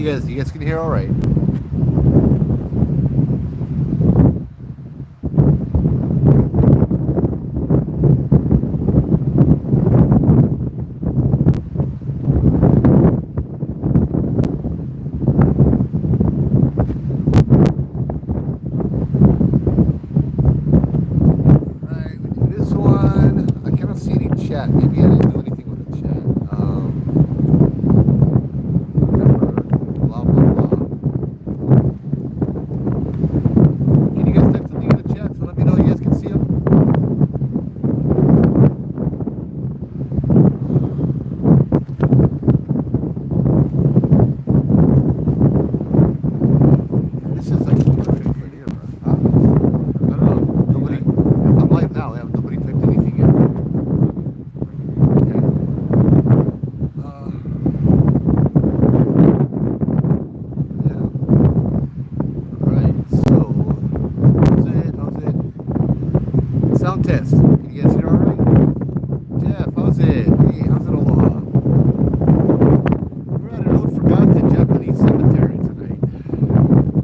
You guys can hear all right. This one, I cannot see any chat. Maybe I didn't do anything with the chat. Remember, blah blah blah. Can you guys type something in the chat so let me know you guys can see them? This is actually perfect right here, bro. I don't know. Nobody. I'm live now. Yeah, nobody typed anything in. Okay. Yeah. Right. So, how's it? Sound test. Can you guys hear all right? Jeff, how's it? Hey, how's it, Aloha? We're at an old forgotten Japanese cemetery tonight.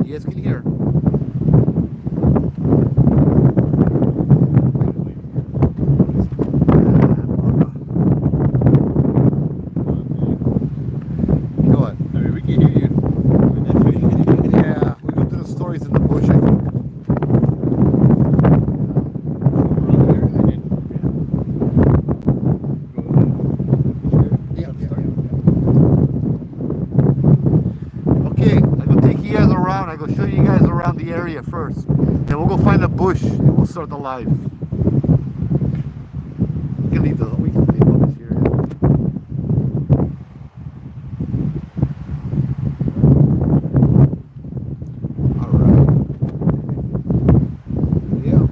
You guys can hear. Go on. I mean, we can hear you. Yeah, we go through the stories in the bush, I think. Yeah, okay, I go take you guys around. I go show you guys around the area first. Then we'll go find a bush and we'll start the live. We can leave all this here. Alright. Yeah.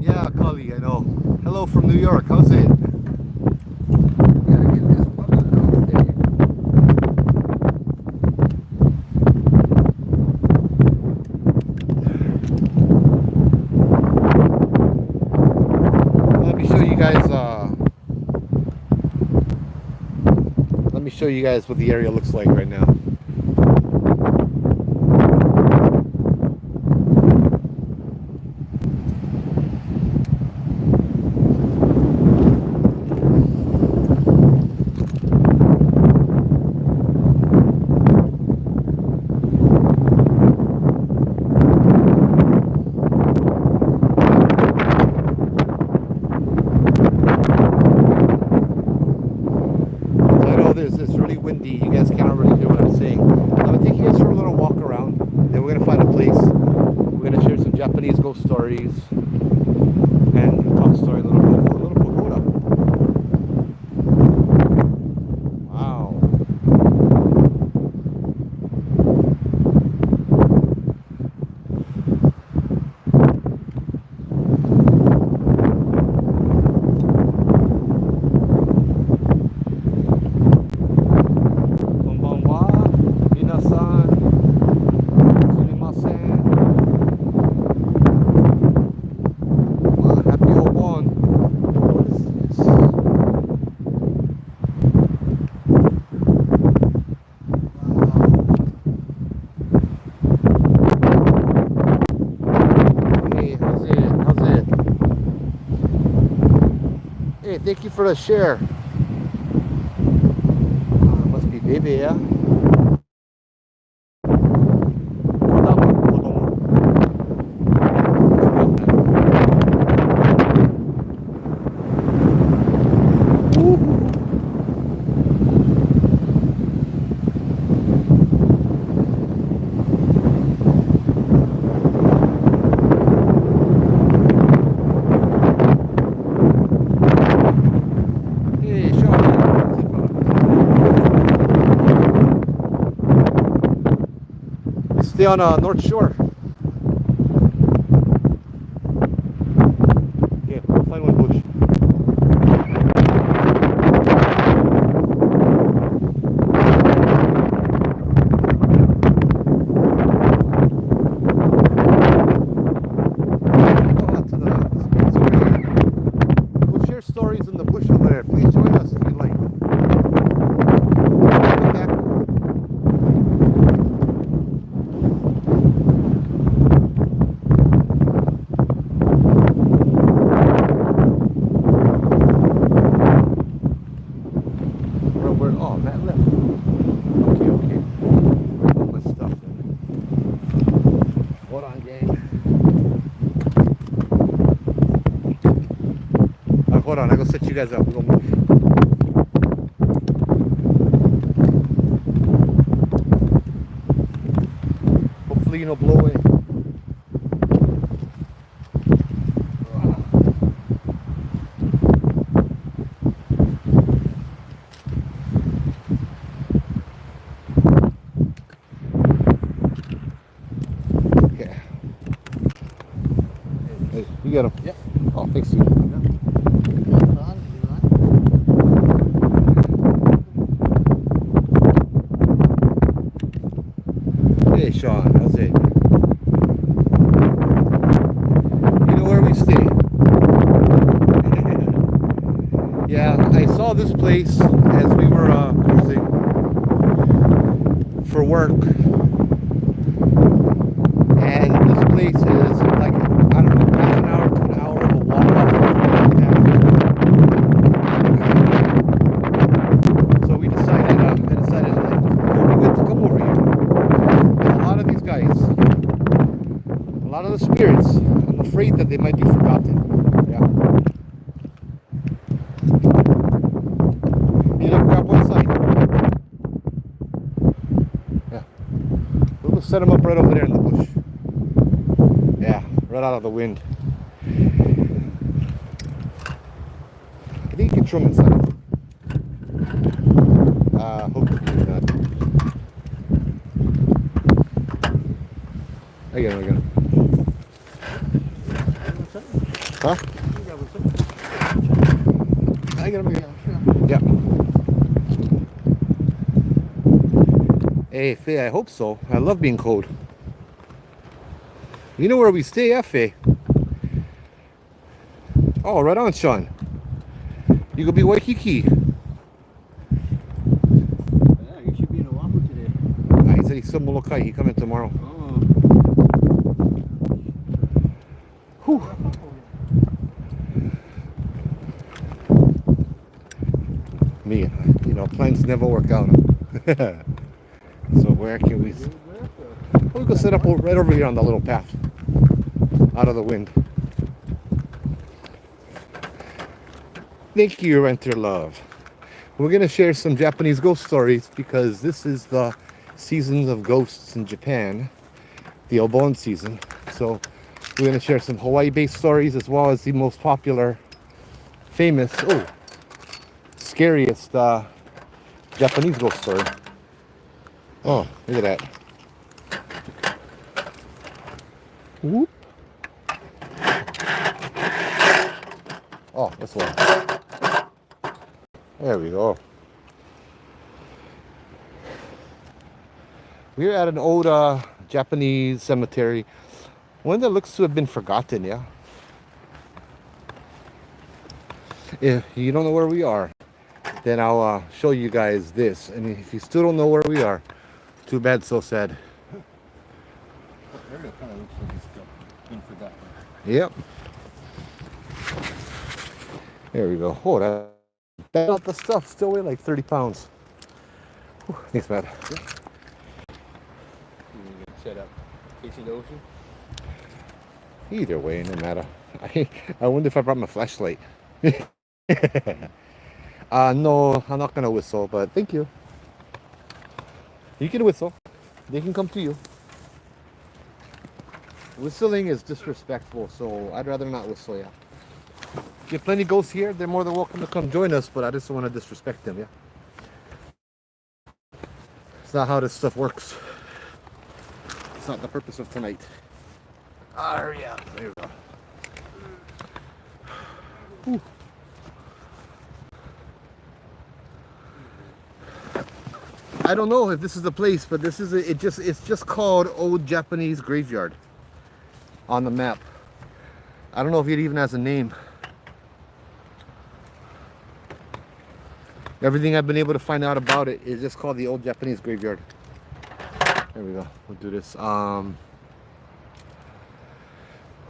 Yeah, colleague, I know. Hello from New York. How's it? Gotta get this button out there. Let me show you guys. Let me show you guys what the area looks like right now. So I know it's really windy. You guys cannot really hear what I'm saying. I'm gonna take you guys for a little walk around. Then we're gonna find a place. We're gonna share some Japanese ghost stories and talk story a little bit. A little pagoda. Wow. Konbanwa, minasan, sumimasen. Happy Obon. What is this? Hey, how's it? How's it? Hey, thank you for the share. Must be baby, yeah? Hey, Sean. Stay on North Shore. Okay, we'll find one bush. Oh, to the spots over here. Hold on, I go set you guys up. We'll move. Hopefully you don't blow away. Yeah. Hey, you get him? Yeah. Oh, thanks, dude. Hey, Sean, how's it? You know where we stay? Yeah, I saw this place as we were cruising for work. And this place is like, I don't know, half an hour to an hour of a walk off. So we decided, like, it would be good to come over here. And a lot of these guys, a lot of the spirits, I'm afraid that they might be forgotten. Yeah. You know, grab one side. Yeah. We'll set them up right over there in the bush. Yeah, right out of the wind. I think you can trim inside. Hopefully not. I get him. Huh? I get him. Yeah. Hey, Faye, I hope so. I love being cold. You know where we stay, eh, Faye? Oh, right on, Sean. You gonna be Waikiki. Yeah, you should be in Oahu today. He said he's still Molokai. He coming tomorrow. Oh. Whew. Me, you know, plans never work out. So where can we? We could set up right over here on the little path, out of the wind. Thank you, Renter Love. We're gonna share some Japanese ghost stories because this is the seasons of ghosts in Japan, the Obon season. So we're gonna share some Hawaii-based stories as well as the most popular, famous, scariest Japanese ghost story. Oh, look at that. Whoop. Oh, this one. There we go. We're at an old Japanese cemetery. One that looks to have been forgotten, yeah? If you don't know where we are, then I'll show you guys this. And if you still don't know where we are, too bad, so sad. Area kind of looks like it's been forgotten. Yep. There we go. Oh, that the stuff still weigh like 30 pounds. Whew, thanks, man. Set up facing the ocean. Either way, no matter. I wonder if I brought my flashlight. No, I'm not gonna whistle, but thank you. You can whistle. They can come to you. Whistling is disrespectful, so I'd rather not whistle, yeah. If you have plenty of ghosts here, they're more than welcome to come join us, but I just don't want to disrespect them, yeah? It's not how this stuff works. It's not the purpose of tonight. Hurry up. There we go. Whew. I don't know if this is the place, but this is it's just called Old Japanese Graveyard on the map. I don't know if it even has a name. Everything I've been able to find out about it is just called the Old Japanese Graveyard. There we go. We'll do this.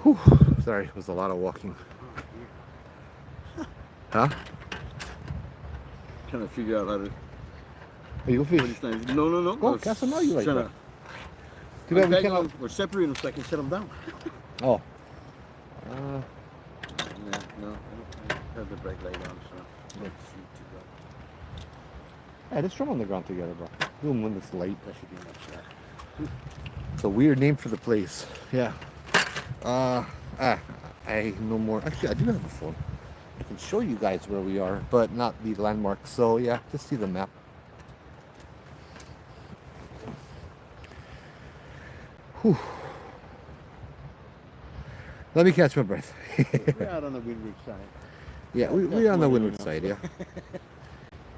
Whew. Sorry, it was a lot of walking. Huh? Trying to figure out how to. Are you go fish? No. Oh, cast them out you like that. Too bad we cannot. We're separating them so I can set them down. Oh. Yeah, no. Have the brake light on, so let's see too well. Yeah, let's drum on the ground together, bro. Do them when it's late. That should be enough shot. It's a weird name for the place. Yeah. I no more. Actually, I do have a phone. I can show you guys where we are, but not the landmarks. So yeah, just see the map. Whew. Let me catch my breath. We're out on the windward side. Yeah, we're That's on the what it windward is. side, yeah.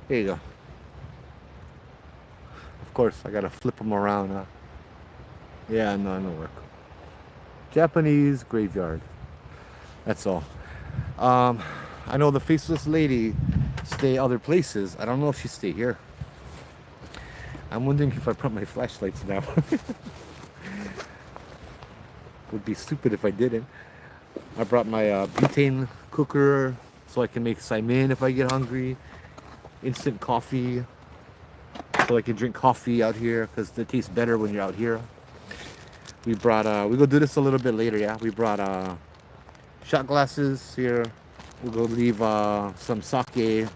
There you go. Of course, I gotta flip them around, huh? Yeah, no work. Japanese graveyard. That's all. I know the faceless lady stay other places. I don't know if she stay here. I'm wondering if I brought my flashlights now. Would be stupid if I didn't. I brought my butane cooker so I can make saimin if I get hungry. Instant coffee so I can drink coffee out here because it tastes better when you're out here. We brought we go do this a little bit later, yeah. We brought shot glasses here. We'll go leave some sake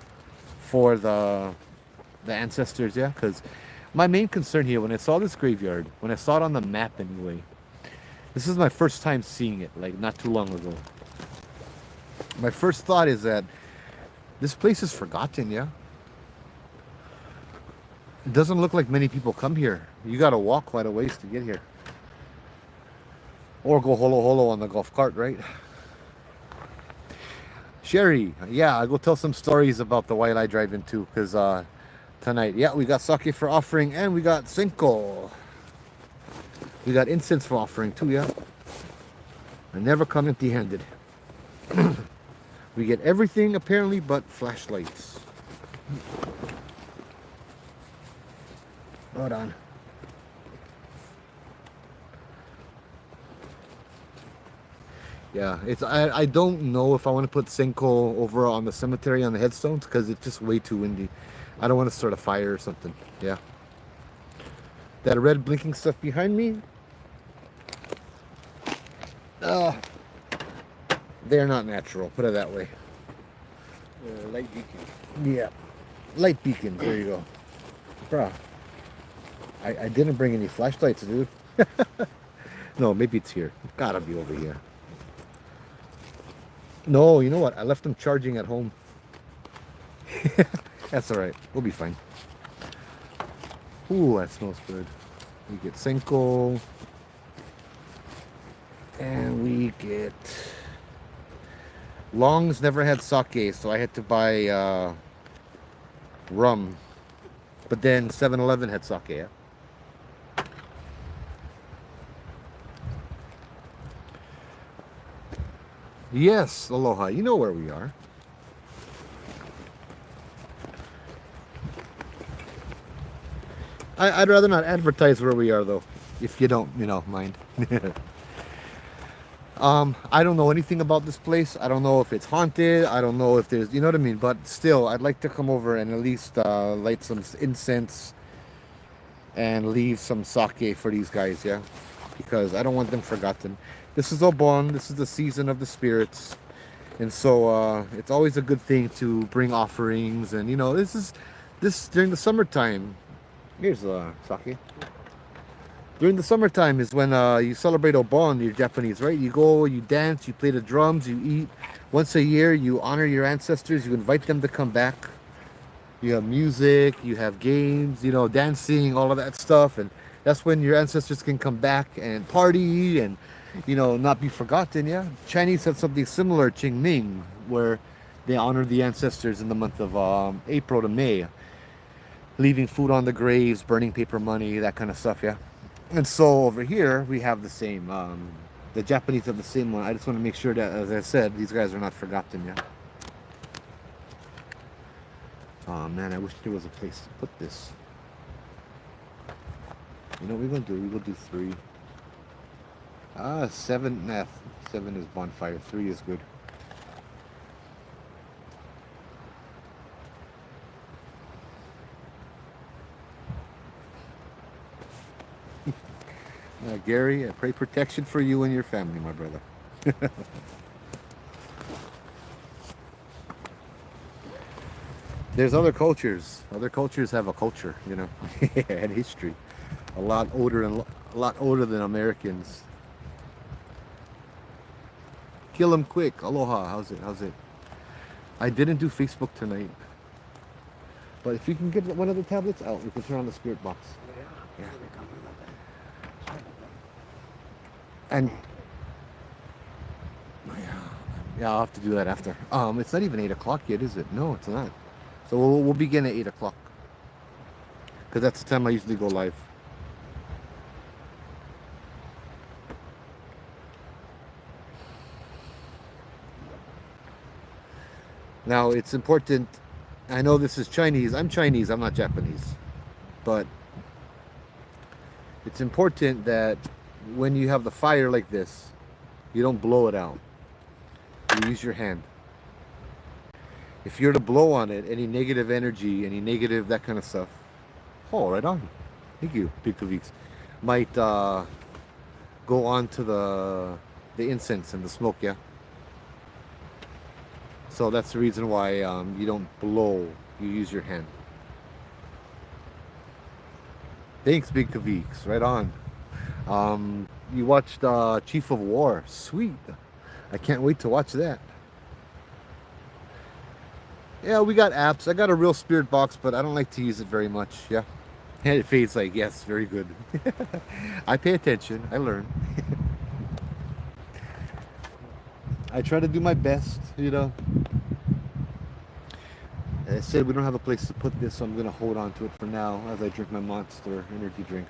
for the ancestors, yeah. Because my main concern here when I saw this graveyard, when I saw it on the map anyway, this is my first time seeing it, like not too long ago. My first thought is that this place is forgotten, yeah. It doesn't look like many people come here. You gotta walk quite a ways to get here. Or go holo holo on the golf cart, right? Sherry, yeah, I'll go tell some stories about the while I drive in too, because tonight, yeah, we got sake for offering and we got senko. We got incense for offering too, yeah. I never come empty-handed. We get everything apparently but flashlights. Hold on. Yeah, it's I don't know if I want to put senko over on the cemetery on the headstones because it's just way too windy. I don't want to start a fire or something. Yeah. That red blinking stuff behind me. They're not natural, put it that way. Light beacon. Yeah. Light beacons, there you go. Bruh. I didn't bring any flashlights, dude. No, maybe it's here. It's gotta be over here. No, you know what? I left them charging at home. That's alright. We'll be fine. Ooh, that smells good. We get senko. And we get... Long's never had sake, so I had to buy rum. But then 7-Eleven had sake, yeah? Yes, aloha. You know where we are. I'd rather not advertise where we are, though, if you don't, mind. I don't know anything about this place. I don't know if it's haunted. I don't know if there's, you know what I mean? But still, I'd like to come over and at least light some incense and leave some sake for these guys, yeah? Because I don't want them forgotten. This is Obon. This is the season of the spirits. And so it's always a good thing to bring offerings. And, this during the summertime. Here's sake. During the summertime is when you celebrate Obon, you're Japanese, right? You go, you dance, you play the drums, you eat. Once a year, you honor your ancestors. You invite them to come back. You have music, you have games, dancing, all of that stuff. And that's when your ancestors can come back and party and, not be forgotten, yeah? Chinese have something similar, Qingming, where they honor the ancestors in the month of April to May. Leaving food on the graves, burning paper money, that kind of stuff, yeah? And so over here, we have the same. The Japanese have the same one. I just want to make sure that, as I said, these guys are not forgotten, yeah? Oh man, I wish there was a place to put this. You know what we're going to do? We're going to do 3. 7, 7 is bonfire. 3 is good. Gary, I pray protection for you and your family, my brother. There's other cultures. Other cultures have a culture, you know, and history. A lot older than Americans. Kill him quick. Aloha. How's it? How's it? I didn't do Facebook tonight, but if you can get one of the tablets out, we can turn on the spirit box. Yeah. And yeah, I'll have to do that after. It's not even 8 o'clock yet, is it? No, it's not. So we'll begin at 8 o'clock, because that's the time I usually go live. Now it's important. I know this is Chinese. I'm Chinese. I'm not Japanese, but it's important that when you have the fire like this, you don't blow it out. You use your hand. If you're to blow on it, any negative energy, any negative that kind of stuff. Oh, right on. Thank you, Pikaviks. Might go on to the incense and the smoke. Yeah. So that's the reason why you don't blow. You use your hand. Thanks, Big Kaviks. Right on. You watched Chief of War. Sweet. I can't wait to watch that. Yeah, we got apps. I got a real spirit box, but I don't like to use it very much. Yeah. And it fades like, yes, very good. I pay attention. I learn. I try to do my best, you know. As I said, we don't have a place to put this, so I'm going to hold on to it for now as I drink my Monster energy drink.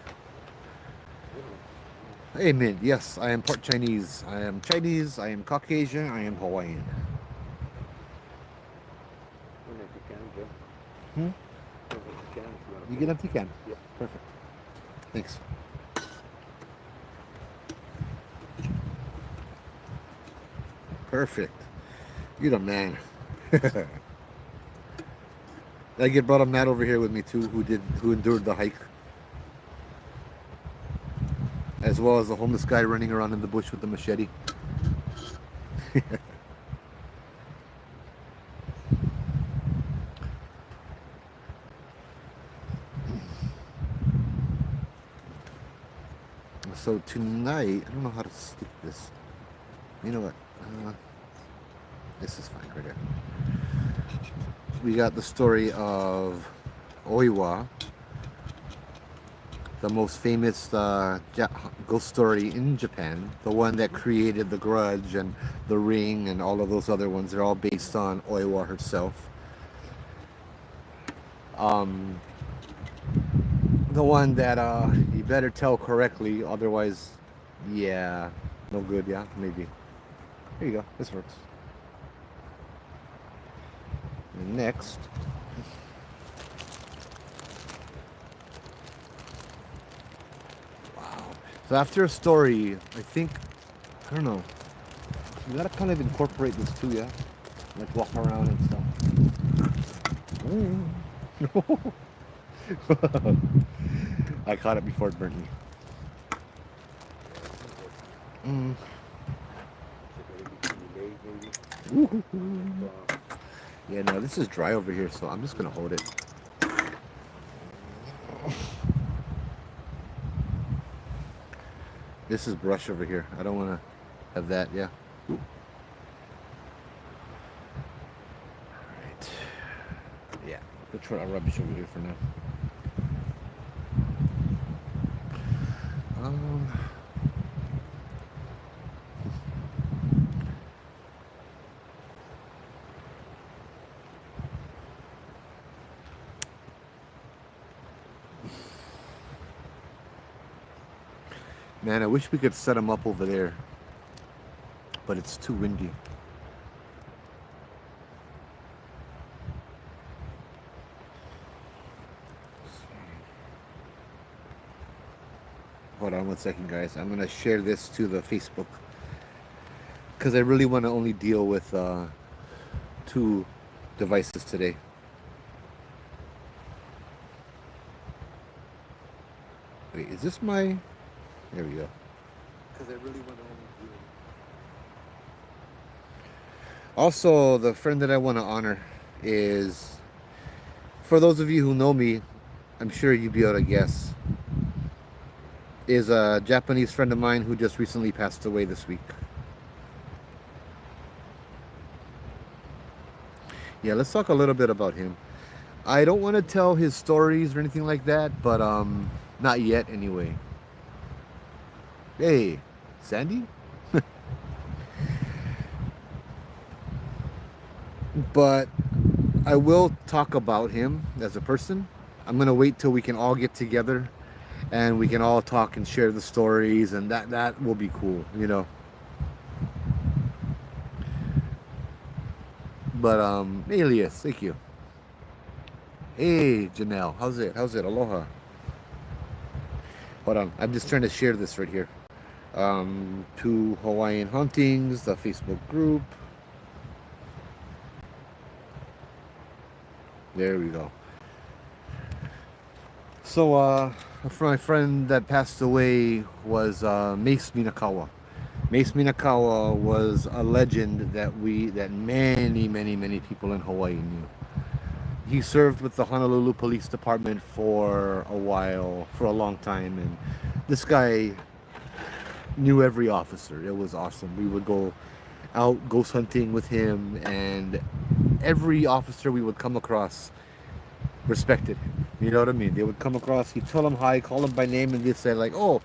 Amen. Yes, I am part Chinese. I am Chinese, I am Caucasian, I am Hawaiian. Hmm? You get empty can? Yeah. Perfect. Thanks. Perfect. You're the man. I get brought up Matt over here with me too, who endured the hike. As well as the homeless guy running around in the bush with the machete. So tonight, I don't know how to stick this. You know what? This is fine right here. We got the story of Oiwa, the most famous ghost story in Japan, the one that created The Grudge and The Ring and all of those other ones. They're all based on Oiwa herself. The one that you better tell correctly, otherwise, yeah, no good. Yeah, maybe. Here you go. This works. And next. Wow. So after a story, I think, I don't know, you gotta kind of incorporate this too, yeah? Like walk around and stuff. I caught it before it burnt me. Yeah, no, this is dry over here, so I'm just gonna hold it. This is brush over here. I don't want to have that, yeah. Alright. Yeah, we'll try our rubbish over here for now. Man, I wish we could set them up over there, but it's too windy. Hold on one second, guys. I'm gonna share this to the Facebook because I really want to only deal with 2 devices today. Wait, is this my... There we go. Because I really want to only deal. Also, the friend that I want to honor is For those of you who know me, I'm sure you'd be able to guess. Is a Japanese friend of mine who just recently passed away this week. Yeah, let's talk a little bit about him. I don't want to tell his stories or anything like that, but not yet anyway. Hey, Sandy? But I will talk about him as a person. I'm gonna wait till we can all get together and we can all talk and share the stories, and that will be cool, you know. But Alias, thank you. Hey Janelle, how's it? How's it? Aloha. Hold on, I'm just trying to share this right here. To Hawaiian Hauntings, the Facebook group. There we go. So my friend that passed away was Mace Minakawa. Mace Minakawa was a legend that many people in Hawaii knew. He served with the Honolulu Police Department for a while, for a long time, and this guy knew every officer. It was awesome. We would go out ghost hunting with him, and every officer we would come across respected him. You know what I mean? They would come across, he'd tell them hi, call them by name, and they'd say like, "Oh,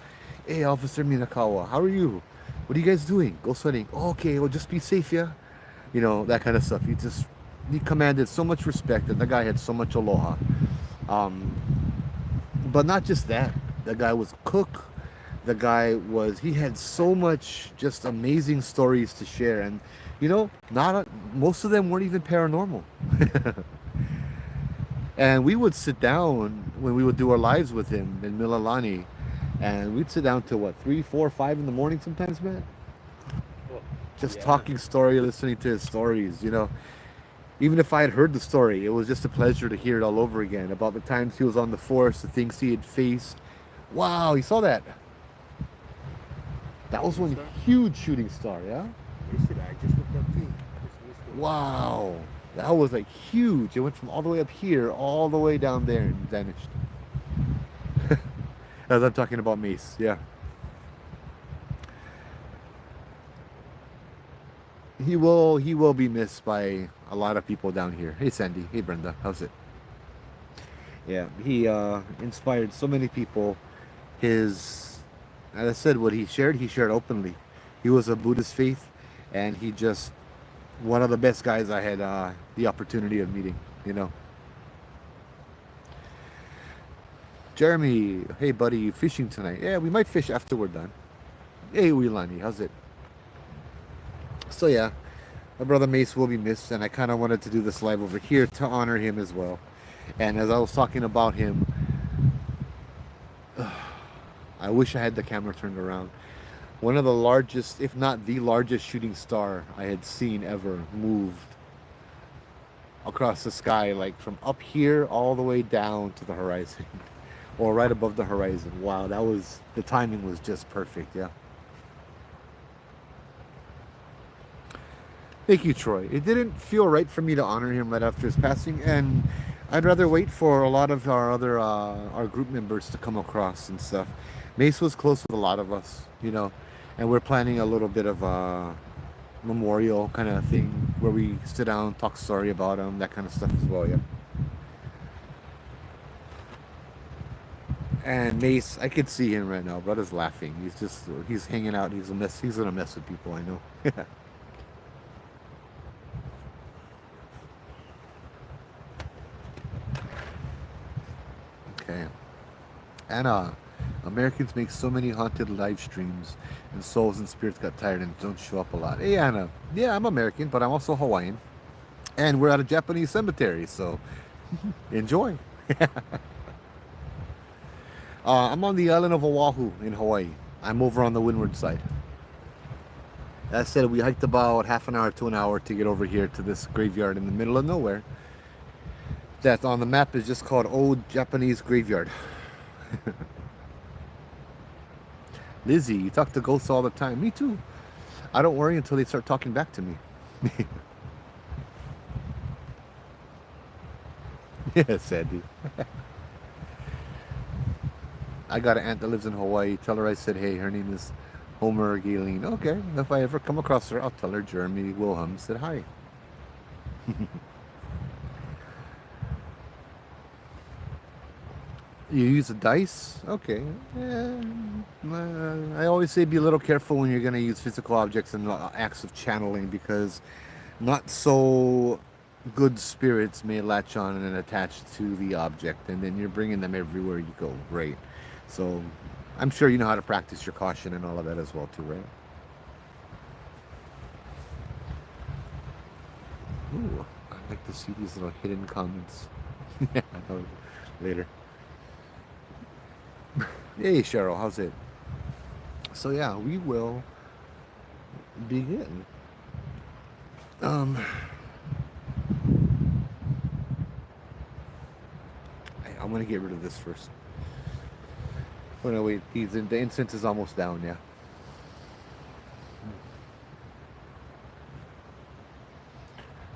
hey, Officer Minakawa, how are you? What are you guys doing? Ghost hunting? Oh, okay, well, just be safe, yeah." You know, that kind of stuff. He commanded so much respect, and the guy had so much aloha. But not just that. The guy was a cook. He had so much just amazing stories to share, and you know, most of them weren't even paranormal. And we would sit down when we would do our lives with him in Mililani, and we'd sit down till what, 3, 4, 5 in the morning sometimes, man. Just talking story, listening to his stories, you know. Even if I had heard the story, it was just a pleasure to hear it all over again about the times he was on the force, the things he had faced. Wow, you saw that? That was one huge shooting star, yeah? Yesterday, I just looked up too. Wow. That was like huge. It went from all the way up here, all the way down there and vanished. As I'm talking about Mace, yeah. He will be missed by a lot of people down here. Hey Sandy, hey Brenda, how's it? Yeah, he inspired so many people. As I said, what he shared openly. He was a Buddhist faith, and he just one of the best guys I had the opportunity of meeting, you know. Jeremy, hey buddy, you fishing tonight? Yeah, we might fish after we're done. Hey Wilani, how's it? So yeah, my brother Mace will be missed, and I kind of wanted to do this live over here to honor him as well. And as I was talking about him, I wish I had the camera turned around. One of the largest, if not the largest shooting star I had seen ever moved across the sky, like from up here all the way down to the horizon, or right above the horizon. Wow, the timing was just perfect, yeah. Thank you, Troy. It didn't feel right for me to honor him right after his passing, and I'd rather wait for a lot of our other our group members to come across and stuff. Mace was close with a lot of us, you know, and we're planning a little bit of a memorial kind of thing where we sit down, talk story about him, that kind of stuff as well, yeah. And Mace, I could see him right now. Brother's laughing. He's hanging out. He's gonna mess with people, I know. Okay. Anna, Americans make so many haunted live streams, and souls and spirits got tired and don't show up a lot. Hey Anna, yeah, I'm American, but I'm also Hawaiian, and we're at a Japanese cemetery, so enjoy. I'm on the island of Oahu in Hawaii. I'm over on the windward side. As I said, we hiked about half an hour to an hour to get over here to this graveyard in the middle of nowhere. That on the map is just called Old Japanese Graveyard. Lizzie, you talk to ghosts all the time. Me too. I don't worry until they start talking back to me. Yeah, Sandy. I got an aunt that lives in Hawaii. Tell her I said, hey, her name is Homer Galen. Okay, if I ever come across her, I'll tell her Jeremy Wilhelm said hi. You use a dice? Okay. Yeah. I always say be a little careful when you're going to use physical objects and acts of channeling because not so good spirits may latch on and attach to the object, and then you're bringing them everywhere you go, right? So I'm sure you know how to practice your caution and all of that as well, too, right? Ooh, I like to see these little hidden comments. Yeah, later. Hey, Cheryl, how's it? So yeah, we will begin. Um, I'm gonna get rid of this first. Oh no, wait, the incense is almost down. Yeah.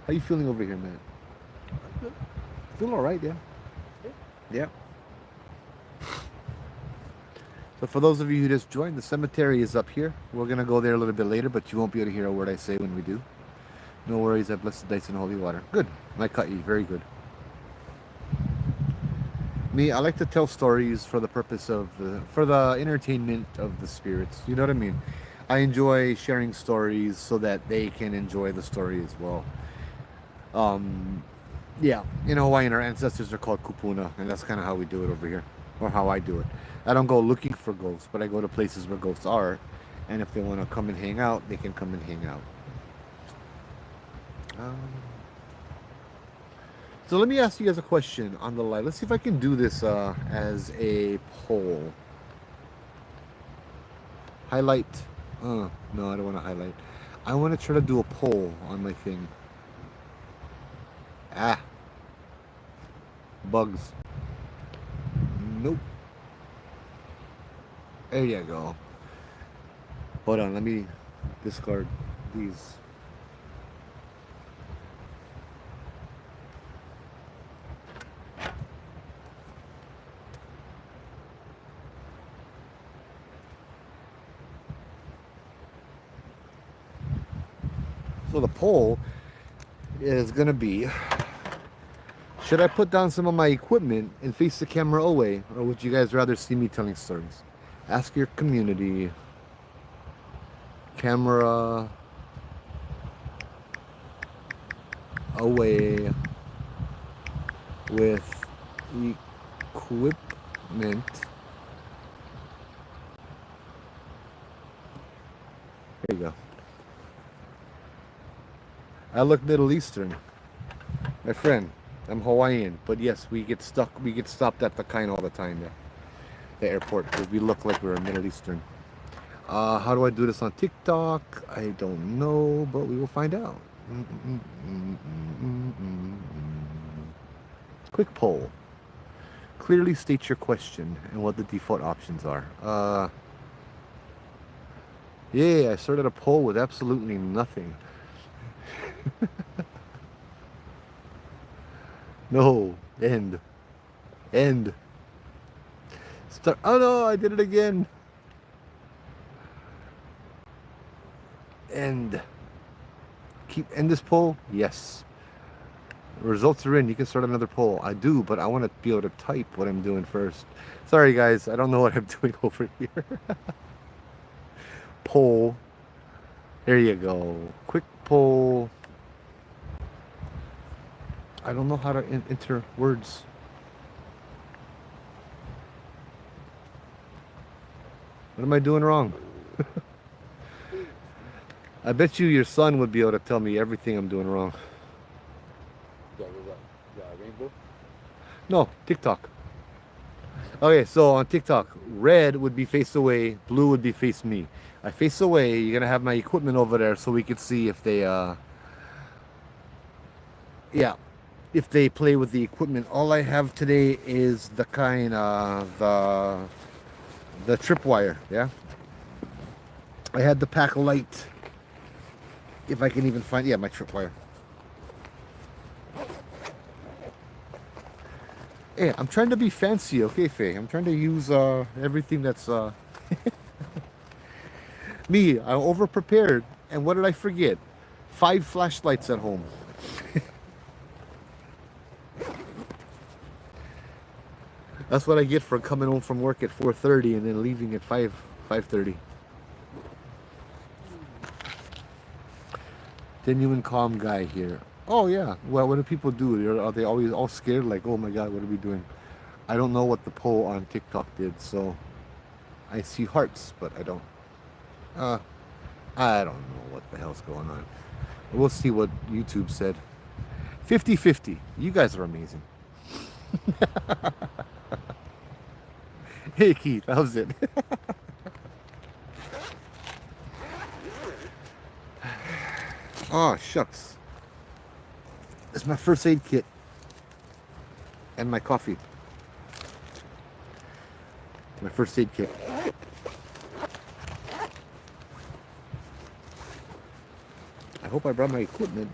How you feeling over here, man? Good. Feeling all right, yeah. Yeah. So for those of you who just joined, the cemetery is up here. We're gonna go there a little bit later, but you won't be able to hear a word I say when we do. No worries, I bless the dice in holy water. Good. I cut you. Very good. Me, I like to tell stories for the purpose of for the entertainment of the spirits. You know what I mean? I enjoy sharing stories so that they can enjoy the story as well. Um, yeah, in Hawaiian, our ancestors are called kupuna, and that's kind of how we do it over here, or how I do it. I don't go looking for ghosts, but I go to places where ghosts are, and if they want to come and hang out, they can come and hang out. Um, so let me ask you guys a question on the live. Let's see if I can do this as a poll. Highlight. No, I don't want to highlight. I want to try to do a poll on my thing. Ah, bugs. Nope. There you go. Hold on, let me discard these. So the poll is gonna be, should I put down some of my equipment and face the camera away, or would you guys rather see me telling stories? Ask your community. Camera away with equipment. There you go. I look Middle Eastern. My friend, I'm Hawaiian, but yes, we get stopped at the kind all the time, yeah. The airport, because we look like we're Middle Eastern. How do I do this on TikTok? I don't know, but we will find out. Quick poll. Clearly state your question and what the default options are. Yeah, I started a poll with absolutely nothing. No, end. End. Start. Oh no, I did it again. End. End this poll? Yes. Results are in. You can start another poll. I do, but I want to be able to type what I'm doing first. Sorry, guys. I don't know what I'm doing over here. Poll. There you go. Quick poll. I don't know how to enter words. What am I doing wrong? I bet you your son would be able to tell me everything I'm doing wrong. Rainbow? No, TikTok. Okay, so on TikTok, red would be face away, blue would be face me. I face away, you're gonna have my equipment over there so we can see if they yeah, if they play with the equipment. All I have today is the kind the tripwire, yeah. I had the pack light. If I can even find, yeah, my tripwire. Hey, I'm trying to be fancy, okay, Faye? I'm trying to use everything that's me. I'm over prepared, and what did I forget? 5 flashlights at home. That's what I get for coming home from work at 4:30 and then leaving at 5:30. Genuine calm guy here. Oh yeah. Well, what do people do? Are they always all scared? Like, oh my God, what are we doing? I don't know what the poll on TikTok did, so I see hearts, but I don't. Uh, I don't know what the hell's going on. We'll see what YouTube said. 50-50. You guys are amazing. Hey Keith, how's it? Oh shucks. It's my first aid kit and my coffee. My first aid kit. I hope I brought my equipment.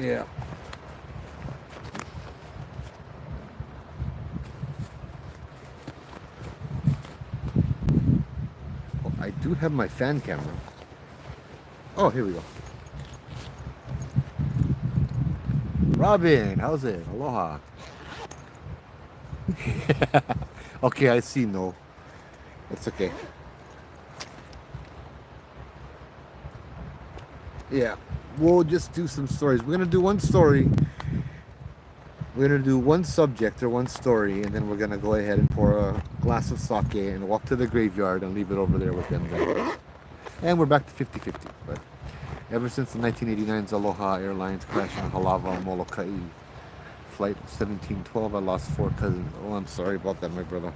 Yeah. Oh, I do have my fan camera. Oh, here we go. Robin, how's it? Aloha. Okay, I see. No, it's okay. Yeah, we'll just do some stories. We're gonna do one story. We're gonna do one subject or one story, and then we're gonna go ahead and pour a glass of sake and walk to the graveyard and leave it over there with them. Then. And we're back to 50-50. But ever since the 1989's Aloha Airlines crash in Halava, Molokai, flight 1712, I lost 4 cousins. Oh, I'm sorry about that, my brother.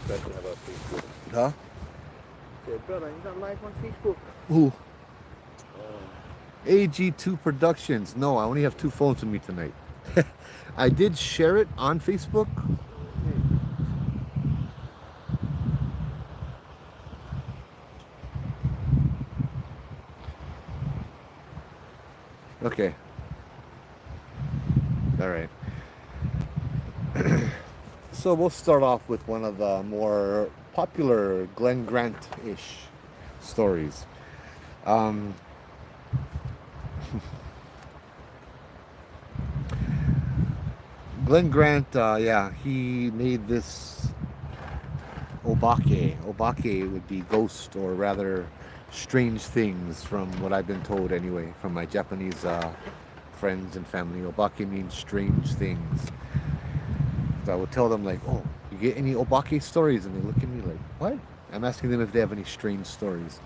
Talking about Facebook. Huh? Said, brother, you got live on Facebook? Who? AG2 Productions. No, I only have 2 phones with me tonight. I did share it on Facebook. Okay. All right. So we'll start off with one of the more popular Glenn Grant-ish stories. Glenn Grant, yeah, he made this obake. Obake would be ghost, or rather strange things, from what I've been told anyway, from my Japanese friends and family. Obake means strange things. So I would tell them like, oh, you get any obake stories? And they look at me like, what? I'm asking them if they have any strange stories.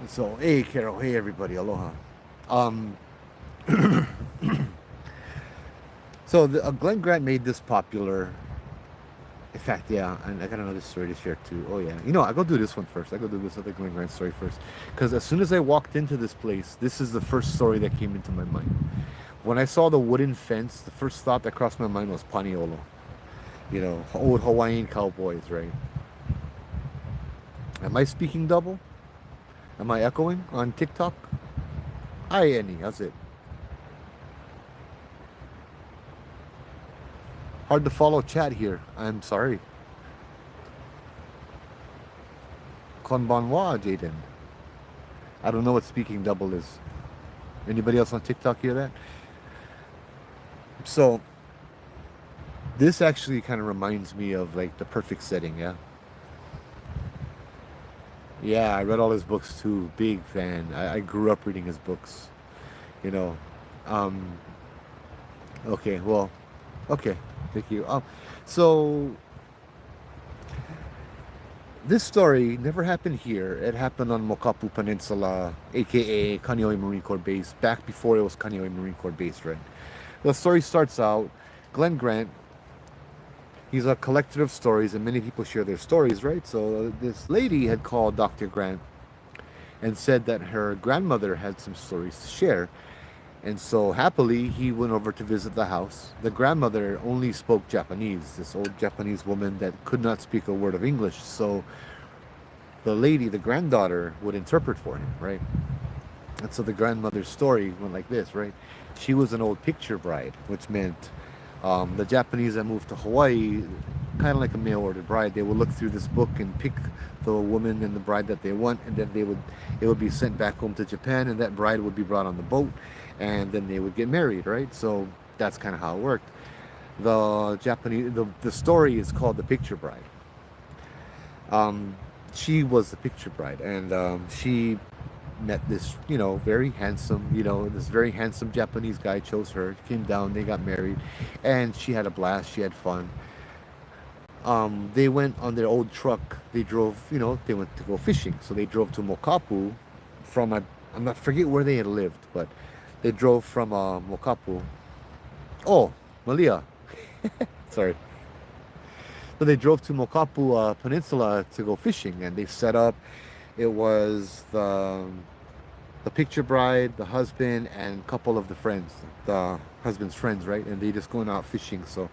And so, hey Carol, hey everybody, aloha. So Glenn Grant made this popular. In fact, yeah, and I got another story to share too. Oh yeah, you know, I go do this one first. I go do this other Glenn Grant story first, because as soon as I walked into this place, this is the first story that came into my mind. When I saw the wooden fence, the first thought that crossed my mind was Paniolo. You know, old Hawaiian cowboys, right? Am I speaking double? Am I echoing on TikTok? Hi, Annie. How's it? Hard to follow chat here. I'm sorry. Konbanwa, Jaden. I don't know what speaking double is. Anybody else on TikTok hear that? So, this actually kind of reminds me of like the perfect setting, yeah? Yeah, I read all his books too. Big fan. I grew up reading his books. You know. Um, okay, well, okay. Thank you. So this story never happened here. It happened on Mokapu Peninsula, aka Kaneohe Marine Corps Base, back before it was Kaneohe Marine Corps Base, right? The story starts out, Glenn Grant, he's a collector of stories, and many people share their stories, right? So this lady had called Dr. Grant and said that her grandmother had some stories to share. And so happily, he went over to visit the house. The grandmother only spoke Japanese, this old Japanese woman that could not speak a word of English. So the lady, the granddaughter, would interpret for him, right? And so the grandmother's story went like this, right? She was an old picture bride, which meant the Japanese that moved to Hawaii, kind of like a mail order bride, they would look through this book and pick the woman and the bride that they want, and then it would be sent back home to Japan, and that bride would be brought on the boat, and then they would get married, right? So that's kind of how it worked. The story is called the Picture Bride. Um, she was the picture bride, and she met this, very handsome, this very handsome Japanese guy chose her, came down, they got married, and she had a blast, she had fun. They went on their old truck, they drove, they went to go fishing, so they drove to Mokapu from, I'm not forget where they had lived, but they drove from Mokapu. Oh, Malia. Sorry. So they drove to Mokapu Peninsula to go fishing, and they set up. It was the picture bride, the husband, and a couple of the friends, the husband's friends, right? And they just going out fishing. So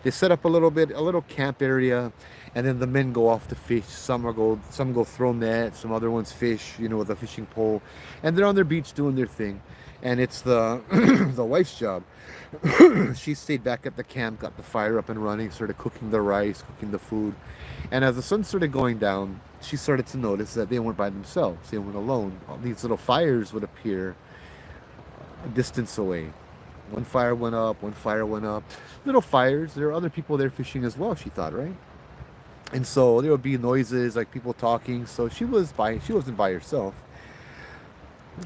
they set up a little camp area, and then the men go off to fish. Some go throw nets, some other ones fish, with a fishing pole, and they're on their beach doing their thing. And it's the the wife's job. She stayed back at the camp, got the fire up and running, started cooking the rice, cooking the food. And as the sun started going down, she started to notice that they weren't by themselves. They weren't alone. All these little fires would appear a distance away. One fire went up, one fire went up. Little fires. There are other people there fishing as well, she thought, right? And so there would be noises like people talking. So she wasn't by herself.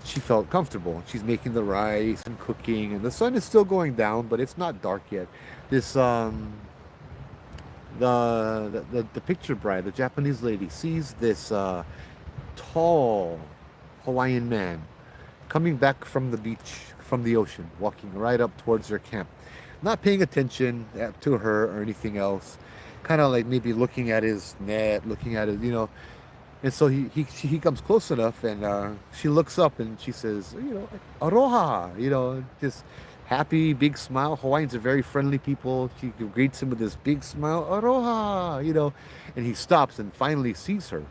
She felt comfortable. She's making the rice and cooking, and the sun is still going down, but it's not dark yet. This the picture bride, the Japanese lady, sees this tall Hawaiian man coming back from the beach, from the ocean, walking right up towards their camp, not paying attention to her or anything else, kind of like maybe looking at his net, looking at his. And so he comes close enough, and she looks up and she says, "Aroha," just happy, big smile. Hawaiians are very friendly people. She greets him with this big smile, "Aroha," and he stops and finally sees her,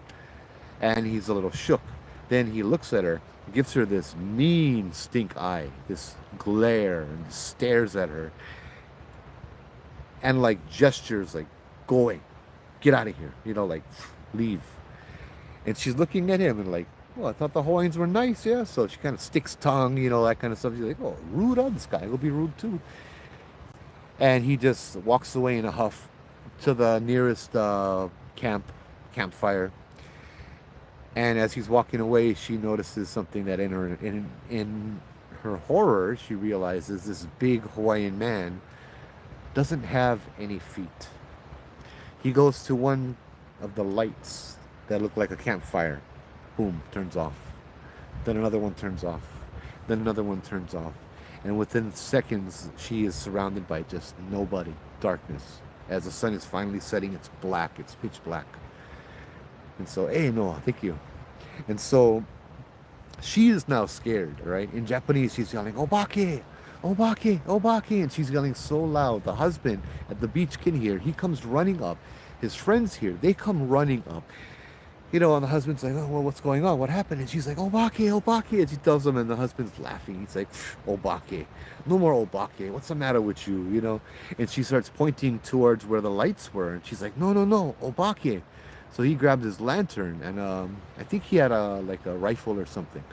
and he's a little shook. Then he looks at her, gives her this mean stink eye, this glare, and stares at her, and like gestures, like, "Go away, get out of here," like, leave. And she's looking at him and like, "Well, I thought the Hawaiians were nice, yeah." So she kind of sticks tongue, that kind of stuff. She's like, "Oh, rude on this guy. He'll be rude too." And he just walks away in a huff to the nearest campfire. And as he's walking away, she notices something that in her horror, she realizes this big Hawaiian man doesn't have any feet. He goes to one of the lights that look like a campfire. Boom, turns off. Then another one turns off. Then another one turns off. And within seconds, she is surrounded by just nobody, darkness. As the sun is finally setting, it's black, it's pitch black. And so, hey, no, thank you. And so, she is now scared, right? In Japanese, she's yelling, "Obake! Obake! Obake!" And she's yelling so loud. The husband at the beach can hear. He comes running up. His friends here, they come running up. And the husband's like, "Oh, well, what's going on? What happened?" And she's like, "Obake, obake." And she tells him, and the husband's laughing. He's like, "Obake. No more obake. What's the matter with you?" And she starts pointing towards where the lights were. And she's like, "No, no, no, obake." So he grabbed his lantern, and I think he had a rifle or something.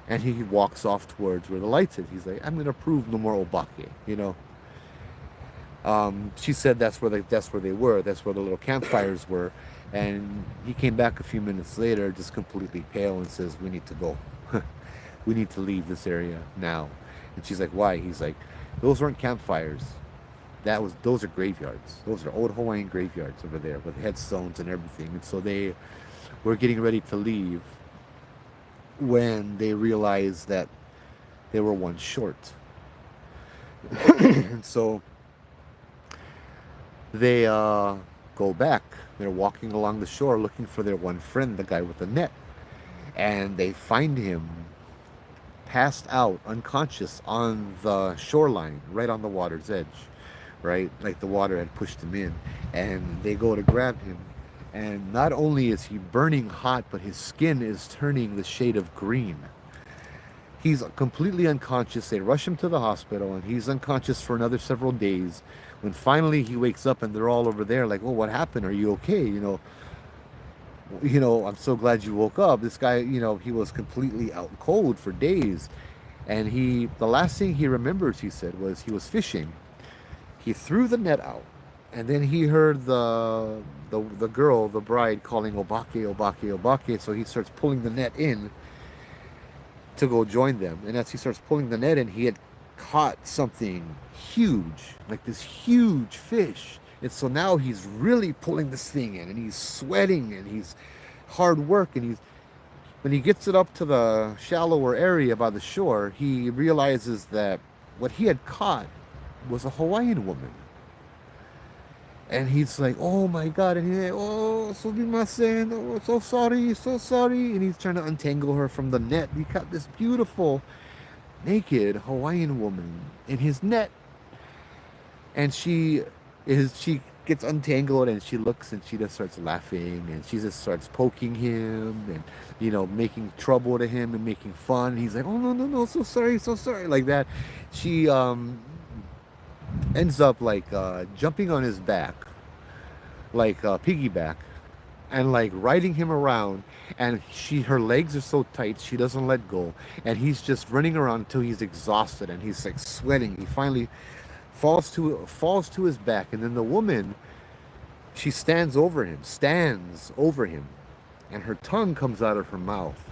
And he walks off towards where the lights is. He's like, "I'm going to prove no more obake," She said that's where they were. That's where the little campfires were. And he came back a few minutes later, just completely pale, and says, "We need to go. We need to leave this area now." And she's like, "Why?" He's like, "Those weren't campfires. Those are graveyards. Those are old Hawaiian graveyards over there with headstones and everything." And so they were getting ready to leave when they realized that they were one short. And so they go back. They're walking along the shore looking for their one friend, the guy with the net. And they find him passed out, unconscious on the shoreline, right on the water's edge, right? Like the water had pushed him in, and they go to grab him, and not only is he burning hot, but his skin is turning the shade of green. He's completely unconscious. They rush him to the hospital, and he's unconscious for another several days. When finally he wakes up, and they're all over there, like, "Oh, what happened? Are you okay?" I'm so glad you woke up. This guy, he was completely out cold for days. And the last thing he remembers, he said, was he was fishing. He threw the net out, and then he heard the girl, the bride, calling Obake, Obake, Obake. So he starts pulling the net in to go join them. And as he starts pulling the net in, he had caught something huge, like this huge fish. And so now he's really pulling this thing in, and he's sweating, and he's hard work, and when he gets it up to the shallower area by the shore, he realizes that what he had caught was a Hawaiian woman. And he's like, "Oh my God," and he's like, "Oh, sumimasen, oh, so sorry, so sorry," and he's trying to untangle her from the net. He caught this beautiful naked Hawaiian woman in his net, and she gets untangled, and she looks, and she just starts laughing, and she just starts poking him, and making trouble to him and making fun. And he's like, "Oh, no, no, no, so sorry," like that. She ends up like jumping on his back, like piggyback, and like riding him around, and her legs are so tight she doesn't let go, and he's just running around until he's exhausted, and he's like sweating. He finally falls to his back, and then the woman, she stands over him, and her tongue comes out of her mouth,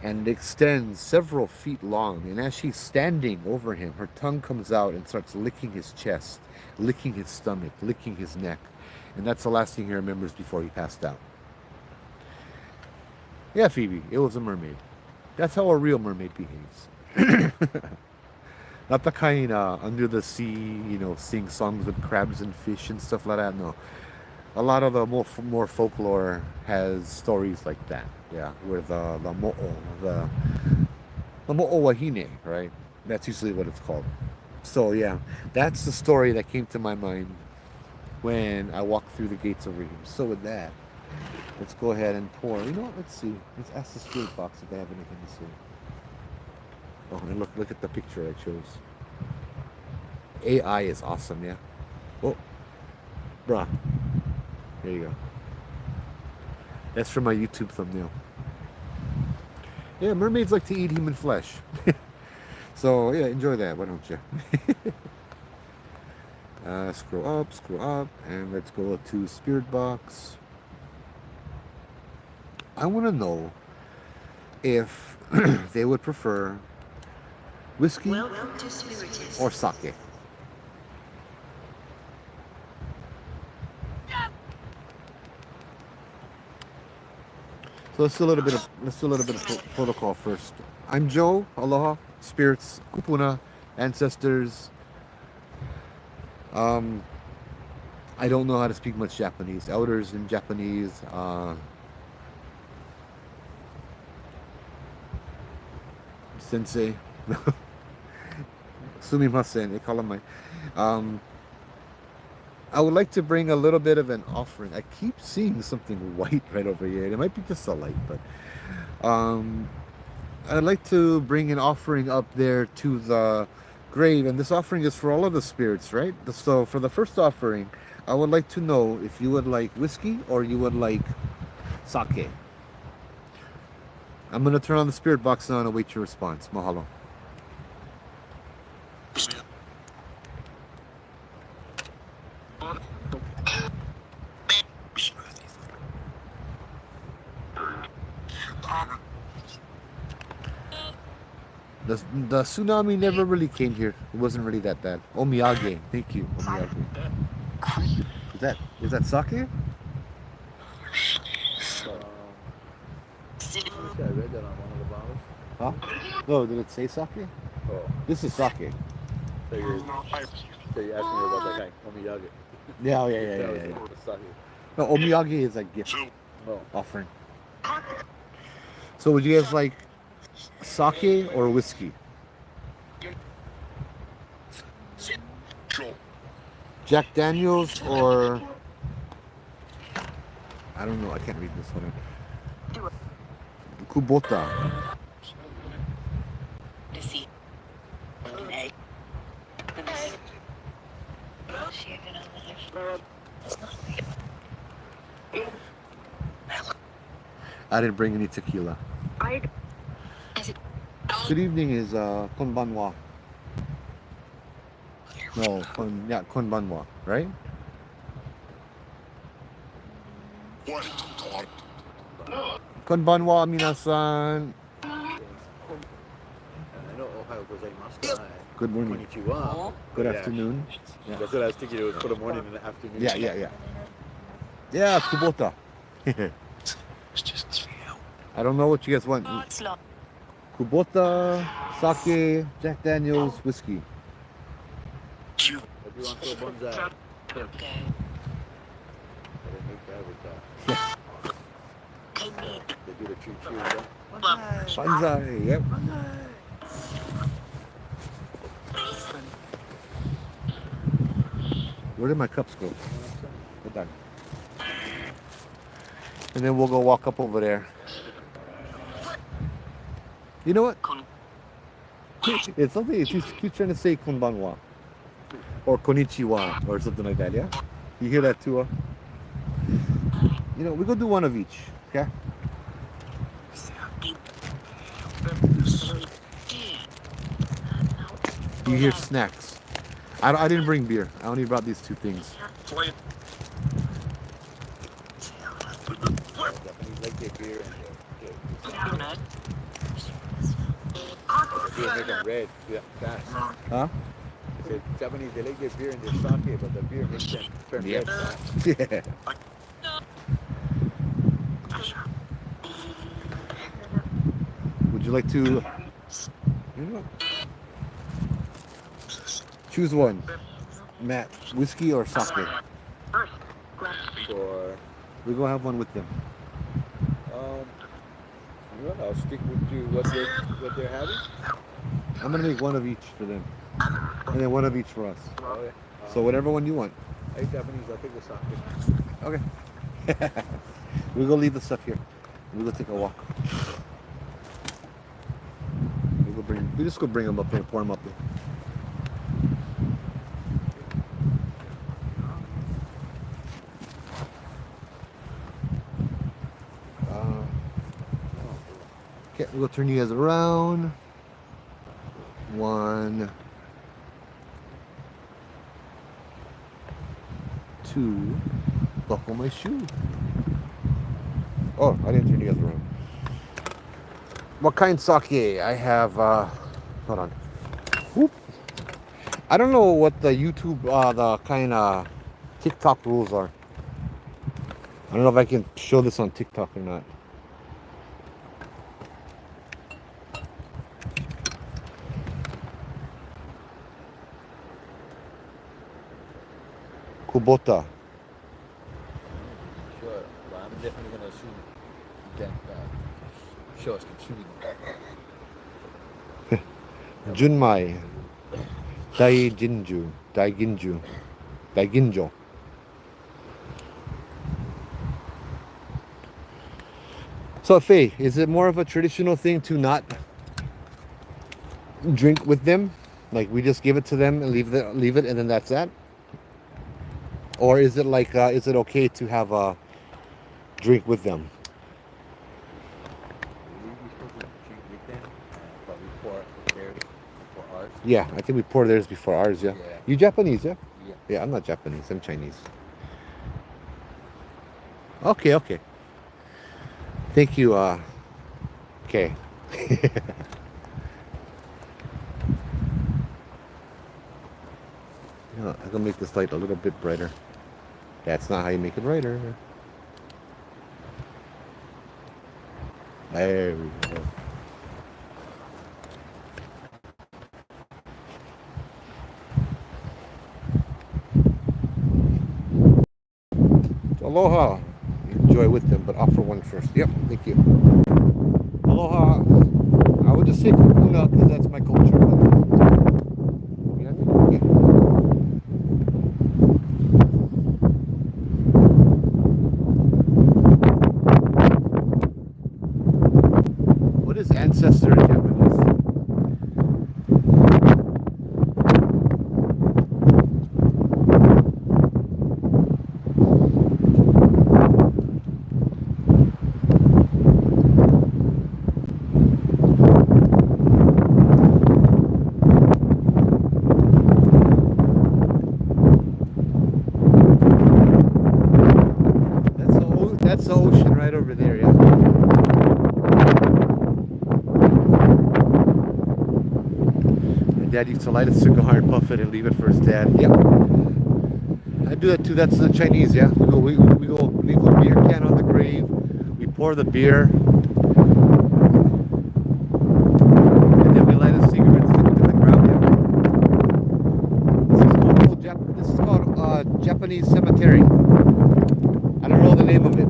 and it extends several feet long. And as she's standing over him, her tongue comes out and starts licking his chest, licking his stomach, licking his neck. And that's the last thing he remembers before he passed out. Yeah, Phoebe, it was a mermaid. That's how a real mermaid behaves. Not the kind under the sea, sing songs with crabs and fish and stuff like that. No. A lot of the more folklore has stories like that. Yeah, with the mo'o wahine, right? That's usually what it's called. So yeah, that's the story that came to my mind when I walked through the gates over here. So with that, let's go ahead and pour. You know what? Let's see. Let's ask the spirit box if they have anything to say. Oh, and look at the picture I chose. AI is awesome, yeah. Oh, bruh. There you go. That's for my YouTube thumbnail. Yeah, mermaids like to eat human flesh. So yeah, enjoy that. Why don't you? Scroll up, and let's go to spirit box. I want to know if they would prefer whiskey or sake. So let's do a little bit of protocol first. I'm Joe. Aloha, spirits, kupuna, ancestors. I don't know how to speak much Japanese. Elders in Japanese. Sensei. Sumimasen. Ikalamai. I would like to bring a little bit of an offering. I keep seeing something white right over here. It might be just a light, but I'd like to bring an offering up there to the grave, and this offering is for all of the spirits, right? So for the first offering, I would like to know if you would like whiskey or you would like sake. I'm going to turn on the spirit box now and await your response. Mahalo. The tsunami never really came here. It wasn't really that bad. Omiyage. Thank you. Omiyage. Is that sake? I read that on one of the bottles. Huh? No, did it say sake? Oh, This is sake. so you're asking me about that guy, Omiyage. Yeah. Sake. No, omiyage is a gift Oh, offering. So would you guys like Sake or whiskey? Jack Daniels or I don't know. I can't read this one. Kubota. I didn't bring any tequila. Good evening is konbanwa. No, konbanwa, right? Konbanwa minasan. know Ohio gozaimasu. Good morning. Konnichiwa. Good Yeah. afternoon. That's what I was thinking. It was for the morning and the afternoon. Yeah. Yeah, Kubota. I don't know what you guys want. Kubota, sake, Jack Daniels, whiskey. What do you want for a bonsai? I didn't make that with they do the tree cheers, huh? Banzai, yep. Where did my cups go? Hold on. And then we'll go walk up over there. You know what? It's something, it's just keep trying to say konbanwa. Or konnichiwa, or something like that, yeah? You hear that too? You know, we go do one of each, okay? You hear snacks. I didn't bring beer. I only brought these two things. Japanese like their beer and their beer make them red fast. Huh? I said Japanese, they like their beer and their sake, but the beer makes them turn Yep. red fast. Yeah. Would you like to, you know what? Choose one. Matt, whiskey or sake? For We're gonna have one with them. you know what, I'll stick with you what they're having. I'm gonna make one of each for them, and then one of each for us. Oh, yeah. So whatever one you want. I eat Japanese, I'll take the sake. Okay. We're gonna leave the stuff here. We're gonna take a walk. We just go bring them up there, pour them up there. Okay, we'll turn you guys around. 1, 2. Buckle my shoe. Oh, I didn't turn you guys around. What kind sake? I have, hold on. Whoop. I don't know what the YouTube, the kind of TikTok rules are. I don't know if I can show this on TikTok or not. Kubota. Sure, but I'm definitely gonna assume that show us consuming. Junmai. Daiginju. Daiginjo. So, Faye, is it more of a traditional thing to not drink with them? Like we just give it to them and leave it and then that's that? Or is it like, is it okay to have a drink with them? We supposed to drink with them, but we pour theirs for ours. Yeah, I think we pour theirs before ours, yeah? Yeah. You Japanese, yeah? Yeah. Yeah, I'm not Japanese, I'm Chinese. Okay. Thank you, okay. You know, I'm gonna make this light a little bit brighter. That's not how you make it brighter. There we go. Aloha. Enjoy with them, but offer one first. Yep, thank you. Aloha. would just say kupuna because that's my culture. Yeah, okay. What is ancestor in Japanese? That's the ocean right over there, yeah. My dad used to light a cigar and puff it and leave it for his dad. Yep. I do that too. That's the Chinese, yeah. We go leave a beer can on the grave. We pour the beer. And then we light a cigarette and stick it to the ground, yeah. This is called Japanese cemetery. I don't know the name of it.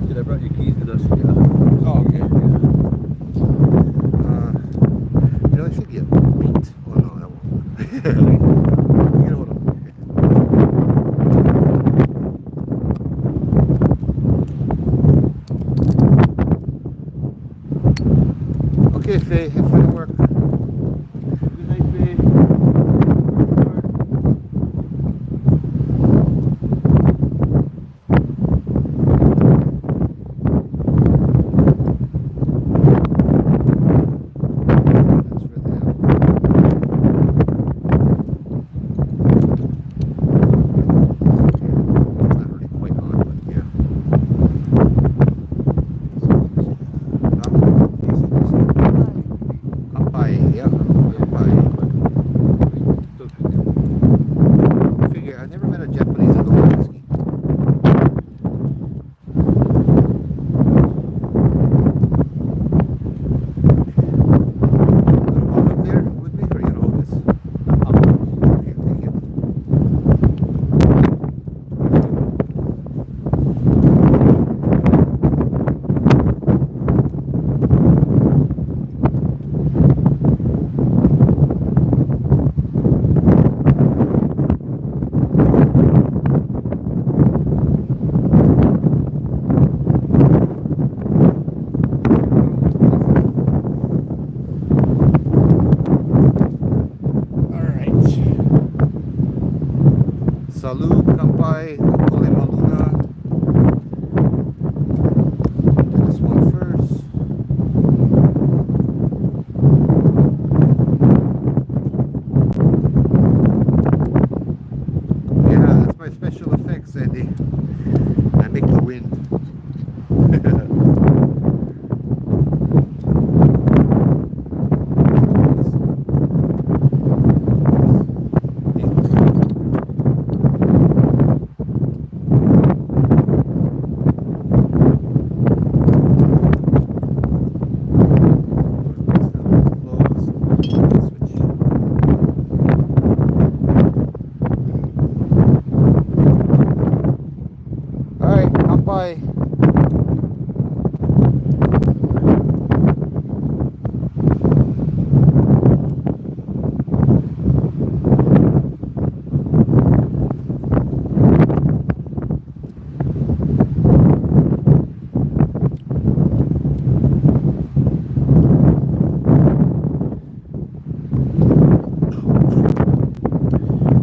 Did I brought your keys with us? Yeah. Oh, okay. You know, I should get beat. Oh, no, that won't. You know what? Okay, Faye, have fun at work. Good night, babe. That's where they are. Not really quite on, but yeah. Kampai, yeah. Kampai. I figure I never met a Japanese that don't like whiskey. Walk up there with me, or you gonna hold this? Okay, thank you. Alright. Salud, kampai, ole maluna. Do this one first. Yeah, that's my special effects, Andy. I make the wind. Alright, kampai.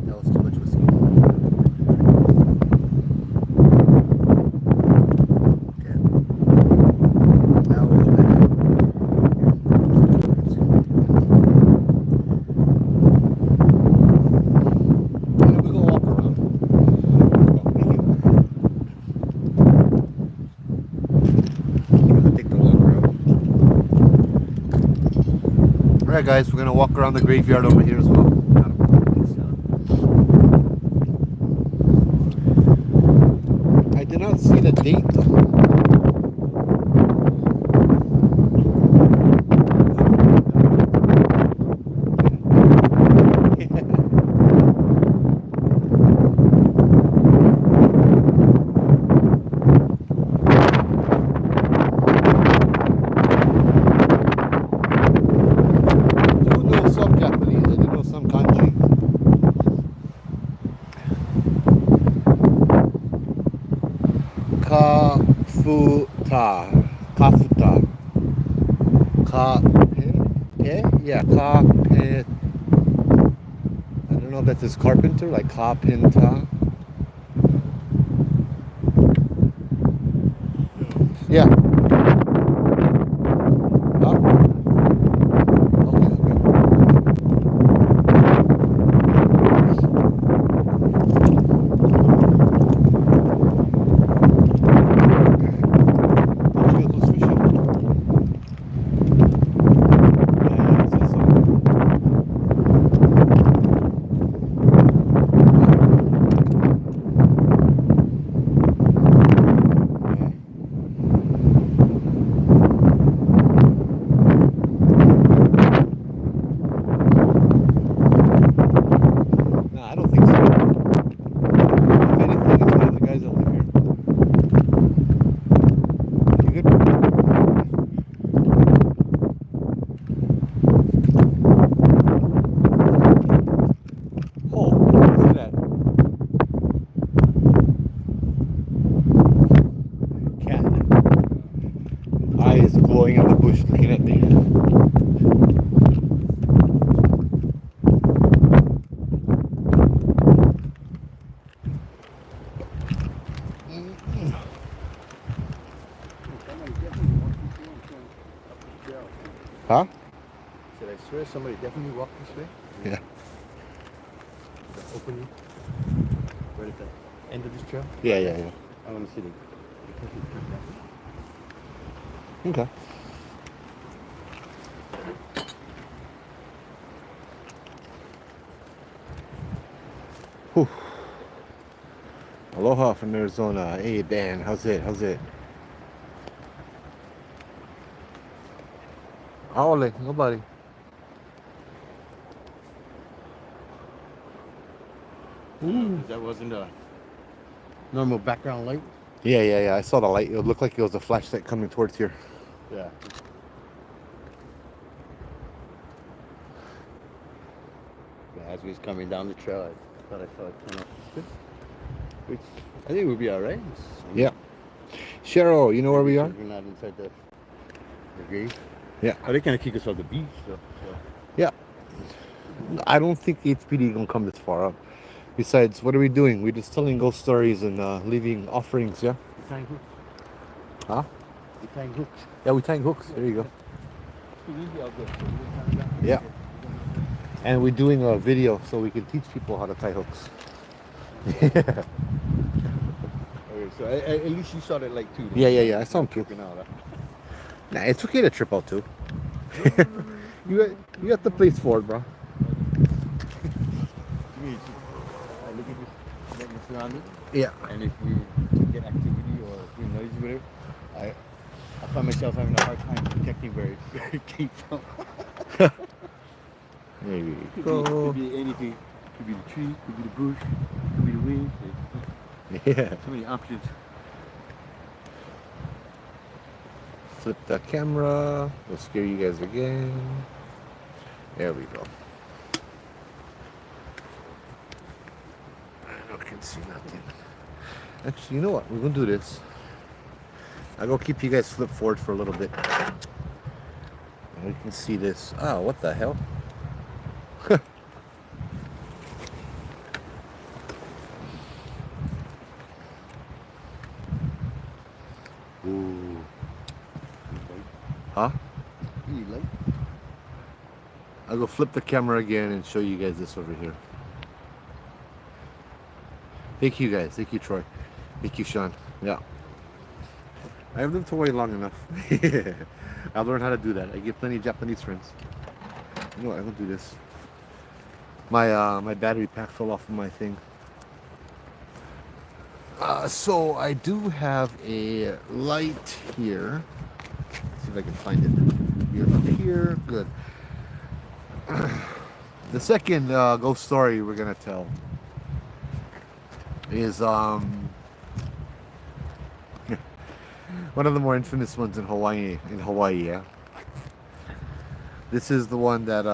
That was too much whiskey. Okay. Now we'll go back. Why don't we go walk around? I'll take the walk around. Alright guys, we're gonna walk around the graveyard over here as well. did not see the date though. I do know some Japanese, I do know some kanji. Kafuta. Kafuta. Yeah, I don't know if that's his carpenter, like kapinta. Yeah. Huh? Okay, okay. Let's go to fish up. Yeah, that's awesome. No, I don't think so. If anything, it's one of the guys that live here. You good? Oh, what's that? Cat. Eyes glowing in the bush looking at me. Huh? Should I swear somebody definitely walked this way? Yeah. The opening. Right at the end of this trail? Yeah, yeah, yeah. I want to see the Okay. Whew. Aloha from Arizona. Hey, Dan. How's it? How's it? Aole. Nobody. That wasn't a normal background light? Yeah, yeah, yeah. I saw the light. It looked like it was a flashlight coming towards here. Yeah. As we was coming down the trail, I thought I saw it turn off. Which I think we'll be alright. Yeah. Cheryl, you know where we are? We're not inside the grave. Yeah. Oh, they kind of kick us off the beach, so. Yeah. I don't think the HPD gonna come this far up. Besides, what are we doing? We're just telling ghost stories and leaving offerings, yeah? We're tying hooks. Huh? We're tying hooks. Yeah, we're tying hooks. There you go. Yeah. And we're doing a video so we can teach people how to tie hooks. Okay, so at least you saw that light too. Yeah, yeah, yeah. I saw him too. Tripping out, huh? Nah, it's okay to trip out too. You got the place for it, bro. I look at this, like the surroundings, Yeah. and if we get activity or hear noise or whatever, I find myself having a hard time detecting where it came from. There you Could go. be anything. Could be the tree, could be the bush, could be the wind. Yeah. So many options. Flip the camera. We'll scare you guys again. There we go. I can see nothing. Actually, you know what? We're gonna do this. I'll go keep you guys flip forward for a little bit. And we can see this. Oh, what the hell? Ooh. Huh? Really light. I'll go flip the camera again and show you guys this over here. Thank you guys. Thank you, Troy. Thank you, Sean. Yeah. I've lived Hawaii long enough. I've learned how to do that. I get plenty of Japanese friends. You know what? I'm gonna do this. My battery pack fell off of my thing. So I do have a light here. Let's see if I can find it. You're up here. Good. The second ghost story we're gonna tell is one of the more infamous ones in Hawaii. Yeah. This is the one that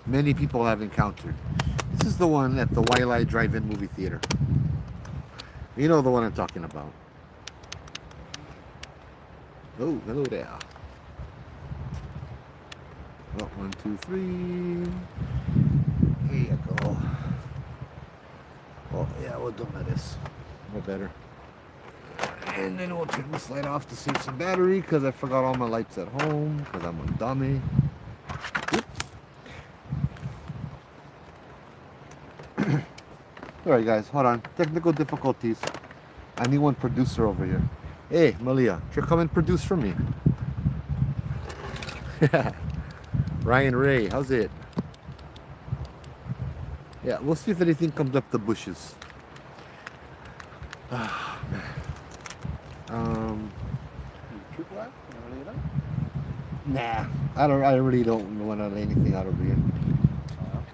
many people have encountered. This is the one at the Wailea Drive-In movie theater. You know the one I'm talking about. Oh, hello there. Oh, 1, 2, 3. Here you go. Oh, yeah, we'll do this. No better. And then we'll turn this light off to save some battery because I forgot all my lights at home because I'm a dummy. Alright guys, hold on. Technical difficulties. I need one producer over here. Hey, Malia, you come and produce for me. Ryan Ray, how's it? Yeah, we'll see if anything comes up the bushes. Nah, I really don't want to lay anything out over here.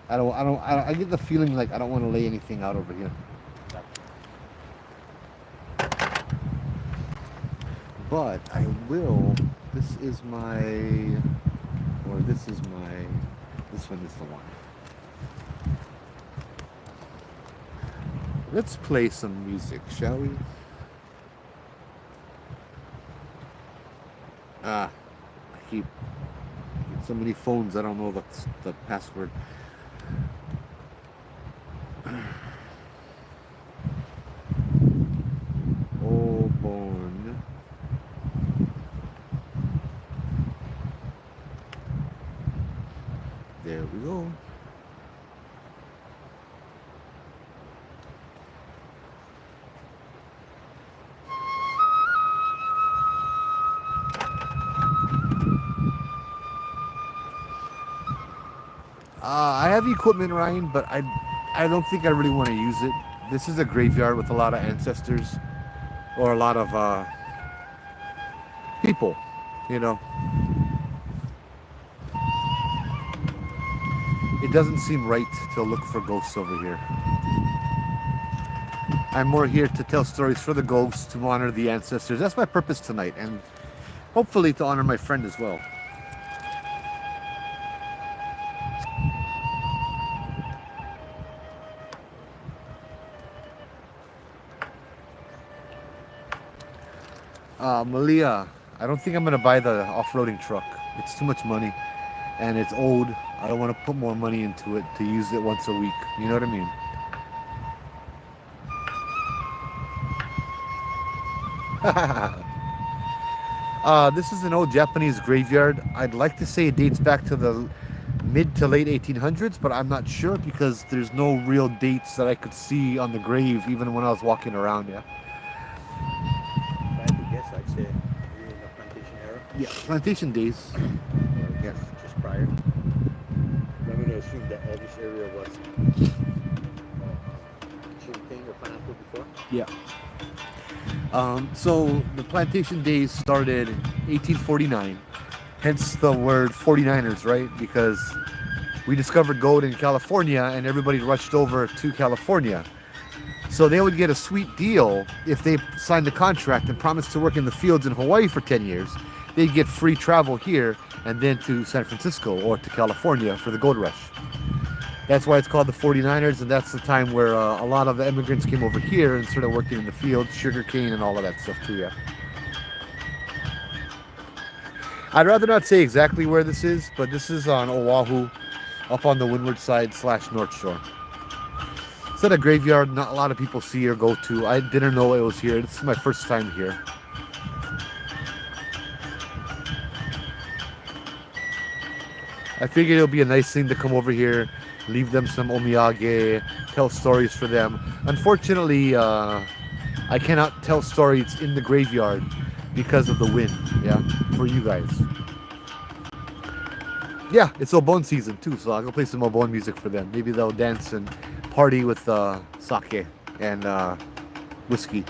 I get the feeling like I don't want to lay anything out over here. But I will. This one is the one. Let's play some music, shall we? I keep so many phones, I don't know the password. Obon. There we go. I have equipment, Ryan, but I don't think I really want to use it. This is a graveyard with a lot of ancestors, or a lot of people, you know. It doesn't seem right to look for ghosts over here. I'm more here to tell stories for the ghosts, to honor the ancestors. That's my purpose tonight, and hopefully to honor my friend as well. Malia, I don't think I'm gonna buy the off-roading truck. It's too much money, and it's old. I don't want to put more money into it to use it once a week. You know what I mean? This is an old Japanese graveyard. I'd like to say it dates back to the mid to late 1800s, but I'm not sure because there's no real dates that I could see on the grave, even when I was walking around. Yeah. If I had to guess, I'd say maybe in the plantation era. Yeah, plantation days. Or Yeah. just prior. I'm going to assume that all this area was sugarcane or pineapple before. Yeah. So the plantation days started 1849, hence the word 49ers, right? Because we discovered gold in California and everybody rushed over to California. So they would get a sweet deal if they signed the contract and promised to work in the fields in Hawaii for 10 years. They'd get free travel here and then to San Francisco or to California for the gold rush. That's why it's called the 49ers, and that's the time where a lot of the immigrants came over here and started working in the fields, sugarcane and all of that stuff too, yeah. I'd rather not say exactly where this is, but this is on Oahu, up on the windward side / North Shore. It's at a graveyard not a lot of people see or go to. I didn't know it was here. This is my first time here. I figured it'll be a nice thing to come over here, leave them some omiyage, tell stories for them. Unfortunately, I cannot tell stories in the graveyard because of the wind, yeah, for you guys. Yeah, it's Obon season too, so I'll go play some Obon music for them. Maybe they'll dance and party with sake and whiskey.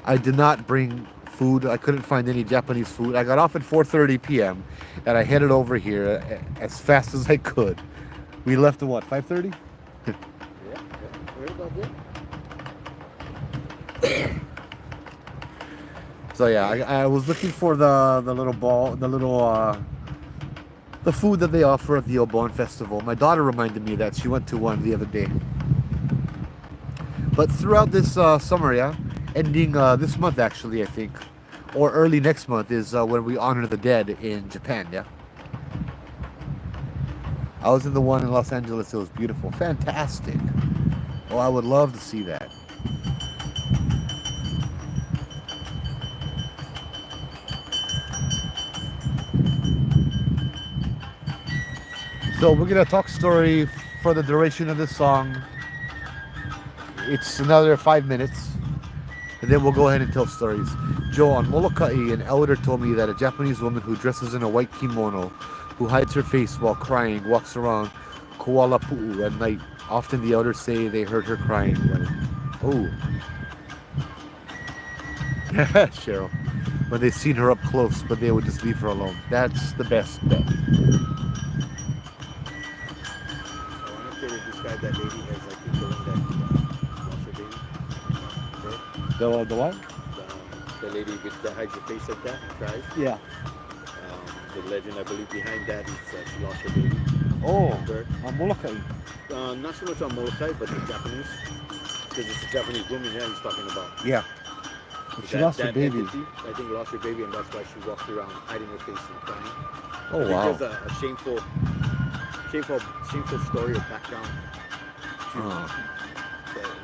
I did not bring food. I couldn't find any Japanese food. I got off at 4:30 p.m. and I headed over here as fast as I could. We left at what, 5:30? Yeah, right about there. So yeah, I was looking for the little ball, the food that they offer at the Obon festival. My daughter reminded me that she went to one the other day. But throughout this summer, yeah, ending this month actually, I think, or early next month is when we honor the dead in Japan. Yeah, I was in the one in Los Angeles. It was beautiful, fantastic. Oh, I would love to see that. So we're gonna talk story for the duration of this song. It's another 5 minutes, and then we'll go ahead and tell stories. Joe, on Molokai, an elder told me that a Japanese woman who dresses in a white kimono, who hides her face while crying, walks around Kuala Pu'u at night. Often the elders say they heard her crying. Oh, Cheryl. When they seen her up close, but they would just leave her alone. That's the best bet. I want to describe that lady as like the one that lost her baby. Okay? The what? The lady that hides her face like that and cries. Yeah. The legend, I believe, behind that is she lost her baby. Oh, Birth. on Molokai. Not so much on Molokai, but the Japanese. Because it's a Japanese woman here he's talking about. Yeah. She lost her baby. Entity, I think lost her baby, and that's why she walks around hiding her face and crying. Oh, wow. There's a shameful story or background to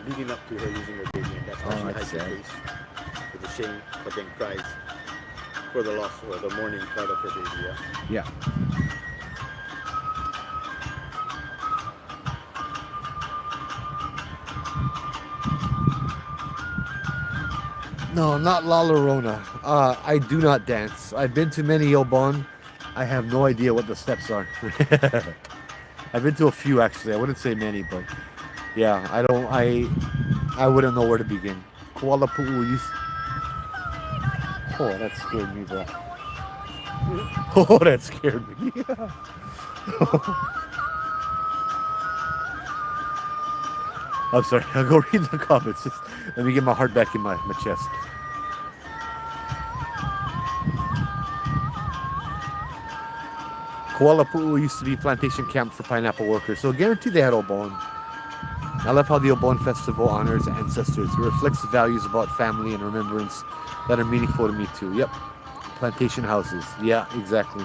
leading up to her losing her baby, and that's why she hides her face with the shame, but then cries for the loss or the mourning part of her baby. Yeah. No, not La Llorona. I do not dance. I've been to many Obon. I have no idea what the steps are. I've been to a few actually. I wouldn't say many, but yeah, I wouldn't know where to begin. Kuala Pu'u. Oh, that scared me, bro. Oh, that scared me. I'm sorry. I'll go read the comments. Just let me get my heart back in my chest. Kuala Pu'u used to be a plantation camp for pineapple workers, so guaranteed they had Obon. I love how the Obon festival honors ancestors. It reflects values about family and remembrance that are meaningful to me too. Yep. Plantation houses. Yeah, exactly.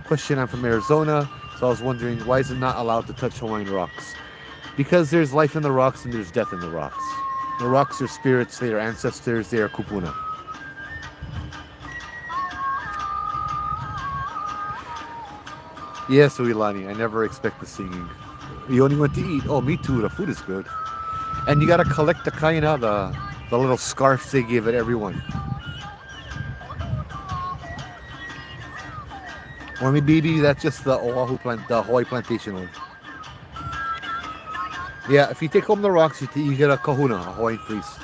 Question, I'm from Arizona, so I was wondering, why is it not allowed to touch Hawaiian rocks? Because there's life in the rocks and there's death in the rocks. The rocks are spirits, they are ancestors, they are kupuna. Yes, Uilani, I never expect the singing. You only went to eat. Oh, me too, the food is good. And you gotta collect the kaina, the little scarves they give at everyone. Or maybe that's just the Oahu plant, the Hawaii plantation one. Yeah, if you take home the rocks, you get a kahuna, a Hawaiian priest.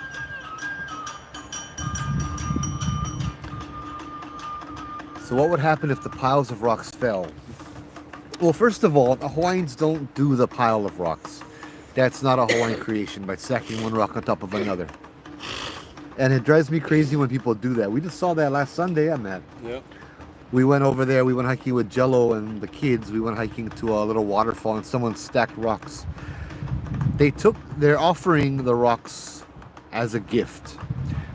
So what would happen if the piles of rocks fell? Well, first of all, the Hawaiians don't do the pile of rocks. That's not a Hawaiian creation by stacking one rock on top of another. And it drives me crazy when people do that. We just saw that last Sunday, Matt. Yep. We went over there, we went hiking with Jello and the kids. We went hiking to a little waterfall and someone stacked rocks. They're offering the rocks as a gift.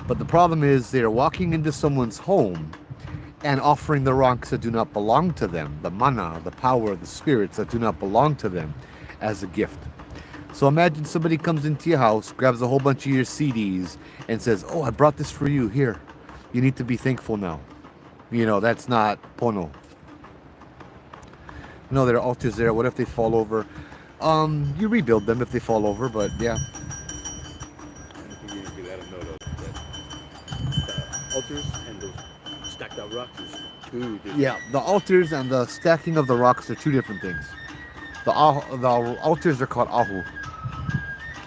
But the problem is they're walking into someone's home and offering the rocks that do not belong to them, the mana, the power, the spirits that do not belong to them as a gift. So imagine somebody comes into your house, grabs a whole bunch of your CDs and says, oh, I brought this for you, here. You need to be thankful now. You know, that's not pono. No, there are altars there. What if they fall over? You rebuild them if they fall over, but yeah. I think you need to let them know that the altars and those stacked out rocks is two different. Yeah, the altars and the stacking of the rocks are two different things. The altars are called ahu.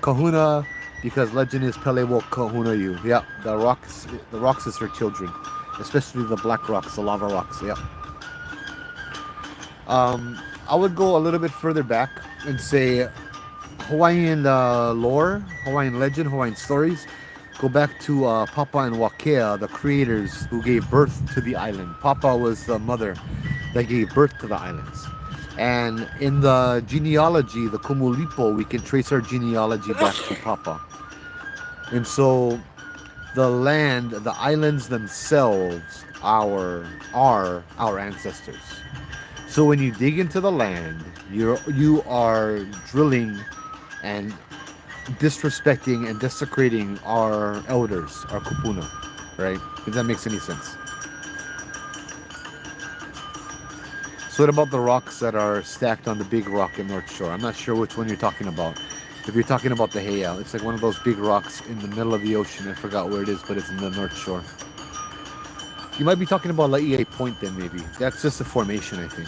Kahuna, because legend is Pele will kahuna you. Yeah, the rocks is for children, especially the black rocks, the lava rocks. Yeah. I would go a little bit further back and say Hawaiian lore, Hawaiian legend, Hawaiian stories go back to Papa and Wakea, the creators who gave birth to the island. Papa was the mother that gave birth to the islands. And in the genealogy, the Kumulipo, we can trace our genealogy back to Papa. And so the land, the islands themselves are our ancestors. So when you dig into the land, you are drilling and disrespecting and desecrating our elders, our kupuna, right? If that makes any sense. So what about the rocks that are stacked on the big rock in North Shore? I'm not sure which one you're talking about. If you're talking about the Heiau, it's like one of those big rocks in the middle of the ocean. I forgot where it is, but it's in the North Shore. You might be talking about Laie Point then, maybe. That's just a formation, I think.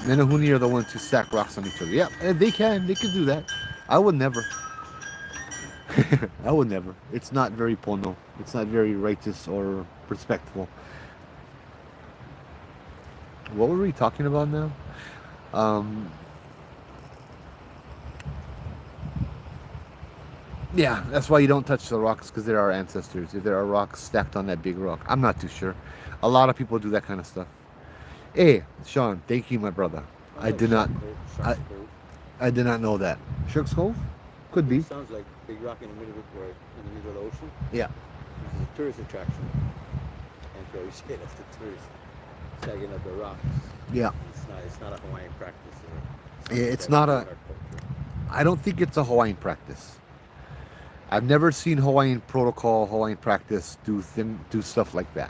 Menehune are the ones who stack rocks on each other. Yeah, they can do that. I would never. I would never. It's not very pono. It's not very righteous or respectful. What were we talking about now? Yeah, that's why you don't touch the rocks, because they're our ancestors. If there are rocks stacked on that big rock, I'm not too sure. A lot of people do that kind of stuff. Hey, Sean, thank you, my brother. I did not. I did not know that. Shark's Cove? Could be. It sounds like big rock in the middle of the ocean. Yeah. This is a tourist attraction, and so we say that's the tourist tagging up the rocks. Yeah. It's not a Hawaiian practice. Yeah, it's not a. I don't think it's a Hawaiian practice. I've never seen Hawaiian protocol, Hawaiian practice do stuff like that,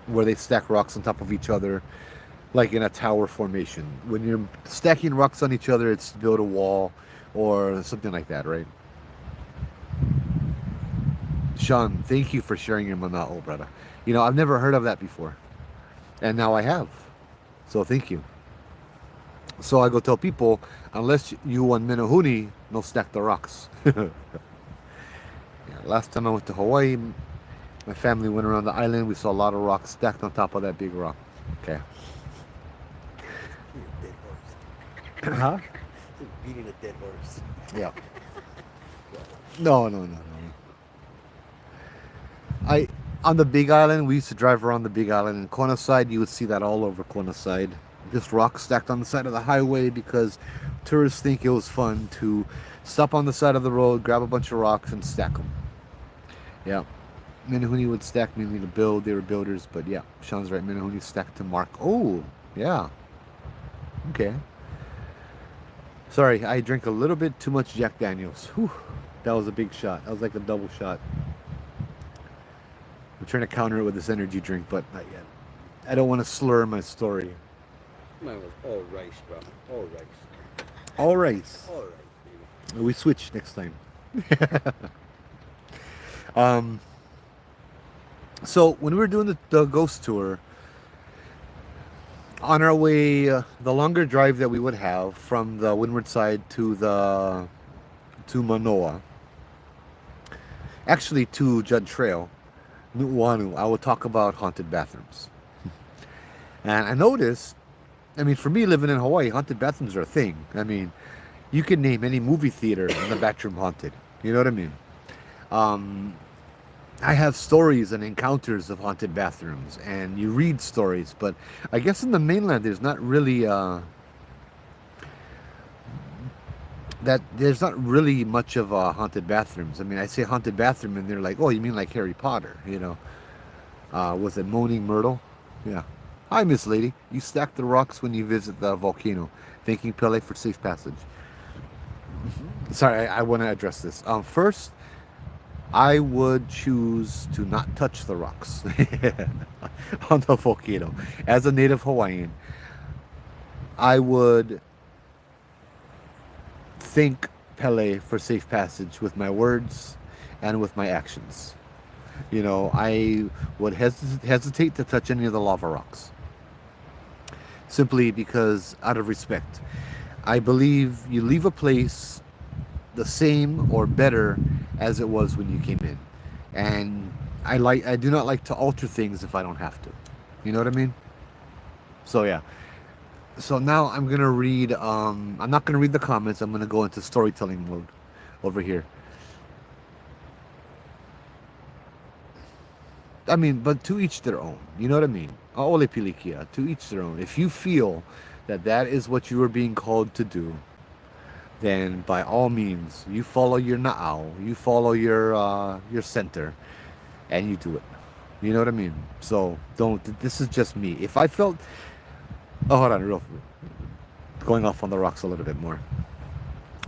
where they stack rocks on top of each other, like in a tower formation. When you're stacking rocks on each other, it's to build a wall or something like that, right? Sean, thank you for sharing your mana'o, brother. You know, I've never heard of that before, and now I have. So thank you. So I go tell people, unless you want Menehune, no stack the rocks. Yeah, last time I went to Hawaii, my family went around the island. We saw a lot of rocks stacked on top of that big rock. Okay. Huh? Beating a dead horse. Yeah. No. On the Big Island, we used to drive around the Big Island. In Kona side, you would see that all over Kona side. Just rocks stacked on the side of the highway because tourists think it was fun to stop on the side of the road, grab a bunch of rocks, and stack them. Yeah. Menehune would stack mainly to build. They were builders, but yeah, Sean's right. Menehune stacked to mark. Oh, yeah. Okay. Sorry, I drank a little bit too much Jack Daniels. Whew. That was a big shot. That was like a double shot. I'm trying to counter it with this energy drink, but not yet. I don't want to slur my story. Mine was all rice, bro. All rice. All rice. All rice, baby. We switch next time. So when we were doing the ghost tour, on our way, the longer drive that we would have from the windward side to Manoa, actually to Judd Trail, Nu'uanu, I would talk about haunted bathrooms. And I noticed, I mean, for me living in Hawaii, haunted bathrooms are a thing. I mean, you can name any movie theater in the bathroom haunted. You know what I mean? I have stories and encounters of haunted bathrooms, and you read stories, but I guess in the mainland there's not really there's not really much of haunted bathrooms. I mean, I say haunted bathroom, and they're like, "Oh, you mean like Harry Potter?" You know? Was it Moaning Myrtle? Yeah. Hi, Miss Lady. You stack the rocks when you visit the volcano. Thanking Pele for safe passage. Sorry, I want to address this. First, I would choose to not touch the rocks on the volcano. As a native Hawaiian, I would thank Pele for safe passage with my words and with my actions. You know, I would hesitate to touch any of the lava rocks. Simply because, out of respect, I believe you leave a place the same or better as it was when you came in. And I do not like to alter things if I don't have to. You know what I mean? So yeah. So now I'm gonna read. I'm not gonna read the comments. I'm gonna go into storytelling mode over here. I mean, but to each their own. You know what I mean? Ole pilikia. To each their own. If you feel that that is what you are being called to do, then by all means, you follow your na'au, you follow your center, and you do it. You know what I mean? So don't. This is just me. If I felt, oh, hold on, real, going off on the rocks a little bit more.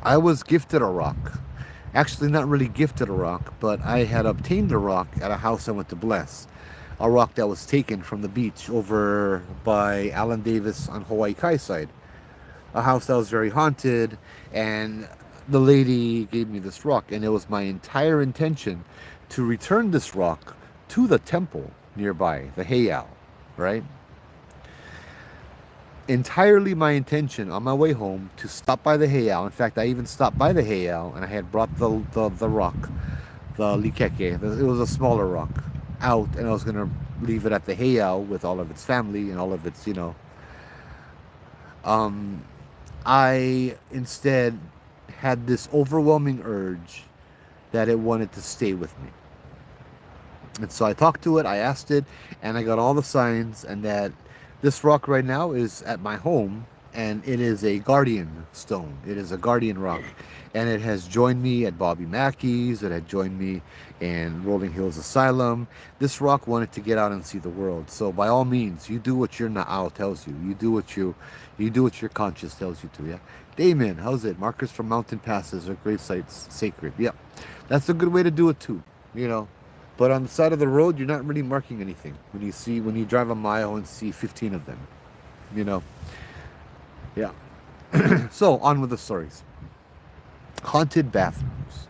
I was gifted a rock. Actually, not really gifted a rock, but I had obtained a rock at a house I went to bless. A rock that was taken from the beach over by Alan Davis on Hawaii Kai side. A house that was very haunted, and the lady gave me this rock, and it was my entire intention to return this rock to the temple nearby, the Heiau, right? Entirely my intention on my way home to stop by the Heiau. In fact, I even stopped by the Heiau, and I had brought the rock, the likeke, it was a smaller rock, out, and I was going to leave it at the Heiau with all of its family and all of its, um, I instead had this overwhelming urge that it wanted to stay with me. And so I talked to it, I asked it, and I got all the signs, and that this rock right now is at my home, and it is a guardian stone. It is a guardian rock. And it has joined me at Bobby Mackey's, it had joined me in Rolling Hills Asylum. This rock wanted to get out and see the world. So by all means, you do what your na'au tells you. You do what your conscience tells you to, yeah? Damon, how's it? Markers from mountain passes or grave sites sacred. Yep. That's a good way to do it too, you know. But on the side of the road, you're not really marking anything. When you drive a mile and see 15 of them, you know. Yeah. So on with the stories. Haunted bathrooms.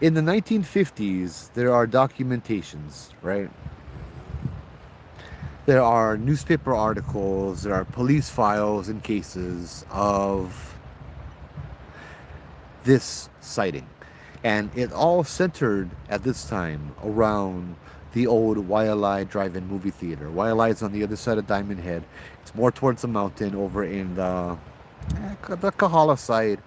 In the 1950s, there are documentations, right? There are newspaper articles, there are police files and cases of this sighting. And it all centered at this time around the old Waialae Drive-In movie theater. Waialae is on the other side of Diamond Head. It's more towards the mountain over in the Kahala side.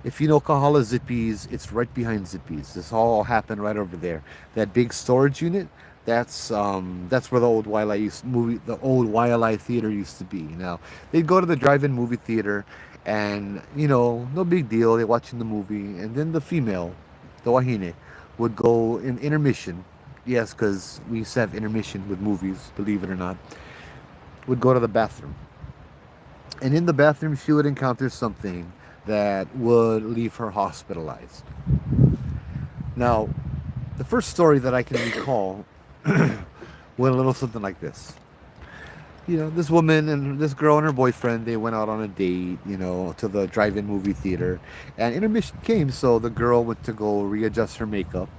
If you know Kahala Zippies, it's right behind Zippies. This all happened right over there. That big storage unit, that's where the old Waialae theater used to be. Now they'd go to the drive-in movie theater, and no big deal. They're watching the movie, and then the female, the wahine, would go in intermission. Yes, because we used to have intermission with movies, believe it or not. Would go to the bathroom, and in the bathroom she would encounter something that would leave her hospitalized. Now, the first story that I can recall went a little something like this. This woman and this girl and her boyfriend, they went out on a date, to the drive-in movie theater. And intermission came, so the girl went to go readjust her makeup,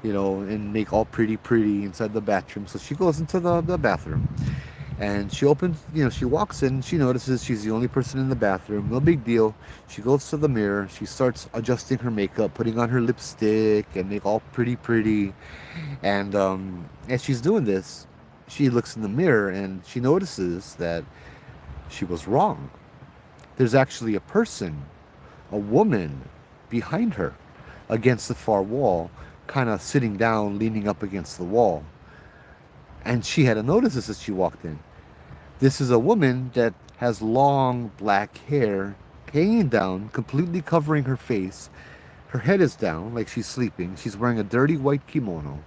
and make all pretty inside the bathroom. So she goes into the bathroom. And she opens, she walks in, she notices she's the only person in the bathroom. No big deal. She goes to the mirror. She starts adjusting her makeup, putting on her lipstick, and make all pretty. And as she's doing this, she looks in the mirror and she notices that she was wrong. There's actually a person, a woman, behind her against the far wall, kind of sitting down, leaning up against the wall. And she had to notice this as she walked in. This is a woman that has long black hair hanging down, completely covering her face. Her head is down like she's sleeping. She's wearing a dirty white kimono.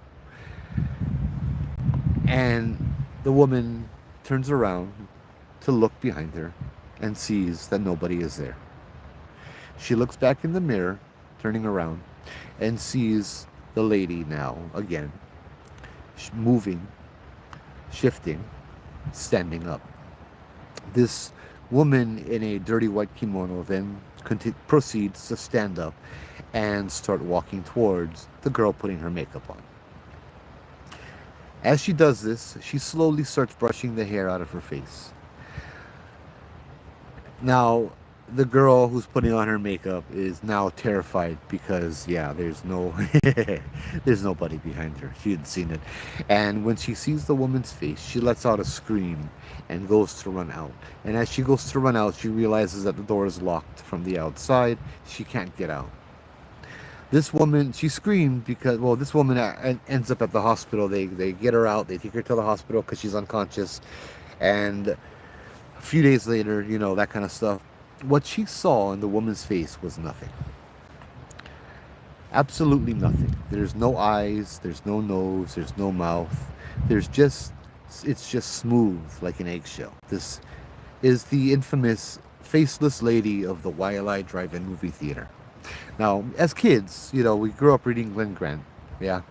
And the woman turns around to look behind her and sees that nobody is there. She looks back in the mirror, turning around, and sees the lady now again, moving, shifting, standing up. This woman in a dirty white kimono then proceeds to stand up and start walking towards the girl putting her makeup on. As she does this, she slowly starts brushing the hair out of her face. Now, the girl who's putting on her makeup is now terrified because yeah, there's nobody behind her. She had seen it, and when she sees the woman's face, she lets out a scream and goes to run out. And as she goes to run out, she realizes that the door is locked from the outside. She can't get out. This woman, she screamed because, well, this woman ends up at the hospital. They get her out. They take her to the hospital because she's unconscious, and a few days later, that kind of stuff. What she saw in the woman's face was nothing. Absolutely nothing. There's no eyes, there's no nose, there's no mouth. There's just, it's just smooth like an eggshell. This is the infamous faceless lady of the Waialae Drive-In movie theater. Now, as kids, we grew up reading Glenn Grant, yeah.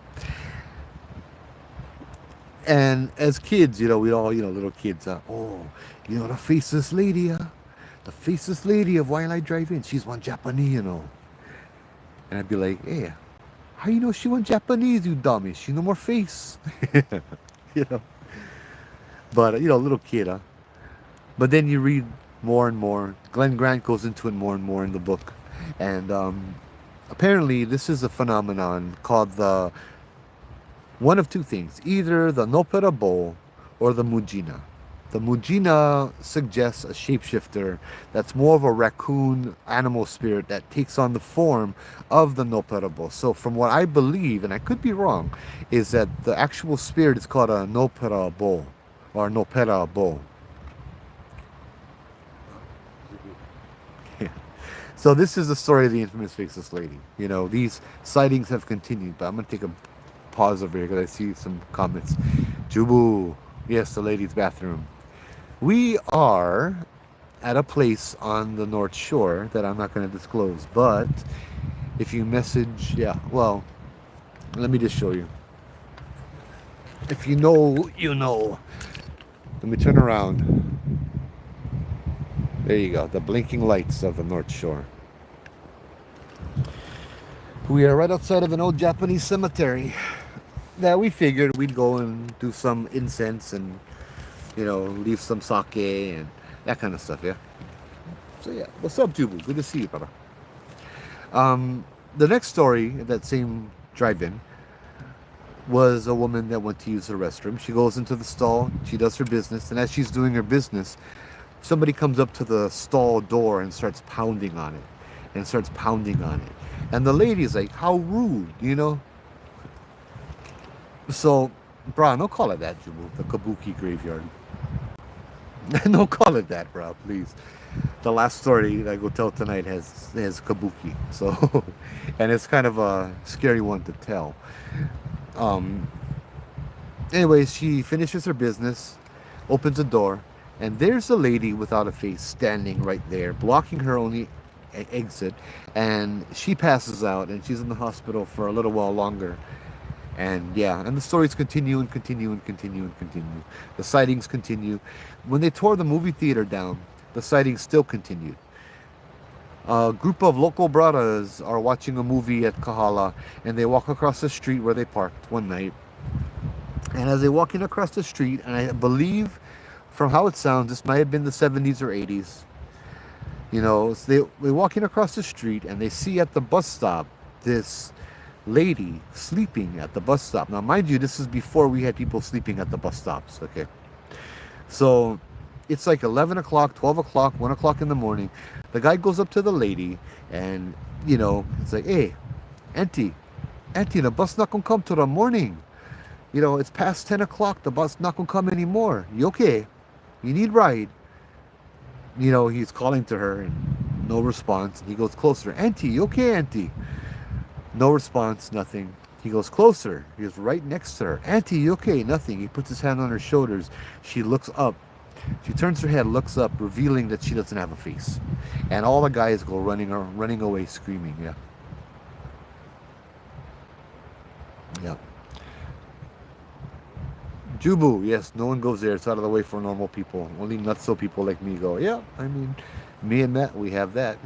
And as kids, we all, little kids, the faceless lady, the faceless lady of Waialae Drive-In, she's one Japanese. And I'd be like, hey, how you know she went Japanese, you dummy? She no more face. you know. But, little kid, huh? But then you read more and more. Glenn Grant goes into it more and more in the book. And apparently this is a phenomenon called the, one of two things. Either the Nopera Bowl or the Mujina. The Mujina suggests a shapeshifter that's more of a raccoon animal spirit that takes on the form of the Noperabo. So from what I believe, and I could be wrong, is that the actual spirit is called a Noperabo or Noperabo. Yeah. So this is the story of the infamous faceless lady. These sightings have continued, but I'm going to take a pause over here because I see some comments. Jubu. Yes, the ladies' bathroom. We are at a place on the North Shore that I'm not going to disclose, but if you message, well, let me just show you. If you know, you know. Let me turn around. There you go, the blinking lights of the North Shore. We are right outside of an old Japanese cemetery that we figured we'd go and do some incense and leave some sake and that kind of stuff, yeah. So yeah, what's up, Jubu? Good to see you, brother. The next story at that same drive-in was a woman that went to use the restroom. She goes into the stall, she does her business, and as she's doing her business, somebody comes up to the stall door and starts pounding on it, and the lady's like, "How rude," So, bro, don't call it that, Jubu. The Kabuki graveyard. Don't call it that, bro, please. The last story that I go tell tonight has kabuki, so and it's kind of a scary one to tell. Anyways, she finishes her business, opens the door, and there's a lady without a face standing right there, blocking her only exit, and she passes out, and she's in the hospital for a little while longer. And yeah, and the stories continue and continue and continue and continue. The sightings continue. When they tore the movie theater down, the sightings still continued. A group of local brothers are watching a movie at Kahala, and they walk across the street where they parked one night. And as they're walking across the street, and I believe from how it sounds, this might have been the 70s or 80s. So they're walking across the street, and they see at the bus stop this lady sleeping at the bus stop. Now, mind you, this is before we had people sleeping at the bus stops, okay? So it's like 11 o'clock, 12 o'clock, 1 o'clock in the morning. The guy goes up to the lady and, it's like, "Hey, auntie, the bus not gonna come till the morning. It's past 10 o'clock. The bus not gonna come anymore. You okay? You need ride?" He's calling to her and no response. And he goes closer. "Auntie, you okay, auntie?" No response, nothing. He goes closer. He was right next to her. "Auntie, you okay?" Nothing. He puts his hand on her shoulders. She looks up. She turns her head, looks up, revealing that she doesn't have a face. And all the guys go running away, screaming. Yeah. Yeah. Jubu, yes, no one goes there. It's out of the way for normal people. Only nutso people like me go, yeah, I mean, me and Matt, we have that.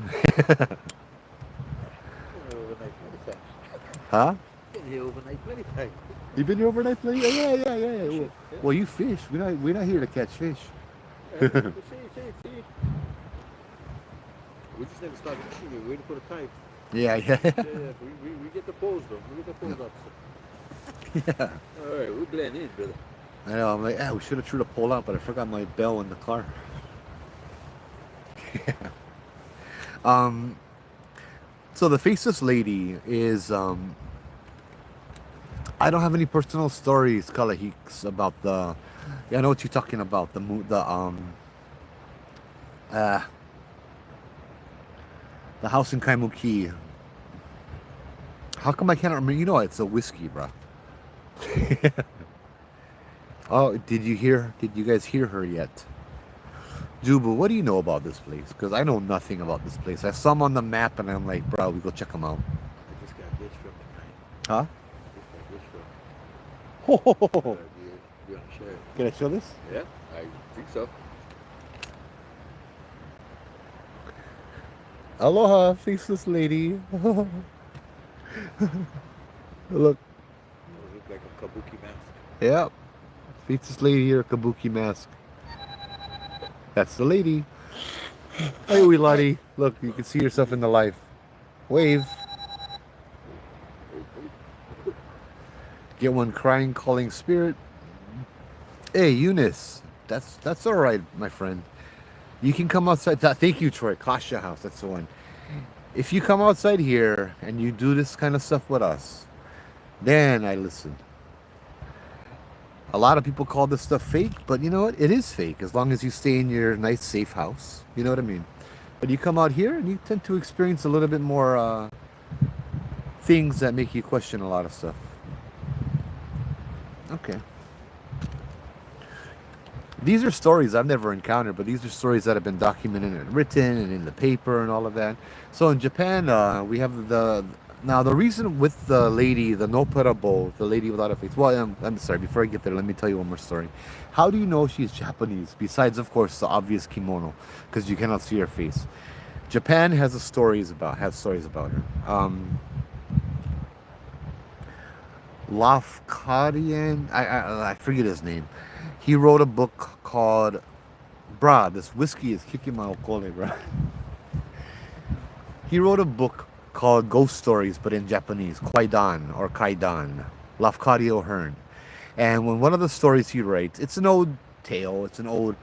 Huh? Been here overnight plenty time. You been here overnight playing? Yeah. Well, you fish. We're not here to catch fish. See. We just never started eating. We're waiting for the time. Yeah, yeah. Yeah. We get the poles though. We get the poles up. Yeah. All right, we blend in, brother. I know. I'm like, yeah, we should have threw the pole out, but I forgot my bell in the car. um. So the faceless lady is I don't have any personal stories, Kalahiks, about the. Yeah, I know what you're talking about. Uh, the house in Kaimuki. How come I can't remember? You know, it's a whiskey, bro. Oh, did you hear? Did you guys hear her yet? Jubu, what do you know about this place? Because I know nothing about this place. I saw them on the map, and I'm like, bro, we go check them out. I just got bitch from tonight. Huh? I just got bitch from. Oh, Be on the share. can I show this? Yeah, I think so. Aloha, faceless lady. Look. It look like a kabuki mask. Yep. Faceless lady here, kabuki mask. That's the lady. Hey, wee lottie. Look, you can see yourself in the life. Wave. Get one crying, calling spirit. Hey, Eunice. That's all right, my friend. You can come outside. Thank you, Troy. Kasha House. That's the one. If you come outside here and you do this kind of stuff with us, then I listen. A lot of people call this stuff fake, but you know what? It is fake as long as you stay in your nice, safe house. You know what I mean? But you come out here and you tend to experience a little bit more things that make you question a lot of stuff. Okay. These are stories I've never encountered, but these are stories that have been documented and written and in the paper and all of that. So in Japan, we have the reason with the lady, the Noparabo, the lady without a face. Well, I'm sorry, before I get there, let me tell you one more story. How do you know she's Japanese? Besides, of course, the obvious kimono, because you cannot see her face. Japan has stories about her. Lafkarian, I forget his name. He wrote a book called, brah, this whiskey is kicking my okole, bruh. He wrote a book called Ghost Stories, but in Japanese, Kwaidan or Kaidan, Lafcadio O'Hearn. And when one of the stories he writes, it's an old tale, it's an old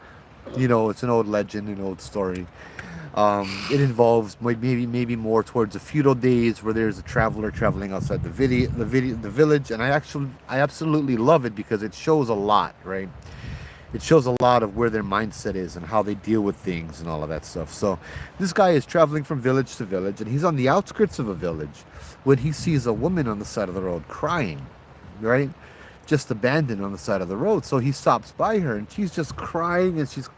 legend, an old story. It involves maybe more towards the feudal days where there's a traveler traveling outside the village, and I absolutely love it because it shows a lot, right? It shows a lot of where their mindset is and how they deal with things and all of that stuff. So this guy is traveling from village to village, and he's on the outskirts of a village when he sees a woman on the side of the road crying, right? Just abandoned on the side of the road. So he stops by her, and she's just crying, and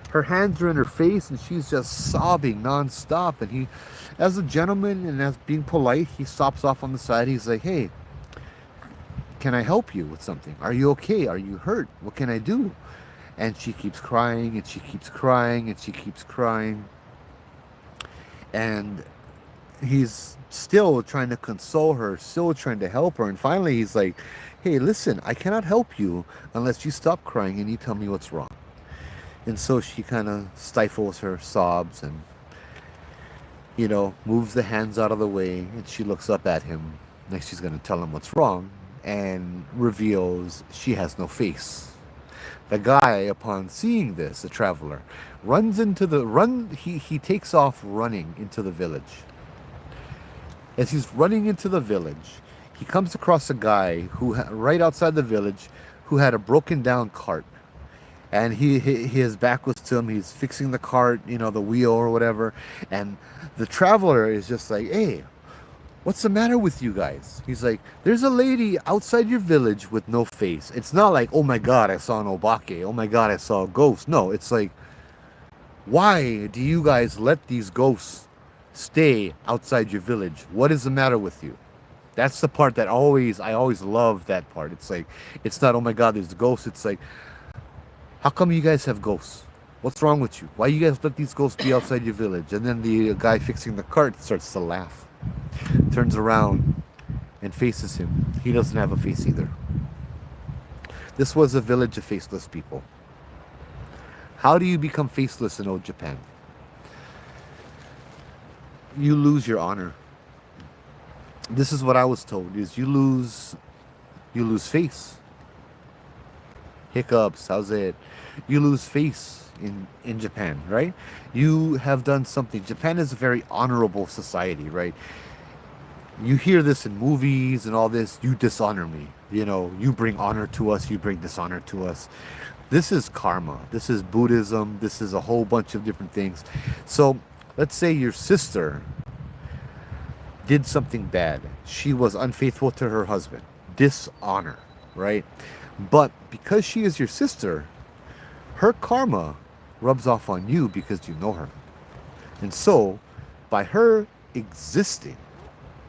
her hands are in her face, and she's just sobbing nonstop. And he, as a gentleman and as being polite, he stops off on the side. He's like, "Hey, can I help you with something? Are you okay? Are you hurt? What can I do?" And she keeps crying, and she keeps crying, and she keeps crying. And he's still trying to console her, still trying to help her. And finally, he's like, "Hey, listen, I cannot help you unless you stop crying and you tell me what's wrong." And so she kind of stifles her sobs and, moves the hands out of the way. And she looks up at him. Like she's going to tell him what's wrong, and reveals she has no face. The guy, upon seeing this, the traveler, he takes off running into the village. As he's running into the village, he comes across a guy right outside the village who had a broken down cart. And his back was to him. He's fixing the cart, the wheel or whatever. And the traveler is just like, "Hey, what's the matter with you guys?" He's like, "There's a lady outside your village with no face." It's not like, "Oh my God, I saw an obake. Oh my God, I saw a ghost." No, it's like, why do you guys let these ghosts stay outside your village? What is the matter with you? That's the part that I always love that part. It's like, it's not, "Oh my God, there's a ghost." It's like, how come you guys have ghosts? What's wrong with you? Why you guys let these ghosts be outside your village? And then the guy fixing the cart starts to laugh, turns around and faces him. He doesn't have a face either. This was a village of faceless people. How do you become faceless in old Japan? you lose your honor. This is what I was told: is you lose face. Hiccups. How's it? You lose face in Japan, right? You have done something. Japan is a very honorable society, right? You hear this in movies and all this. You dishonor me. You know, you bring honor to us. You bring dishonor to us. This is karma. This is Buddhism. This is a whole bunch of different things. So let's say your sister did something bad. She was unfaithful to her husband. Dishonor, right? But because she is your sister, her karma rubs off on you because you know her. And so, by her existing,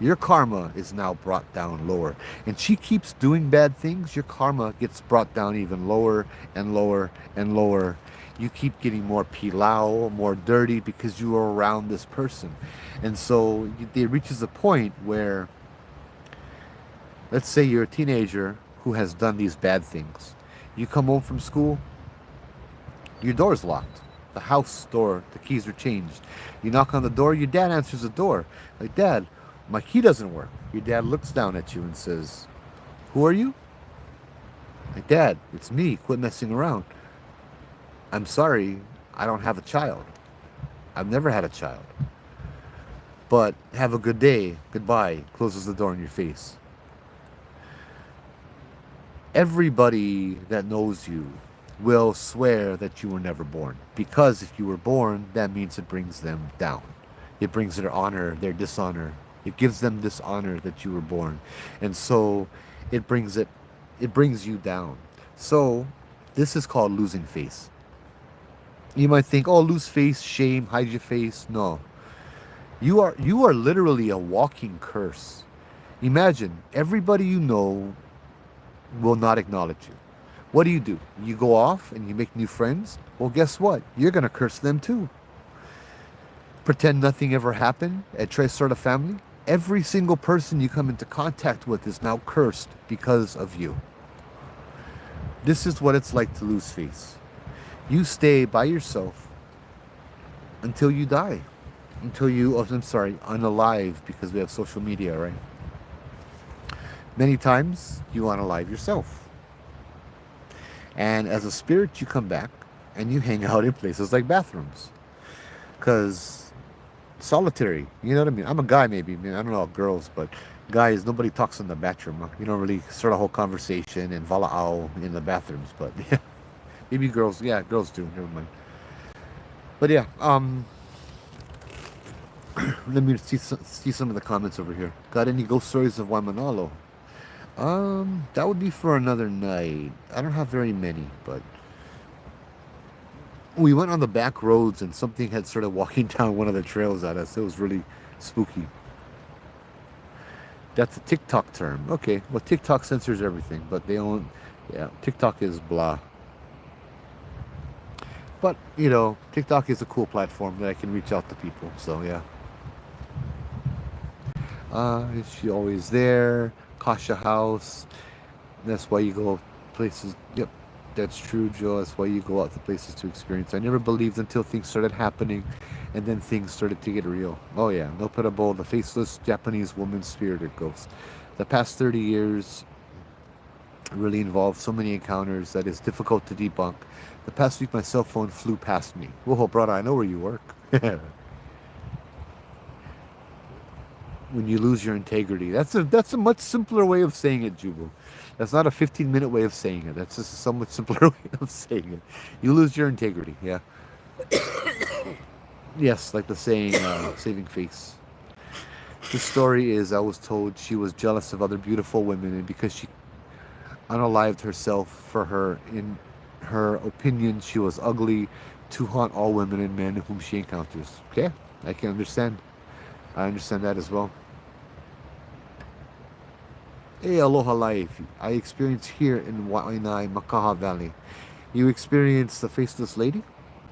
your karma is now brought down lower. And she keeps doing bad things, your karma gets brought down even lower and lower and lower. You keep getting more pilau, more dirty because you are around this person. And so it reaches a point where, let's say you're a teenager who has done these bad things. You come home from school, your door's locked. The house door, the keys are changed. You knock on the door, your dad answers the door. Like, Dad, my key doesn't work. Your dad looks down at you and says, who are you? Like, Dad, it's me. Quit messing around. I'm sorry, I don't have a child. I've never had a child. But have a good day. Goodbye. Closes the door in your face. Everybody that knows you will swear that you were never born. Because if you were born, that means it brings them down. It brings their honor, their dishonor. It gives them dishonor that you were born. And so it brings you down. So this is called losing face. You might think, oh, lose face, shame, hide your face. No. You are literally a walking curse. Imagine everybody you know will not acknowledge you. What do? You go off and you make new friends? Well, guess what? You're going to curse them too. Pretend nothing ever happened and try to start a family? Every single person you come into contact with is now cursed because of you. This is what it's like to lose face. You stay by yourself until you die. Unalive, because we have social media, right? Many times you unalive yourself. And as a spirit, you come back and you hang out in places like bathrooms. Because solitary, you know what I mean? I'm a guy, maybe. I mean, I don't know about girls, but guys, nobody talks in the bathroom. Huh? You don't really start a whole conversation and vala'au in the bathrooms. But yeah, maybe girls. Yeah, girls do. Never mind. But yeah, let me see some of the comments over here. Got any ghost stories of Waimanalo? That would be for another night. I don't have very many, but we went on the back roads and something had started walking down one of the trails at us. It was really spooky. That's a TikTok term. Okay, well, TikTok censors everything, but they don't. Yeah, TikTok is blah. But, you know, TikTok is a cool platform that I can reach out to people. So, yeah. Is she always there? Kasha House. That's why you go places. Yep, that's true, Joe. That's why you go out to places to experience. I never believed until things started happening, and then things started to get real. Oh yeah, no parable, the faceless Japanese woman's spirited ghost. The past 30 years really involved so many encounters that it's difficult to debunk. The past week, my cell phone flew past me. Whoa, brother, I know where you work. When you lose your integrity. That's a much simpler way of saying it, Jubu. That's not a 15-minute way of saying it. That's just a somewhat simpler way of saying it. You lose your integrity, yeah. Yes, like the saying, saving face. The story is, I was told she was jealous of other beautiful women, and because she unalived herself for her, in her opinion, she was ugly to haunt all women and men whom she encounters. Okay, I can understand. I understand that as well. Hey, Aloha Life. I experienced here in Waianae, Makaha Valley. You experienced the faceless lady?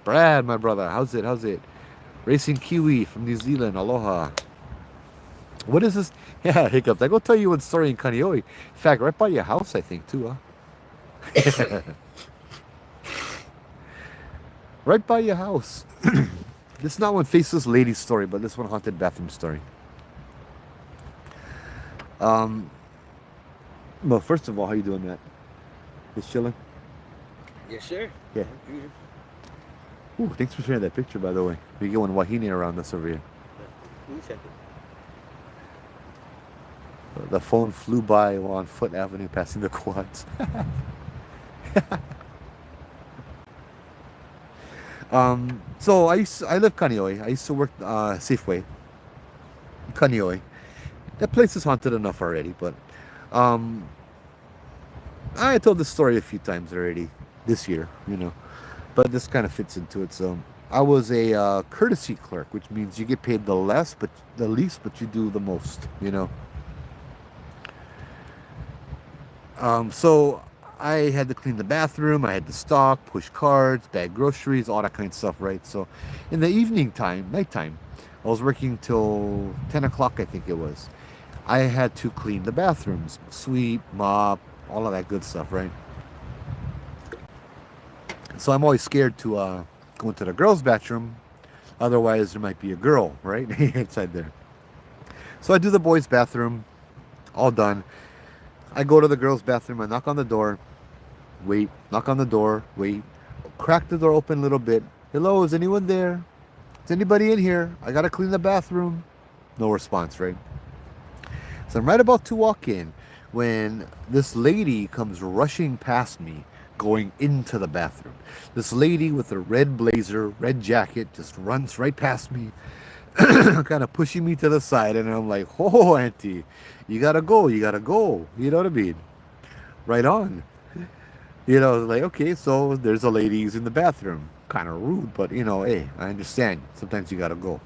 Brad, my brother, how's it? Racing Kiwi from New Zealand, aloha. What is this? Yeah, hiccups. I go tell you one story in Kaneohe. In fact, right by your house, I think, too, huh? Right by your house. This is not one faceless lady story, but this one haunted bathroom story. Well, first of all, how you doing, Matt? Just chilling? Yes, sir. Yeah. Ooh, thanks for sharing that picture, by the way. We get one wahine around us over here. Who sent it? The phone flew by while on Foot Avenue passing the quads. So I live Kaneohe. I used to work Safeway. Kaneohe. That place is haunted enough already, but I told this story a few times already this year, but this kind of fits into it. So I was a courtesy clerk, which means you get paid the least, but you do the most, So I had to clean the bathroom, I had to stock, push carts, bag groceries, all that kind of stuff, right? So in the nighttime, I was working till 10 o'clock, I think it was. I had to clean the bathrooms, sweep, mop, all of that good stuff, right? So I'm always scared to go into the girls' bathroom. Otherwise, there might be a girl, right? Inside there. So I do the boys' bathroom, all done. I go to the girls' bathroom, I knock on the door, wait, knock on the door, wait, crack the door open a little bit. Hello, is anyone there? Is anybody in here? I gotta clean the bathroom. No response, right? So I'm right about to walk in when this lady comes rushing past me, going into the bathroom. This lady with a red blazer, red jacket, just runs right past me, kind of pushing me to the side, and I'm like, oh, auntie, you gotta go, you know what I mean? Right on. Like, okay, so there's a lady using the bathroom. Kind of rude, but hey, I understand. Sometimes you gotta go.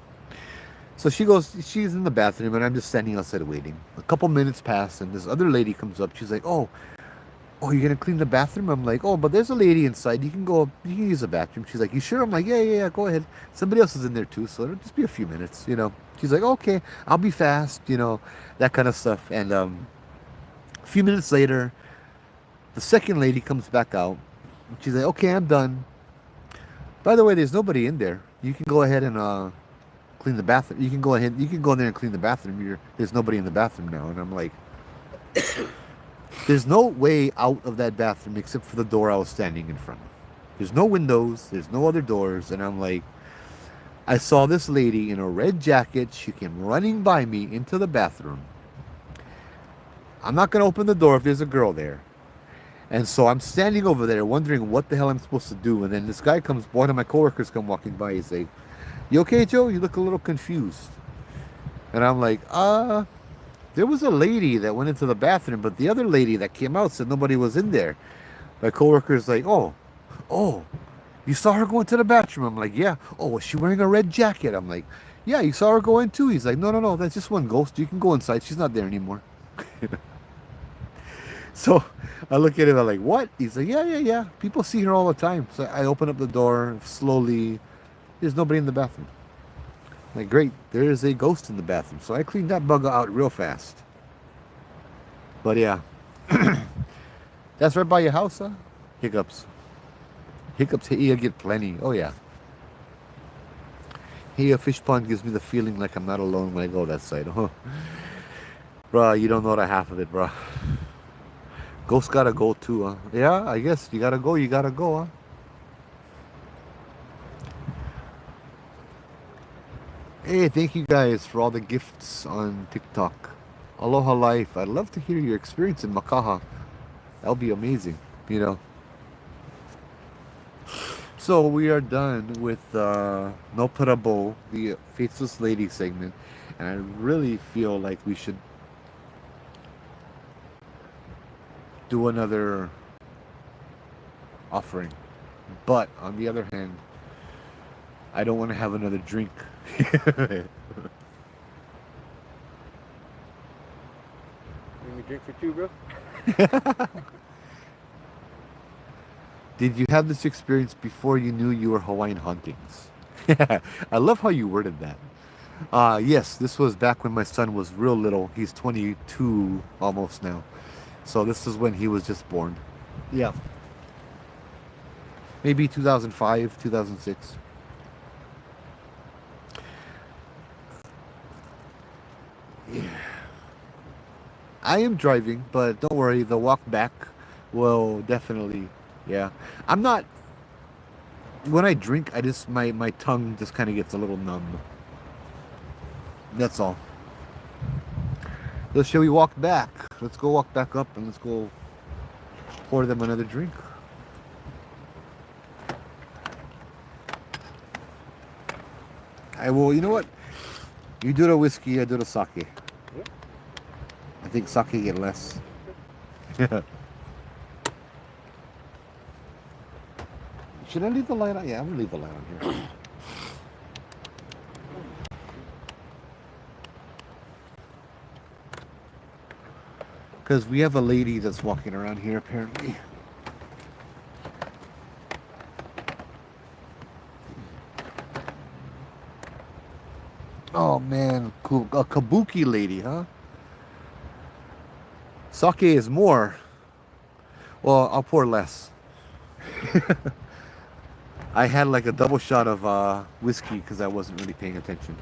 So she's in the bathroom, and I'm just standing outside waiting. A couple minutes pass, and this other lady comes up. She's like, oh, you're gonna clean the bathroom? I'm like, oh, but there's a lady inside. You can use the bathroom. She's like, you sure? I'm like, yeah, go ahead. Somebody else is in there too, so it'll just be a few minutes, She's like, okay, I'll be fast, that kind of stuff. And a few minutes later, the second lady comes back out. She's like, okay, I'm done. By the way, there's nobody in there. You can go ahead and clean the bathroom. You can go in there and clean the bathroom. There's nobody in the bathroom now. And I'm like, there's no way out of that bathroom except for the door I was standing in front of. There's no windows. There's no other doors. And I'm like, I saw this lady in a red jacket. She came running by me into the bathroom. I'm not going to open the door if there's a girl there. And so I'm standing over there wondering what the hell I'm supposed to do. And then this guy one of my coworkers come walking by. He's like, you okay, Joe? You look a little confused. And I'm like, there was a lady that went into the bathroom, but the other lady that came out said nobody was in there. My coworker's like, oh, you saw her go into the bathroom? I'm like, yeah. Oh, was she wearing a red jacket? I'm like, yeah, you saw her go in too. He's like, no, that's just one ghost. You can go inside. She's not there anymore. So I look at him, I'm like, what? He's like, yeah. People see her all the time. So I open up the door slowly. There's nobody in the bathroom. I'm like, great, there is a ghost in the bathroom. So I cleaned that bugger out real fast. But yeah. That's right by your house, huh? Hiccups. Hiccups, you get plenty. Oh yeah. Hey, a fish pond gives me the feeling like I'm not alone when I go that side. Huh? Bruh, you don't know the half of it, bruh. Ghosts gotta go too, huh? Yeah, I guess you gotta go, huh? Hey, thank you guys for all the gifts on TikTok. Aloha Life. I'd love to hear your experience in Makaha. That'll be amazing, So we are done with No Parabo, the Faceless Lady segment. And I really feel like we should do another offering. But on the other hand, I don't want to have another drink. Let me drink for two, bro. Did you have this experience before you knew you were Hawaiian Hauntings? I love how you worded that. Yes, this was back when my son was real little. He's 22 almost now. So this is when he was just born. Yeah. Maybe 2005, 2006. I am driving, but don't worry, the walk back will definitely, yeah. I'm not, when I drink, I just, my tongue just kind of gets a little numb. That's all. So shall we walk back? Let's go walk back up and let's go pour them another drink. I will, you know what? You do the whiskey, I do the sake. Yeah. I think sake get less. Should I leave the light on? Yeah, I'm gonna leave the light on here. Because we have a lady that's walking around here apparently. Oh man, a kabuki lady, huh? Sake is more. Well, I'll pour less. I had like a double shot of whiskey because I wasn't really paying attention.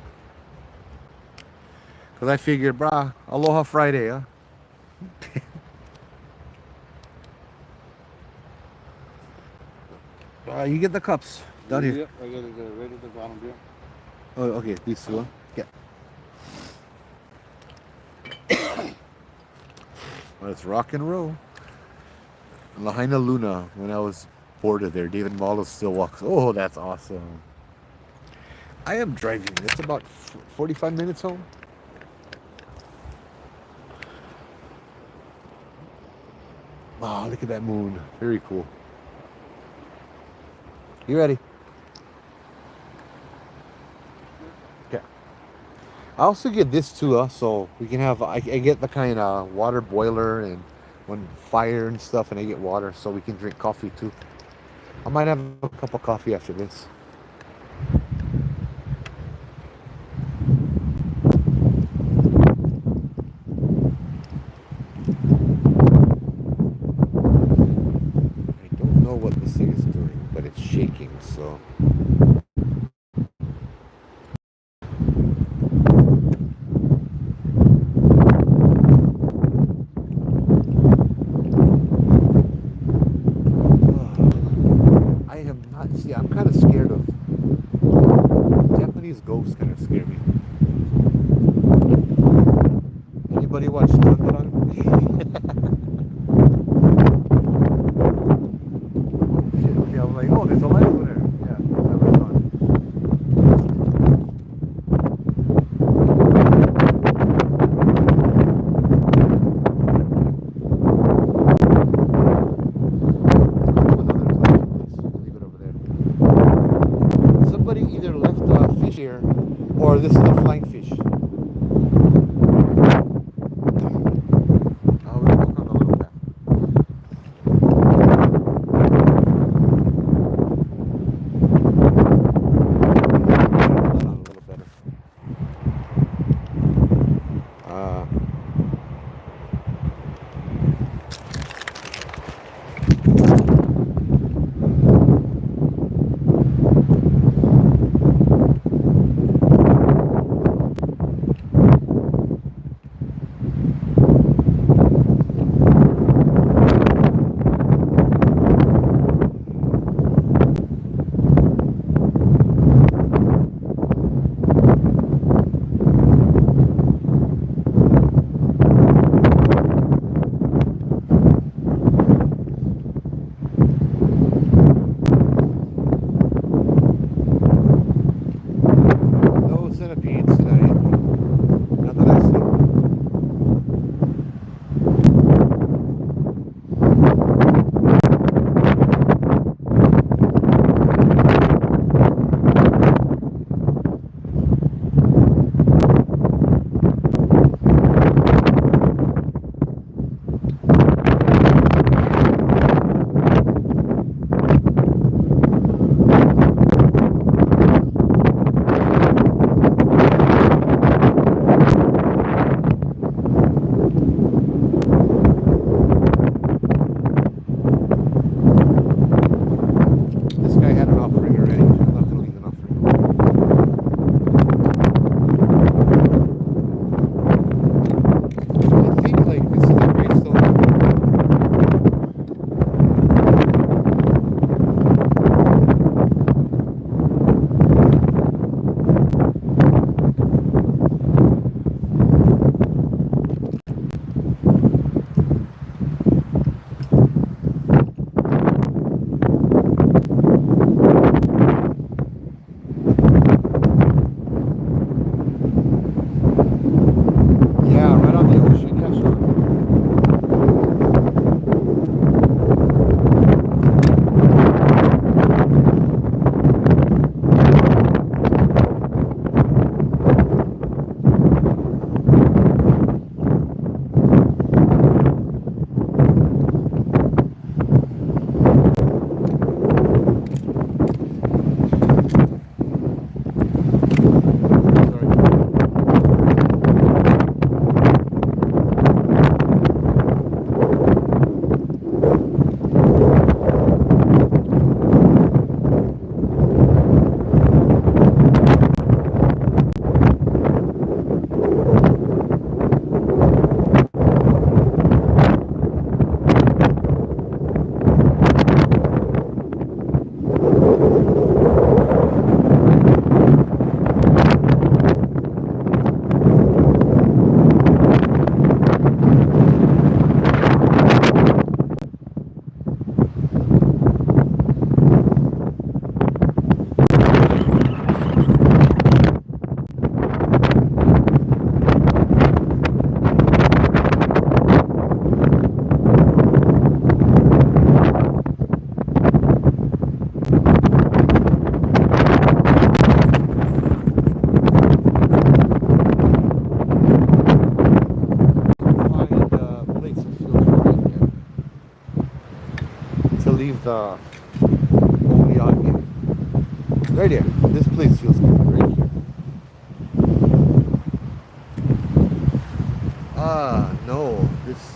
Because I figured, brah, Aloha Friday, huh? You get the cups down here. Yep, I got it right at the bottom here. Oh, okay, these two, huh? Yeah. Let's rock and roll. Lahaina Luna, when I was bored of there, David Mahalo still walks. Oh, that's awesome. I am driving. It's about 45 minutes home. Wow, look at that moon. Very cool. You ready? Okay. I also get this too, so we can have, I get the kind of water boiler and one fire and stuff, and I get water so we can drink coffee too. I might have a cup of coffee after this. I don't know what this thing is doing, but it's shaking, so. I am not, see, I'm kind of scared of Japanese ghosts, kind of scare me. Anybody watch Thunderon? Oh shit, okay, I'm like, oh, there's a light over there. Yeah. leave the only on here. Right here. This place feels good. Right here. No.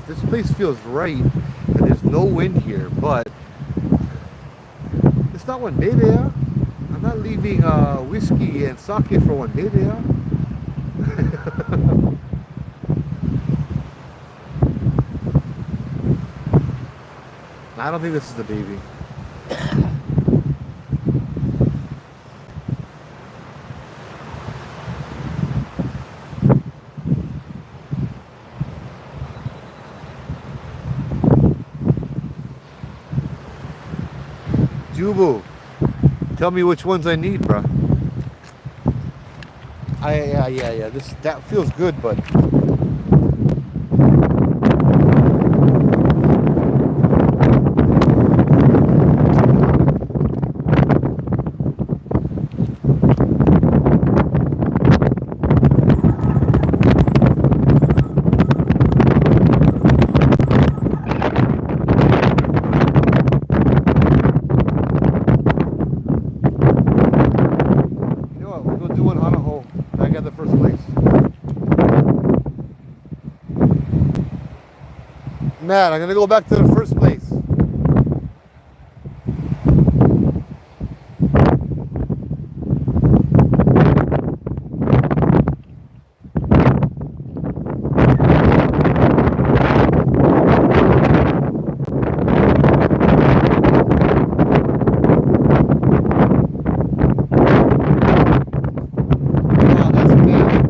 This place feels right. And there's no wind here, but it's not one baby. Yeah? I'm not leaving whiskey and sake for one baby. Yeah? I don't think this is the baby. Jubu, tell me which ones I need, bruh. Yeah. That feels good, but you know what? We'll go do one on a hole. I got the first place. Matt, I'm gonna go back to the first place. Oh, that's Matt.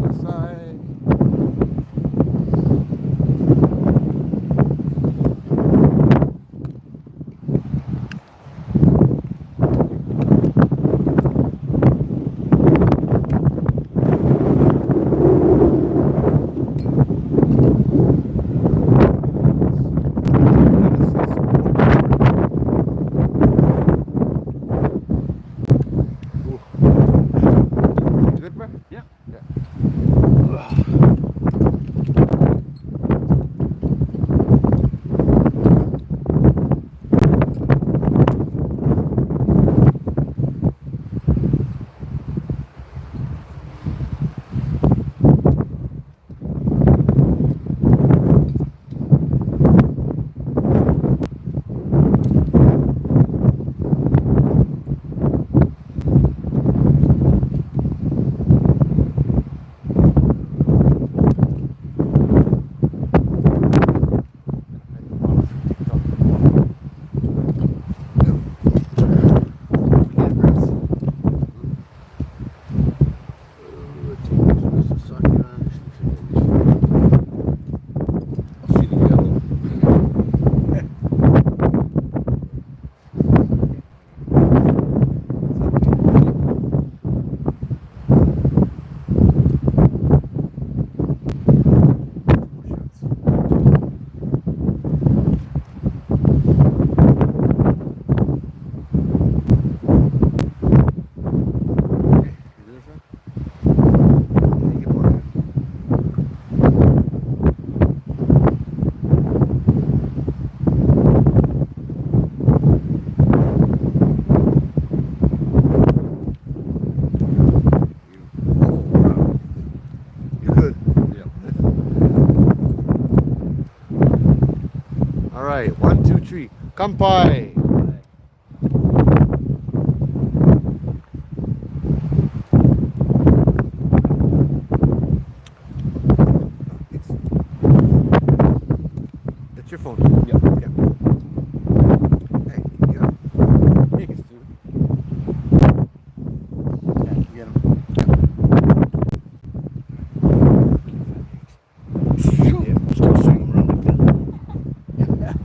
This side. Ooh. Good, bro? Yeah. You good? Yeah. All right. 1, 2, 3. Kampai. That's your phone. Yeah. Hey, yeah. Thanks, dude. Get him. Yeah, still swing 'em around like that.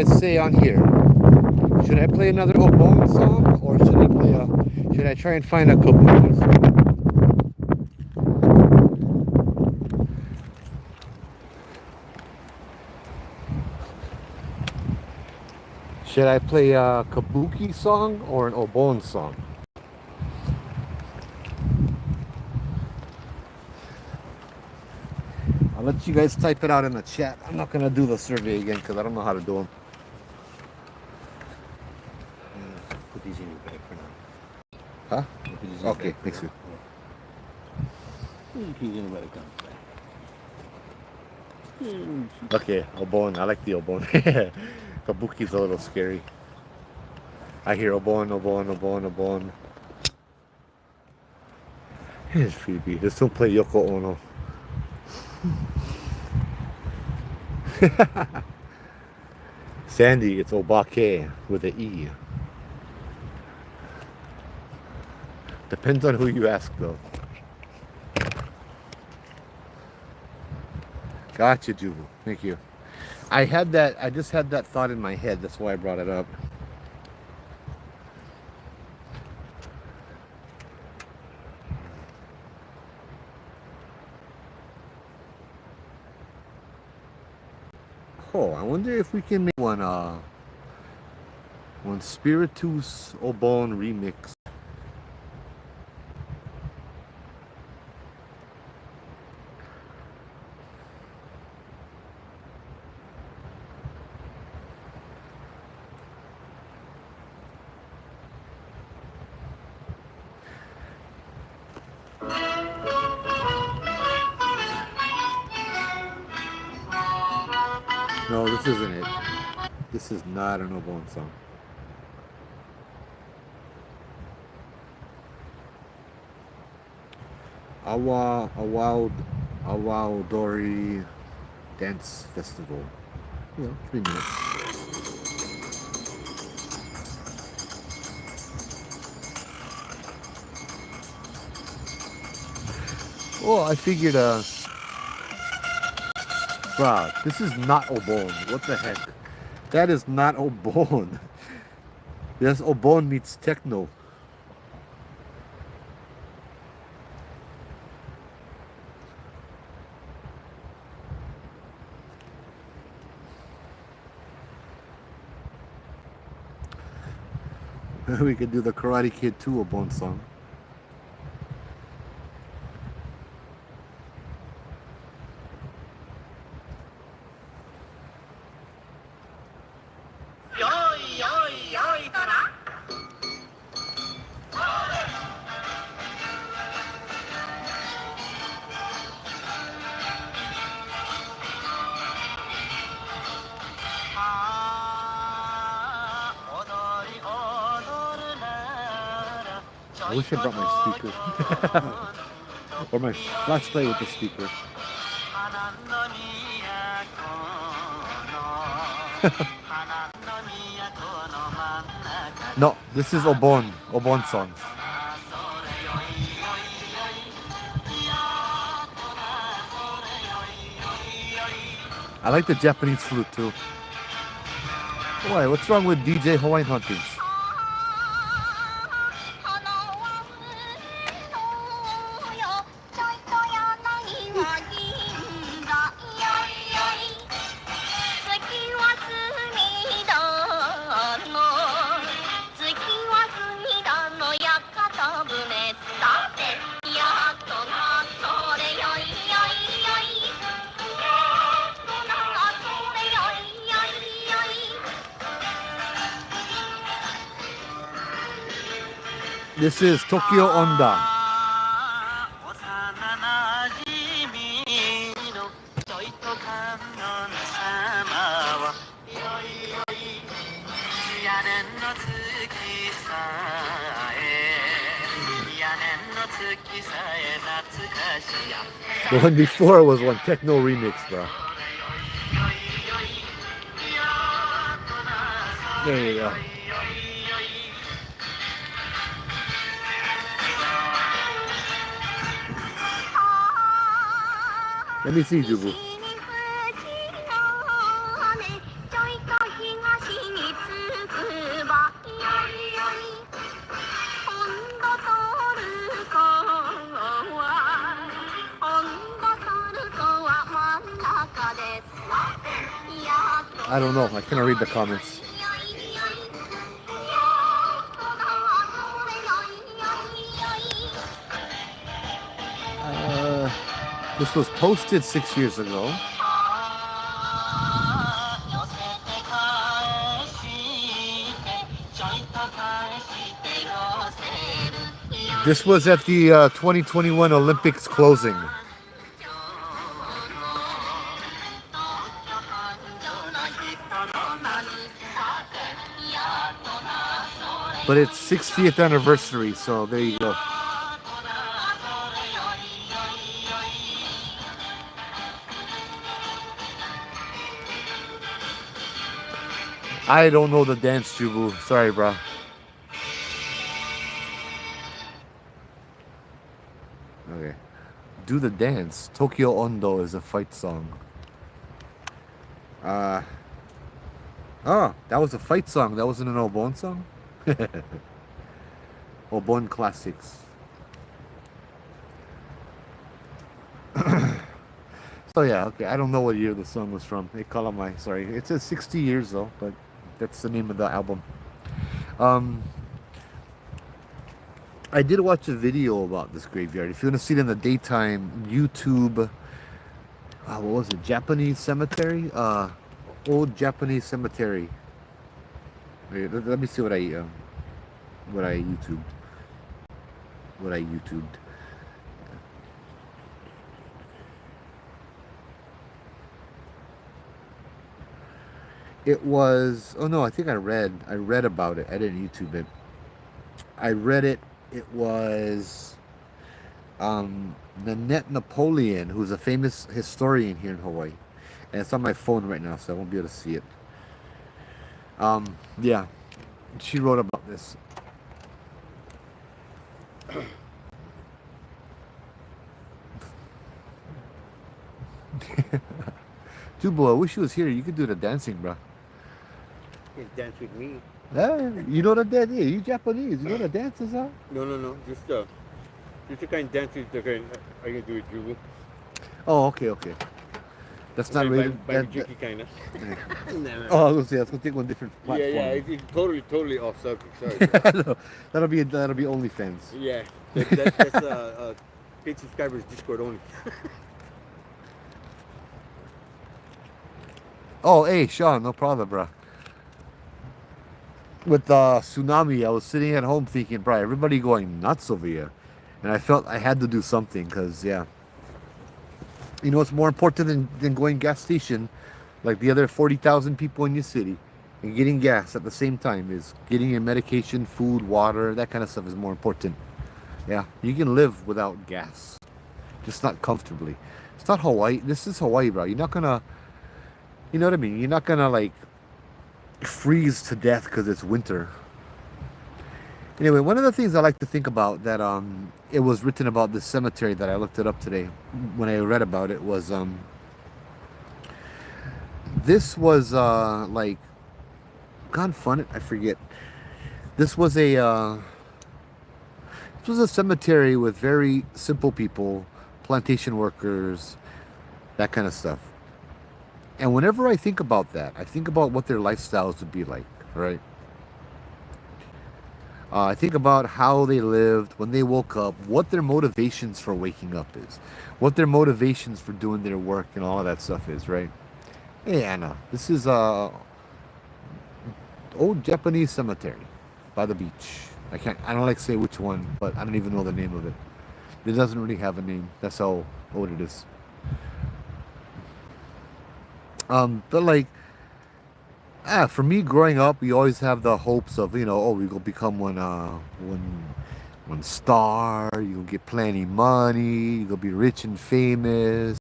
guys say on here? Should I play another Obon song, or should I try and find a kabuki song? Should I play a kabuki song or an Obon song? I'll let you guys type it out in the chat. I'm not gonna do the survey again because I don't know how to do them. Put these in your bag for now. Huh? Put these in your Okay, bag for thanks. now. You can get about it comes back. Okay, Obon. I like the Obon. Kabuki's a little scary. I hear Obon, Obon, Obon, Obon. Here's Phoebe. Let's don't play Yoko Ono. Sandy, it's Obake with an E. Depends on who you ask, though. Gotcha, Jubu. Thank you. I just had that thought in my head. That's why I brought it up. Oh, I wonder if we can make one Spiritus Obon remix. No, this isn't it. This is not an Obon song. Awaodori Dance Festival. 3 minutes. Oh, I figured, bruh, this is not Obon. What the heck? That is not Obon. Yes, Obon meets techno. We could do the Karate Kid 2 Obon song. I wish I brought my speaker. Or my flashlight with the speaker. No, this is Obon songs. I like the Japanese flute too. Why? What's wrong with DJ Hawaiian Huntings? This is Tokyo Onda. The one before was one techno remix, bro. There you go. Let me see, Jubu. I don't know. I cannot read the comments. This was posted 6 years ago. This was at the 2021 Olympics closing. But it's 60th anniversary, so there you go. I don't know the dance, Jubu. Sorry, bro. Okay. Do the dance. Tokyo Ondo is a fight song. Oh, that was a fight song. That wasn't an Obon song? Obon classics. So yeah, okay. I don't know what year the song was from. Hey, Kalamai. Sorry. It says 60 years though, but that's the name of the album. I did watch a video about this graveyard. If you want to see it in the daytime, YouTube. What was it? Japanese cemetery? Old Japanese cemetery. Wait, let me see what I YouTubed. What I YouTubed. It was, oh no, I think I read about it. I didn't YouTube it. I read it. It was Nanette Napoleon, who's a famous historian here in Hawaii. And it's on my phone right now, so I won't be able to see it. Yeah, she wrote about this. Jubo, I wish you was here. You could do the dancing, bro. You can dance with me. You know the dance? Yeah, you Japanese. You know the dances, huh? No. Just the kind of dances that I can do with you. Oh, okay. That's not really. Jicky kind of. Oh, I was gonna say that's gonna take one different platform. Yeah. It's totally off subject. Sorry. No, that'll be OnlyFans. Yeah, that's paid subscribers Discord only. Oh, hey, Sean, no problem, bro. With the tsunami, I was sitting at home thinking, bro, everybody going nuts over here. And I felt I had to do something because, yeah. You know what's more important than going gas station, like the other 40,000 people in your city, and getting gas at the same time is getting your medication, food, water, that kind of stuff is more important. Yeah, you can live without gas, just not comfortably. It's not Hawaii. This is Hawaii, bro. You're not gonna, you know what I mean? You're not gonna like freeze to death because it's winter. Anyway, one of the things I like to think about that it was written about this cemetery that I looked it up today when I read about it was this was like God fun it, I forget. This was a cemetery with very simple people, plantation workers, that kind of stuff. And whenever I think about that, I think about what their lifestyles would be like, right? I think about how they lived when they woke up, what their motivations for waking up is, what their motivations for doing their work and all of that stuff is, right? Hey, Anna, this is old Japanese cemetery by the beach. I don't like to say which one, but I don't even know the name of it. It doesn't really have a name. That's how old it is. But like, for me growing up, we always have the hopes of, we will become one star, you'll get plenty money, you'll be rich and famous,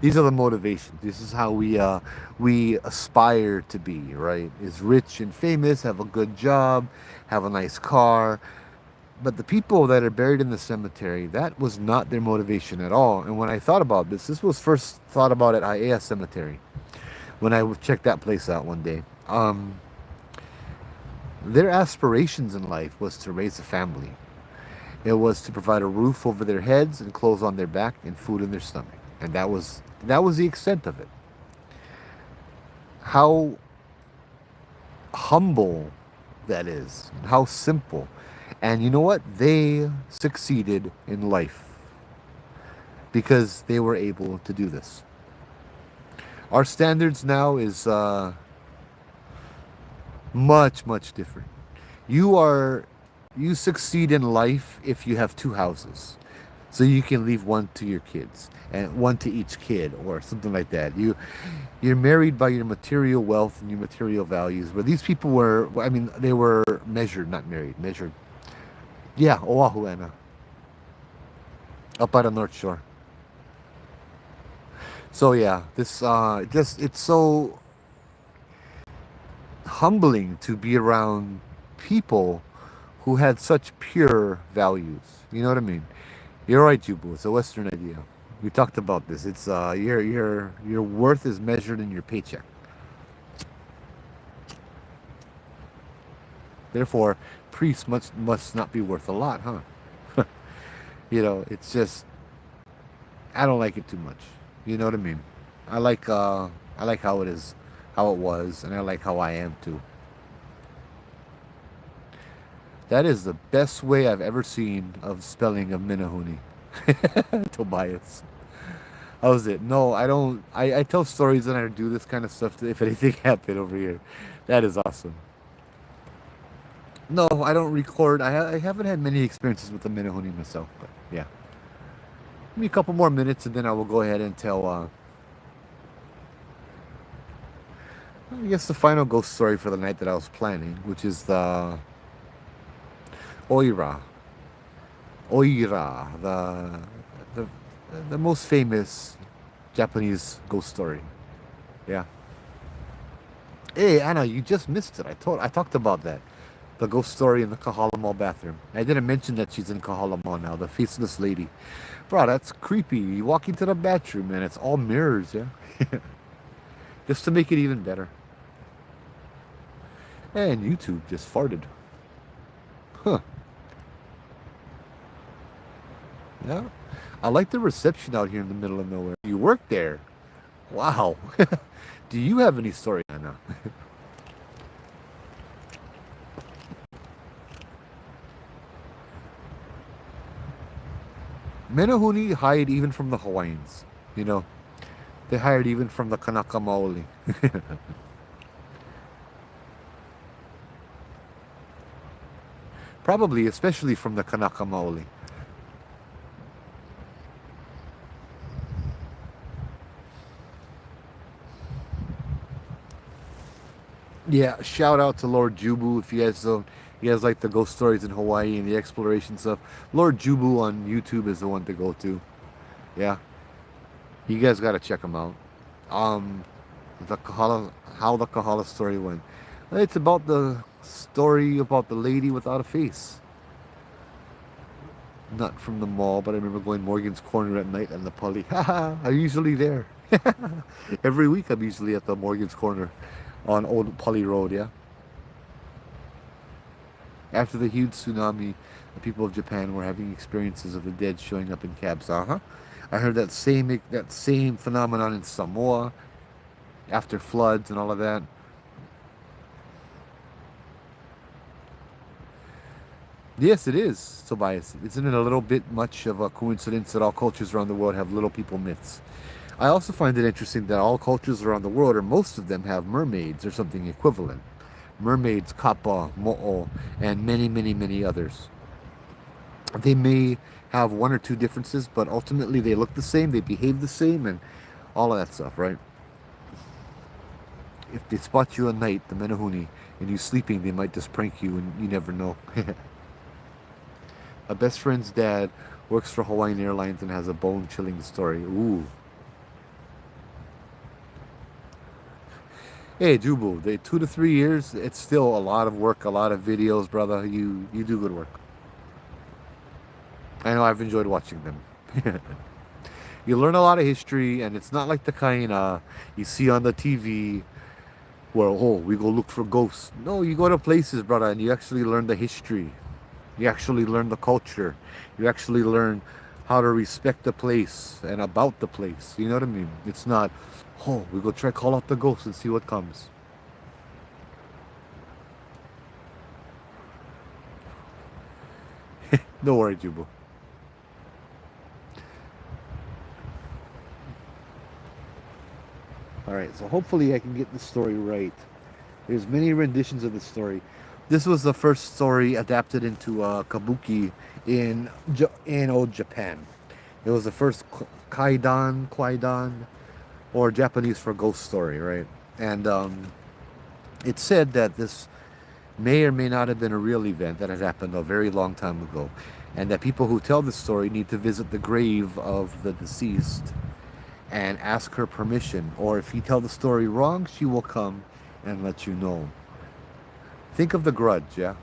These are the motivations. This is how we aspire to be, right? Is rich and famous, have a good job, have a nice car. But the people that are buried in the cemetery, that was not their motivation at all. And when I thought about this was first thought about at Aiea Cemetery, when I checked that place out one day. Their aspirations in life was to raise a family. It was to provide a roof over their heads and clothes on their back and food in their stomach. And that was the extent of it. how humble that is, how simple. And you know what? They succeeded in life because they were able to do this. Our standards now is much, much different. You are you succeed in life if you have two houses. So you can leave one to your kids and one to each kid or something like that. You're married by your material wealth and your material values. But these people were, I mean, they were measured, not married, measured. Yeah, Oahu, Ana. Up by the North Shore. So yeah, this just it's so humbling to be around people who had such pure values. You know what I mean? You're right, Jubu. It's a Western idea. We talked about this. It's your worth is measured in your paycheck. Therefore, priests must not be worth a lot, huh? You know, it's just I don't like it too much. You know what I mean? I like how it is, how it was, and I like how I am too. That is the best way I've ever seen of spelling of Minahuni. Tobias. How's it? No, I don't. I tell stories and I do this kind of stuff if anything happened over here. That is awesome. No, I don't record. I haven't had many experiences with the Minahuni myself, but yeah. Give me a couple more minutes and then I will go ahead and tell, I guess, the final ghost story for the night that I was planning, which is the Oira. Oira, the the most famous Japanese ghost story. Yeah. Hey Anna, you just missed it. I talked about that. The ghost story in the Kahala Mall bathroom. I didn't mention that she's in Kahala Mall now, the faceless lady. Bro, that's creepy. You walk into the bathroom and it's all mirrors, yeah? Just to make it even better. And YouTube just farted. Huh. Yeah. I like the reception out here in the middle of nowhere. You work there. Wow. Do you have any story, Anna? Menahuni hide even from the Hawaiians. You know, they hired even from the Kanaka Maoli. Probably, especially from the Kanaka Maoli. Yeah, shout out to Lord Jubu if you guys don't. You guys like the ghost stories in Hawaii and the exploration stuff. Lord Jubu on YouTube is the one to go to. Yeah, you guys gotta check him out. Um, the Kahala, how the Kahala story went. It's about the story about the lady without a face. Not from the mall, but I remember going Morgan's Corner at night and the Pali. Haha, I'm usually there. Every week I'm usually at the Morgan's Corner on Old Pali Road, yeah? After the huge tsunami, the people of Japan were having experiences of the dead showing up in cabs. Uh-huh. I heard that same phenomenon in Samoa after floods and all of that. Yes, it is, Tobias. Isn't it a little bit much of a coincidence that all cultures around the world have little people myths? I also find it interesting that all cultures around the world, or most of them, have mermaids or something equivalent. Mermaids, kappa, mo'o, and many, many, many others. They may have one or two differences, but ultimately they look the same, they behave the same, and all of that stuff, right? If they spot you at night, the Menahuni, and you sleeping, they might just prank you, and you never know. A best friend's dad works for Hawaiian Airlines and has a bone-chilling story. Ooh. Hey, Jubu, the 2 to 3 years, it's still a lot of work, a lot of videos, brother. You do good work. I know I've enjoyed watching them. You learn a lot of history, and it's not like the kind you see on the TV where, oh, we go look for ghosts. No, you go to places, brother, and you actually learn the history. You actually learn the culture. You actually learn how to respect the place and about the place. You know what I mean? It's not, oh, we go try call out the ghost and see what comes. Don't worry, Jubo. All right, so hopefully I can get the story right. There's many renditions of the story. This was the first story adapted into kabuki in old Japan. It was the first kwaidan, or Japanese for ghost story, right? And it's said that this may or may not have been a real event that had happened a very long time ago, and that people who tell the story need to visit the grave of the deceased and ask her permission, or if you tell the story wrong, she will come and let you know. Think of The Grudge, yeah?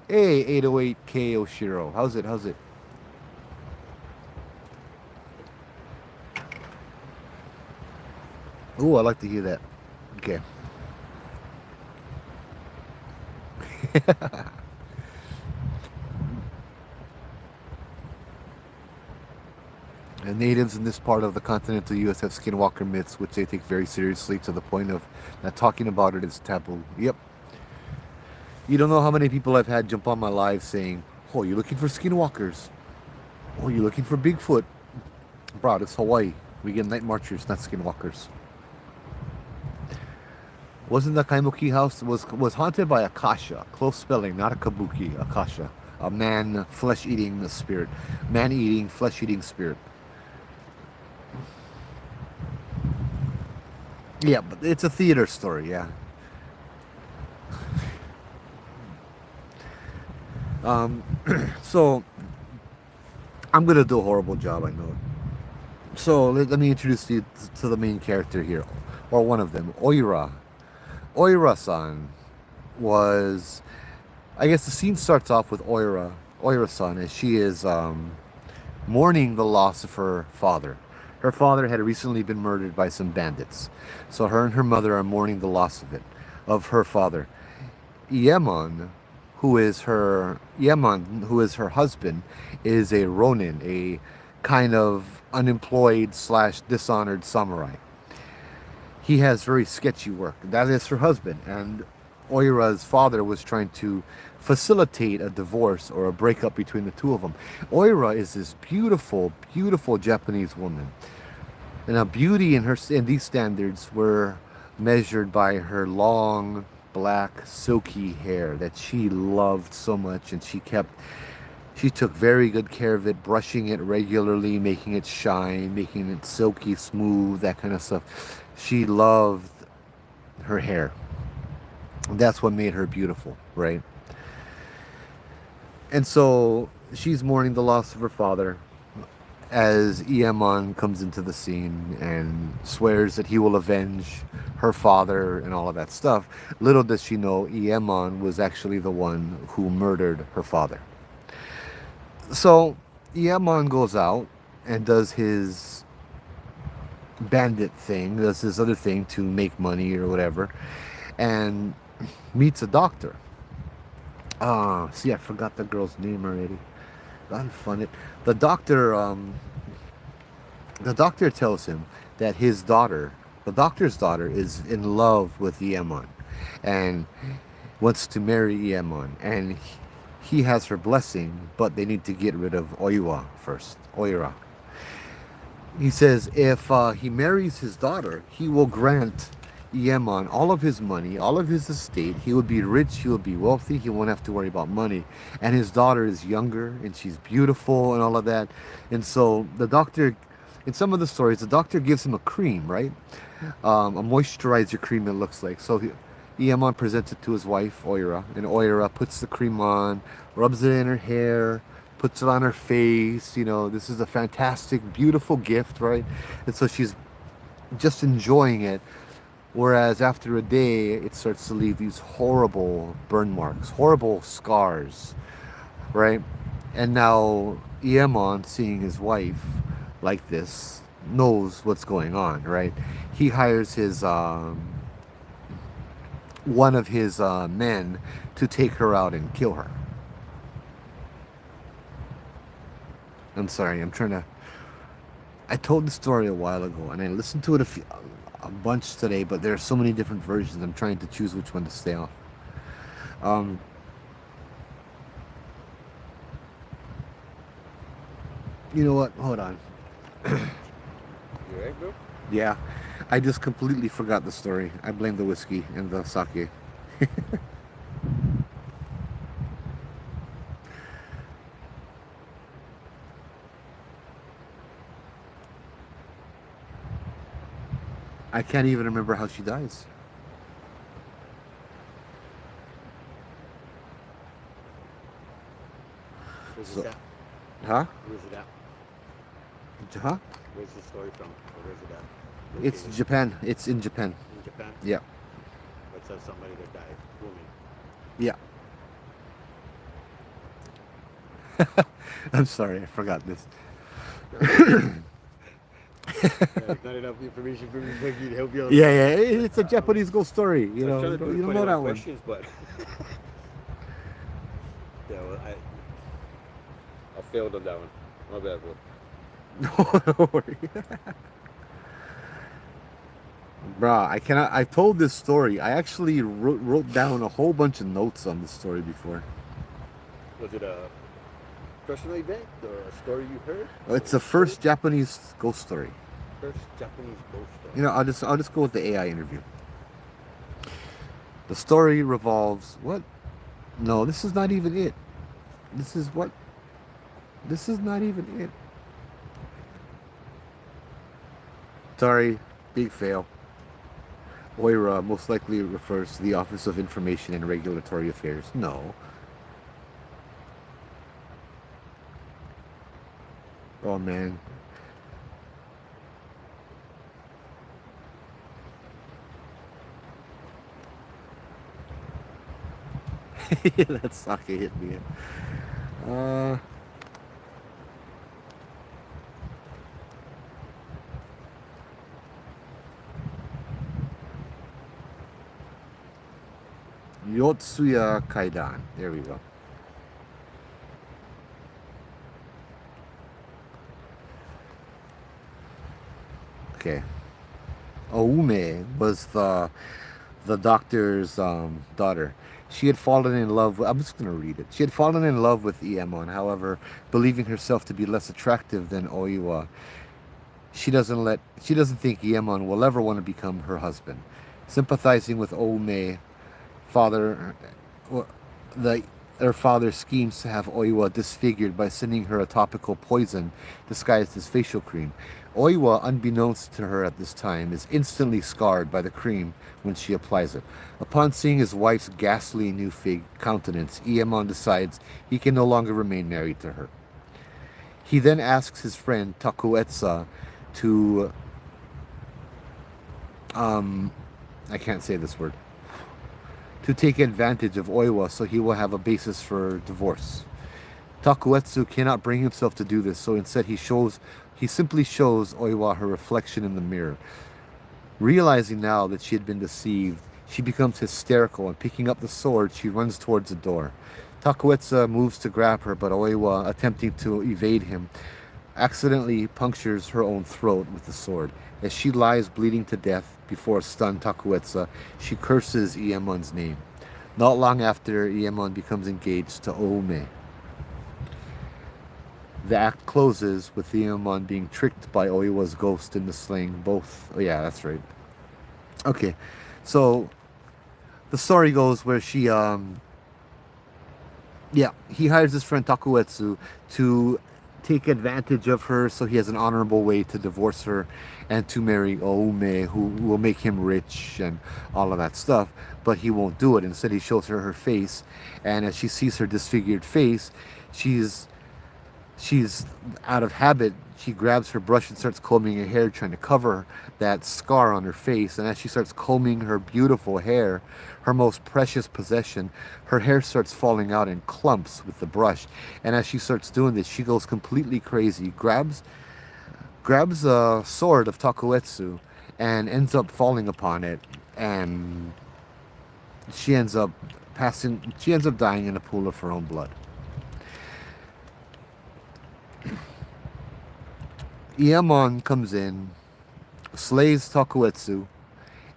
Hey, 808K Oshiro. How's it? How's it? Ooh, I like to hear that. Okay. And natives in this part of the continental U.S. have skinwalker myths, which they take very seriously to the point of that talking about it is taboo. Yep. You don't know how many people I've had jump on my live saying, oh, you're looking for skinwalkers. Oh, you're looking for Bigfoot. Bro, it's Hawaii. We get night marchers, not skinwalkers. Wasn't the Kaimuki house was haunted by Akasha, close spelling, not a kabuki, Akasha, a man flesh-eating spirit, man-eating, flesh-eating spirit. Yeah, but it's a theater story, yeah. Um, so I'm gonna do a horrible job, I know. So let me introduce you to the main character here, or one of them, Oira. Oira-san was, I guess the scene starts off with Oira-san, as she is mourning the loss of her father. Her father had recently been murdered by some bandits, so her and her mother are mourning the loss of her father. Yeman, who is her husband, is a ronin, a kind of unemployed slash dishonored samurai. He has very sketchy work. That is her husband, and Oira's father was trying to facilitate a divorce or a breakup between the two of them. Oira is this beautiful, beautiful Japanese woman, and a beauty in these standards were measured by her long, black, silky hair that she loved so much, and she took very good care of it, brushing it regularly, making it shine, making it silky smooth, that kind of stuff. She loved her hair. That's what made her beautiful, right? And so she's mourning the loss of her father as Ieamon comes into the scene and swears that he will avenge her father and all of that stuff. Little does she know Ieamon was actually the one who murdered her father. So Ieamon goes out and does his bandit thing, does his other thing to make money or whatever, and meets a doctor. See, I forgot the girl's name already. Unfun it. The doctor tells him that the doctor's daughter, is in love with Ieamon and wants to marry Ieamon, and he has her blessing, but they need to get rid of Oiwa first. Oira. He says if he marries his daughter, he will grant Ieamon all of his money, all of his estate. He would be rich, he would be wealthy, he won't have to worry about money. And his daughter is younger and she's beautiful and all of that. And so the doctor, in some of the stories, the doctor gives him a cream, right? A moisturizer cream, it looks like. So Ieamon presents it to his wife, Oira, and Oira puts the cream on, rubs it in her hair, puts it on her face. You know, this is a fantastic, beautiful gift, right? And so she's just enjoying it. Whereas after a day, it starts to leave these horrible burn marks, horrible scars, right? And now Ieamon, seeing his wife like this, knows what's going on, right? He hires his one of his men to take her out and kill her. I'm sorry. I'm trying to. I told the story a while ago, and I listened to it a bunch today. But there are so many different versions. I'm trying to choose which one to stay off. Um, you know what? Hold on. You right, bro? Yeah, I just completely forgot the story. I blame the whiskey and the sake. I can't even remember how she dies. Where's So, it at? huh? Where's it at? Huh? Where's the story from? Or where's it at? It's Located Japan. It's in Japan. in Japan? Yeah. Let's have somebody that died. Woman. Yeah. I'm sorry, I forgot this. Not enough information for me to help you out. Yeah, yeah. It's a Japanese ghost story. You I know, was trying you to don't, do you don't know 21 that one. questions, but yeah, well, I failed on that one. My bad, bro. No, don't worry. Bruh, I cannot. I told this story. I actually wrote down a whole bunch of notes on this story before. Was it a personal event or a story you heard? It's the first Japanese ghost story. First Japanese ghost story. You know, I'll just go with the AI interview. The story revolves what? No, this is not even it. This is what? This is not even it. Sorry, big fail. OIRA most likely refers to the Office of Information and Regulatory Affairs. No. Oh man. That sake hit me. Uh, Yotsuya Kaidan. There we go. Okay. Oume was the doctor's daughter. She had fallen in love with, I'm just going to read it. She had fallen in love with Iemon. However, believing herself to be less attractive than Oiwa, she doesn't think Iemon will ever want to become her husband. Sympathizing with Oume, father the her father schemes to have Oiwa disfigured by sending her a topical poison disguised as facial cream. Oiwa, unbeknownst to her at this time, is instantly scarred by the cream when she applies it. Upon seeing his wife's ghastly new countenance, Iemon decides he can no longer remain married to her. He then asks his friend Takuetsa to I can't say this word, to take advantage of Oiwa so he will have a basis for divorce. Takuetsu cannot bring himself to do this, so instead he simply shows Oiwa her reflection in the mirror. Realizing now that she had been deceived, she becomes hysterical and picking up the sword, she runs towards the door. Takuetsu moves to grab her, but Oiwa, attempting to evade him, accidentally punctures her own throat with the sword. As she lies bleeding to death before a stunned Takuetsu, she curses Iemon's name. Not long after, Iemon becomes engaged to Oume. The act closes with Iemon being tricked by Oiwa's ghost into slaying both. Oh yeah, that's right. Okay, so the story goes where he hires his friend Takuetsu to take advantage of her so he has an honorable way to divorce her and to marry Oume, who will make him rich and all of that stuff, but he won't do it. Instead, he shows her her face, and as she sees her disfigured face, she's out of habit. She grabs her brush and starts combing her hair, trying to cover that scar on her face. And as she starts combing her beautiful hair, her most precious possession, her hair starts falling out in clumps with the brush. And as she starts doing this, she goes completely crazy, grabs a sword of Takuetsu and ends up falling upon it, and she ends up dying in a pool of her own blood. Iemon comes in, slays Takuetsu,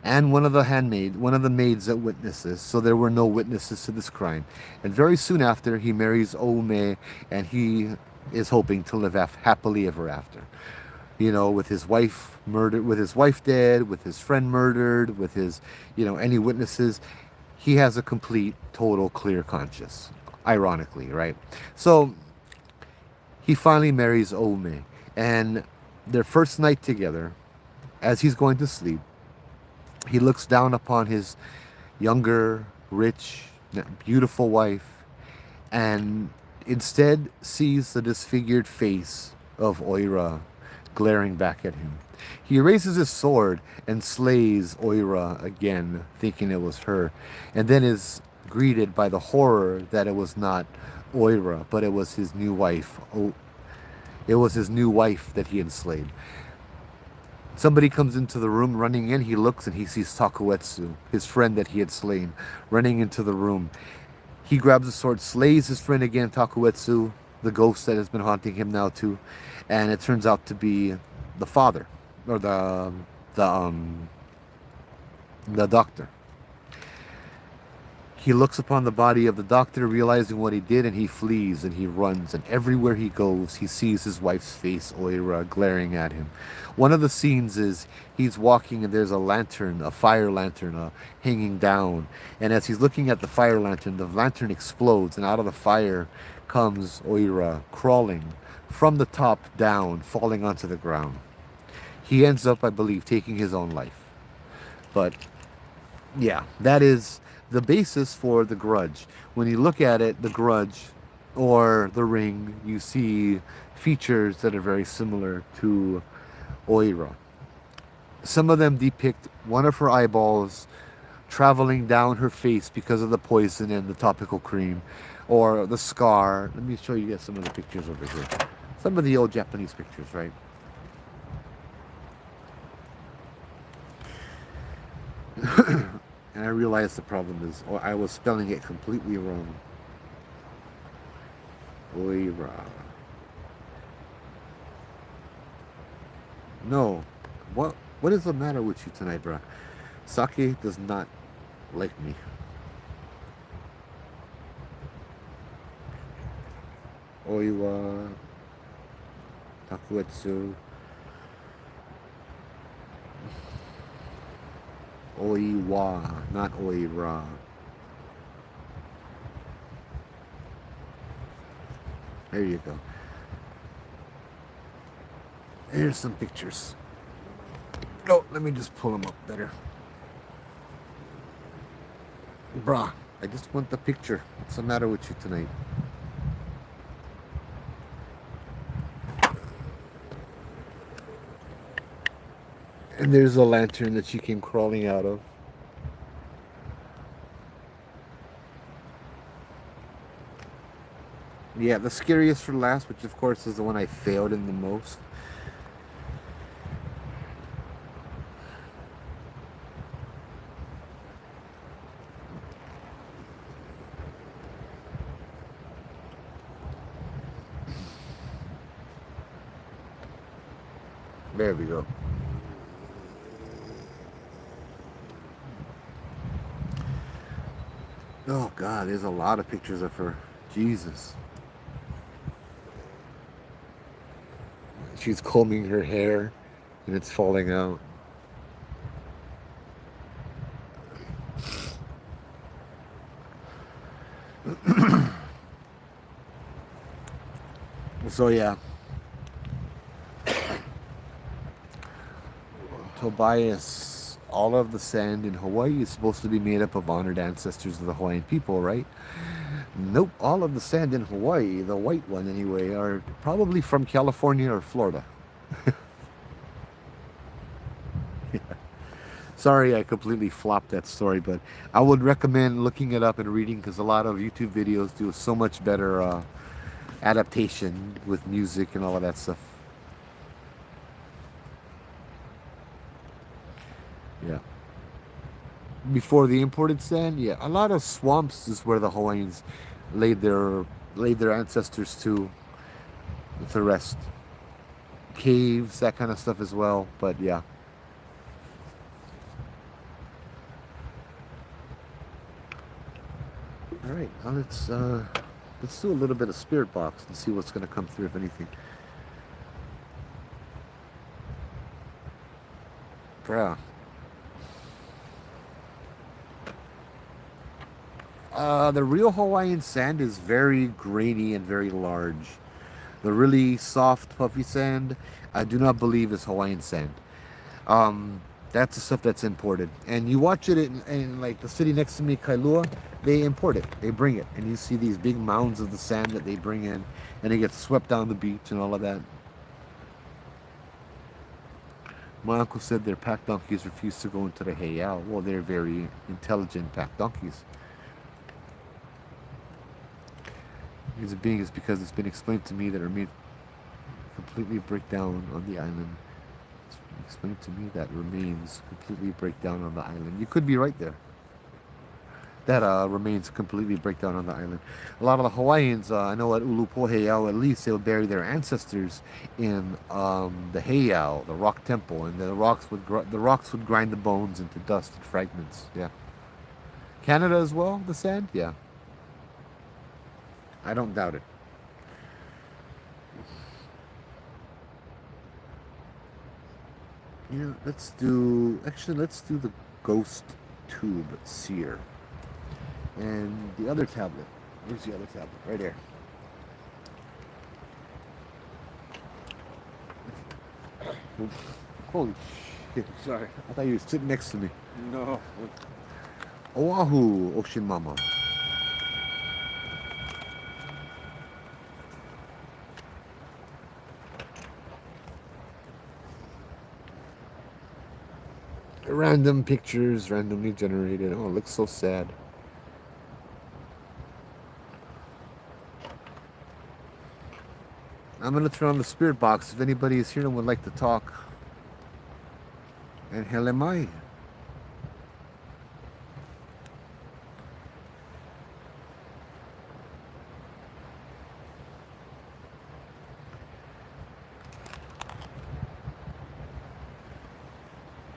and one of the maids that witnesses. So there were no witnesses to this crime. And very soon after, he marries Ome, and he is hoping to live happily ever after. You know, with his wife murdered, with his wife dead, with his friend murdered, with his, any witnesses. He has a complete, total, clear conscience. Ironically, right? So he finally marries Ome, and their first night together, as he's going to sleep, he looks down upon his younger, rich, beautiful wife, and instead sees the disfigured face of Oira glaring back at him. He raises his sword and slays Oira again, thinking it was her, and then is greeted by the horror that it was not Oira, but it was his new wife. It was his new wife that he enslaved. Somebody comes into the room, running in. He looks and he sees Takuetsu, his friend that he had slain, running into the room. He grabs the sword, slays his friend again, Takuetsu, the ghost that has been haunting him now too, and it turns out to be the father, or the doctor. He looks upon the body of the doctor, realizing what he did, and he flees and he runs. And everywhere he goes, he sees his wife's face, Oira, glaring at him. One of the scenes is he's walking and there's a lantern, a fire lantern, hanging down. And as he's looking at the lantern explodes, and out of the fire comes Oira, crawling from the top down, falling onto the ground. He ends up, I believe, taking his own life. But yeah, that is the basis for The Grudge. When you look at it, The Grudge or The Ring, you see features that are very similar to Oira. Some of them depict one of her eyeballs traveling down her face because of the poison and the topical cream, or the scar. Let me show you guys some of the pictures over here. Some of the old Japanese pictures, right? And I realized the problem is, I was spelling it completely wrong. Oira. No. What is the matter with you tonight, bruh? Sake does not like me. Oiwa. Takuetsu. Oiwa, not Oira. There you go. Here's some pictures. Oh, let me just pull them up better. Bruh, I just want the picture. What's the matter with you tonight? And there's a lantern that she came crawling out of. Yeah, the scariest for last, which of course is the one I failed in the most. There we go. Oh God, there's a lot of pictures of her. Jesus. She's combing her hair and it's falling out. So yeah. Tobias, all of the sand in Hawaii is supposed to be made up of honored ancestors of the Hawaiian people, right? Nope, all of the sand in Hawaii, the white one anyway, are probably from California or Florida. Yeah. Sorry I completely flopped that story, but I would recommend looking it up and reading, because a lot of YouTube videos do so much better adaptation with music and all of that stuff. Yeah. Before the imported sand, yeah, a lot of swamps is where the Hawaiians laid their ancestors to rest. caves, that kind of stuff as well. But yeah. All right, now let's do a little bit of spirit box and see what's gonna come through, if anything. Bruh. The real Hawaiian sand is very grainy and very large. The really soft, puffy sand, I do not believe is Hawaiian sand. Um, that's the stuff that's imported. And you watch it in like the city next to me, Kailua, they import it. They bring it. And you see these big mounds of the sand that they bring in, and it gets swept down the beach and all of that. My uncle said their pack donkeys refuse to go into the heiau. Well, they're very intelligent pack donkeys. Reason being is because it's been explained to me that remains completely break down on the island. It's been explained to me that remains completely break down on the island. You could be right there. That remains completely break down on the island. A lot of the Hawaiians, I know at Ulupo Heiau, at least they'll bury their ancestors in the heiau, the rock temple, and the rocks would grind the bones into dust and fragments. Yeah. Canada as well, the sand. Yeah. I don't doubt it. Yeah, let's do the ghost tube seer. And the other tablet. Where's the other tablet? Right there. Holy shit. Sorry. I thought you were sitting next to me. No. Oahu, Ocean Mama. Random pictures, randomly generated. Oh, it looks so sad. I'm gonna turn on the spirit box if anybody is here and would like to talk. And hell am I?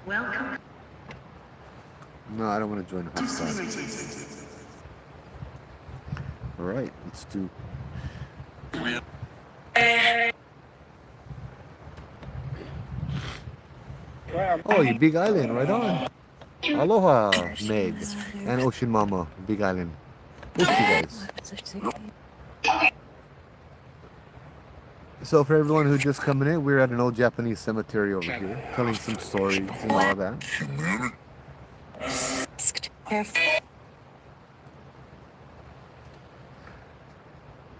Welcome. No, I don't want to join the hostile. All right, let's do. Oh, you Big Island, right on. Aloha, Meg, and Ocean Mama, Big Island. Both you guys. So for everyone who's just coming in, we're at an old Japanese cemetery over here, telling some stories and all of that.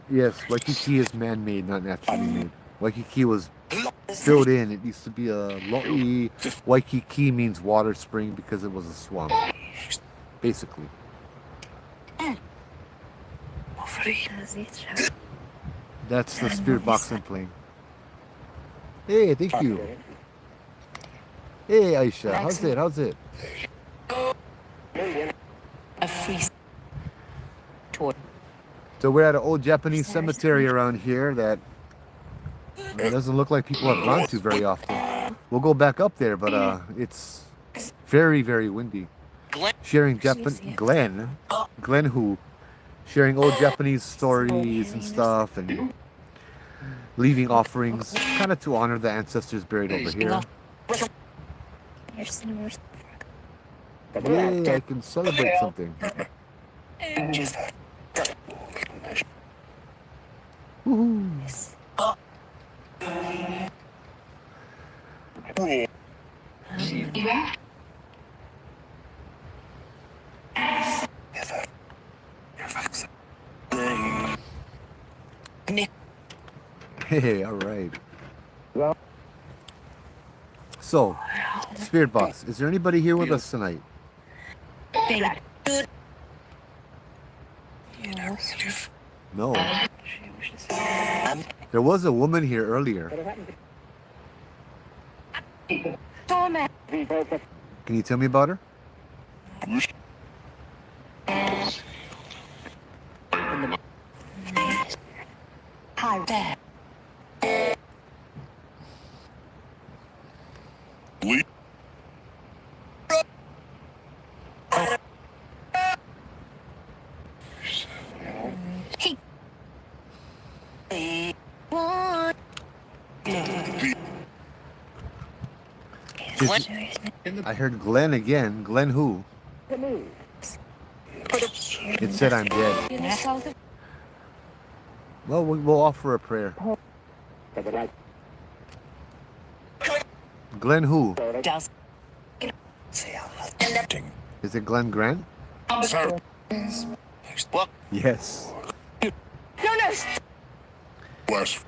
Yes, Waikiki is man-made, not naturally made. Waikiki was filled in. It used to be a lo'i. Waikiki means water spring because it was a swamp, basically. That's the spirit box I'm playing. Hey, thank you. Hey, Aisha, how's it? How's it? A free tour. So we're at an old Japanese cemetery around here that doesn't look like people have gone to very often. We'll go back up there, but it's very, very windy. Sharing Glenn who? Sharing old Japanese stories and stuff and leaving offerings, kind of to honor the ancestors buried over here. Yay, I can celebrate something. Woohoo. Hey, all right. So, Spirit Box, is there anybody here with us tonight? No. There was a woman here earlier. Can you tell me about her? Did you- I heard Glenn again. Glenn who? It said I'm dead. Well, we'll offer a prayer. Glenn who? Does. Is it Glenn Grant? What? Yes. West.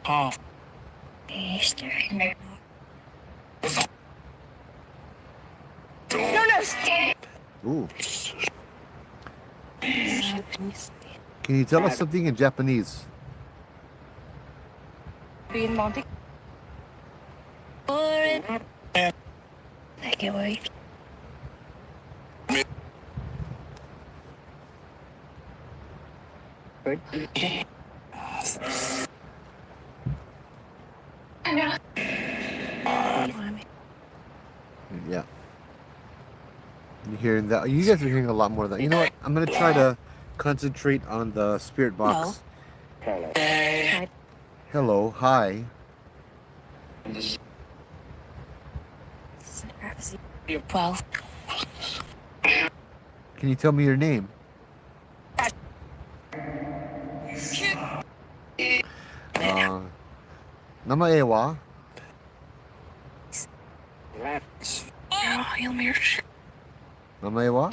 Half. Ooh. Can you tell us something in Japanese? Yeah. You hearing that? You guys are hearing a lot more of that. You know what? I'm gonna try to concentrate on the spirit box. Hello. Hi. 12. Can you tell me your name? Namae wa? Namae wa?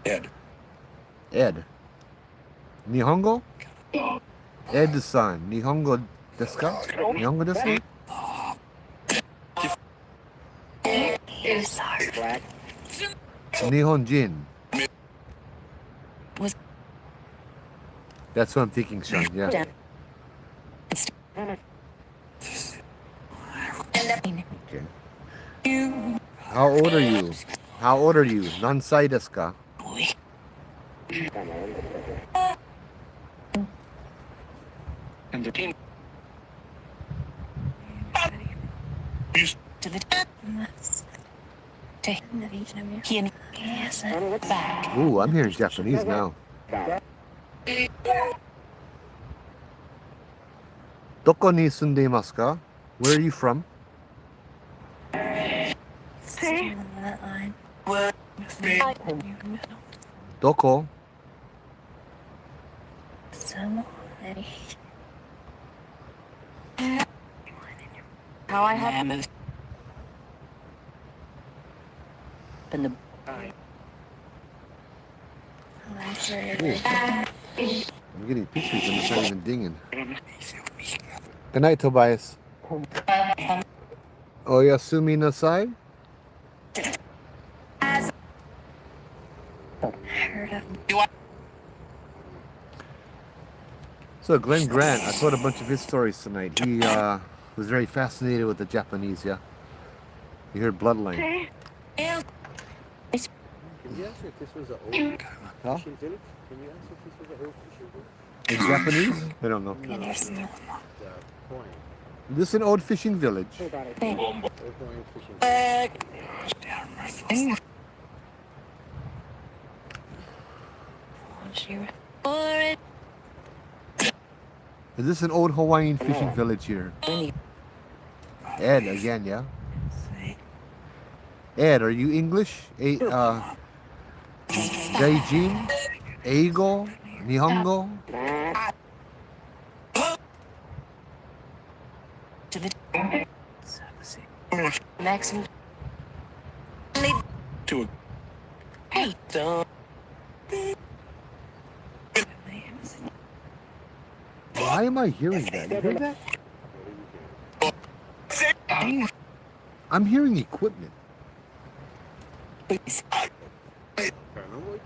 Ed. Ed. Nihongo? Ed-san. Nihongo desu ka? Nihongo desu ka? Nihonjin. Was- That's what I'm thinking, Sean. Yeah. Okay. How old are you? How old are you? Nansai desu ka? To the to Hien back. Ooh, I'm hearing Japanese now. Doko ni sunde imasu ka? Where are you from? Doko? How I have been the I'm getting pictures and it's not even dinging. Good night, Tobias. Oyasumi nasai? So Glenn Grant, I told a bunch of his stories tonight. He was very fascinated with the Japanese, yeah? You heard Bloodline. Can you answer if this was an old Huh? fishing village? Can you answer if this was an old fishing village? In Japanese? I don't know. The point. This is an old fishing village. Old Hawaiian fishing village. Is this an old Hawaiian fishing village here? Ed again, yeah? Ed, are you English? Gaijin? Eigo? Nihongo? to the next To a hey Why am I hearing that? You heard that? I'm hearing equipment.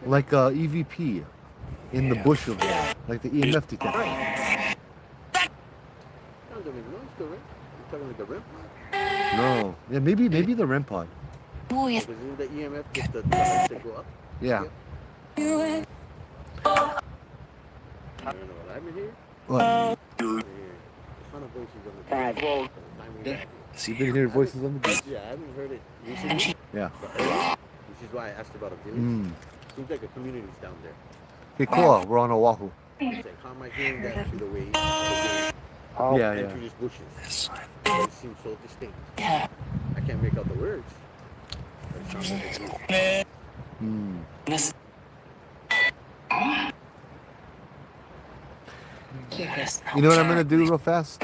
Like a EVP in the bush over there. Like the EMF detector. Sounds like a noise though, right? You're talking like the REM pod? No. Yeah, maybe the REM pod. boy Because isn't the EMF just the lights that go up? Yeah. I don't know what I'm in here. What? A ton of voices on the beach. Well, You've been hearing voices on the beach? yeah, I haven't heard it recently. Yeah. But earlier, which is why I asked about a village. Mm. Seems like a community's down there. Okay, cool. We're on Oahu. It's like, how am I hearing that through the way the wind Yeah, yeah. through these bushes? This side. But it seems so distinct. Yeah. I can't make out the words, but it sounds like a group. Hmm. This. Curious. You know what I'm gonna do real fast?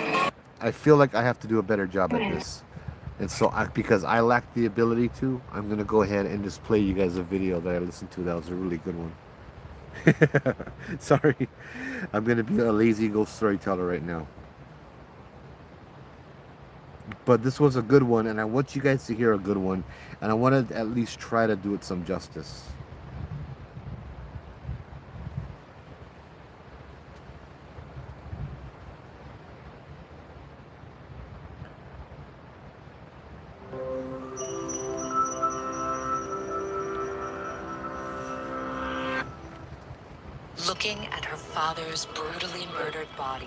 I feel like I have to do a better job at this. And so, because I lack the ability to, I'm gonna go ahead and just play you guys a video that I listened to. That was a really good one. Sorry, I'm gonna be a lazy ghost storyteller right now. But this was a good one, and I want you guys to hear a good one, and I want to at least try to do it some justice. Looking at her father's brutally murdered body,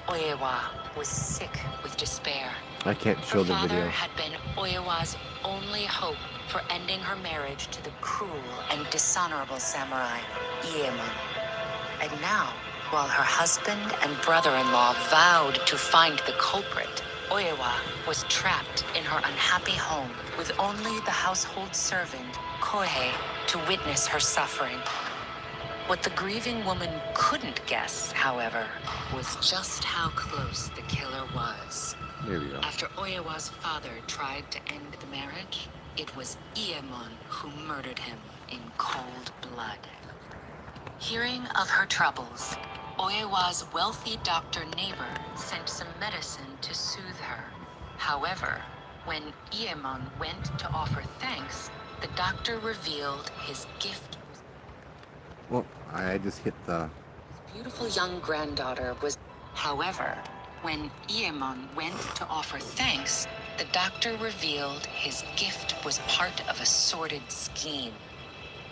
Oyewa was sick with despair. I can't show Her the father video. had been Oyewa's only hope for ending her marriage to the cruel and dishonorable samurai, Ieman. And now, while her husband and brother-in-law vowed to find the culprit, Oyewa was trapped in her unhappy home with only the household servant, Kohei, to witness her suffering. What the grieving woman couldn't guess, however, was just how close the killer was. There we go. After Oyewa's father tried to end the marriage, it was Ieman who murdered him in cold blood. Hearing of her troubles, Oyewa's wealthy doctor neighbor sent some medicine to soothe her. However, when Ieman went to offer thanks, the doctor revealed his gift. Well, I just hit the. His beautiful young granddaughter was. However, when Ieman went to offer thanks, the doctor revealed his gift was part of a sordid scheme.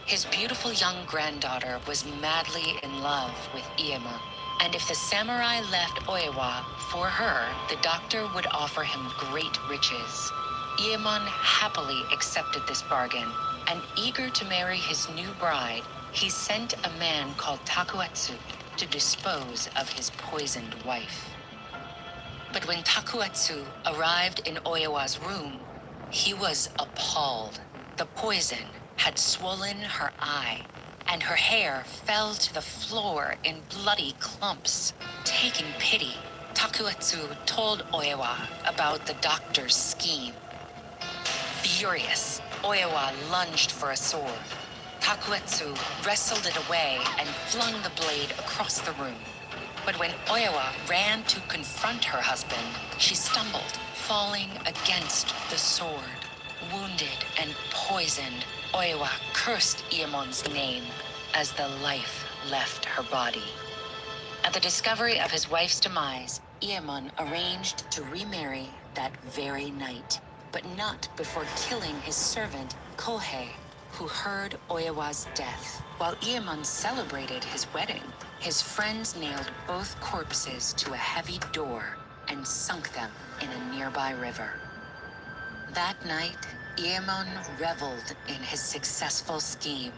His beautiful young granddaughter was madly in love with Ieman, and if the samurai left Oyewa for her, the doctor would offer him great riches. Ieman happily accepted this bargain, and eager to marry his new bride, he sent a man called Takuetsu to dispose of his poisoned wife. But when Takuetsu arrived in Oyewa's room, he was appalled. The poison had swollen her eye, and her hair fell to the floor in bloody clumps. Taking pity, Takuetsu told Oyewa about the doctor's scheme. Furious, Oyewa lunged for a sword. Takuetsu wrestled it away and flung the blade across the room. But when Oyewa ran to confront her husband, she stumbled, falling against the sword. Wounded and poisoned, Oyewa cursed Iemon's name as the life left her body. At the discovery of his wife's demise, Iemon arranged to remarry that very night, but not before killing his servant, Kohei, who heard Oyewa's death. While Iemon celebrated his wedding, his friends nailed both corpses to a heavy door and sunk them in a nearby river. That night, Iemon reveled in his successful scheme,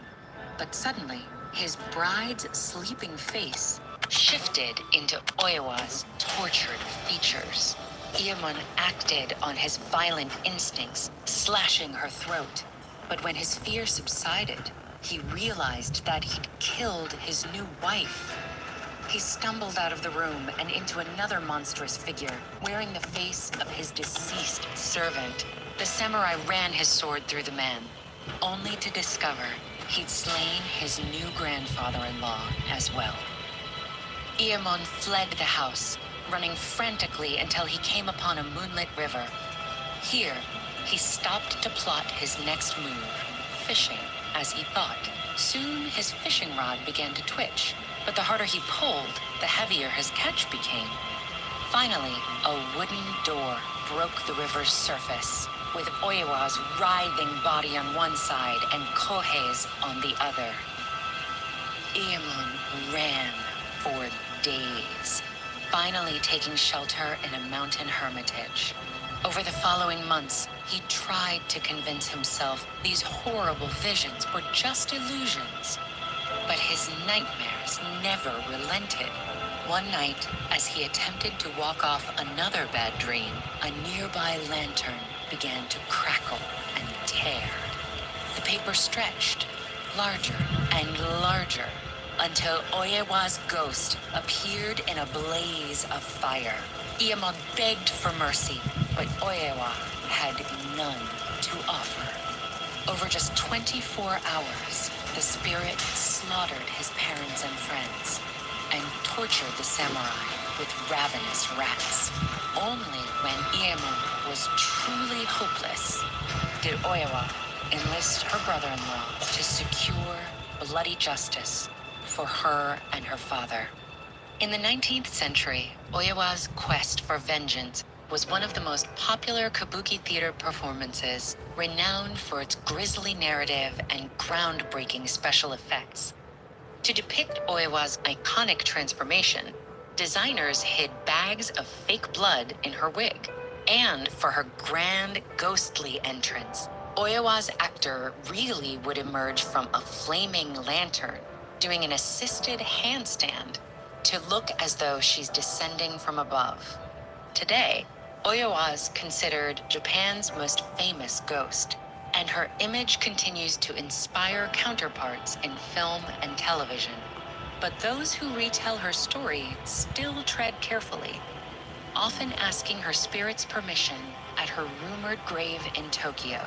but suddenly, his bride's sleeping face shifted into Oyewa's tortured features. Iemon acted on his violent instincts, slashing her throat. But when his fear subsided, he realized that he'd killed his new wife. He stumbled out of the room and into another monstrous figure, wearing the face of his deceased servant. The samurai ran his sword through the man, only to discover he'd slain his new grandfather-in-law as well. Iemon fled the house, running frantically until he came upon a moonlit river. Here, he stopped to plot his next move, fishing, as he thought. Soon, his fishing rod began to twitch, but the harder he pulled, the heavier his catch became. Finally, a wooden door broke the river's surface, with Oyewa's writhing body on one side and Kohei's on the other. Iemon ran for days, finally taking shelter in a mountain hermitage. Over the following months, he tried to convince himself these horrible visions were just illusions. But his nightmares never relented. One night, as he attempted to walk off another bad dream, a nearby lantern began to crackle and tear. The paper stretched, larger and larger, until Oyewa's ghost appeared in a blaze of fire. Iyamon begged for mercy, but Oyewa had none to offer. Over just 24 hours, the spirit slaughtered his parents and friends and tortured the samurai with ravenous rats. Only when Iyamon was truly hopeless did Oyewa enlist her brother-in-law to secure bloody justice for her and her father. In the 19th century, Oyewa's quest for vengeance was one of the most popular kabuki theater performances, renowned for its grisly narrative and groundbreaking special effects. To depict Oyewa's iconic transformation, designers hid bags of fake blood in her wig. And for her grand, ghostly entrance, Oyewa's actor really would emerge from a flaming lantern, doing an assisted handstand to look as though she's descending from above. Today, Oyewa is considered Japan's most famous ghost, and her image continues to inspire counterparts in film and television. But those who retell her story still tread carefully, often asking her spirit's permission at her rumored grave in Tokyo.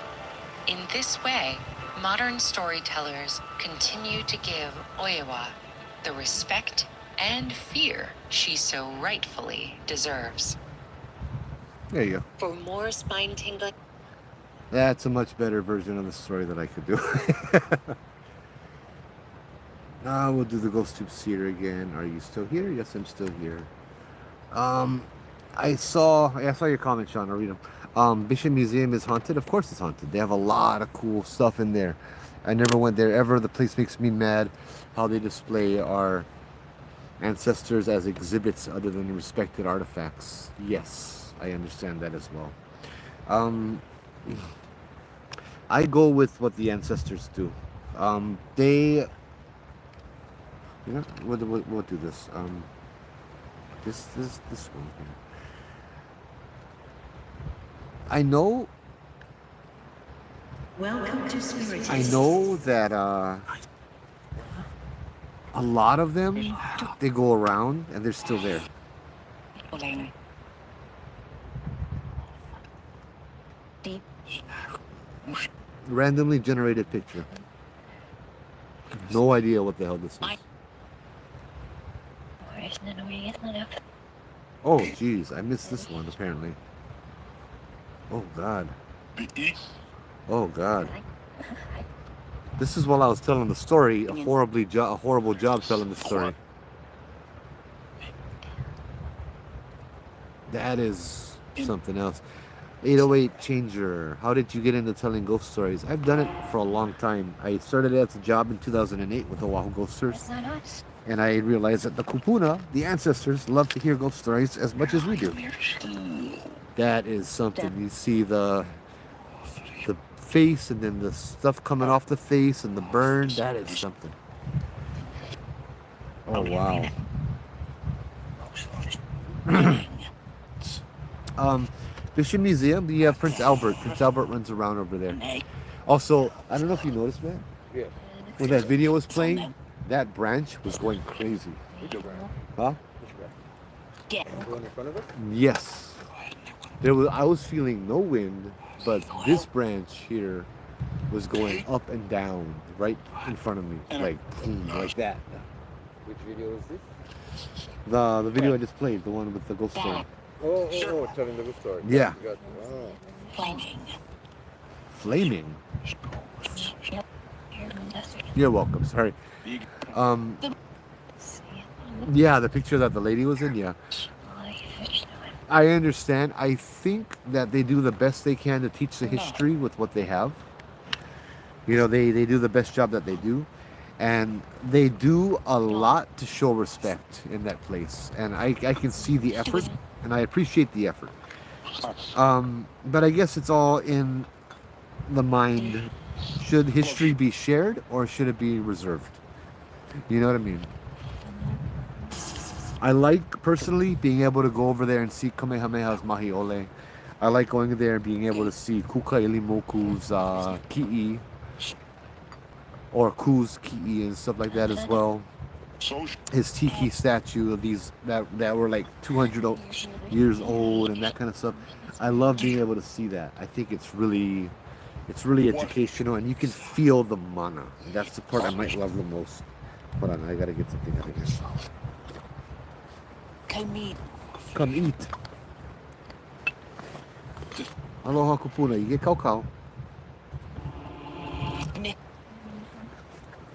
In this way, modern storytellers continue to give Oyewa the respect and fear she so rightfully deserves. There you go. For more spine-tingling... That's a much better version of the story that I could do. We'll do the Ghost Tube Theater again. Are you still here? Yes, I'm still here. I saw your comment, Sean. I'll read them. Bishop Museum is haunted. Of course it's haunted. They have a lot of cool stuff in there. I never went there ever. The place makes me mad how they display our ancestors as exhibits other than respected artifacts. Yes, I understand that as well. I go with what the ancestors do. They, we'll do this. This one here. I know that a lot of them, they go around and they're still there. Randomly generated picture. No idea what the hell this is. Oh geez, I missed this one apparently. Oh god. Oh god. This is while I was telling the story, a horrible job telling the story. That is something else. 808 Changer. How did you get into telling ghost stories? I've done it for a long time. I started as a job in 2008 with Oahu Ghosters. And I realized that the kupuna, the ancestors, love to hear ghost stories as much as we do. That is something. You see the face and then the stuff coming off the face and the burn. That is something. Oh wow. Bishop Museum, you have Prince Albert. Prince Albert runs around over there. Also, I don't know if you noticed, man. Yeah. When that video was playing, that branch was going crazy. Huh? The one in front of us? Yes. I was feeling no wind, but this branch here was going up and down right in front of me, like boom, like that. Which video is this? The video I just played, the one with the ghost story. Oh, telling the ghost story. Yeah. Flaming. You're welcome. Sorry. Yeah, the picture that the lady was in. Yeah. I understand. I think that they do the best they can to teach the history with what they have. You know, they do the best job that they do. And they do a lot to show respect in that place. And I can see the effort, and I appreciate the effort. But I guess it's all in the mind. Should history be shared or should it be reserved? You know what I mean? I like personally being able to go over there and see Kamehameha's Mahiole. I like going there and being able to see Kuka Ilimoku's ki'i or Ku's ki'i and stuff like that as well. Social. His tiki statue of these that were like 200 years old and that kind of stuff. I love being able to see that. I think it's really educational and you can feel the mana. That's the part I might love the most. Hold on, I gotta get something out of here. Come eat. Come eat. Aloha kupuna, you get kakao.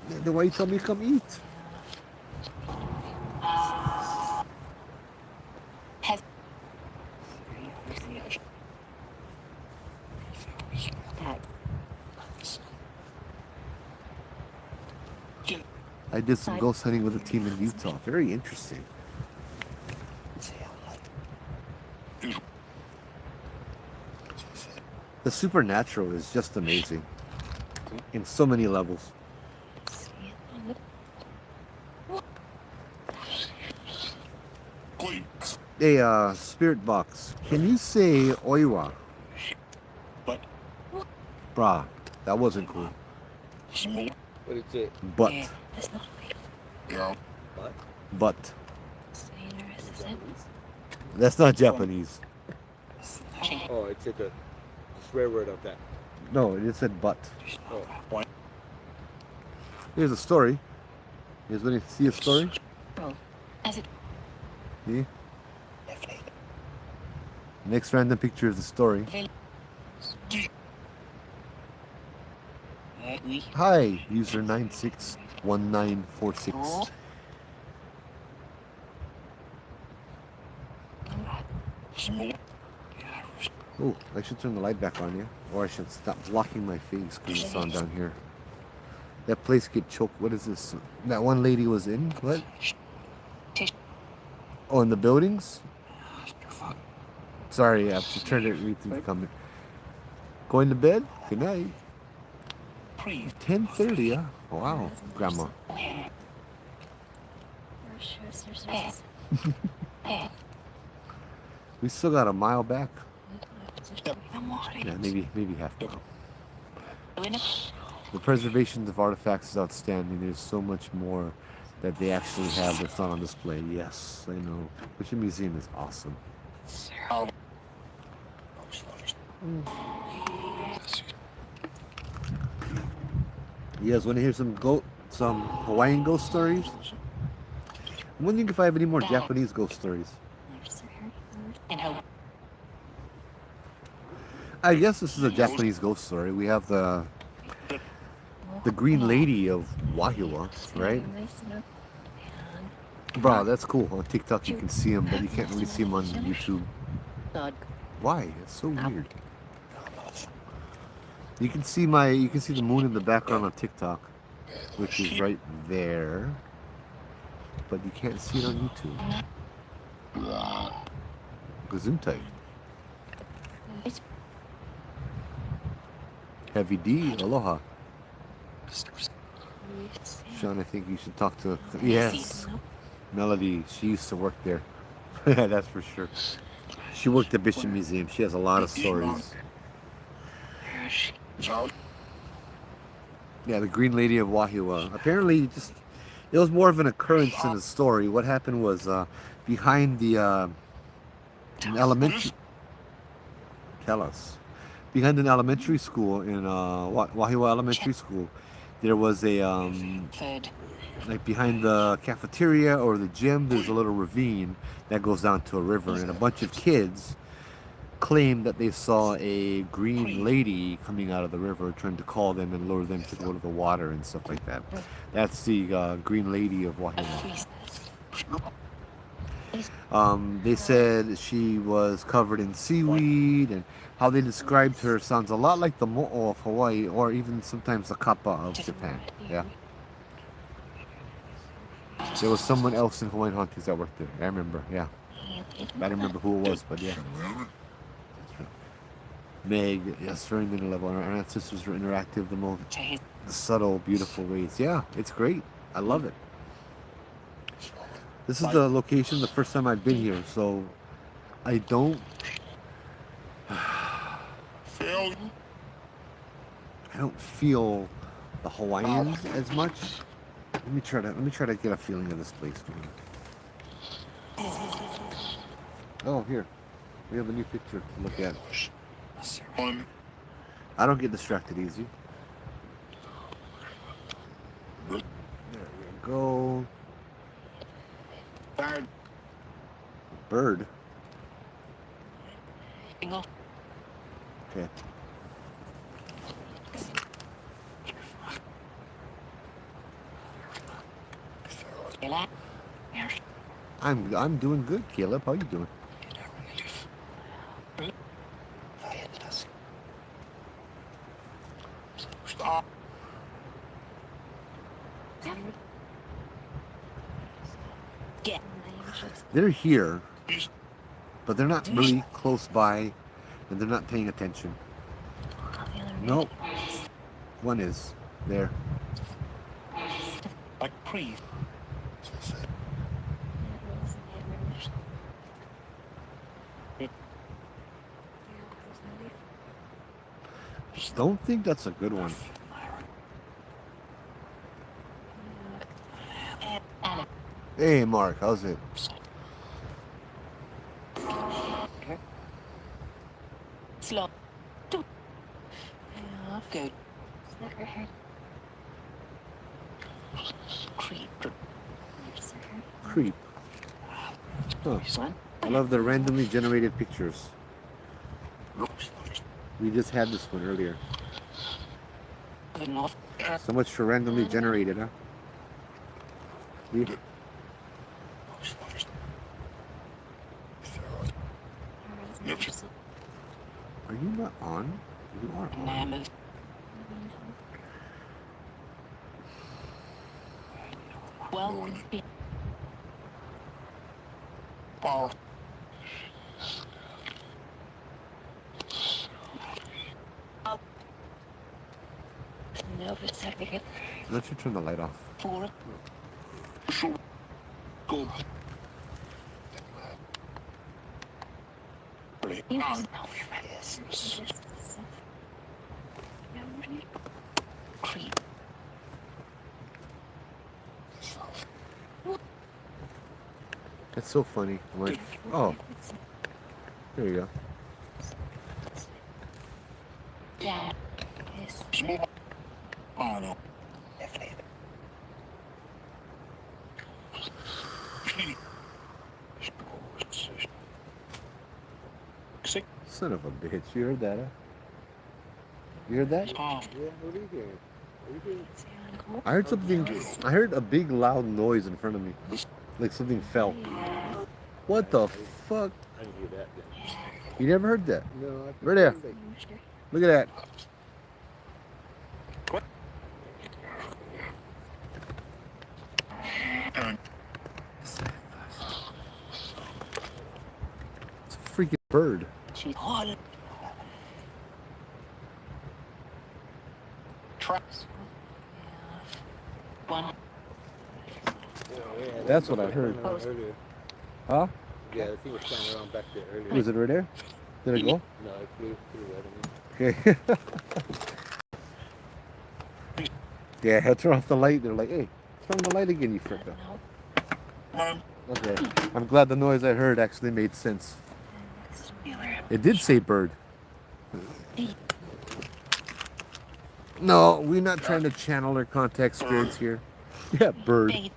Then why you tell me to come eat? I did some ghost hunting with a team in Utah. Very interesting. The supernatural is just amazing in so many levels. Hey, Spirit Box, can you say Oiwa? But Brah, that wasn't cool. small. What is it? But, Yeah. What? but. That's not Japanese. Oh, it's the swear word of that. No, it said but. Oh, Here's a story. Here's when you see a story. See? Next random picture is the story. Hi, user 961946. Small. Oh, I should turn the light back on, yeah? Or I should stop blocking my face because it's on down here. That place get choked. What is this? That one lady was in? What? Oh, in the buildings? Sorry, I have to turn it read through the comment. Going to bed? Good night. 10:30, huh? Wow, Grandma. We still got a mile back. Yeah, maybe half a mile. The preservation of artifacts is outstanding. There's so much more that they actually have that's not on display. Yes, I know. Which museum is awesome. You guys want to hear some Hawaiian ghost stories? I'm wondering if I have any more Japanese ghost stories. I guess this is a Japanese ghost story. We have the Green Lady of Wahiawa, right? Bro, that's cool. On TikTok you can see him, but you can't really see him on YouTube. Why? It's so weird. You can see the moon in the background on TikTok, which is right there, but you can't see it on YouTube. Gesundheit. Heavy D, aloha. Sean, I think you should talk to. Yes, Melody. She used to work there. That's for sure. She worked at Bishop Museum. She has a lot of stories. Yeah, the Green Lady of Wahiawa. Apparently, it was more of an occurrence than a story. What happened was behind the an elementary. Tell us. Behind an elementary school in Wahiawa Elementary School, there was a like behind the cafeteria or the gym. There's a little ravine that goes down to a river, and a bunch of kids claimed that they saw a green lady coming out of the river trying to call them and lure them to go to the water and stuff like that. That's the Green Lady of Wahiawa. They said she was covered in seaweed, and how they described her sounds a lot like the mo'o of Hawaii, or even sometimes the kappa of Japan. Yeah. There was someone else in Hawaiian Hauntings that worked there. I remember, yeah. I don't remember who it was, but yeah. Meg, yes, very many level. Our ancestors were interactive, the subtle, beautiful ways. Yeah, it's great. I love it. This is the location the first time I've been here, so I don't Failure. feel the Hawaiians as much. Let me try to get a feeling of this place. Oh, here. We have a new picture to look at. One. I don't get distracted easy. There you go. Bad. Bird. Bingo. Okay. I'm doing good, Caleb. How you doing? Stop. They're here, but they're not really close by, and they're not paying attention. Nope. One is there. Like trees. Don't think that's a good one. Hey, Mark, how's it? Slow. Good. Creep. Huh. I love the randomly generated pictures. We just had this one earlier. So much for randomly generated, huh? We- Are you not on? You are on. Well, Power. no, but second. Let you turn the light off. Four. Go. Creep. That's so funny. I'm like, oh, there you go. Dad. Yes. Small. Mahalo. Sick. Son of a bitch. You heard that, huh? You heard that? Half. Yeah, what are you hearing? Are you hearing? I heard something. I heard a big loud noise in front of me. Like something fell. What the fuck? I didn't hear that. You never heard that? No, I think Right there. like, Look at that. It's a freaking bird. She's hot. Trucks. One. yeah, That's what I heard. Earlier. Huh? Yeah, I think it was flying around back there earlier. Was it right there? Did it go? No, it flew right at me. Okay. Yeah, I turn off the light. They're like, hey, turn on the light again, you fricka. Man. Okay. I'm glad the noise I heard actually made sense. It did say bird. No, we're not trying to channel or contact spirits here. Yeah, bird. Yeah,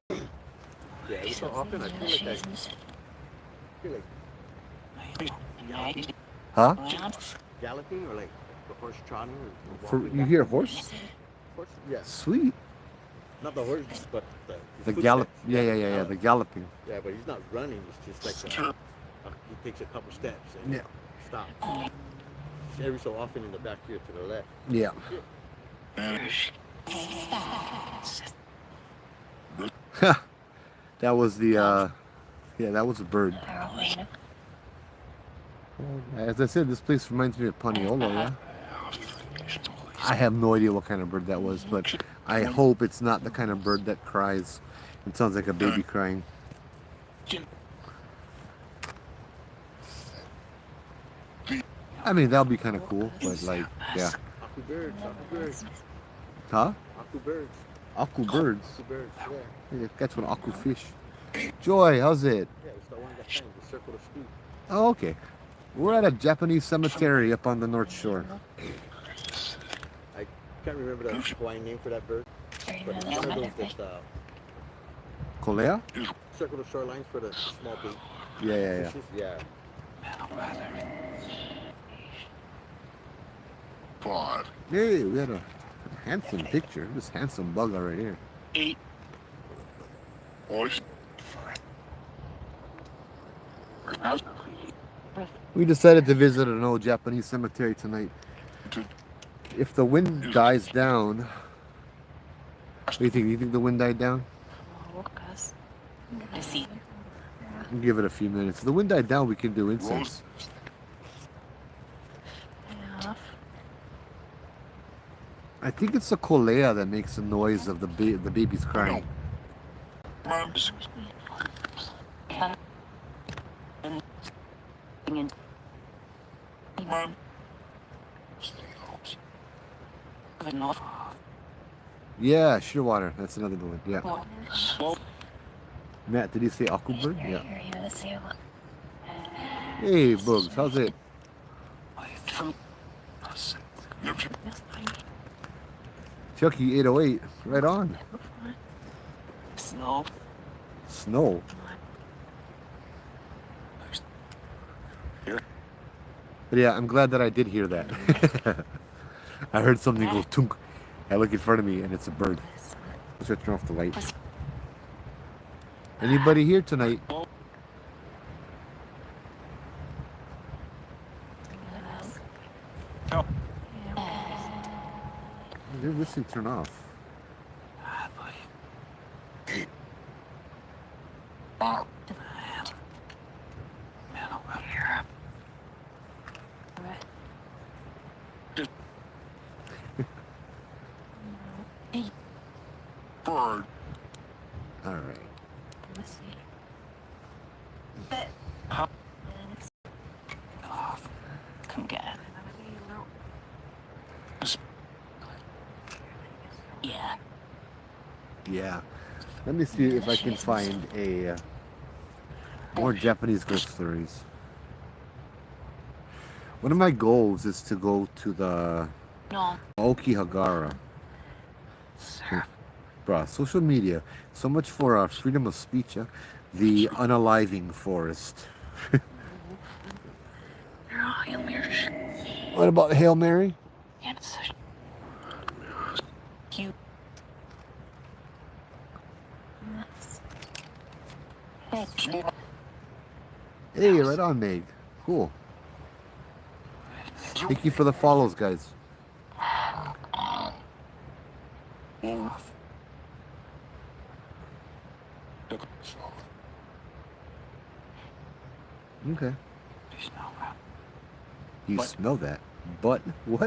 every so often I feel like Huh? galloping or like the horse trotting or For, walking. you hear a horse? Horse? Yes. Sweet. Not the horse, but the The gallop. footsteps. Yeah. The galloping. Yeah, but he's not running. It's just like he takes a couple steps and Yeah. stops. Every so often in the back here to the left. Yeah. That was the. Yeah, that was a bird. As I said, this place reminds me of Paniolo, yeah? I have no idea what kind of bird that was, but I hope it's not the kind of bird that cries. It sounds like a baby crying. I mean, that'll be kind of cool, but like, yeah. Aku birds, aku birds, Huh? aku birds, Aku birds. aku birds. Yeah. Yeah, that's what aku fish. Joy, how's it? Yeah, it's the one that thing, the circle of street. Oh, okay. We're at a Japanese cemetery up on the North Shore. I can't remember the Hawaiian name for that bird, but it's one of those that Kolea? circle the shorelines for the small bait Yeah, yeah, yeah. fishes. Yeah. 5, Hey, we had a handsome picture. This handsome bug right here. 8. Boys. We decided to visit an old Japanese cemetery tonight. If the wind dies down, what do you think? Do you think the wind died down? We'll give it a few minutes. If the wind died down, we can do incense. I think it's the kolea that makes the noise of the baby's crying. Yeah, Shearwater. That's another good one. Yeah. Matt, did he say aquabird? Yeah. Hey, Bugs, how's it? Chucky 808, right on. Snow. Snow. But yeah, I'm glad that I did hear that. I heard something go tunk. I look in front of me and it's a bird. Let's turn off the light. Anybody here tonight? Did this thing turn off? Bird. All right. Come get it. Yeah. Yeah. Let me see if I can find a more Japanese ghost stories. One of my goals is to go to the No. Okihagara. Bruh, social media. So much for freedom of speech. Yeah? The unaliving forest. What about Hail Mary? Cute. Hey, right on, Meg. Cool. Thank you for the follows, guys. Okay. You smell that? But what?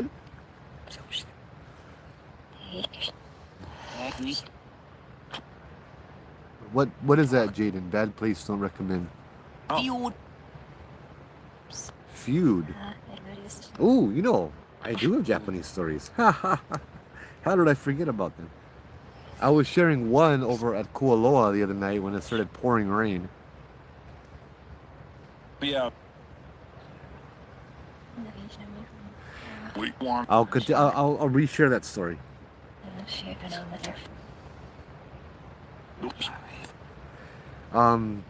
What is that, Jaden? Bad place, don't recommend. Feud. Feud. Oh, you know, I do have Japanese stories. How did I forget about them? I was sharing one over at Kualoa the other night when it started pouring rain. Yeah. Wait, one. I'll reshare that story. Um,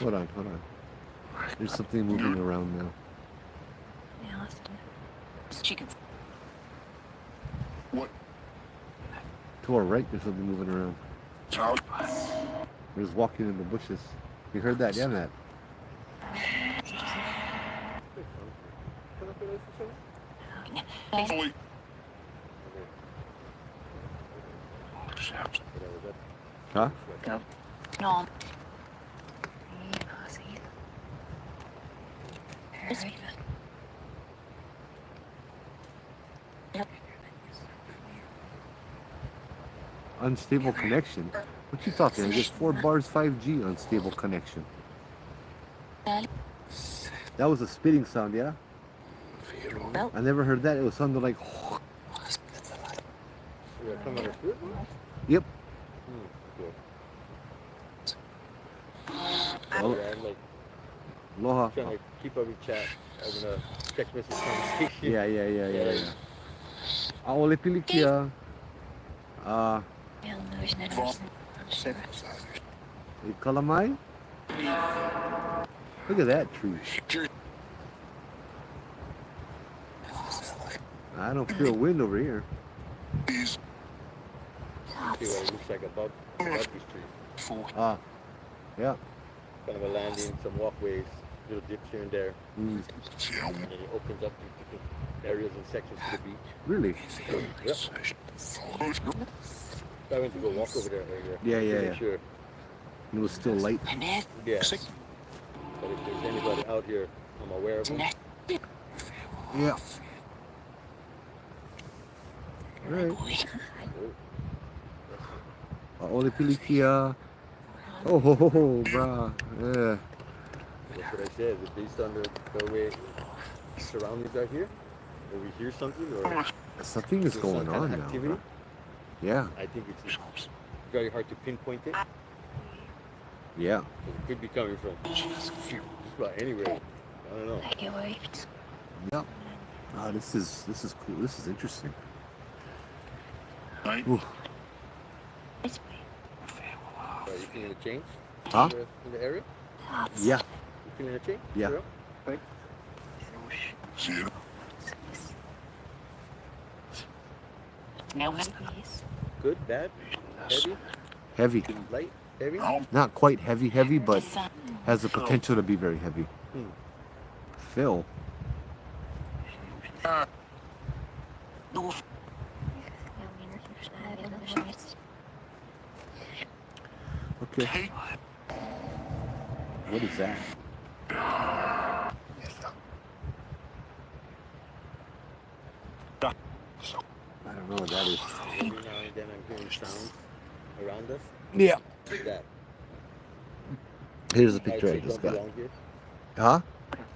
hold on. There's something moving around now. Chickens. What? To our right, there's something moving around. Child. We're just walking in the bushes. You heard that? Yeah, Matt. Wait. Huh? Go. No. unstable connection. What you talking? I guess 4 bars 5G unstable connection. That was a spitting sound, yeah? I never heard that. It was something like. Yeah, come on the fruit. Yep. Oh, yeah, I'm like Aloha. trying to keep up with chat, having a text message conversation. Yeah. Aole pilikia. Kalamai? Look at that tree. I don't feel wind over here. See what it looks like above these trees. Yeah. Kind of a landing, some walkways, little dips here and there. Mm. And then it opens up to different areas and sections to the beach. Really? Yep. I went to go walk over there earlier. Yeah. To make sure. It was still light. Yeah. But if there's anybody out here, I'm aware of them. Yeah. Right. Aole pilikia. Oh, brah. Yeah. That's what I said. Based on the way surroundings are here, or we hear something, or Something is there's going some kind on of now. activity, Bruh. Yeah. I think it's very hard to pinpoint it. Yeah. It could be coming from just about anywhere. I don't know. Yep. Oh, this is cool. This is interesting. Right. Ooh. Are you feeling a change? Huh? In the area? Yeah. You feeling a change? Yeah. Girl? Right. See you. Good, bad, heavy, Heavy. light, heavy. Not quite heavy, but has the potential to be very heavy. Phil. Okay. What is that? I don't know what that is. Every now and then I'm hearing sounds around us. Yeah. Like that. Here's a I'd picture I say just don't got. belong here. Huh?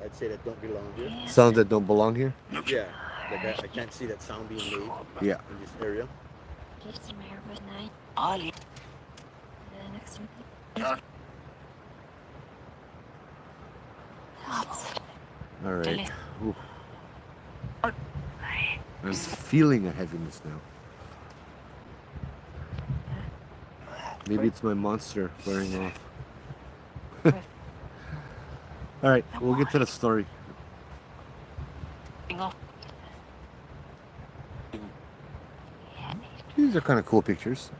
I'd say that don't belong here. Sounds that don't belong here? Yeah. Like I can't see that sound being made Yeah. in this area. All right. Ooh. I'm feeling a heaviness now. Maybe it's my monster wearing off. All right, we'll get to the story. These are kind of cool pictures.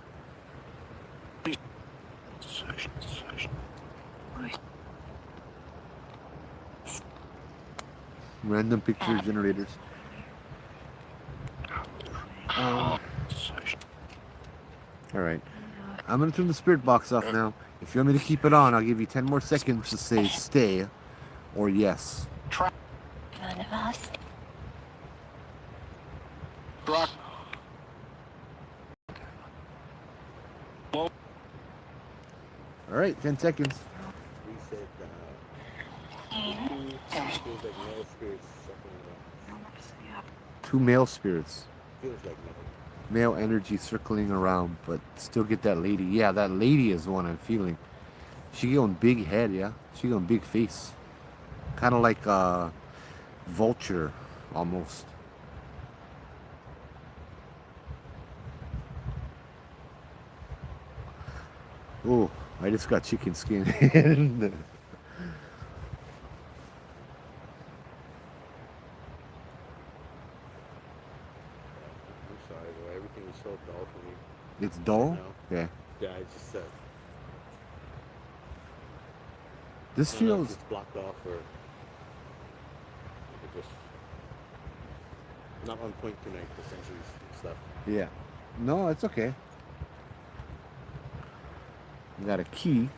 Random picture generators. All right. I'm going to turn the spirit box off now. If you want me to keep it on, I'll give you 10 more seconds to say stay or yes. Rock. All right, 10 seconds. We said feels like male spirits sucking around. 2 male spirits. Feels like male. Male energy circling around, but still get that lady. Yeah, that lady is the one I'm feeling. She going big head, yeah? She going big face. Kind of like a vulture, almost. Oh, I just got chicken skin. I'm sorry, bro. Everything is so dull for me. It's dull? No. Yeah. Yeah, it's just This I don't know if feels... it's blocked off or it just not on point tonight, essentially stuff. Yeah. No, it's okay. We got a key.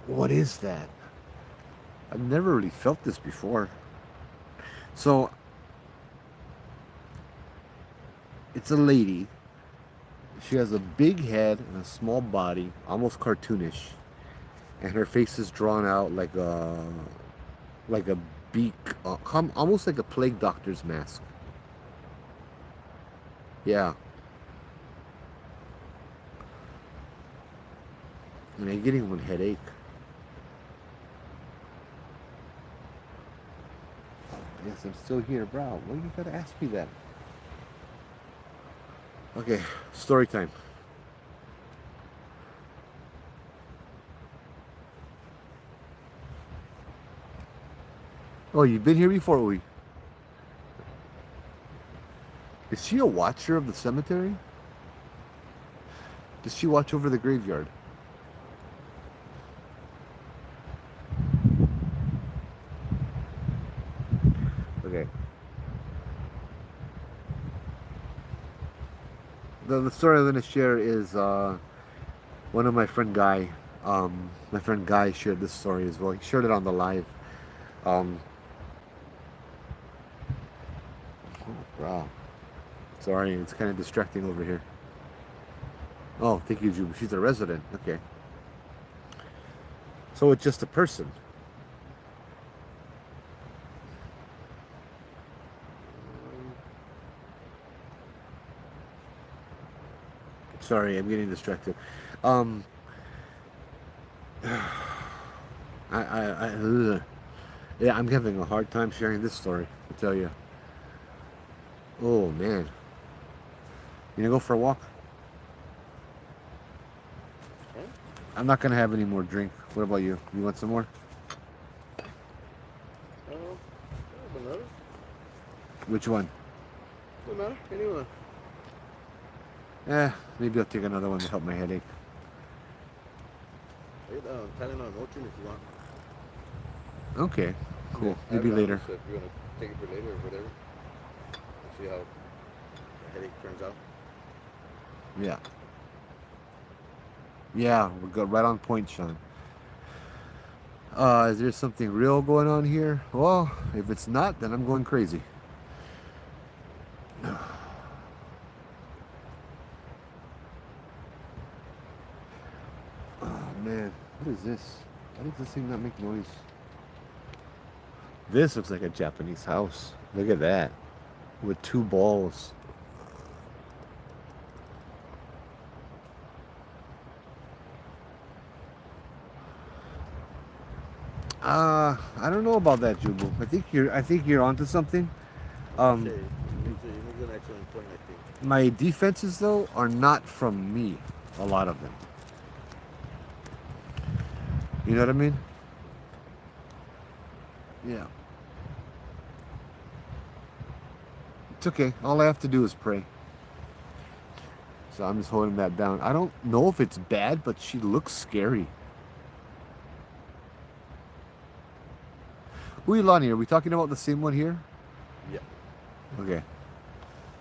What is that? I've never really felt this before. So It's a lady. She has a big head and a small body, almost cartoonish, and her face is drawn out like a beak, almost like a plague doctor's mask. Yeah. And I'm getting one headache. Yes, I'm still here, bro. Why you gotta ask me that? Okay, story time. Oh, you've been here before, Uy. Is she a watcher of the cemetery? Does she watch over the graveyard? Okay. The story I'm going to share is one of my friend Guy. My friend Guy shared this story as well. He shared it on the live. Oh, wow. Sorry, it's kind of distracting over here. Oh, thank you, Ju. She's a resident. Okay. So it's just a person. Sorry, I'm getting distracted. Ugh. Yeah, I'm having a hard time sharing this story, I tell you. Oh, man. You gonna go for a walk? Okay. I'm not gonna have any more drink. What about you? You want some more? Doesn't matter. Which one? Doesn't matter. Anyone. Maybe I'll take another one to help my headache. Tylenol Motrin if you want. Okay, cool. Yeah, Maybe I don't know, later. So if you want to take it for later or whatever. We'll see how the headache turns out. Yeah. Yeah, we'll go right on point, Sean. Is there something real going on here? Well, if it's not, then I'm going crazy. Oh, man. What is this? Why does this thing not make noise? This looks like a Japanese house. Look at that. With two balls. I don't know about that, Jubu. I think you're onto something. Say, you make an excellent point, I think. My defenses though are not from me. A lot of them. You know what I mean? Yeah. It's okay. All I have to do is pray. So I'm just holding that down. I don't know if it's bad, but she looks scary. Who Lonnie? Are we talking about the same one here? Yeah. Okay.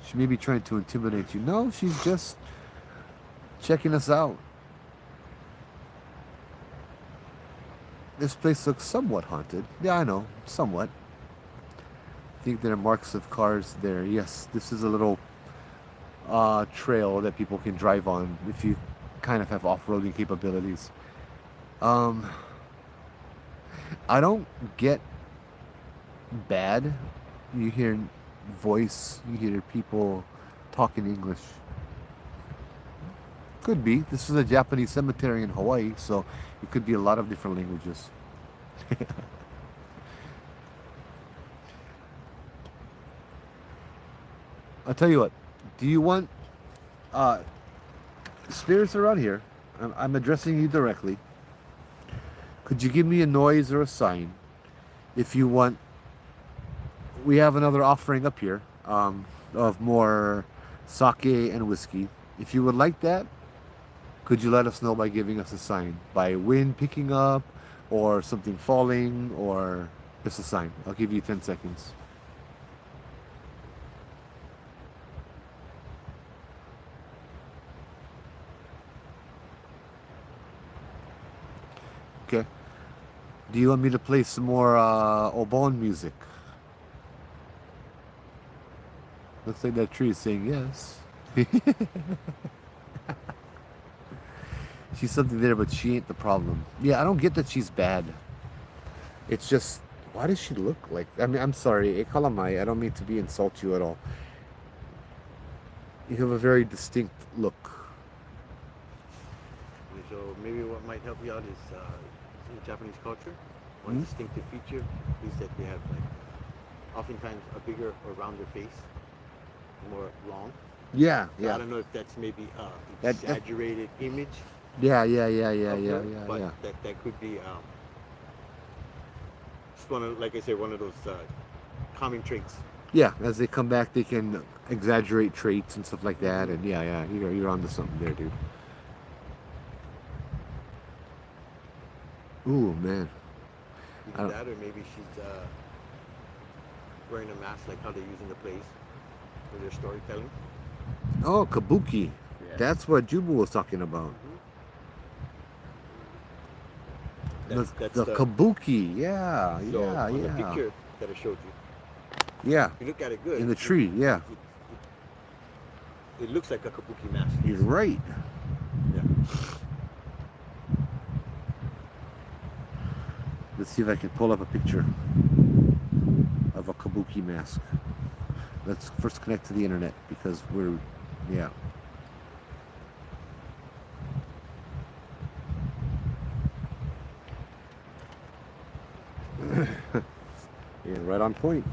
She may be trying to intimidate you. No, she's just checking us out. This place looks somewhat haunted. Yeah, I know. Somewhat. I think there are marks of cars there. Yes, this is a little trail that people can drive on if you kind of have off-roading capabilities. I don't get bad. You hear voice, you hear people talking English. Could be. This is a Japanese cemetery in Hawaii, so it could be a lot of different languages. I'll tell you what. Do you want spirits around here? I'm addressing you directly. Could you give me a noise or a sign if you want? We have another offering up here of more sake and whiskey. If you would like that, could you let us know by giving us a sign? By wind picking up or something falling or just a sign. I'll give you 10 seconds. Okay. Do you want me to play some more Obon music? Looks like that tree is saying yes. She's something there, but she ain't the problem. Yeah, I don't get that she's bad. It's just, why does she look like? I mean, I'm sorry, Ekalamai. I don't mean to be insult you at all. You have a very distinct look. So maybe what might help you out is in Japanese culture, one distinctive feature is that they have like oftentimes a bigger or rounder face, more long. Yeah, So yeah. I don't know if that's maybe That- exaggerated image. Yeah. But that could be just one of, like I said, one of those common traits. Yeah, as they come back, they can exaggerate traits and stuff like that. And yeah, you're onto something there, dude. Ooh, man. Either that, or maybe she's wearing a mask like how they use in the plays for their storytelling. Oh, kabuki. Yeah. That's what Jubu was talking about. That's The kabuki. Yeah, so yeah, on yeah. the picture that I showed you, Yeah, if you look at it good, in the tree, yeah. It looks like a kabuki mask. You're right. Yeah. Let's see if I can pull up a picture of a kabuki mask. Let's first connect to the internet because we're, yeah. Yeah, right on point.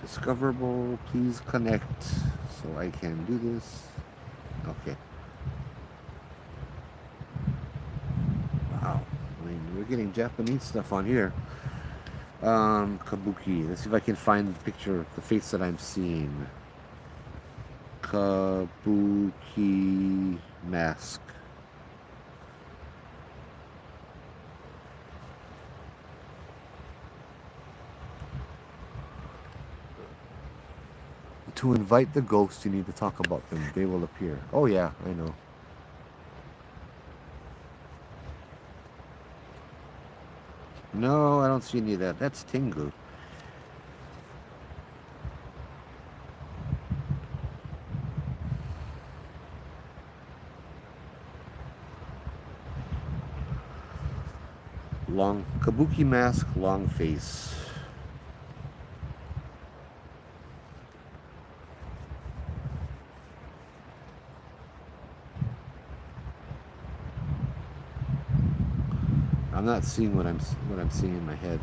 Discoverable, please connect so I can do this. Okay. Wow. I mean, we're getting Japanese stuff on here. Kabuki. Let's see if I can find the picture, the face that I'm seeing. Kabuki mask. To invite the ghosts, you need to talk about them. They will appear. Oh yeah, I know. No, I don't see any of that. That's Tengu. Long kabuki mask, long face. I'm not seeing what I'm seeing in my head.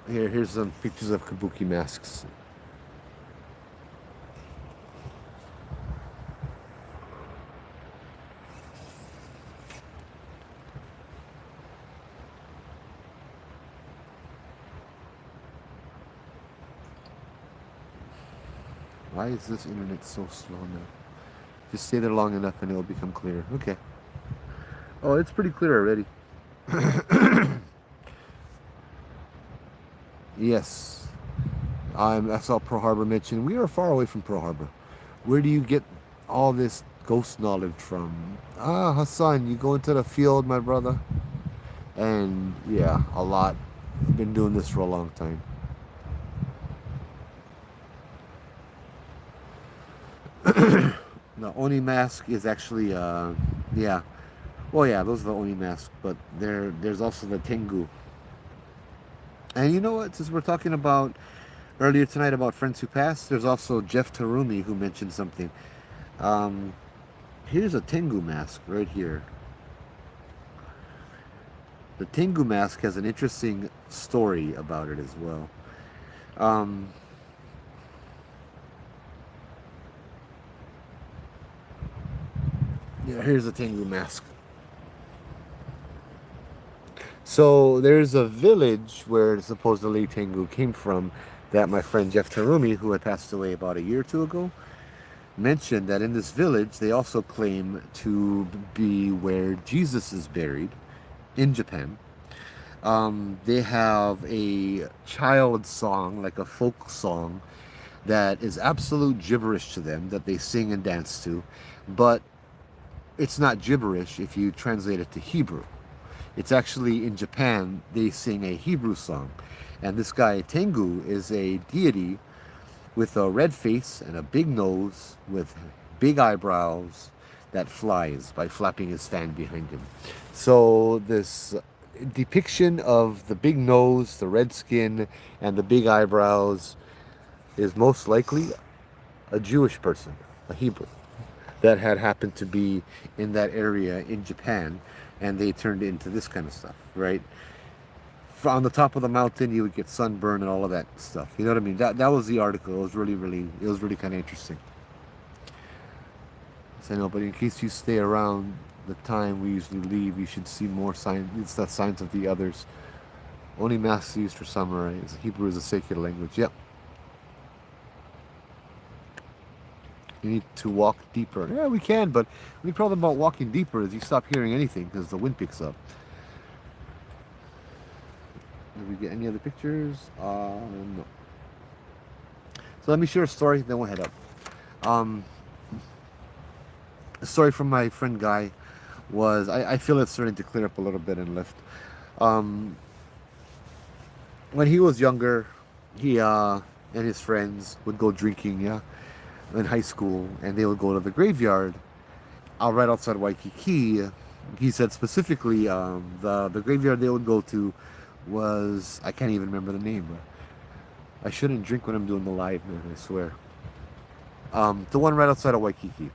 Here's some pictures of kabuki masks. Why is this internet so slow now? Just stay there long enough and it'll become clear. Okay. Oh, it's pretty clear already. Yes. I saw Pearl Harbor mentioned. We are far away from Pearl Harbor. Where do you get all this ghost knowledge from? Ah, Hassan, you go into the field, my brother. And yeah, a lot. I've been doing this for a long time. The Oni mask is actually, yeah. Well, yeah, those are the Oni masks, but there's also the Tengu. And you know what? Since we're talking about earlier tonight about friends who passed, there's also Jeff Tarumi who mentioned something. Here's a Tengu mask right here. The Tengu mask has an interesting story about it as well. Yeah, here's a Tengu mask. So there's a village where supposedly Tengu came from that my friend Jeff Tarumi, who had passed away about a year or two ago, mentioned that in this village they also claim to be where Jesus is buried in Japan. They have a child song, like a folk song, that is absolute gibberish to them that they sing and dance to, but it's not gibberish if you translate it to Hebrew. It's actually in Japan, they sing a Hebrew song. And this guy, Tengu, is a deity with a red face and a big nose with big eyebrows that flies by flapping his fan behind him. So this depiction of the big nose, the red skin, and the big eyebrows is most likely a Jewish person, a Hebrew, that had happened to be in that area in Japan, and they turned it into this kind of stuff, right? On the top of the mountain, you would get sunburn and all of that stuff. You know what I mean? That was the article. It was really kind of interesting. So I know, but in case you stay around the time we usually leave, you should see more signs. It's the signs of the others. Only masks used for samurais. Hebrew is a sacred language. Yep. You need to walk deeper. Yeah, we can, but the problem about walking deeper is you stop hearing anything because the wind picks up. Did we get any other pictures? No. So let me share a story, then we'll head up. A story from my friend Guy was, I feel it's starting to clear up a little bit in Lyft. When he was younger, he and his friends would go drinking, yeah, in high school, and they would go to the graveyard right outside Waikiki. He said specifically the graveyard they would go to was, I can't even remember the name, but I shouldn't drink when I'm doing the live, man, I swear. The one right outside of Waikiki.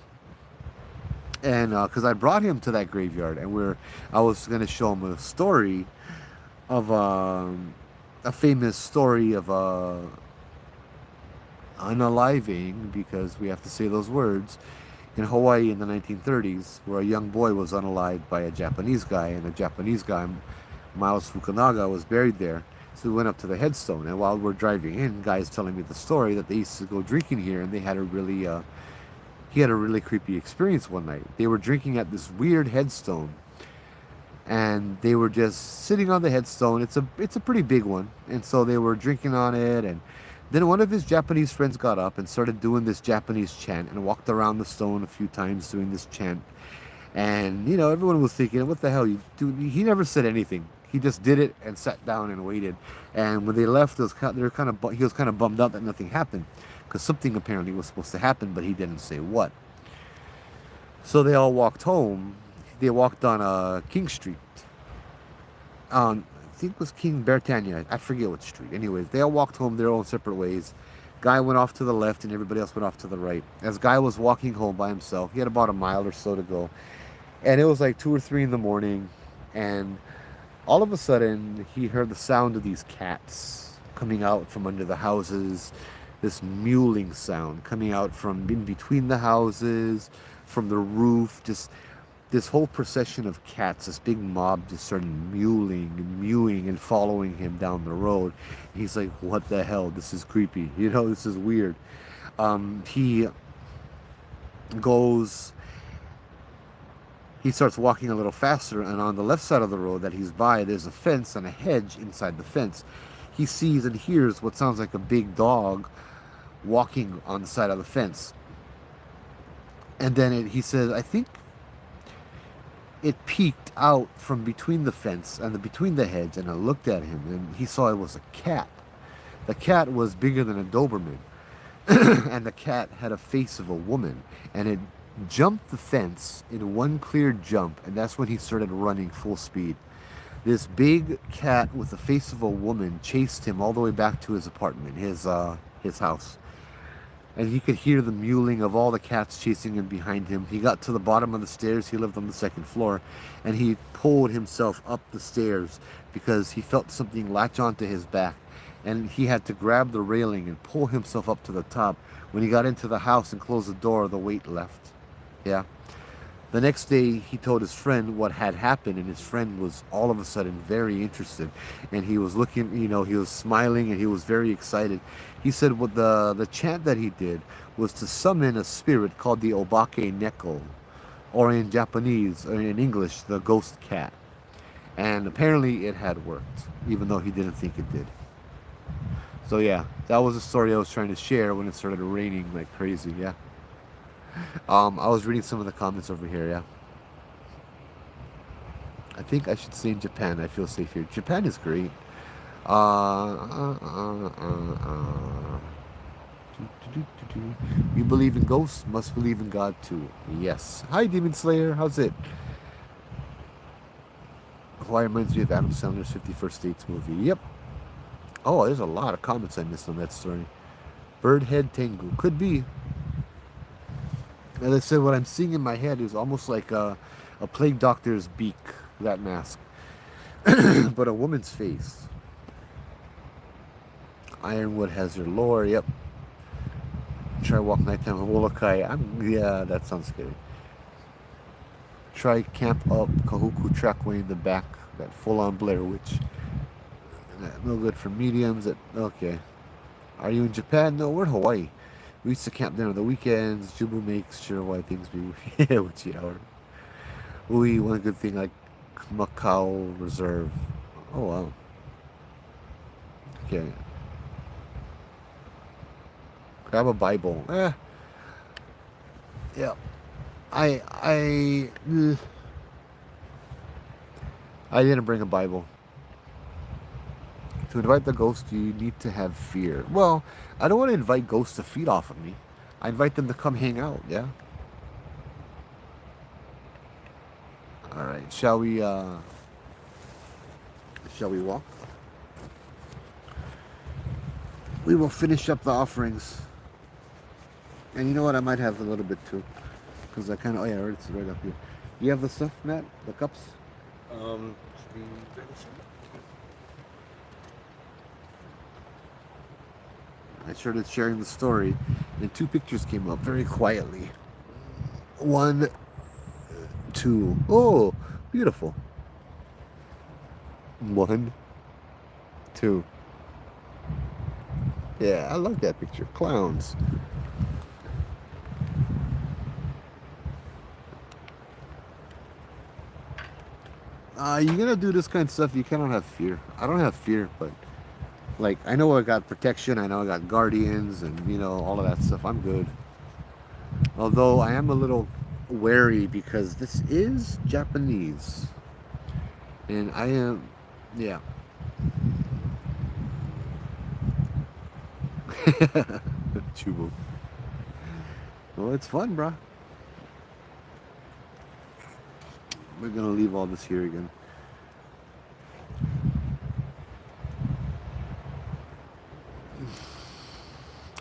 And because I brought him to that graveyard, and I was going to show him a story of a famous story of unaliving, because we have to say those words, in Hawaii in the 1930s, where a young boy was unalived by a Japanese guy, and the Japanese guy, Miles Fukunaga, was buried there. So we went up to the headstone, and while we're driving in, guys telling me the story that they used to go drinking here, and they had he had a really creepy experience one night. They were drinking at this weird headstone, and they were just sitting on the headstone. It's a pretty big one, and so they were drinking on it, and then one of his Japanese friends got up and started doing this Japanese chant and walked around the stone a few times doing this chant. And everyone was thinking, what the hell you do? He never said anything. He just did it and sat down and waited. And when they left, he was kind of bummed out that nothing happened, because something apparently was supposed to happen, but he didn't say what. So they all walked home. They walked on King Street. I think it was King Bertania. I forget what street. Anyways, they all walked home their own separate ways. Guy went off to the left, and everybody else went off to the right. As Guy was walking home by himself, he had about a mile or so to go, and it was like 2 or 3 in the morning, and all of a sudden he heard the sound of these cats coming out from under the houses. This mewling sound coming out from in between the houses, from the roof. Just this whole procession of cats, this big mob, just started mewling and mewing and following him down the road. He's like, what the hell? This is creepy. This is weird. He starts walking a little faster, and on the left side of the road that he's by, there's a fence and a hedge inside the fence. He sees and hears what sounds like a big dog walking on the side of the fence. And then he says, I think it peeked out from between the fence and between the hedge, and I looked at him, and he saw it was a cat. The cat was bigger than a Doberman, and the cat had a face of a woman, and it jumped the fence in one clear jump, and that's when he started running full speed. This big cat with the face of a woman chased him all the way back to his apartment, his house. And he could hear the mewling of all the cats chasing him behind him. He got to the bottom of the stairs. He lived on the 2nd floor, and he pulled himself up the stairs because he felt something latch onto his back, and he had to grab the railing and pull himself up to the top. When he got into the house and closed the door, the weight left. Yeah. The next day, he told his friend what had happened, and his friend was all of a sudden very interested, and he was looking, he was smiling, and he was very excited. He said what the chant that he did was to summon a spirit called the Obake Neko, or in Japanese, or in English, the ghost cat. And apparently it had worked, even though he didn't think it did. So yeah, that was the story I was trying to share when it started raining like crazy. Yeah. I was reading some of the comments over here. Yeah. I think I should stay in Japan. I feel safe here. Japan is great. You believe in ghosts, must believe in God too. Yes. Hi, Demon Slayer. How's it? Hawaii reminds me of Adam Sandler's 51st Dates movie. Yep. Oh, there's a lot of comments I missed on that story. Birdhead Tengu. Could be. As I said, what I'm seeing in my head is almost like a plague doctor's beak, that mask. But a woman's face. Ironwood has her lore. Yep. Try walk nighttime on Molokai. Yeah, that sounds scary. Try camp up Kahuku trackway in the back. That full-on Blair Witch. No good for mediums. Okay. Are you in Japan? No, we're in Hawaii. We used to camp there on the weekends. Jubu makes sure why things be witchy hour. Ooh, one good thing like Macau Reserve. Oh wow. Okay. Grab a Bible. Yeah. I didn't bring a Bible. To invite the ghost, you need to have fear. Well, I don't want to invite ghosts to feed off of me. I invite them to come hang out, yeah? Alright, shall we walk? We will finish up the offerings. And you know what, I might have a little bit too. Because I kind of, oh yeah, it's right up here. You have the stuff, Matt? The cups? Should be very soon. I started sharing the story, and two pictures came up very quietly. 1, 2. Oh, beautiful. 1, 2. Yeah, I love that picture. Clowns. You're gonna do this kind of stuff, you cannot have fear. I don't have fear, but like, I know I got protection, I know I got guardians, and you know, all of that stuff. I'm good. Although I am a little wary because this is Japanese. And I am, yeah. Chubu. Well, it's fun, bruh. We're gonna leave all this here again.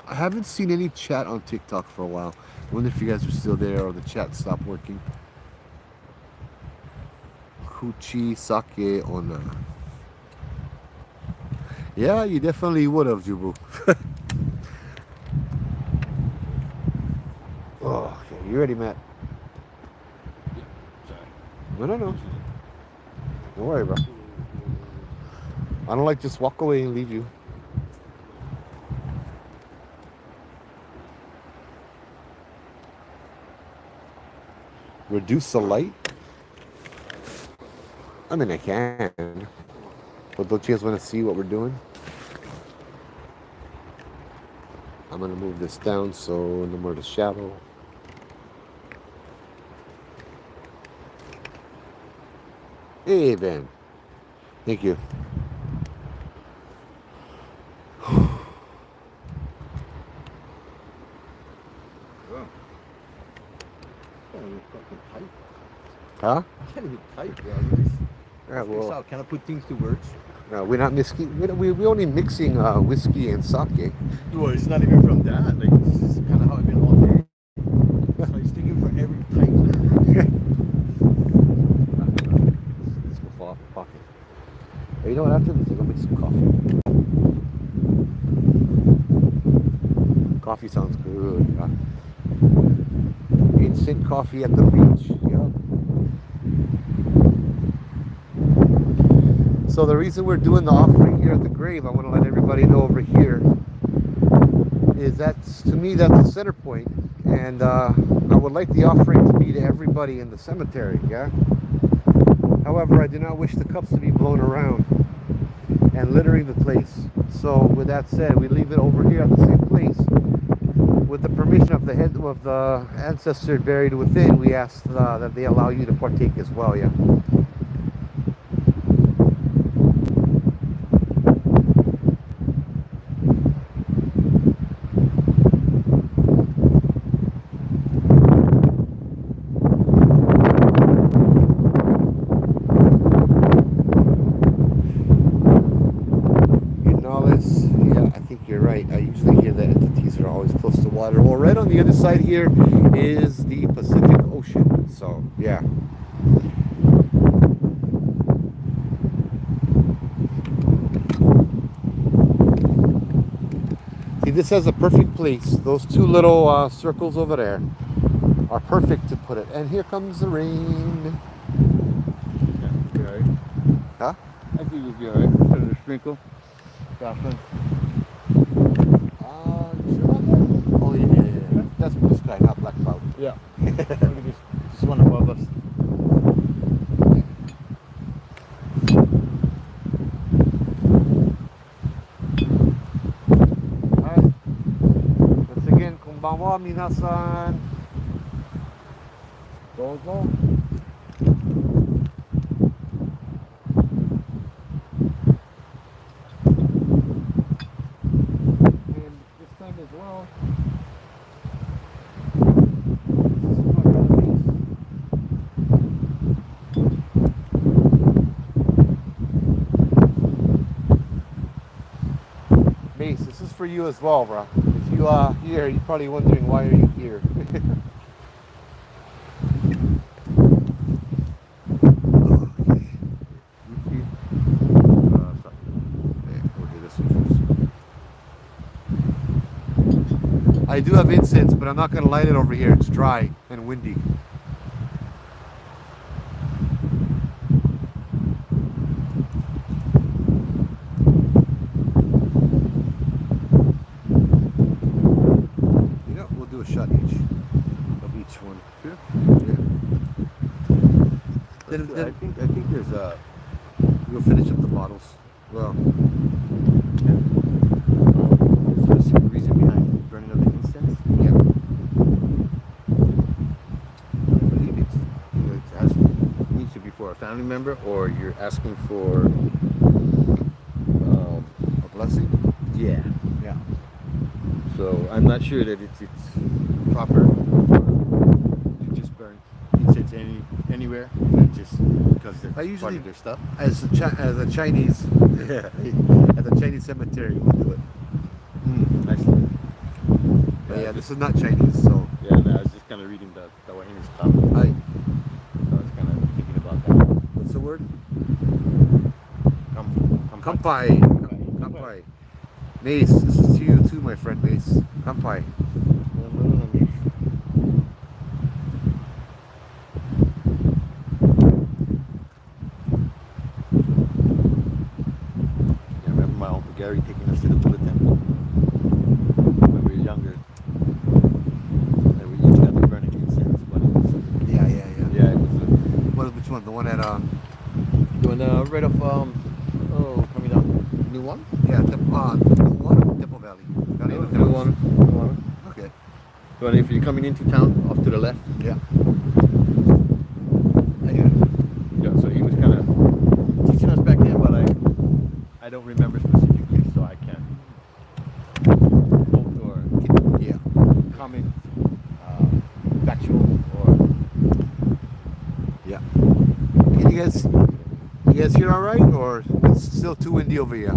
I haven't seen any chat on TikTok for a while. I wonder if you guys are still there or the chat stopped working. Kuchi Sake Ona. Yeah, you definitely would have, Jubu. Oh, okay. You ready, Matt? No. Don't worry, bro. I don't like just walk away and leave you. Reduce the light? I mean, I can. But don't you guys want to see what we're doing? I'm going to move this down so no more the shadow. Hey, Ben. Thank you. Huh? I can't even type, bro. Yeah, well, Can I put things to words? no, we're not mixing. We only mixing whiskey and sake. Well, it's not even from that. Like, this is kind of how I've been all day. So he's thinking for every type. Let's go fall off the pocket. Hey, you know what? After this, I'm gonna make some coffee. Coffee sounds good. Huh? Instant coffee at the beach. Yep. So the reason we're doing the offering here at the grave, I want to let everybody know over here, is that's, to me, that's the center point. And I would like the offering to be to everybody in the cemetery, yeah? However, I do not wish the cups to be blown around. and littering the place. So with that said, we leave it over here at the same place. With the permission of the head of the ancestor buried within, we ask that they allow you to partake as well. Yeah. I think you're right. I usually hear that entities are always close to water. Well, right on the other side here is the Pacific Ocean. So, yeah. See, this has a perfect place. Those two little circles over there are perfect to put it. And here comes the rain. Yeah, be alright. Huh? I think we'll be alright. Instead of the sprinkle. Jocelyn. Sure about that? Oh, yeah. That's blue sky, not black cloud. Yeah. Look at this. Just one above us. Alright. Once again, konbanwa minasan. Dozo. And this time as well. This is my relatives. Mace, this is for you as well, bro. If you are here, you're probably wondering why are you here. I do have incense, but I'm not going to light it over here. It's dry and windy. You know, we'll do a shot each of each one. Sure. Yeah. I think there's a. We'll finish up the bottles. Well, There's a specific reason behind burning of the incense. yeah. I believe it needs to be for a family member, or you're asking for. A blessing. Yeah. Yeah. So I'm not sure that it's proper to just burn incense anywhere, just because they're I part usually- of their stuff. As a Chinese, Yeah. at the Chinese cemetery, we'll do it. I see. But yeah, this is not Chinese, so Yeah, I was just kind of reading the Wahina's top. So I. I was kind of thinking about that. What's the word? Kampai. Kampai. Kampai. Mace, this is to you too, my friend Mace. Kampai. I remember my Uncle Gary taking us to the Buddha temple when we were younger. And we each got to burning incense, but it was, Yeah. yeah, it was Which one? The one at doing right off, coming down, New One? yeah, Temple Valley. Valley of the New Cows. One. Okay. But if you're coming into town, off to the left. Yeah. Yeah, so he was kind of teaching us back then, but I don't remember specifically, so I can't quote or Yeah. comment factual or Yeah. Can you guys hear all right, or it's still too windy over here?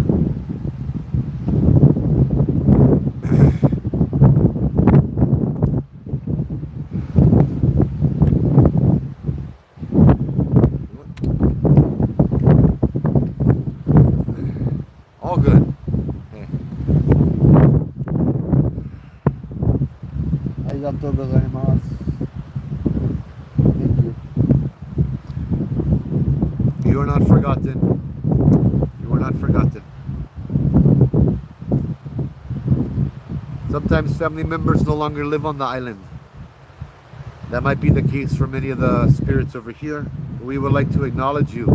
All good. Yeah. Arigatou gozaimasu. Thank you. You are not forgotten. You are not forgotten. Sometimes family members no longer live on the island. That might be the case for many of the spirits over here. We would like to acknowledge you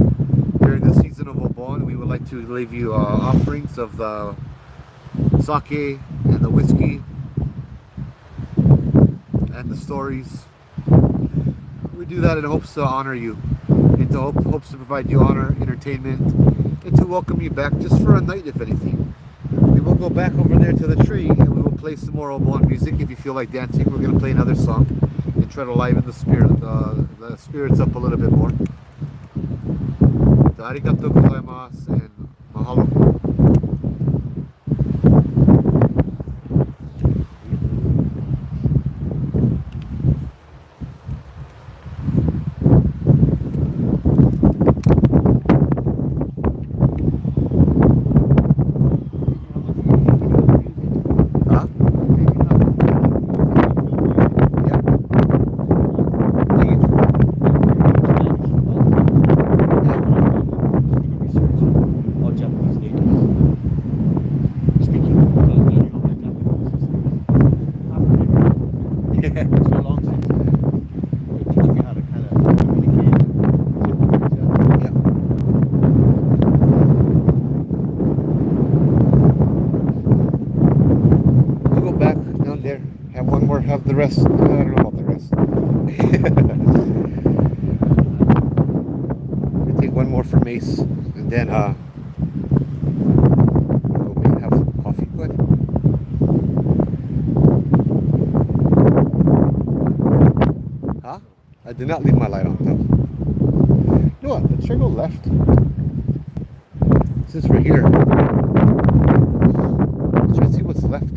during the season season of Obon, we would like to leave you offerings of the sake and the whiskey and the stories. We do that in hopes to honor you, and to hopes to provide you honor, entertainment, and to welcome you back just for a night, if anything. We will go back over there to the tree and we will play some more Obon music. If you feel like dancing, we're going to play another song and try to liven the spirits up a little bit more. Arigatou gozaimasu and mahalo. Have the rest. I don't know about the rest. I take one more for Mace, and then go maybe have some coffee. Go ahead. Huh? I did not leave my light on. No. You know what? Let's try go left. Since we're here, let's try to see what's left.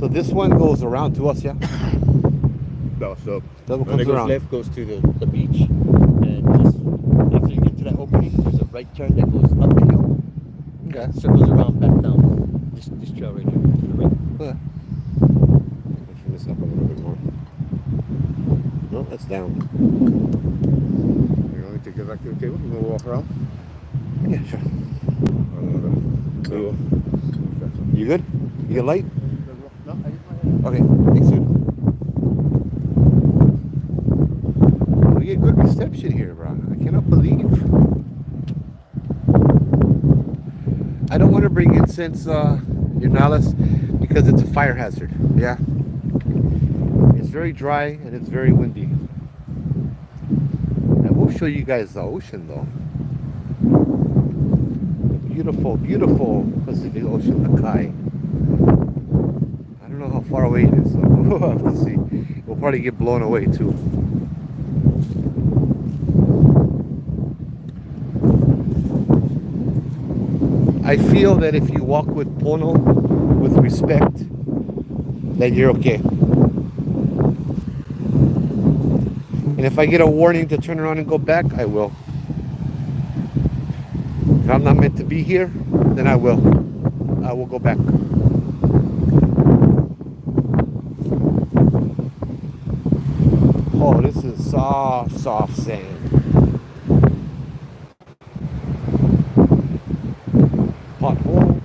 So this one goes around to us, yeah? No, so That one when it comes goes around. left goes to the beach, and just after you get to that opening, there's a right turn that goes up the hill. Okay. Circles around back down. This trail right here to the right. Let's turn this up a little bit more. No, that's down. You want me to get back to the table? You want to walk around? Yeah, sure. You good? You get light? No, I use my head. Okay, thanks, dude. We get good reception here, bro. I cannot believe. I don't want to bring incense, Yanalis, because it's a fire hazard. Yeah. It's very dry and it's very windy. I will show you guys the ocean, though. The beautiful, beautiful Pacific Ocean, the Kai. I don't know how far away it is, so we'll have to see. We'll probably get blown away too. I feel that if you walk with pono, with respect, then you're okay. And if I get a warning to turn around and go back, I will. If I'm not meant to be here, then I will. I will go back. Oh, this is soft, soft sand. Pothole.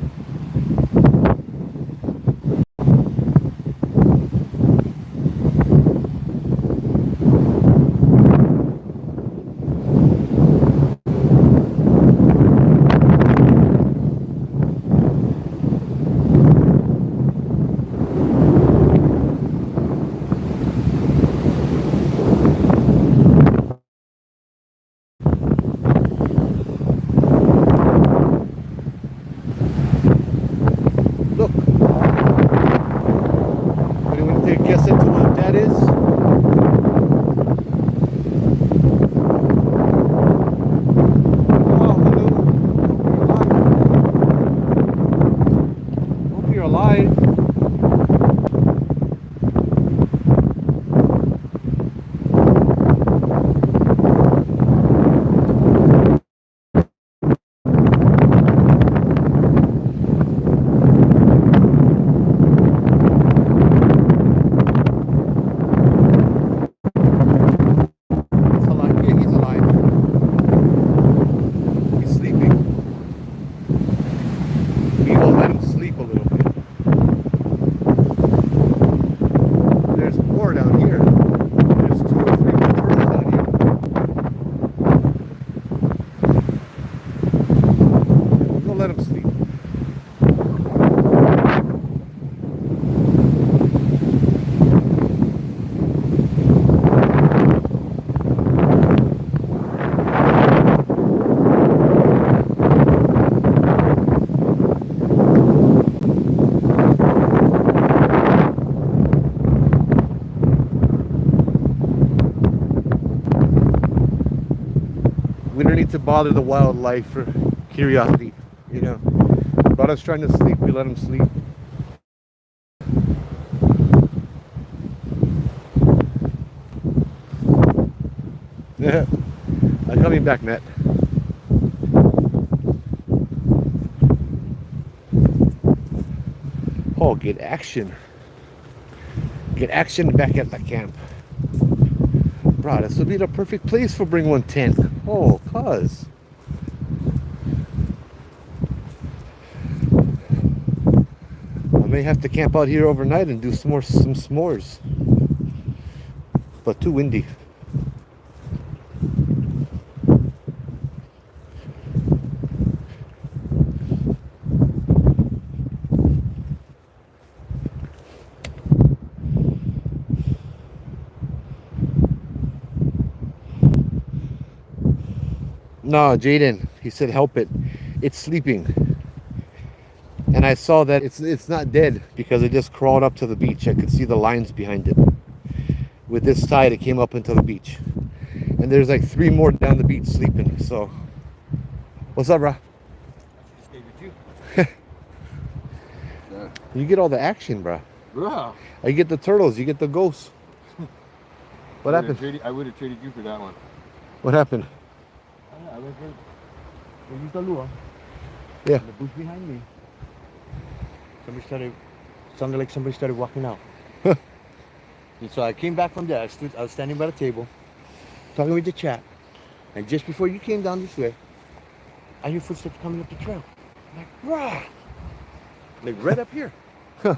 Look. Anyone take a guess into what that is? Oh, hello. Hope you're alive. need to bother the wildlife for curiosity, you know. Brother's trying to sleep, we let him sleep. Yeah. I'm coming back, Matt. Oh, get action. Get action back at the camp. Bro, this would be the perfect place for bring one tent. Oh, cuz. I may have to camp out here overnight and do some s'mores. But too windy. No, Jaden, he said help it. It's sleeping. And I saw that it's not dead because it just crawled up to the beach. I could see the lines behind it. With this tide, it came up into the beach. And there's like 3 more down the beach sleeping. So, what's up, bro? Stay with you. Yeah. You get all the action, bro. Bro. You get the turtles, you get the ghosts. What happened? I would have traded you for that one. What happened? I went for we used the lure. Yeah. The bush behind me. Sounded like somebody started walking out. And so I came back from there. I was standing by the table, talking with the chap. And just before you came down this way, I hear footsteps coming up the trail. I'm like, rah! Like right up here. Huh.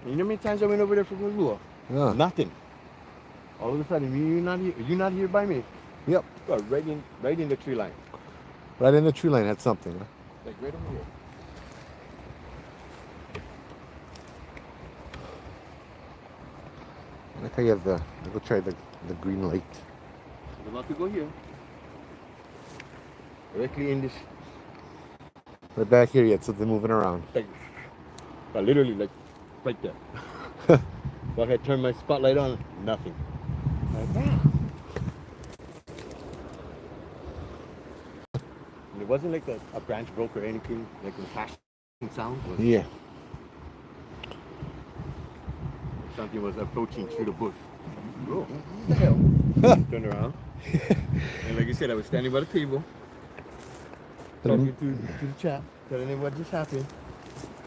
And you know how many times I went over there for the lure? Yeah. Nothing. All of a sudden, you're not here by me. Yep. You are right in the tree line. Right in the tree line had something. Huh? Like right over here. I like how you have the. I'll go try the green light. I'm about to go here. Directly in this, Right back here yet, so they're moving around. like, literally like right there. So I had turned my spotlight on, nothing. Like, wow. And it wasn't like a branch broke or anything, like a crashing sound. Was Yeah. Something was approaching through the bush. Oh, what the hell? Turned around. And like I said, I was standing by the table, talking to the chap, telling him what just happened.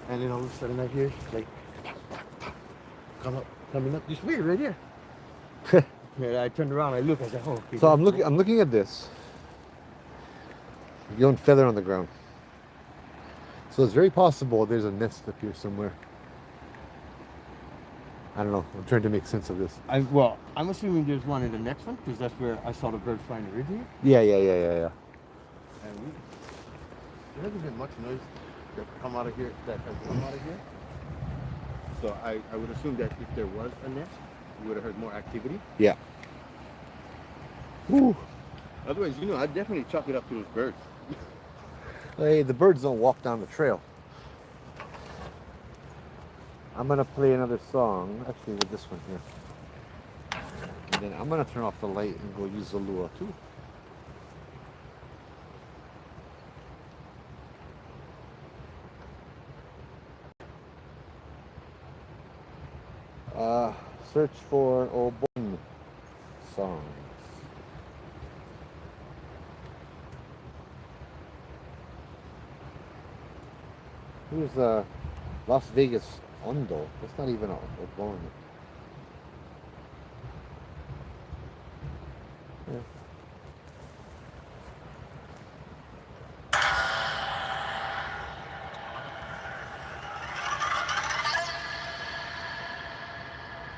And then all of a sudden I hear like coming up this way right here. And I turned around, I looked, I said, oh, okay. So I'm looking at this. Young feather on the ground. So it's very possible there's a nest up here somewhere. I don't know. I'm trying to make sense of this. I'm assuming there's one in the next one because that's where I saw the bird flying originally. Yeah. And there hasn't been much noise that come out of here. So I would assume that if there was a nest, you would have heard more activity. Yeah. Woo. Otherwise, I'd definitely chalk it up to those birds. Hey, the birds don't walk down the trail. I'm gonna play another song, actually with this one here. And then I'm gonna turn off the light and go use the lure too. Search for Obon songs. Here's Las Vegas Ondo. That's not even Obon. Yeah.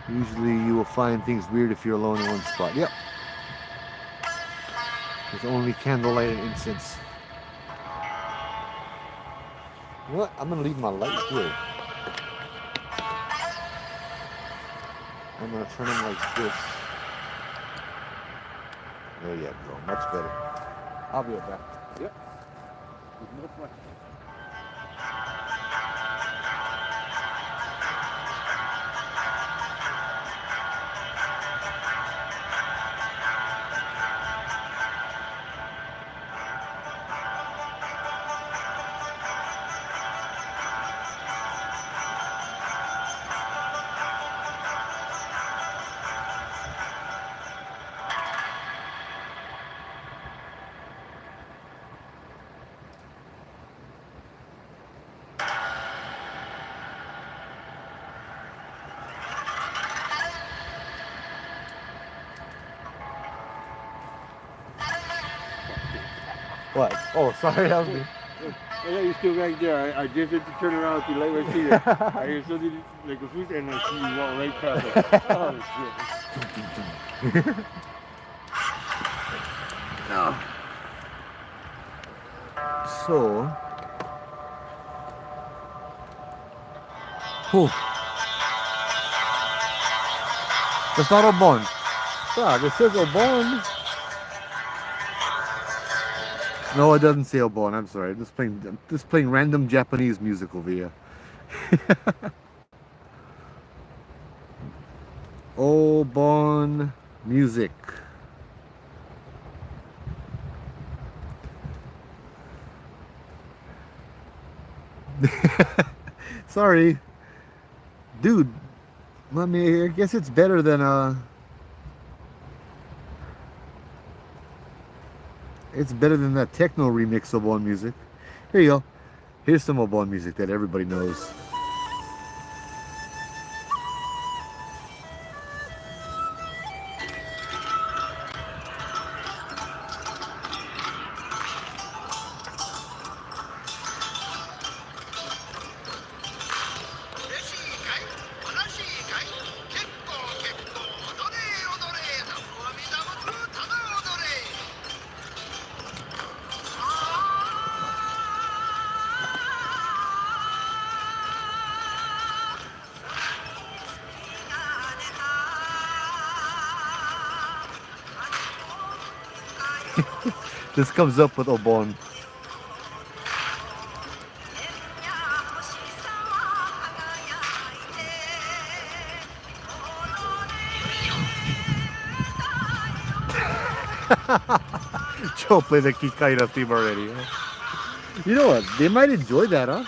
Usually you will find things weird if you're alone in one spot. Yep. There's only candlelight and incense. You know what? I'm gonna leave my light here. I'm gonna turn them like this. There you go. Much better. I'll be right back. Yep. There's no question. What? Oh, sorry, that was me. Oh, yeah, you're still right there. I just had to turn around with the light right here. I hear something like a foot and I see you walk right past it. Oh, shit. So, whew. That's not Obon. Ah, it says Obon. No, it doesn't say Obon. I'm sorry. I'm just playing random Japanese music over here. Obon music. Sorry, dude. I mean, I guess it's better than it's better than that techno remix of Obon music. Here you go. Here's some Obon music that everybody knows. This comes up with Obon. Joe play the Kikaira theme already. Huh? You know what? They might enjoy that, huh?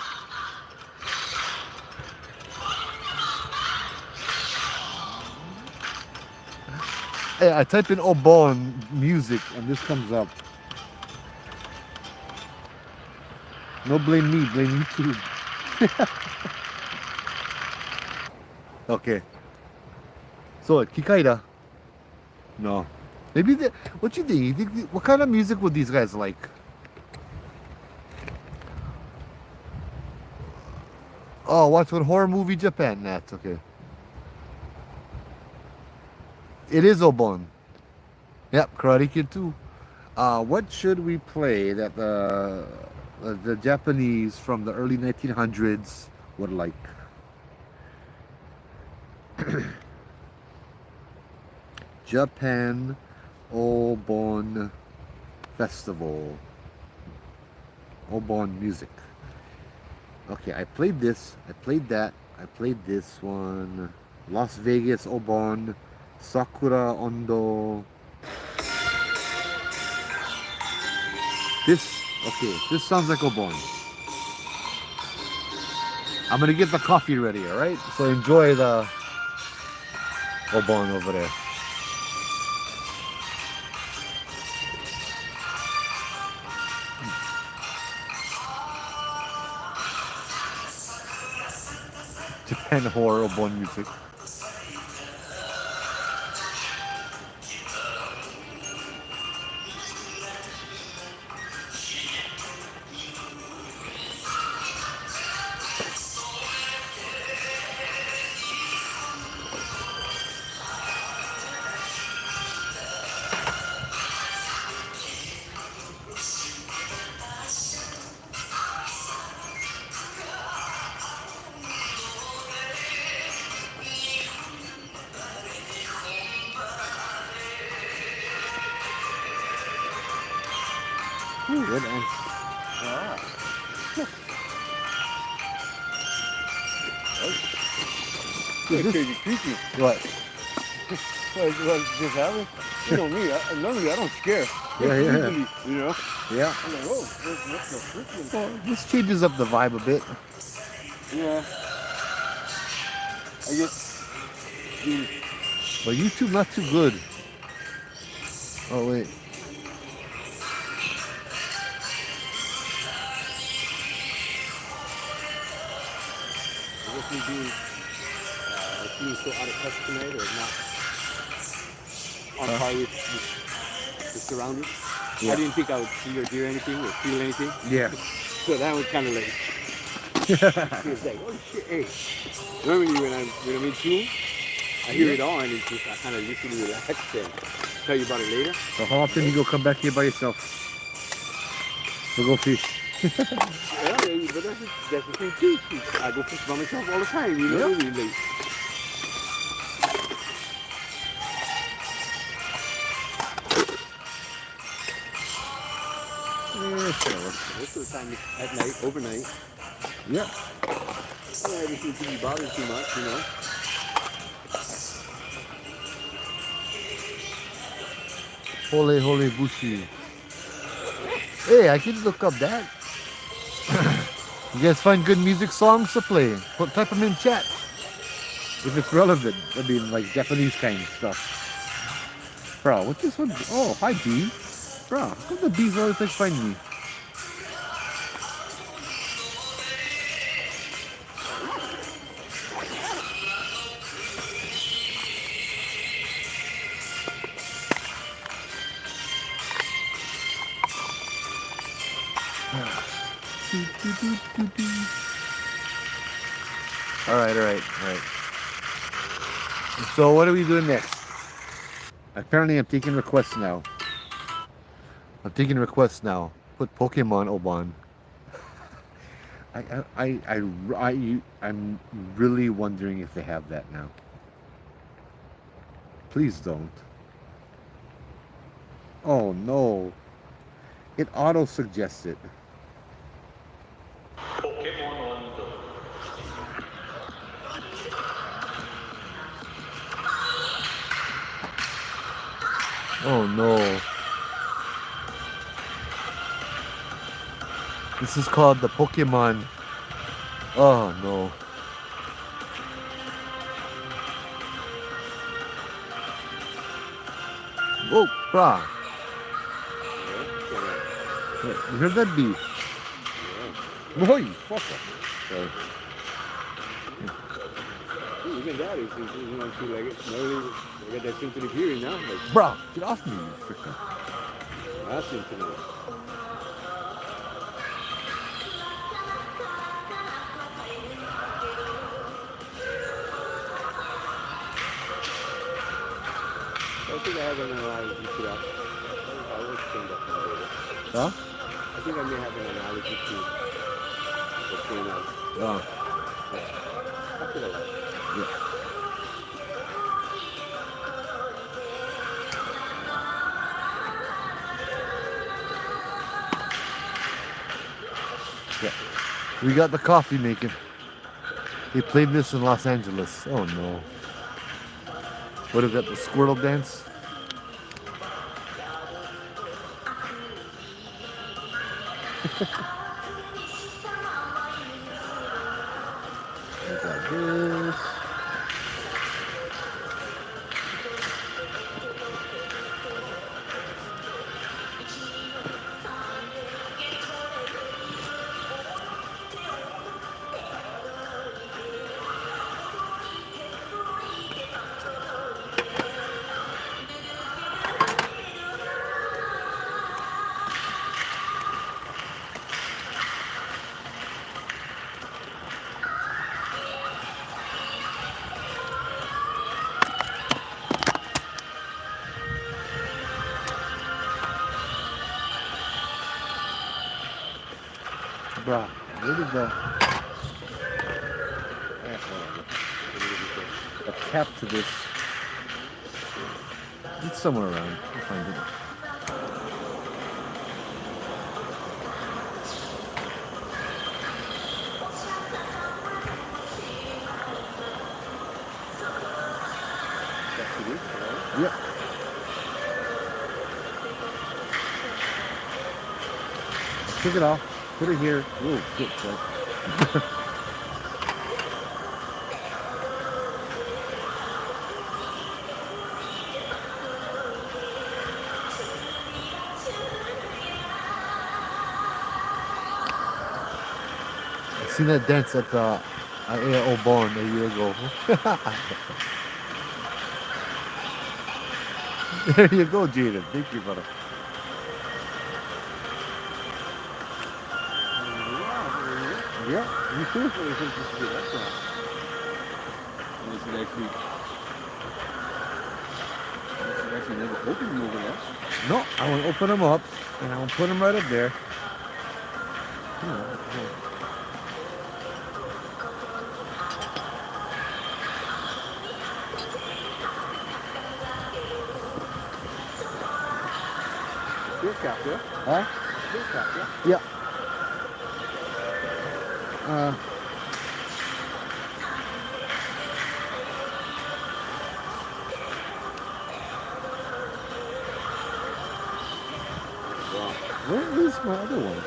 I type in Obon music and this comes up. No, blame me, blame YouTube. Okay. So, Kikaira? No. Maybe they, what you think? What kind of music would these guys like? Oh, watch what horror movie Japan? That's okay. It is Obon. Yep, Karate Kid 2. What should we play that the Japanese from the early 1900s would like? Japan Obon Festival. Obon music. Okay, I played this. I played that. I played this one. Las Vegas Obon. Sakura Ondo. This sounds like Obon. I'm gonna get the coffee ready, alright? So enjoy the Obon over there. Japan horror Obon music. Ooh, good ants. Ah. That's crazy creepy. What? What just happened? You know me, normally I don't scare. Yeah. Easily, you know? Yeah. I'm like, oh, what's the freaking... Well, this changes up the vibe a bit. Yeah. I guess... But YouTube not too good. Oh wait. I guess maybe feeling so out of touch tonight or not on par with the surroundings. Yeah. I didn't think I would see or hear anything or feel anything. Yeah. So that was kind of like, it was like, oh shit, hey. Normally when I'm in tune, I hear it all and it's just, I kind of listen to relax and tell you about it later. So how often you go come back here by yourself? To go fish? Yeah, but that's the thing too. I go fish by myself all the time, you know what I mean? Like, Yeah, sure. most of the time it's at night, overnight. Yeah. Yeah, everything to be bothered too much, you know. Holy Bushi. Hey, I can look up that. You guys find good music songs to play? Type them in chat. If it's relevant. I mean, like Japanese kind of stuff. Bro, what's this one? Oh, hi, bee. Bro, how come the bees always like find me? Alright. So what are we doing next? Apparently I'm taking requests now. Put Pokemon Obon. I'm really wondering if they have that now. Please don't. Oh no. It auto-suggests it. Oh no. This is called the Pokemon. Oh no. Oh, brah. You heard that beat? Boy, fucker. Sorry. Even that is not too like it. Normally, I got that sensitive hearing now. Like, Bruh, get off me, you fricker. that's sensitive. I think I have an analogy to that. I will explain that to you later. Huh? I think I may have an analogy to what's going on. Oh, After that. yeah. Yeah. We got the coffee making. They played this in Los Angeles. Oh no. What is that, the squirrel dance? We got this. Bruh, where did the cap to this? It's somewhere around. I'll find it. Yep. Took it off. Put it here. Whoa, shit, sorry. I seen that dance at the Obon a year ago. There you go, Jaden. Thank you, brother. Yeah, me too. What do you think this should be that for? And this should actually never open them over there. No, I want to open them up and I want to put them right up there. Beer cap, yeah? Huh? Beer cap, yeah? Yeah. Wow. Where is my other one?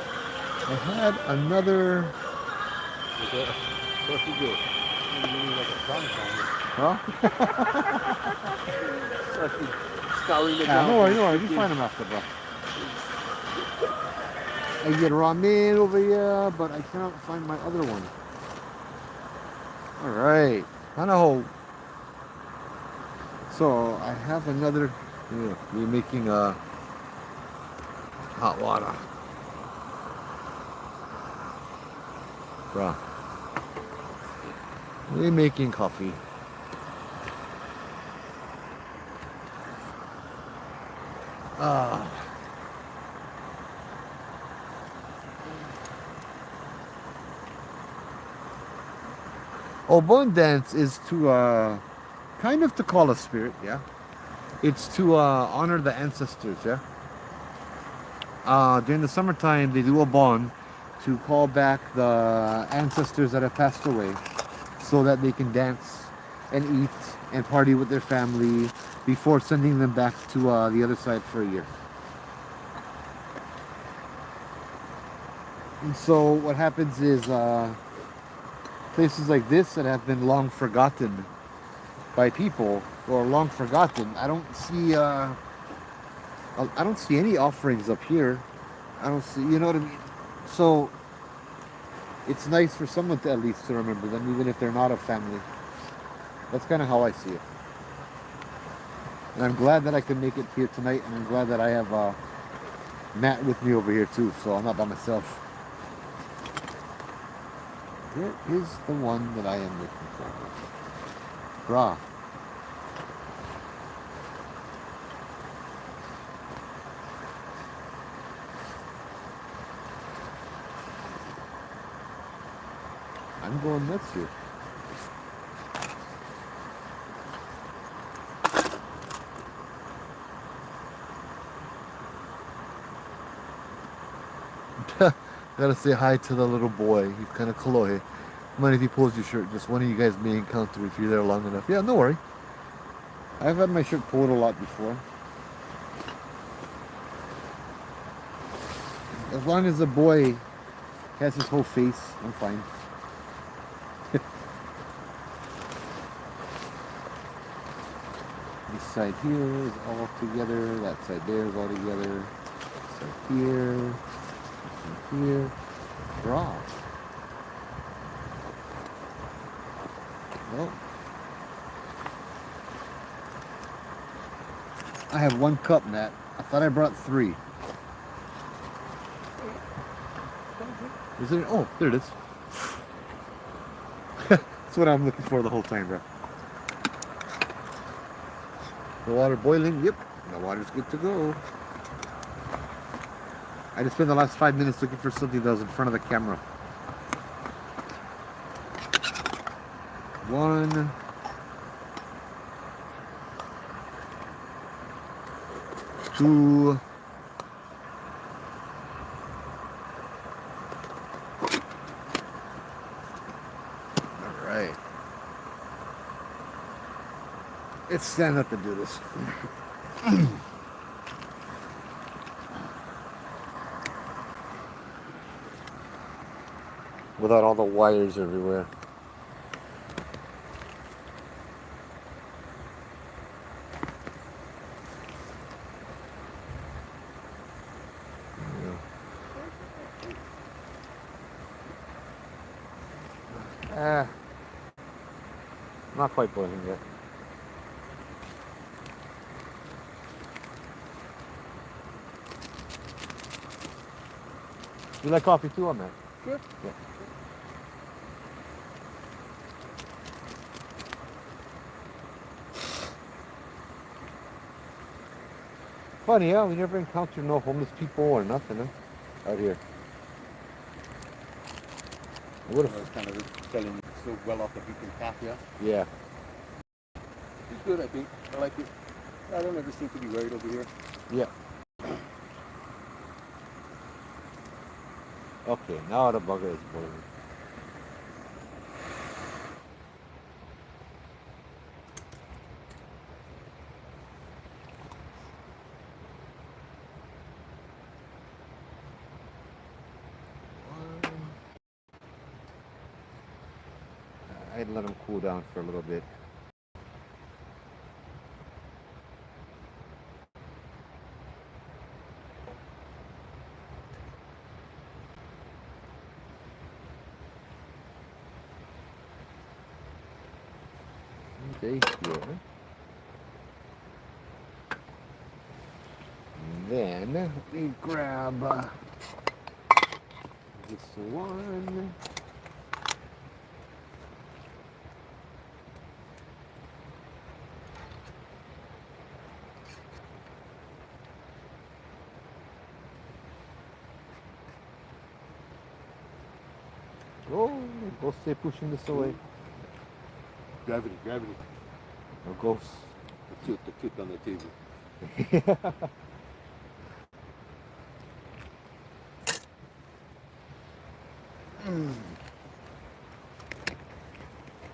I had another. What's he do? You like a drum Huh? Scouring the Yeah, ground. no worry, no worry. You find them after, bro. I get ramen over here, but I cannot find my other one. All right, Hanaho. So I have another. Yeah, we're making hot water, bruh. We're making coffee. Obon dance is to kind of to call a spirit, yeah. It's to honor the ancestors, yeah. During the summertime, they do Obon to call back the ancestors that have passed away, so that they can dance and eat and party with their family before sending them back to the other side for a year. And so what happens is places like this that have been long forgotten by people or long forgotten, I don't see any offerings up here. I don't see, you know what I mean? So it's nice for someone to at least to remember them, even if they're not a family. That's kind of how I see it. And I'm glad that I can make it here tonight, and I'm glad that I have Matt with me over here too, so I'm not by myself. Where is the one that I am looking for? Bruh. I'm going nuts here. Gotta say hi to the little boy. He's kind of kolohe. Mind if he pulls your shirt? Just one of you guys may encounter if you're there long enough. Yeah, no worry. I've had my shirt pulled a lot before. As long as the boy has his whole face, I'm fine. This side here is all together. That side there is all together. This side here. This side here. Draw. Well, I have one cup, Matt. I thought I brought 3. Is there? Oh, there it is. That's what I'm looking for the whole time, bro. The water boiling. Yep, the water's good to go. I just spent the last 5 minutes looking for something that was in front of the camera. 1, 2. All right. Let's stand up and do this. Without all the wires everywhere. Not quite boiling yet. You like coffee too on that? Sure. Yeah. funny, yeah. We never encountered no homeless people or nothing, huh? Out here. What I was kind of telling you, so well off the beaten path, yeah. Yeah. It's good, I think. I like it. I don't ever seem to be worried over here. Yeah. Okay, now the bugger is boiling. I'd let them cool down for a little bit. Okay, here. And then let me grab this one. Oh, go stay pushing this away. Gravity, gravity. Or ghosts. The tooth on the table.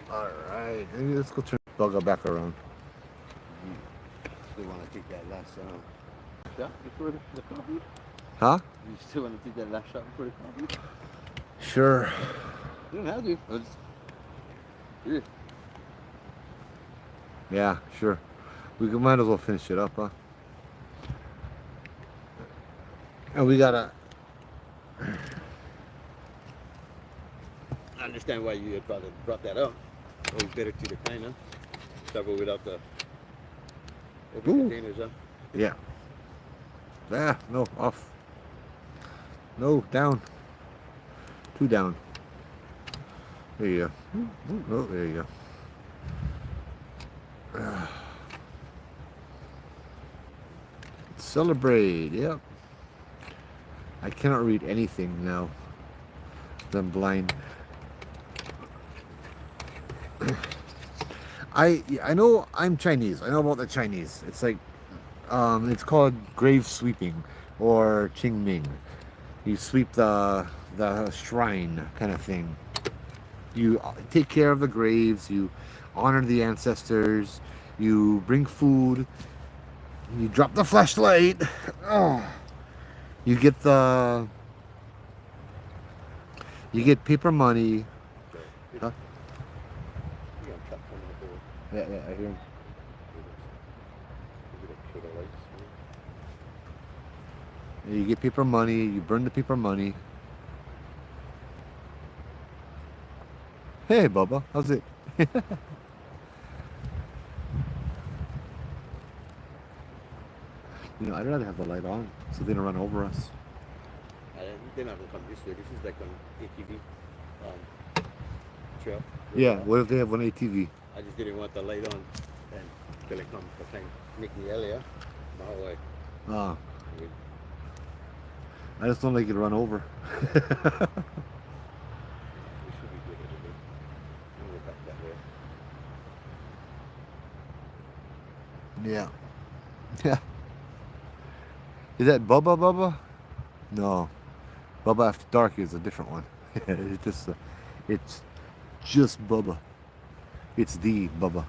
Alright, maybe let's go turn the bugger back around. Still want to take that last shot before the coffee? Huh? You still want to take that last shot before the coffee? Sure. You don't have to. Here. Yeah, sure. We might as well finish it up, huh? And we gotta. I understand why you had brought that up. Always better to decline, huh? Travel without the open Ooh. containers, huh? Yeah. Ah, no, off. No, down. Two down. There you go. Oh, there you go. Celebrate, yep. I cannot read anything now. I'm blind. I know I'm Chinese. I know about the Chinese. It's like it's called grave sweeping or Qingming. You sweep the shrine kind of thing. You take care of the graves, you honor the ancestors, you bring food, you drop the flashlight. Oh. You get paper money. Huh? Yeah, I hear him. You get paper money, you burn the paper money. Hey, Bubba, how's it? You know, I'd rather have the light on so they don't run over us. They're not going to come this way. This is like an ATV trail. Yeah, what if they have one ATV? I just didn't want the light on until it comes to kind of make the area. Mahalo. Ah. I just don't like it to run over. We should be good at it. We'll go back that way. Yeah. Yeah. Is that Bubba? No. Bubba After Dark is a different one. It's just Bubba. It's the Bubba.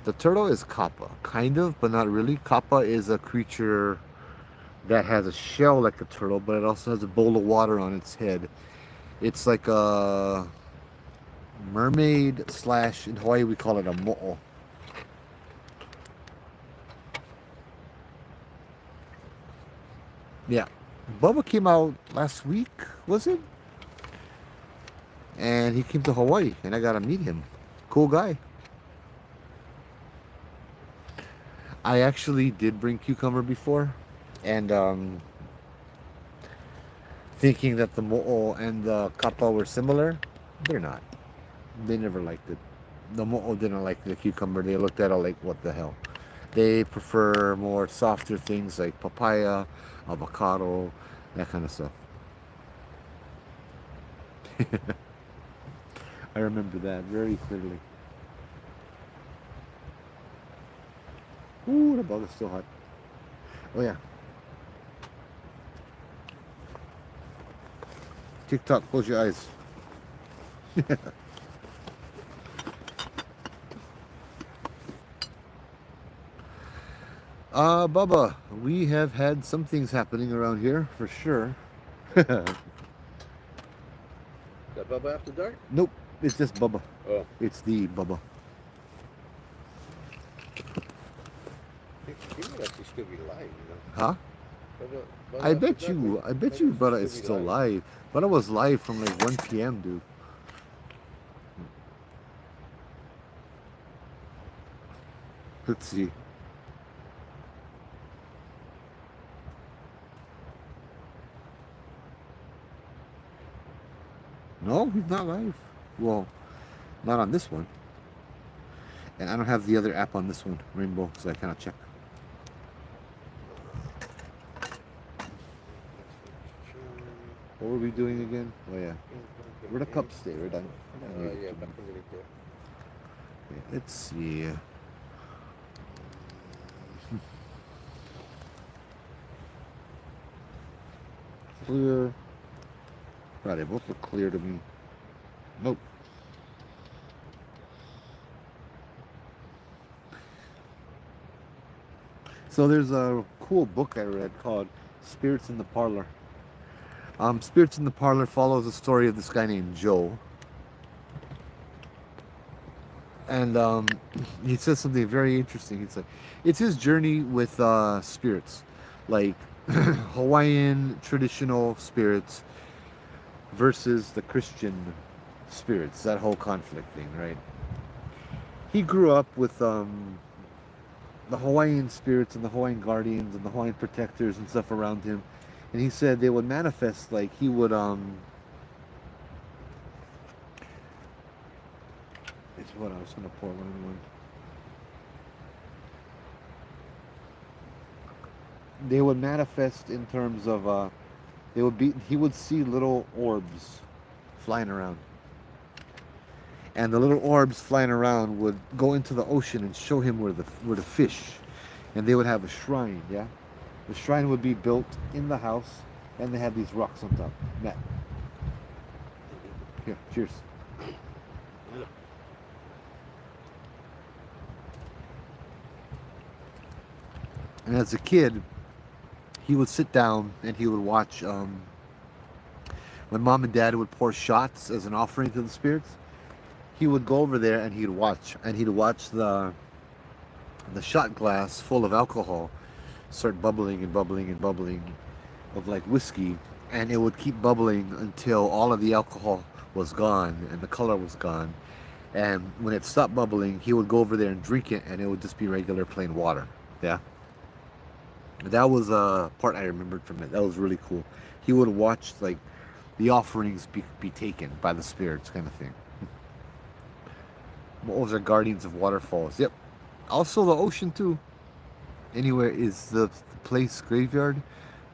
The turtle is Kappa, kind of, but not really. Kappa is a creature that has a shell like a turtle, but it also has a bowl of water on its head. It's like a mermaid slash, in Hawaii we call it a mo'o. Yeah. Bubba came out last week, was it? And he came to Hawaii, and I got to meet him. Cool guy. I actually did bring cucumber before, and thinking that the mo'o and the kappa were similar, they're not. They never liked it. The mo'o didn't like the cucumber. They looked at it like, what the hell? They prefer more softer things like papaya, avocado, that kind of stuff. I remember that very clearly. Ooh, the bug is still hot. Oh yeah. TikTok, close your eyes. Bubba, we have had some things happening around here for sure. That Bubba After Dark? Nope, it's just Bubba. Oh. It's the Bubba. He might actually still be live, you know. Huh? Bubba I After bet Dark you, might- I bet might you, actually brother, is be still live. But I was live from like 1 p.m., dude. Let's see. No, he's not live. Well, not on this one. And I don't have the other app on this one, Rainbow, so I cannot check. What were we doing again? Oh yeah. Where the cups stay? We're done. Yeah, back in the day. Okay, let's see. Clear. God, they both look clear to me. Nope. So there's a cool book I read called Spirits in the Parlor. Spirits in the Parlor follows the story of this guy named Joe. And he says something very interesting. He's like, it's his journey with spirits, like Hawaiian traditional spirits versus the Christian spirits, that whole conflict thing, right? He grew up with the Hawaiian spirits and the Hawaiian guardians and the Hawaiian protectors and stuff around him. And he said they would manifest like he would it's what I was gonna pour one. They would manifest in terms of he would see little orbs flying around. And the little orbs flying around would go into the ocean and show him where the fish, and they would have a shrine, yeah? The shrine would be built in the house, and they have these rocks on top. Matt. Here, cheers. And as a kid, he would sit down and he would watch when mom and dad would pour shots as an offering to the spirits. He would go over there and he'd watch the shot glass full of alcohol start bubbling and bubbling and bubbling of like whiskey, and it would keep bubbling until all of the alcohol was gone and the color was gone. And when it stopped bubbling, he would go over there and drink it, and it would just be regular plain water. Yeah. That was a part I remembered from it. That was really cool. He would watch like the offerings be taken by the spirits, kind of thing. Those are guardians of waterfalls. Yep. Also the ocean too. Anywhere is the place graveyard.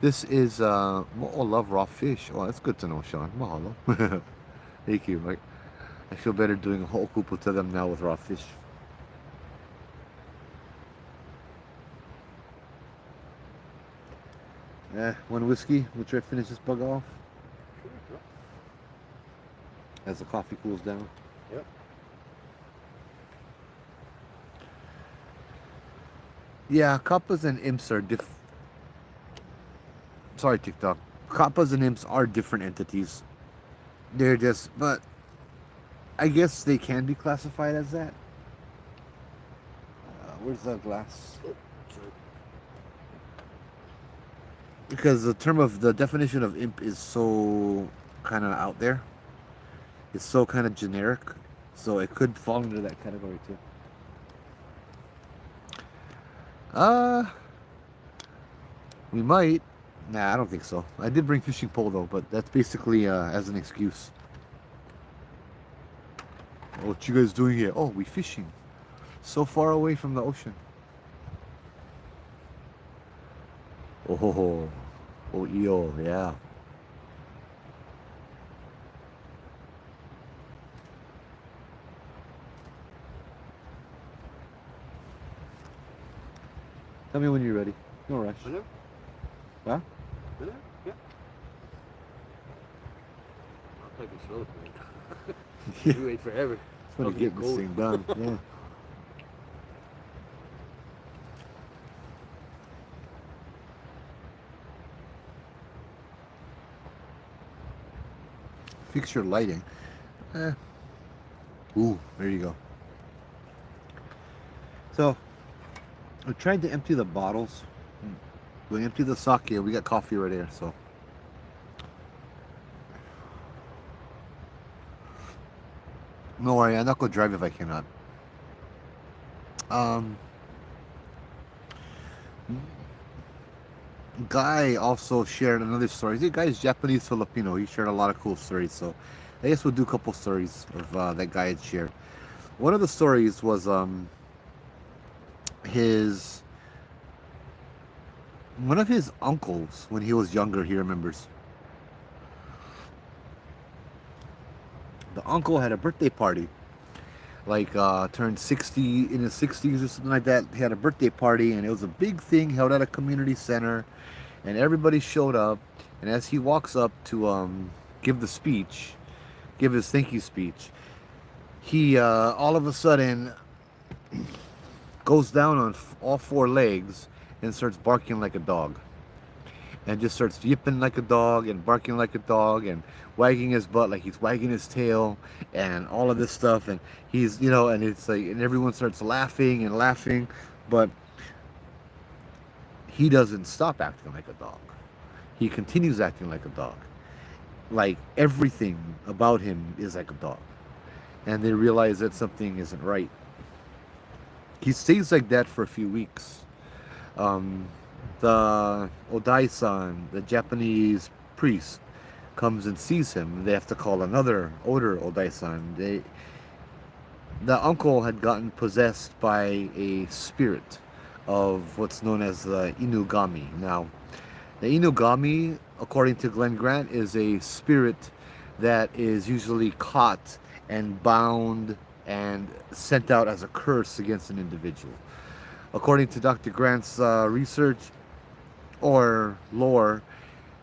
This is Mo'o love raw fish. Oh, that's good to know, Sean. Mahalo. Thank you, Mike. I feel better doing a whole kupu to them now with raw fish. One whiskey. We'll try to finish this bug off as the coffee cools down. Yep. Yeah, kappas and imps are Sorry, TikTok. Kappas and imps are different entities. They're just, but I guess they can be classified as that. Where's the glass? Because the definition of imp is so kind of out there. It's so kind of generic. So it could fall into that category too. We might. Nah, I don't think so. I did bring fishing pole though, but that's basically as an excuse. What you guys doing here? Oh, we fishing. So far away from the ocean. Oh, oh, eo, yeah. Tell me when you're ready. No rush. Whenever. Huh? Whenever. Yeah. I'll take it slow, man. Yeah. We wait forever. Just want to It'll get this cold. thing done. Yeah. Fix your lighting. Eh. Ooh, there you go. So, I tried to empty the bottles. We empty the sake. We got coffee right here, so. No worry, I'm not going to drive if I cannot. Guy also shared another story. The guy's Japanese Filipino. He shared a lot of cool stories, so I guess we'll do a couple stories of that guy had shared. One of the stories was his one of his uncles when he was younger. He remembers the uncle had a birthday party, like turned 60 in his 60s or something like that. He had a birthday party, and it was a big thing held at a community center, and everybody showed up. And as he walks up to give the speech, give his thank you speech, he all of a sudden goes down on all four legs and starts barking like a dog, and just starts yipping like a dog and barking like a dog and wagging his butt like he's wagging his tail and all of this stuff. And he's, and it's like, and everyone starts laughing and laughing, but he doesn't stop acting like a dog. He continues acting like a dog. Like everything about him is like a dog. And they realize that something isn't right. He stays like that for a few weeks. The Odai-san, the Japanese priest, comes and sees him. They have to call another older Odai-san. The uncle had gotten possessed by a spirit of what's known as the Inugami. Now, the Inugami, according to Glenn Grant, is a spirit that is usually caught and bound and sent out as a curse against an individual. According to Dr. Grant's research or lore,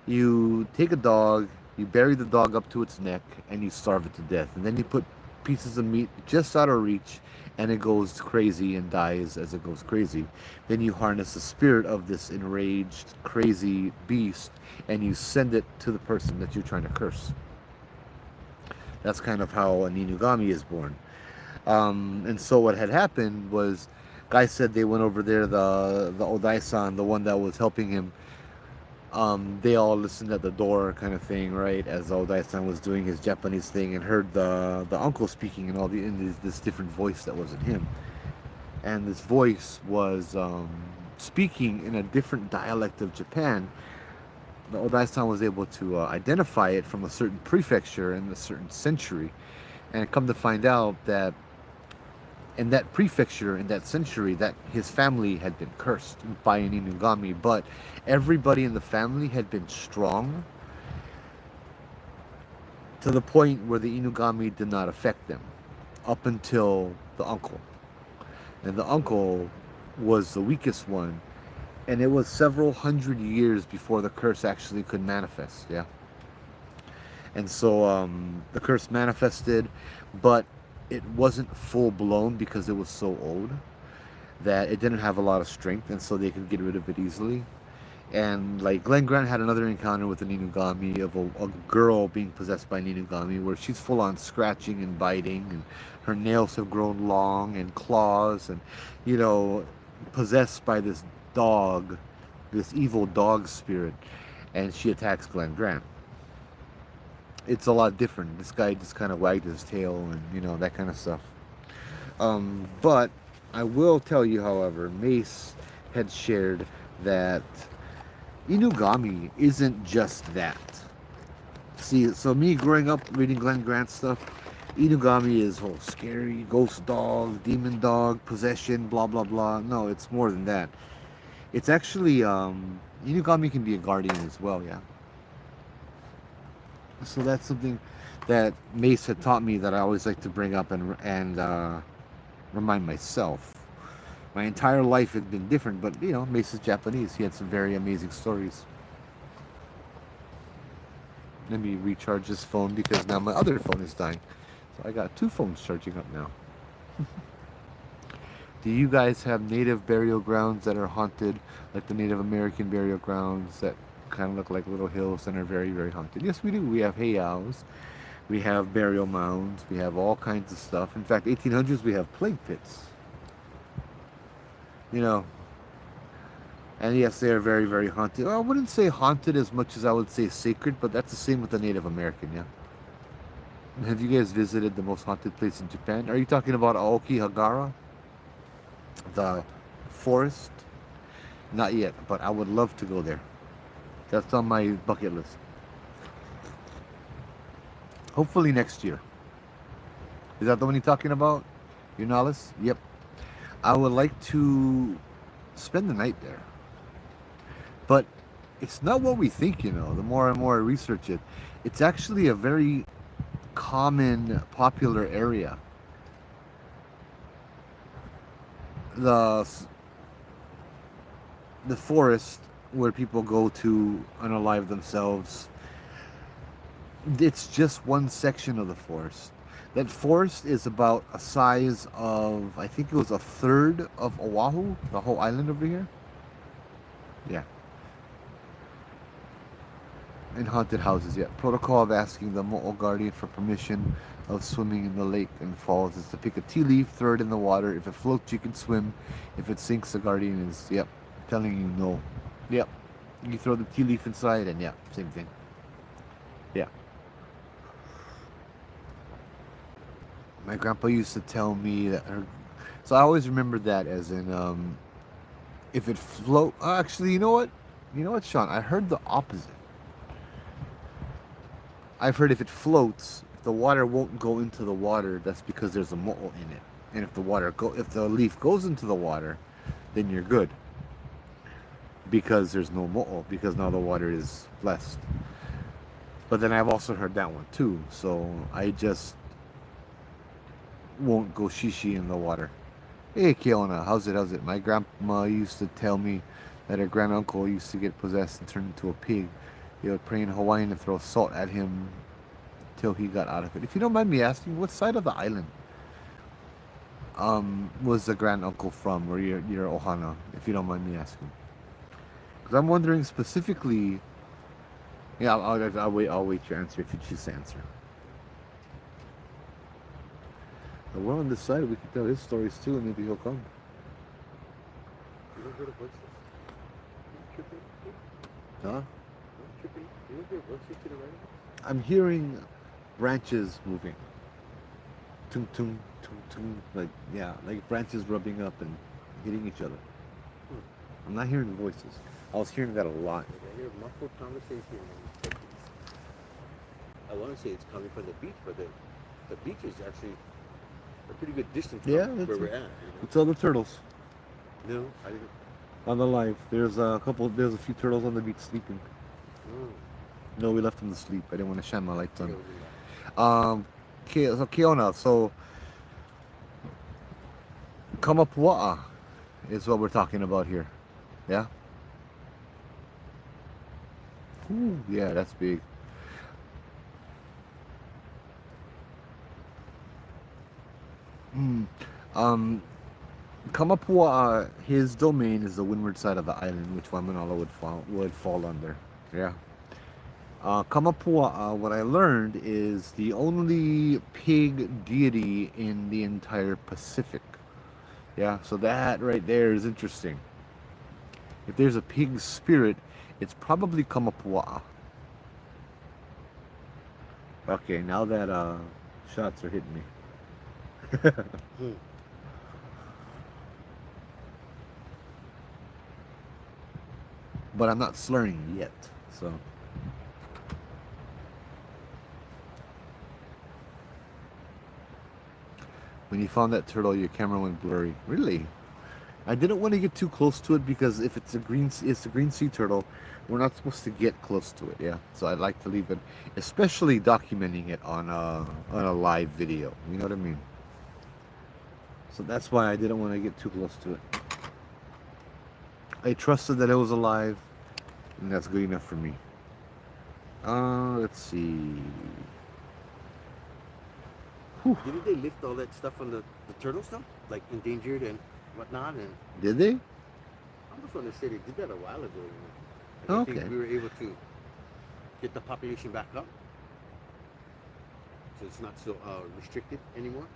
you take a dog, you bury the dog up to its neck, and you starve it to death. And then you put pieces of meat just out of reach, and it goes crazy and dies as it goes crazy. Then you harness the spirit of this enraged, crazy beast, and you send it to the person that you're trying to curse. That's kind of how an Inugami is born. And so what had happened was, guy said they went over there, the Odai-san, the one that was helping him, they all listened at the door kind of thing, right, as Odai-san was doing his Japanese thing, and heard the uncle speaking in this different voice that wasn't him. And this voice was speaking in a different dialect of Japan. The Odai-san was able to identify it from a certain prefecture in a certain century, and come to find out that in that prefecture, in that century, that his family had been cursed by an Inugami, but everybody in the family had been strong to the point where the Inugami did not affect them, up until the uncle. And the uncle was the weakest one, and it was several hundred years before the curse actually could manifest, yeah? And so the curse manifested, but it wasn't full blown because it was so old that it didn't have a lot of strength, and so they could get rid of it easily. And like Glenn Grant had another encounter with an Inugami of a girl being possessed by an Inugami, where she's full on scratching and biting, and her nails have grown long and claws, and possessed by this dog, this evil dog spirit, and she attacks Glenn Grant. It's a lot different. This guy just kind of wagged his tail and that kind of stuff. But I will tell you, however, Mace had shared that Inugami isn't just that. See, so me growing up reading Glenn Grant stuff, Inugami is whole scary, ghost dog, demon dog, possession, blah blah blah. No, it's more than that. It's actually Inugami can be a guardian as well, yeah. So that's something that Mace had taught me that I always like to bring up and remind myself. My entire life had been different, but you know, Mace is Japanese. He had some very amazing stories. Let me recharge this phone because now my other phone is dying. So I got two phones charging up now. Do you guys have native burial grounds that are haunted, like the Native American burial grounds that kind of look like little hills and are very, very haunted? Yes, we do. We have heiaus, we have burial mounds, we have all kinds of stuff. In fact, 1800s we have plague pits. You know, and yes, they are very, very haunted. Well, I wouldn't say haunted as much as I would say sacred, but that's the same with the Native American, yeah. Have you guys visited the most haunted place in Japan? Are you talking about Aokigahara, the forest? Not yet, but I would love to go there. That's on my bucket list. Hopefully next year. Is that the one you're talking about? Unalis? Yep. I would like to spend the night there. But it's not what we think, you know, the more and more I research it. It's actually a very common, popular area. The the forest where people go to unalive themselves. It's just one section of the forest. That forest is about a size of, I think it was a third of Oahu, the whole island over here. Yeah. In haunted houses, yeah. Protocol of asking the Mo'o guardian for permission of swimming in the lake and falls is to pick a tea leaf, throw it in the water. If it floats, you can swim. If it sinks, the guardian is, yep, telling you no. Yep. You throw the tea leaf inside and yeah, same thing. Yeah. My grandpa used to tell me that her, so I always remembered that as in, if it float, actually, you know what? You know what, Sean? I heard the opposite. I've heard if it floats, if the water won't go into the water, that's because there's a mo'o in it. And if the leaf goes into the water, then you're good. Because there's no mo'o, because now the water is blessed. But then I've also heard that one too, so I just won't go shishi in the water. Hey Keona, how's it? My grandma used to tell me that her granduncle used to get possessed and turn into a pig. He would pray in Hawaiian and throw salt at him till he got out of it. If you don't mind me asking, what side of the island was the granduncle from, or your ohana, if you don't mind me asking? Because I'm wondering specifically. Yeah, I'll wait. I'll wait your answer if you choose to answer. But we're on this side. We can tell his stories too, and maybe he'll come. You don't hear the voices? Tripping? Huh? Tripping? You don't hear voices to the right? I'm hearing branches moving. Tung tung tung tung. Like yeah, like branches rubbing up and hitting each other. I'm not hearing voices. I was hearing that a lot. I hear muffled conversation. I want to say it's coming from the beach, but the beach is actually a pretty good distance from Yeah, where that's we're it. at. You It's all the turtles know? No, I didn't. on the live. There's a few turtles on the beach sleeping. Oh, No, we left them to sleep. I didn't want to shine my lights I on. think it was in that. So Keona, so Kamapua'a is what we're talking about here. Yeah? Ooh, yeah, that's big. Mm. Um, Kamapua'a, his domain is the windward side of the island, which Waimanalo would fall under. Yeah. Kamapua'a, what I learned is the only pig deity in the entire Pacific. Yeah, so that right there is interesting. If there's a pig spirit, it's probably Kamapua'a. Okay, now that shots are hitting me. But I'm not slurring yet, so. When you found that turtle, your camera went blurry. Really? I didn't want to get too close to it because if it's a green sea turtle, we're not supposed to get close to it. Yeah, so I'd like to leave it, especially documenting it on a live video. You know what I mean? So that's why I didn't want to get too close to it. I trusted that it was alive, and that's good enough for me. Let's see. Whew. Didn't they lift all that stuff on the turtle stuff? Like endangered and whatnot? And Did they? I just want to say they did that a while ago. You know? And I Okay. think we were able to get the population back up. So it's not so restricted anymore.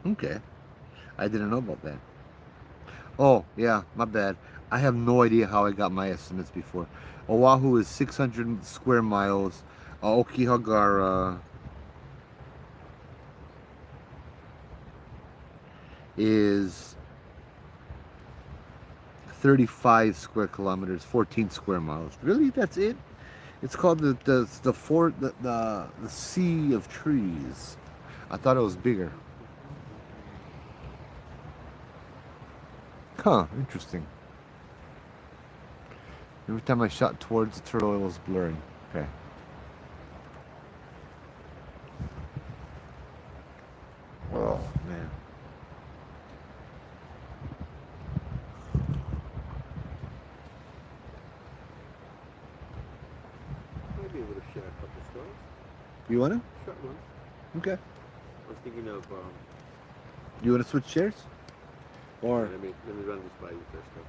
Okay. I didn't know about that. Oh, yeah, my bad. I have no idea how I got my estimates before. Oahu is 600 square miles. Okihagara is 35 square kilometers, 14 square miles. Really? That's it? It's called the Sea of Trees. I thought it was bigger. Huh, interesting. Every time I shot towards the turtle, it was blurring. Okay. Oh, man. Might be able to share a couple stories. You want to? Short ones. Okay. I was thinking of. You want to switch chairs? Or, Let me run this by you first. Though.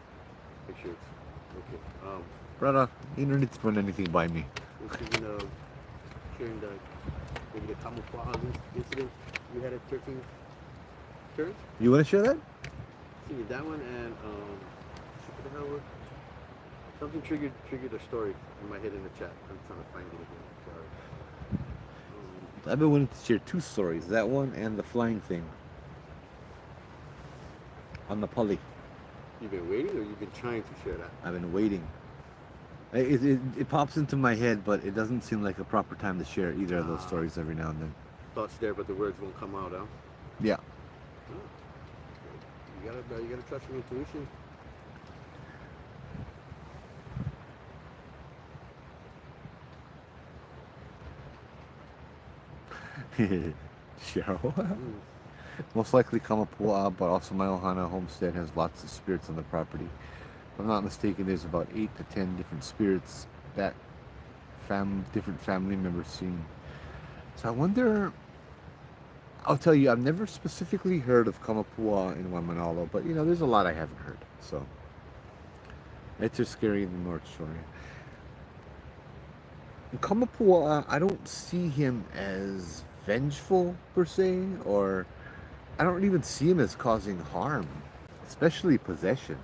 Make sure it's okay. brother, you don't need to run anything by me. I was thinking of sharing maybe the camouflage incident we had at 13 turns. You want to share that? Thinking that one and what the hell was something triggered a story in my head in the chat. I'm trying to find it again. Sorry. I've been wanting to share two stories. That one and the flying thing. On the pulley. You've been waiting, or you've been trying to share that? I've been waiting. It pops into my head, but it doesn't seem like a proper time to share either of those stories every now and then. Thoughts there, but the words won't come out, huh? Yeah. You gotta trust your intuition. Cheryl. Most likely Kamapua, but also my Ohana homestead has lots of spirits on the property. If I'm not mistaken, there's about 8 to 10 different spirits that different family members seen. So I wonder. I'll tell you, I've never specifically heard of Kamapua in Waimanalo, but you know, there's a lot I haven't heard. So it's just scary in the North Shore. In Kamapua, I don't see him as vengeful per se, or I don't even see him as causing harm, especially possession.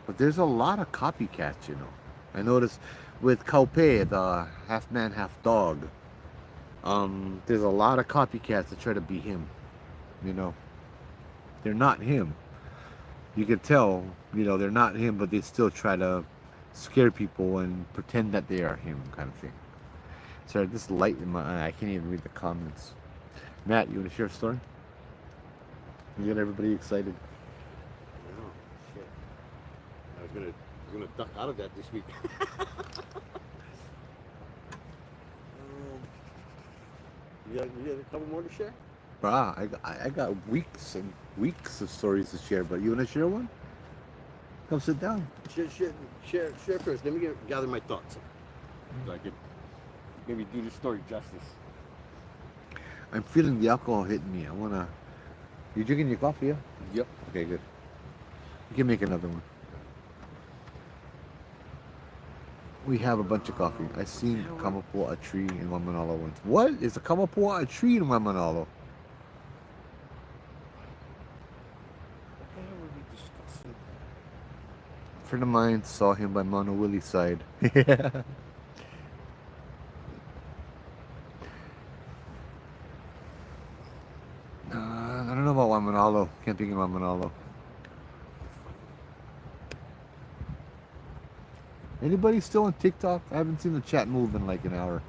But there's a lot of copycats, you know. I noticed with Kaupe, the half man, half dog, there's a lot of copycats that try to be him, you know. They're not him. You can tell, you know, they're not him, but they still try to scare people and pretend that they are him, kind of thing. Sorry, this light in my eye, I can't even read the comments. Matt, you want to share a story? You got everybody excited. No, shit. I was gonna duck out of that this week. You got a couple more to share? I got weeks and weeks of stories to share, but you want to share one? Come sit down. Share first. Let me gather my thoughts, so I can maybe do the story justice. I'm feeling the alcohol hitting me. I wanna. You drinking your coffee? Yeah. Yep. Okay, good. You can make another one. We have a bunch of coffee. I seen Kamapua a tree in Waimanalo once. What is a Kamapua a tree in Waimanalo? What the hell were we discussing? A friend of mine saw him by Mano Willie's side. I don't know about Waimanalo. Can't think of Waimanalo. Anybody still on TikTok? I haven't seen the chat move in like an hour.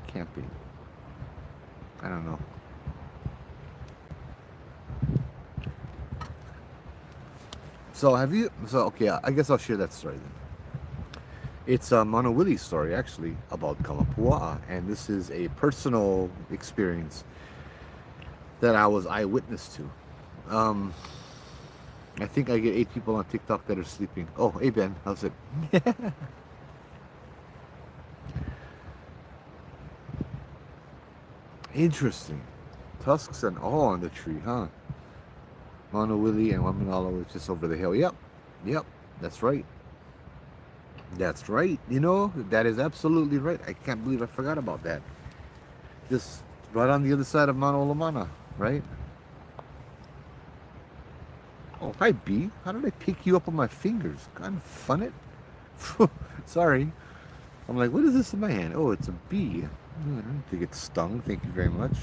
Camping. I don't know. So have you? So okay, I guess I'll share that story then. It's a Mana Willie story actually about Kamapua'a, and this is a personal experience that I was eyewitness to. Um, I think I get 8 people on TikTok that are sleeping. Oh, hey Ben, how's it? Interesting. Tusks and all on the tree, huh? Mana Willie and Waminalo is just over the hill. Yep, yep, that's right. That's right. You know, that is absolutely right. I can't believe I forgot about that. Just right on the other side of Mount Olamana, right? Oh, hi B. How did I pick you up on my fingers? Kind of fun it. Sorry. I'm like, what is this in my hand? Oh, it's a bee. I didn't think it stung. Thank you very much.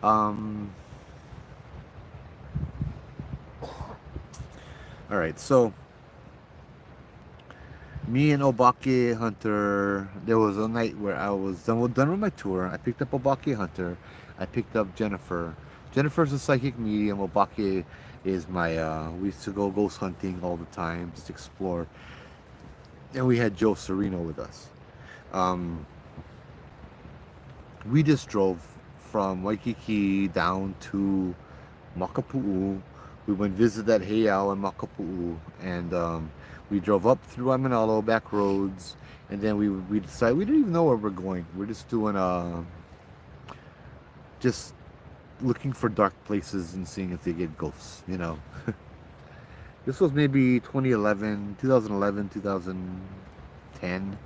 Um. All right, so me and Obake Hunter, there was a night where I was done with my tour. I picked up Obake Hunter. I picked up Jennifer. Jennifer's a psychic medium. Obake is my, we used to go ghost hunting all the time, just explore. And we had Joe Sereno with us. Um, we just drove from Waikiki down to Makapu'u. We went visit that heiau in Makapu'u, and we drove up through Aminalo back roads, and then we decided we didn't even know where we're going. We're just doing just looking for dark places and seeing if they get ghosts. You know, this was maybe 2011, 2010.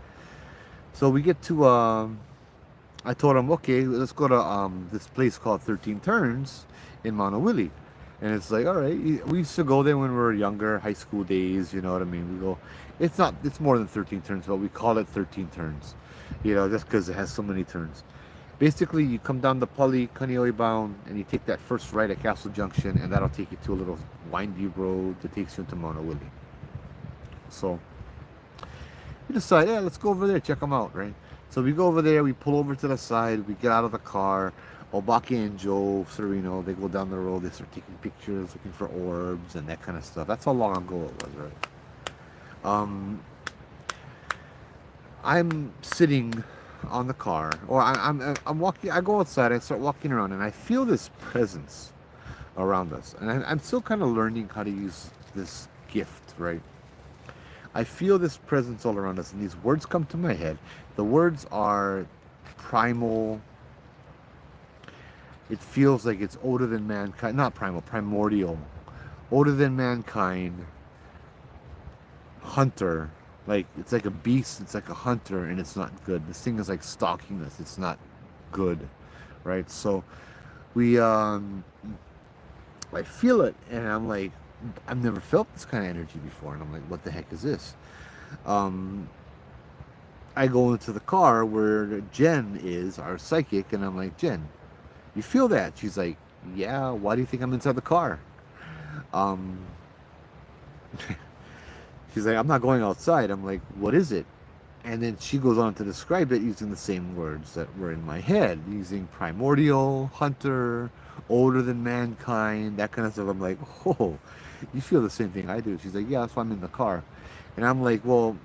So we get to I told him, okay, let's go to this place called 13 Turns in Mauna Willie. And it's like, all right, we used to go there when we were younger, high school days, you know what I mean? We go, it's more than 13 turns, but we call it 13 turns, you know, just because it has so many turns. Basically, you come down the Pali, Kaneohe bound, and you take that first right at Castle Junction, and that'll take you to a little windy road that takes you into Mauna Willie. So, we decide, yeah, let's go over there, check them out, right? So we go over there, we pull over to the side, we get out of the car. Obake and Joe Sereno, they go down the road, they start taking pictures, looking for orbs and that kind of stuff. That's how long ago it was, right? I'm sitting on the car, or I'm walking. I go outside, I start walking around, and I feel this presence around us, and I'm still kind of learning how to use this gift, right? I feel this presence all around us, and these words come to my head. The words are primal. It feels like it's older than mankind. Not primal, primordial. Older than mankind. Hunter. Like, it's like a beast, it's like a hunter, and it's not good. This thing is like stalking us. It's not good. Right? So, I feel it, and I'm like, I've never felt this kind of energy before. And I'm like, what the heck is this? I go into the car where Jen is, our psychic, and I'm like, Jen, you feel that? She's like, yeah, why do you think I'm inside the car? Um, she's like, I'm not going outside. I'm like, what is it? And then she goes on to describe it using the same words that were in my head, using primordial, hunter, older than mankind, that kind of stuff. I'm like, oh, you feel the same thing I do. She's like, yeah, that's why I'm in the car. And I'm like, well,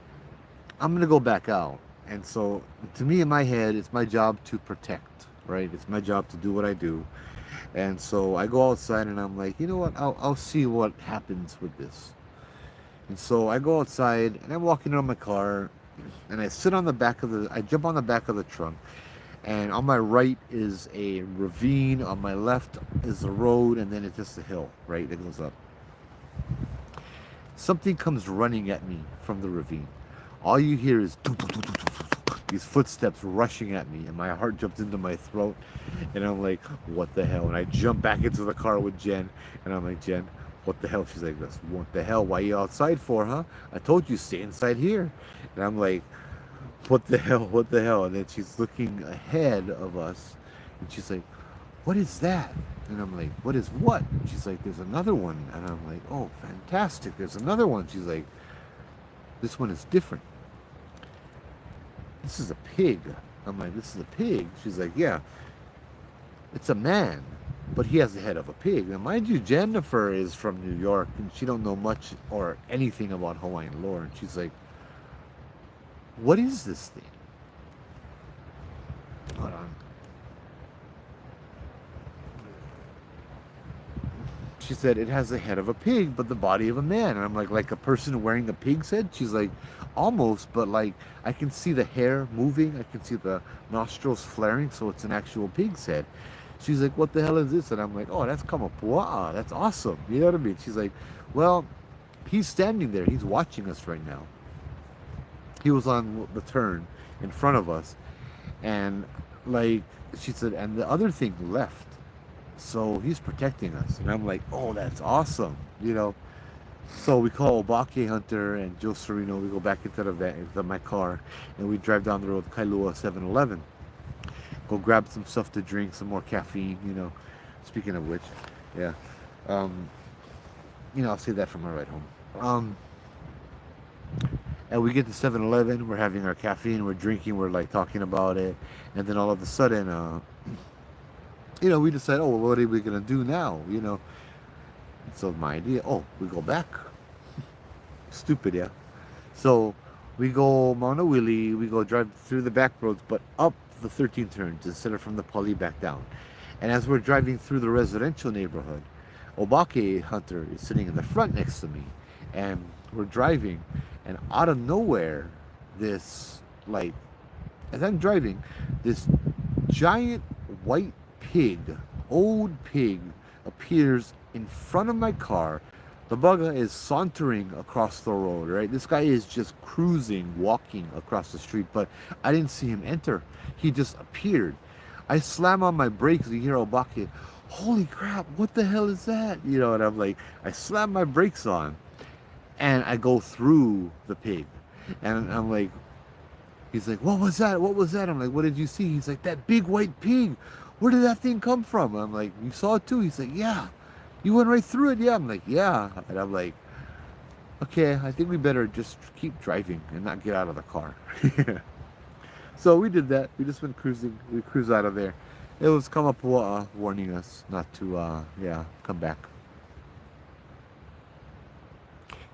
I'm going to go back out. And so to me, in my head, it's my job to protect, right? It's my job to do what I do. And so I go outside and I'm like, you know what? I'll see what happens with this. And so I go outside and I'm walking around my car and I sit on the back of I jump on the back of the trunk. And on my right is a ravine. On my left is the road. And then it's just a hill, right? That goes up. Something comes running at me from the ravine. All you hear is these footsteps rushing at me, and my heart jumps into my throat, and I'm like, what the hell? And I jump back into the car with Jen, and I'm like, Jen, what the hell? She's like, this, what the hell? Why are you outside for, huh? I told you, stay inside here. And I'm like, what the hell? What the hell? And then she's looking ahead of us, and she's like, what is that? And I'm like, what is what? And she's like, there's another one. And I'm like, oh, fantastic. There's another one. She's like, this one is different. This is a pig. I'm like, this is a pig. She's like, yeah. it's a man, but he has the head of a pig. Now, mind you, Jennifer is from New York, and she don't know much or anything about Hawaiian lore. And she's like, "What is this thing?" Hold on. She said it has the head of a pig, but the body of a man. And I'm like a person wearing a pig's head? She's like, almost, but like I can see the hair moving. I can see the nostrils flaring, so it's an actual pig's head. She's like, what the hell is this? And I'm like, oh, that's Kamapua'a. That's awesome. You know what I mean? She's like, well, he's standing there. He's watching us right now. He was on the turn in front of us. And like she said, and the other thing left. So he's protecting us. And I'm like, oh, that's awesome. You know? So we call Obake Hunter and Joe Serino. We go back into the van, into my car, and we drive down the road to Kailua 7-Eleven. Go grab some stuff to drink, some more caffeine, you know. Speaking of which, yeah. Um, I'll save that for my ride home. And we get to 7-Eleven, we're having our caffeine, we're drinking, we're like talking about it. And then all of a sudden, we decide, oh, well, what are we going to do now, you know? So my idea, oh, we go back. Stupid, yeah. So we go Maunawili, we go drive through the back roads, but up the 13 turns instead of from the Pali back down. And as we're driving through the residential neighborhood, Obake Hunter is sitting in the front next to me. And we're driving, and out of nowhere, this, like, as I'm driving, this giant white pig, old pig, appears in front of my car. The bugger is sauntering across the road, right? This guy is just cruising, walking across the street, but I didn't see him enter. He just appeared. I slam on my brakes and you hear Obake, holy crap, what the hell is that? You know, and I'm like, I slam my brakes on and I go through the pig. And I'm like, he's like, what was that? What was that? I'm like, what did you see? He's like, that big white pig. Where did that thing come from? I'm like, you saw it too? He's like, yeah. You went right through it? Yeah. I'm like, yeah. And I'm like, okay, I think we better just keep driving and not get out of the car. So we did that. We just went cruising. We cruised out of there. It was Kamapua'a warning us not to, come back.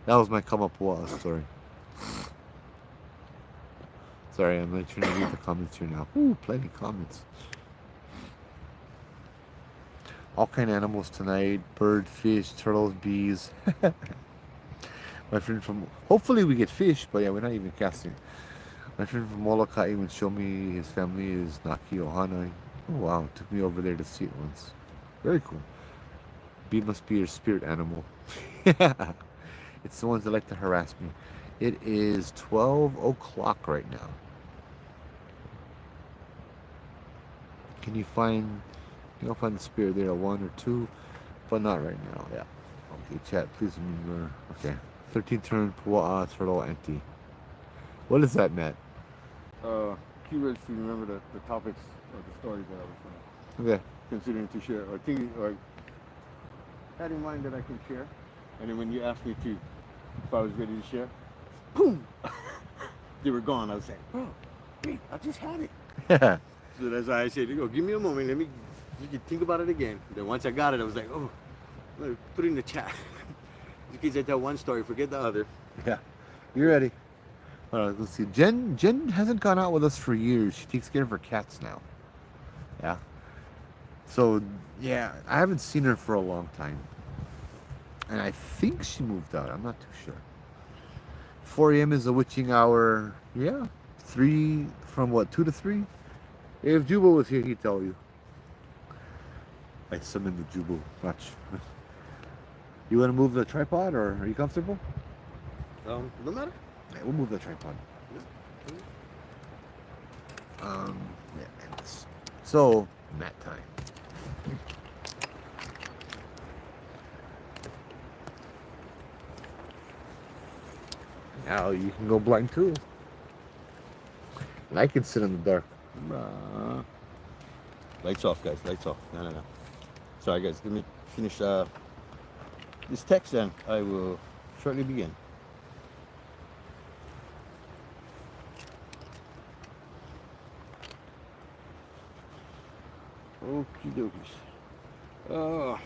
That was my Kamapua'a story. Sorry, I'm going to try to read the comments here now. Ooh, plenty of comments. All kind of animals tonight. Bird, fish, turtles, bees. My friend from... Hopefully we get fish, but yeah, we're not even casting. My friend from Molokai would show me his family is Naki Ohana. Oh wow, took me over there to see it once. Very cool. Bee must be your spirit animal. It's the ones that like to harass me. It is 12 o'clock right now. Can you find the spirit there, 1 or 2, but not right now. Yeah. Okay, chat, please remember. Okay. 13 turn, Pua'a, turtle, empty. What is that, Matt? Curious to remember the topics of the stories that I was Okay. considering to share, or thinking, or had in mind that I can share. And then when you asked me if I was ready to share, boom, they were gone. I was saying, oh, wait, I just had it. Yeah. So that's why I said, give me a moment. You can think about it again. Then once I got it, I was like, oh, let me put it in the chat. In case I tell one story, forget the other. Yeah. You ready? All right, let's see. Jen hasn't gone out with us for years. She takes care of her cats now. Yeah. So, yeah, I haven't seen her for a long time. And I think she moved out. I'm not too sure. 4 a.m. is the witching hour. Yeah. 3, from what, 2 to 3? If Jubo was here, he'd tell you. I summoned the Jubo. Watch. You want to move the tripod, or are you comfortable? No matter. Yeah, we'll move the tripod. Yeah. So, nap time. Now you can go blind too. And I can sit in the dark. Lights off, guys. Lights off. No. Sorry, guys. Let me finish this text, and I will shortly begin. Okie dokies. Oh.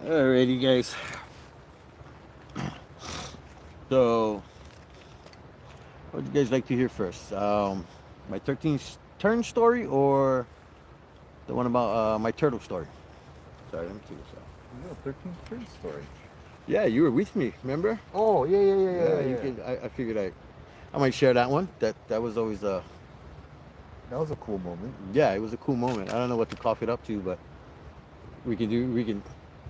Alrighty, guys. So, what would you guys like to hear first? My 13th turn story or the one about my turtle story? Sorry, let me take this out. No, 13th turn story. Yeah, you were with me, remember? Oh, yeah. You could. I figured I might share that one. That was always a. That was a cool moment. Yeah, it was a cool moment. I don't know what to cough it up to, but we can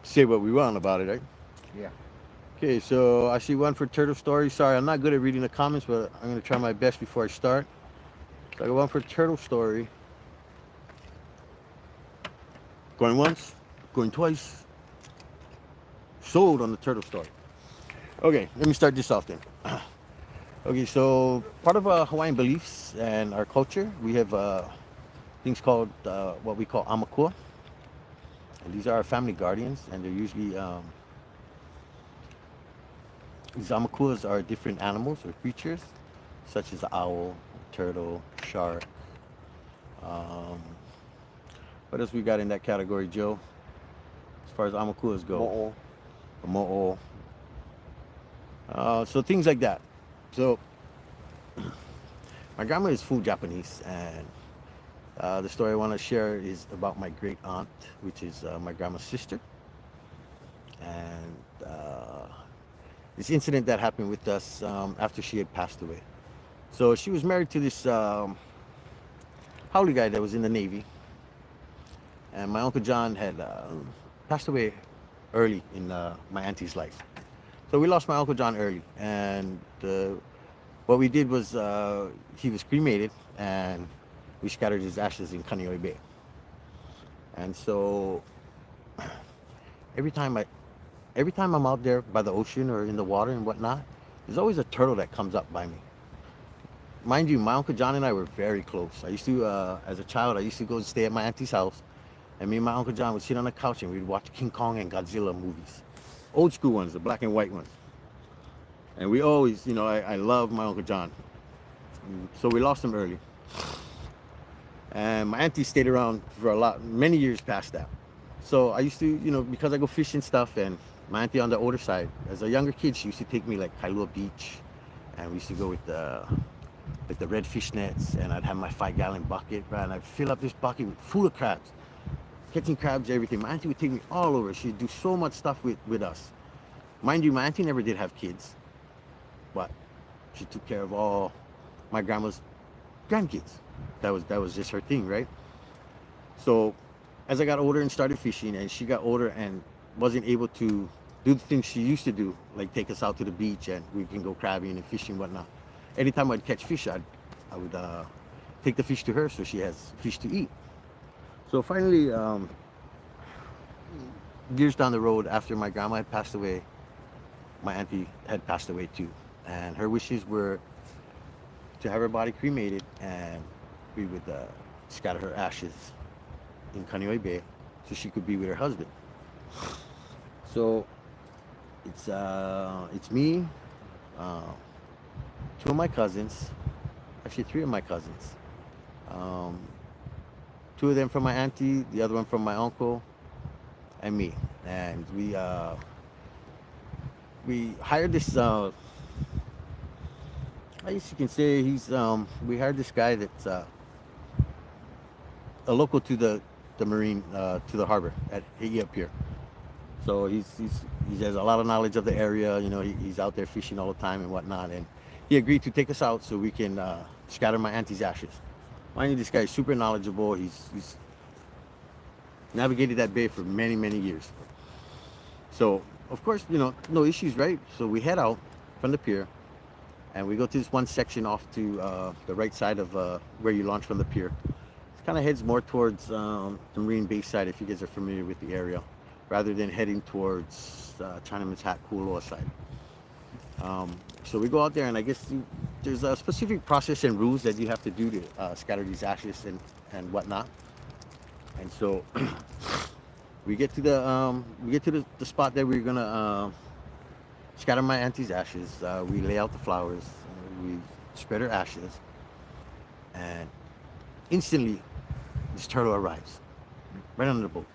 say what we want about it, right? Yeah. Okay, so I see one for turtle story. Sorry, I'm not good at reading the comments, but I'm gonna try my best before I start. So I got one for turtle story. Going once, going twice. Sold on the turtle story. Okay, let me start this off then. Okay, so part of Hawaiian beliefs and our culture, we have things called what we call amakua. And these are our family guardians, and they're usually, these amakuas are different animals or creatures, such as the owl, turtle, shark. Um, what else we got in that category, Joe? As far as amakuas go? Mo'o. A mo'o. So things like that. So my grandma is full Japanese, and the story I want to share is about my great aunt, which is my grandma's sister. And this incident that happened with us after she had passed away. So she was married to this haole guy that was in the Navy. And my Uncle John had passed away early in my auntie's life. So we lost my Uncle John early. And what we did was he was cremated, and we scattered his ashes in Kaneohe Bay. And so every time I'm out there by the ocean or in the water and whatnot, there's always a turtle that comes up by me. Mind you, my Uncle John and I were very close. I used to, as a child, I used to go and stay at my auntie's house, and me and my Uncle John would sit on the couch and we'd watch King Kong and Godzilla movies. Old school ones, the black and white ones. And we always, I love my Uncle John. So we lost him early. And my auntie stayed around for many years past that. So I used to, because I go fishing stuff, and my auntie on the older side, as a younger kid, she used to take me like Kailua Beach, and we used to go with the red fish nets, and I'd have my 5-gallon bucket, right? And I'd fill up this bucket full of crabs, catching crabs, everything. My auntie would take me all over. She'd do so much stuff with us. Mind you, my auntie never did have kids, but she took care of all my grandma's grandkids. That was just her thing, right? So as I got older and started fishing, and she got older and wasn't able to do the things she used to do, like take us out to the beach and we can go crabbing and fishing and whatnot. Anytime I'd catch fish, I would take the fish to her so she has fish to eat. So finally, years down the road, after my grandma had passed away, my auntie had passed away too. And her wishes were to have her body cremated, and we would scatter her ashes in Kaneohe Bay so she could be with her husband. So it's me, two of my cousins, actually 3 of my cousins. Two of them from my auntie, the other one from my uncle, and me. And we hired this. I guess you can say we hired this guy that's a local to the marine, to the harbor at Haiti Pier. So he has a lot of knowledge of the area. He's out there fishing all the time and whatnot. And he agreed to take us out so we can scatter my auntie's ashes. Mind you, this guy is super knowledgeable. He's navigated that bay for many, many years. So of course, no issues, right? So we head out from the pier, and we go to this one section off to the right side of where you launch from the pier. It kind of heads more towards the Marine Bay side, if you guys are familiar with the area, rather than heading towards Chinaman's Hat, Kualoa side. So we go out there, and I guess there's a specific process and rules that you have to do to scatter these ashes and whatnot. And so we get to the spot that we're gonna scatter my auntie's ashes. We lay out the flowers, we spread her ashes, and instantly this turtle arrives right under the boat,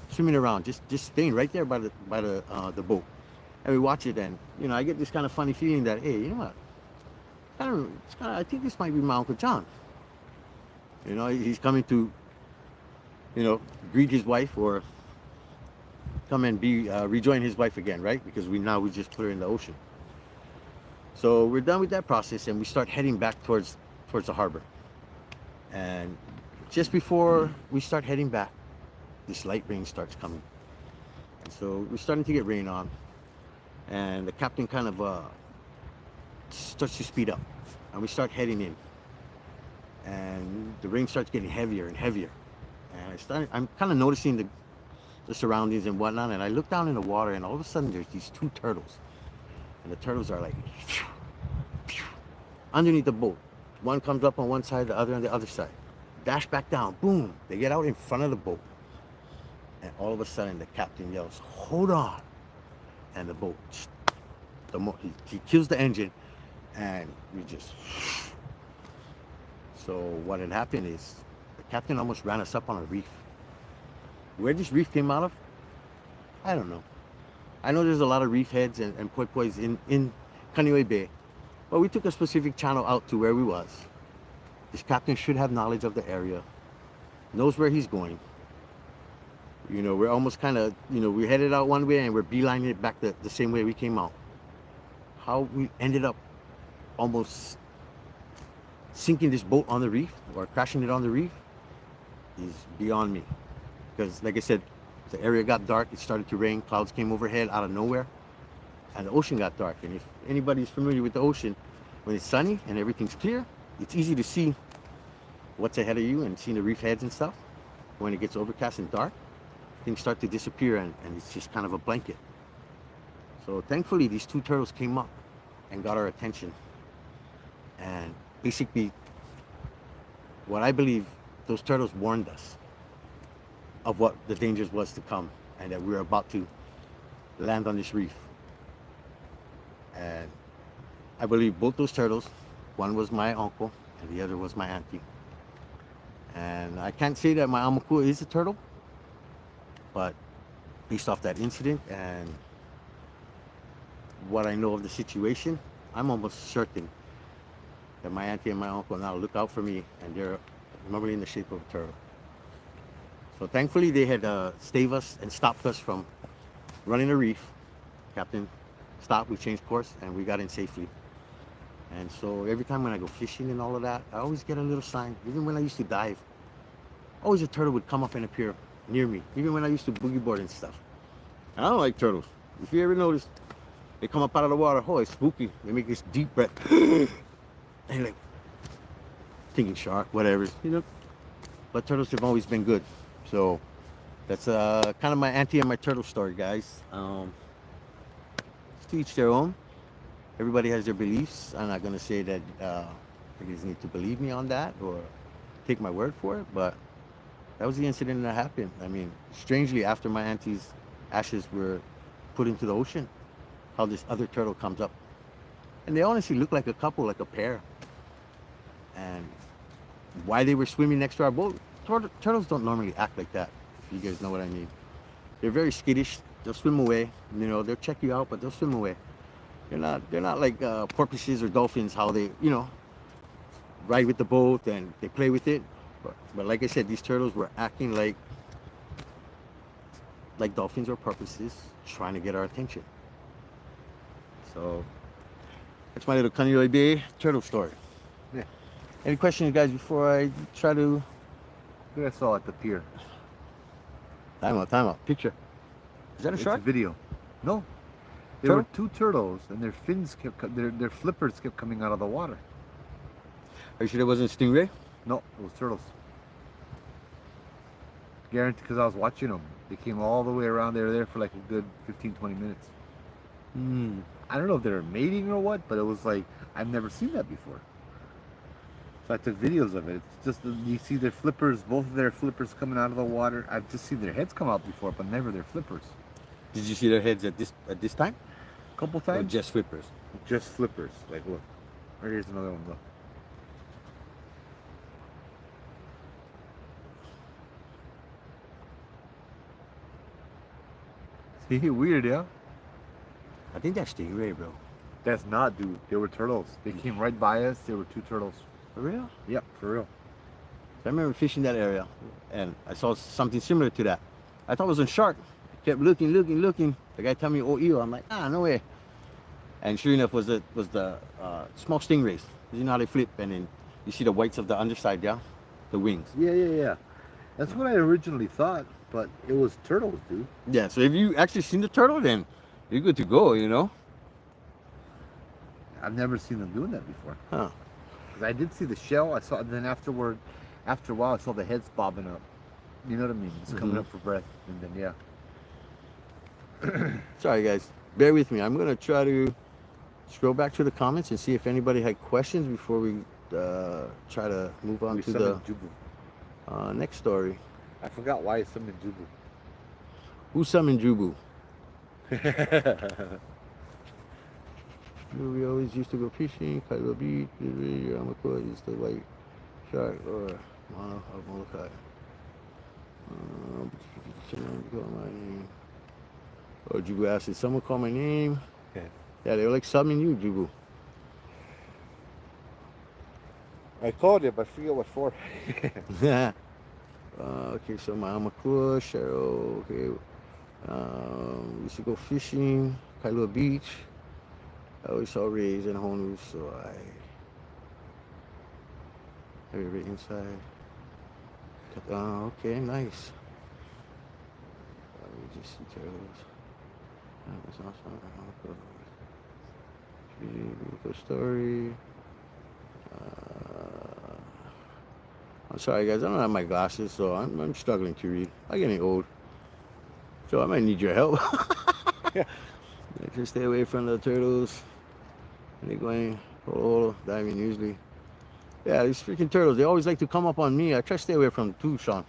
swimming around, just staying right there by the boat. And we watch it, and I get this kind of funny feeling that, hey, you know what? I think this might be my Uncle John. He's coming to, greet his wife or come and rejoin his wife again, right? Because we just put her in the ocean. So we're done with that process, and we start heading back towards the harbor. And just before we start heading back, this light rain starts coming. And so we're starting to get rain on, and the captain kind of starts to speed up, and we start heading in. And the rain starts getting heavier and heavier. And I'm kind of noticing the surroundings and whatnot, and I look down in the water, and all of a sudden there's these two turtles. And the turtles are like underneath the boat. One comes up on one side, the other on the other side. Dash back down, boom. They get out in front of the boat. And all of a sudden the captain yells, "Hold on." And the boat, he kills the engine, and we just... So what had happened is the captain almost ran us up on a reef. Where this reef came out of, I don't know. I know there's a lot of reef heads and poi pois in Kaneohe Bay, but we took a specific channel out to where we was. This captain should have knowledge of the area, knows where he's going. We're almost kind of, we headed out one way and we're beelining it back the same way we came out. How we ended up almost sinking this boat on the reef or crashing it on the reef is beyond me. Because like I said, the area got dark, it started to rain, clouds came overhead out of nowhere, and the ocean got dark. And if anybody's familiar with the ocean, when it's sunny and everything's clear, it's easy to see what's ahead of you and seeing the reef heads and stuff. When it gets overcast and dark, things start to disappear, and it's just kind of a blanket. So thankfully these two turtles came up and got our attention. And basically, what I believe, those turtles warned us of what the dangers was to come, and that we were about to land on this reef. And I believe both those turtles, one was my uncle and the other was my auntie. And I can't say that my amaku is a turtle, but based off that incident and what I know of the situation, I'm almost certain that my auntie and my uncle now look out for me, and they're normally in the shape of a turtle. So thankfully they had staved us and stopped us from running a reef. Captain stopped, we changed course, and we got in safely. And so every time when I go fishing and all of that, I always get a little sign. Even when I used to dive, always a turtle would come up and appear near me. Even when I used to boogie board and stuff. And I don't like turtles. If you ever notice, they come up out of the water, oh, it's spooky. They make this deep breath. And like, thinking shark, whatever, But turtles have always been good. So that's kind of my auntie and my turtle story, guys. To each their own. Everybody has their beliefs. I'm not going to say that you guys need to believe me on that or take my word for it, but that was the incident that happened. I mean, strangely, after my auntie's ashes were put into the ocean, how this other turtle comes up. And they honestly look like a couple, like a pair. And why they were swimming next to our boat, turtles don't normally act like that, if you guys know what I mean. They're very skittish. They'll swim away. They'll check you out, but they'll swim away. They're not like porpoises or dolphins, how they, ride with the boat and they play with it. But like I said, these turtles were acting like dolphins or porpoises, trying to get our attention. So that's my little Kaneohe Bay turtle story. Yeah. Any questions, guys, before I try to... I think I saw at the pier. Time out. Picture. Is that a It's shark? a video. No. There Turtle? were two turtles, and their fins their flippers kept coming out of the water. Are you sure it wasn't a stingray? No, it was turtles. Guaranteed, because I was watching them. They came all the way around. They were there for like a good 15-20 minutes. I don't know if they were mating or what, but it was like, I've never seen that before. So I took videos of it. It's just, you see their flippers, both of their flippers coming out of the water. I've just seen their heads come out before, but never their flippers. Did you see their heads at this time? A couple Or times. just flippers? Just flippers. Like, look. Right here's another one, look. Weird, yeah? I think that's stingray, bro. That's not, dude. They were turtles. They came right by us. They were 2 turtles. For real? Yep, for real. I remember fishing that area, and I saw something similar to that. I thought it was a shark. Kept looking. The guy told me, "Oh, eel." I'm like, no way. And sure enough, was the small stingrays. You know how they flip, and then you see the whites of the underside, yeah, the wings. Yeah. That's what I originally thought, but it was turtles, dude. Yeah. So if you actually seen the turtle, then you're good to go. You know. I've never seen them doing that before. Huh. Because I did see the shell. I saw, and then after a while, I saw the heads bobbing up. You know what I mean? It's coming up for breath, and then yeah. Sorry, guys. Bear with me. I'm gonna try to scroll back to the comments and see if anybody had questions before we try to move on We to summoned the Jubu. next story. I forgot why I summoned Jubu. Who summoned Jubu? We always used to go fishing, Kailo Beach, Yamako used to like shark or Mahalo of Molokai. Call my name. Oh, Jubu asked, did someone call my name? Yeah, they were like summoning you, Jubu. I called him, I forget what for. Okay, so my Amakua, Cheryl, okay. We used to go fishing, Kailua Beach. I always saw rays and honus, so I have it right inside. Okay, nice. We just see turtles. That was awesome. Beautiful story. I'm sorry, guys. I don't have my glasses, so I'm struggling to read. I'm getting old, so I might need your help. I just stay away from the turtles. And they're going diving usually. Yeah, these freaking turtles, they always like to come up on me. I try to stay away from them too, Sean.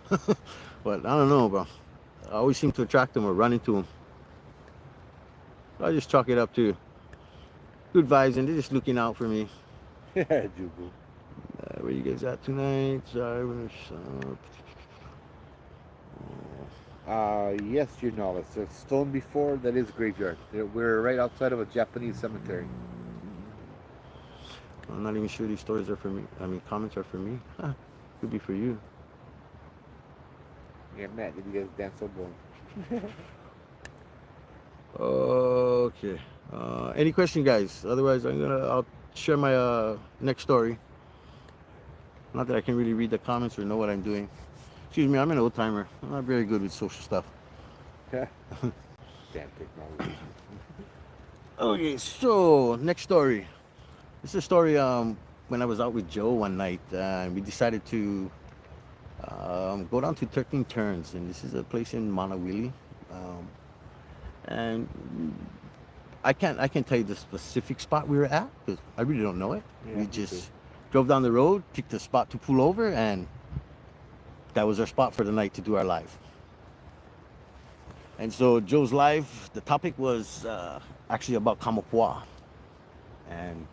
But I don't know, bro. I always seem to attract them or run into them. So I just chalk it up to good vibes, and they're just looking out for me. Yeah, Jubu. Where you guys at tonight? Sorry, when Yes, you know, it's a stone before, that is graveyard. We're right outside of a Japanese cemetery. I'm not even sure these stories are for me. I mean, comments are for me. Huh, could be for you. Yeah, Matt, did you guys dance Obon? Okay. Any question, guys? Otherwise, I'll share my next story. Not that I can really read the comments or know what I'm doing. Excuse me, I'm an old timer. I'm not very good with social stuff. Damn technology. Okay, so next story. This is a story when I was out with Joe one night, and we decided to go down to 13 Turns, and this is a place in Manawili. And I can't tell you the specific spot we were at because I really don't know it. Yeah, We me just too. drove down the road, picked a spot to pull over, and that was our spot for the night to do our live. And so Joe's live, the topic was actually about Kamapua. And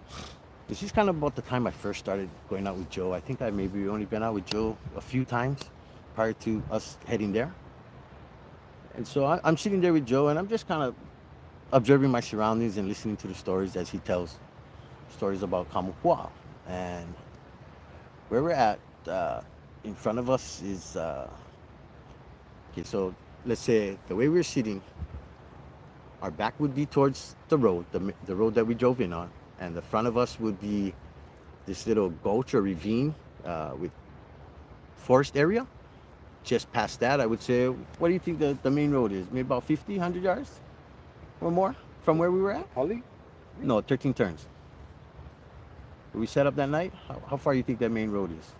this is kind of about the time I first started going out with Joe. I think I maybe only been out with Joe a few times prior to us heading there. And so I'm sitting there with Joe, and I'm just kind of observing my surroundings and listening to the stories as he tells stories about Kamapua. And where we're at, in front of us is, okay, so let's say the way we're sitting, our back would be towards the road, the road that we drove in on, and the front of us would be this little gulch or ravine with forest area. Just past that, I would say, what do you think the main road is? Maybe about 50, 100 yards or more from where we were at? Holly? No, 13 Turns. We set up that night. How far do you think that main road is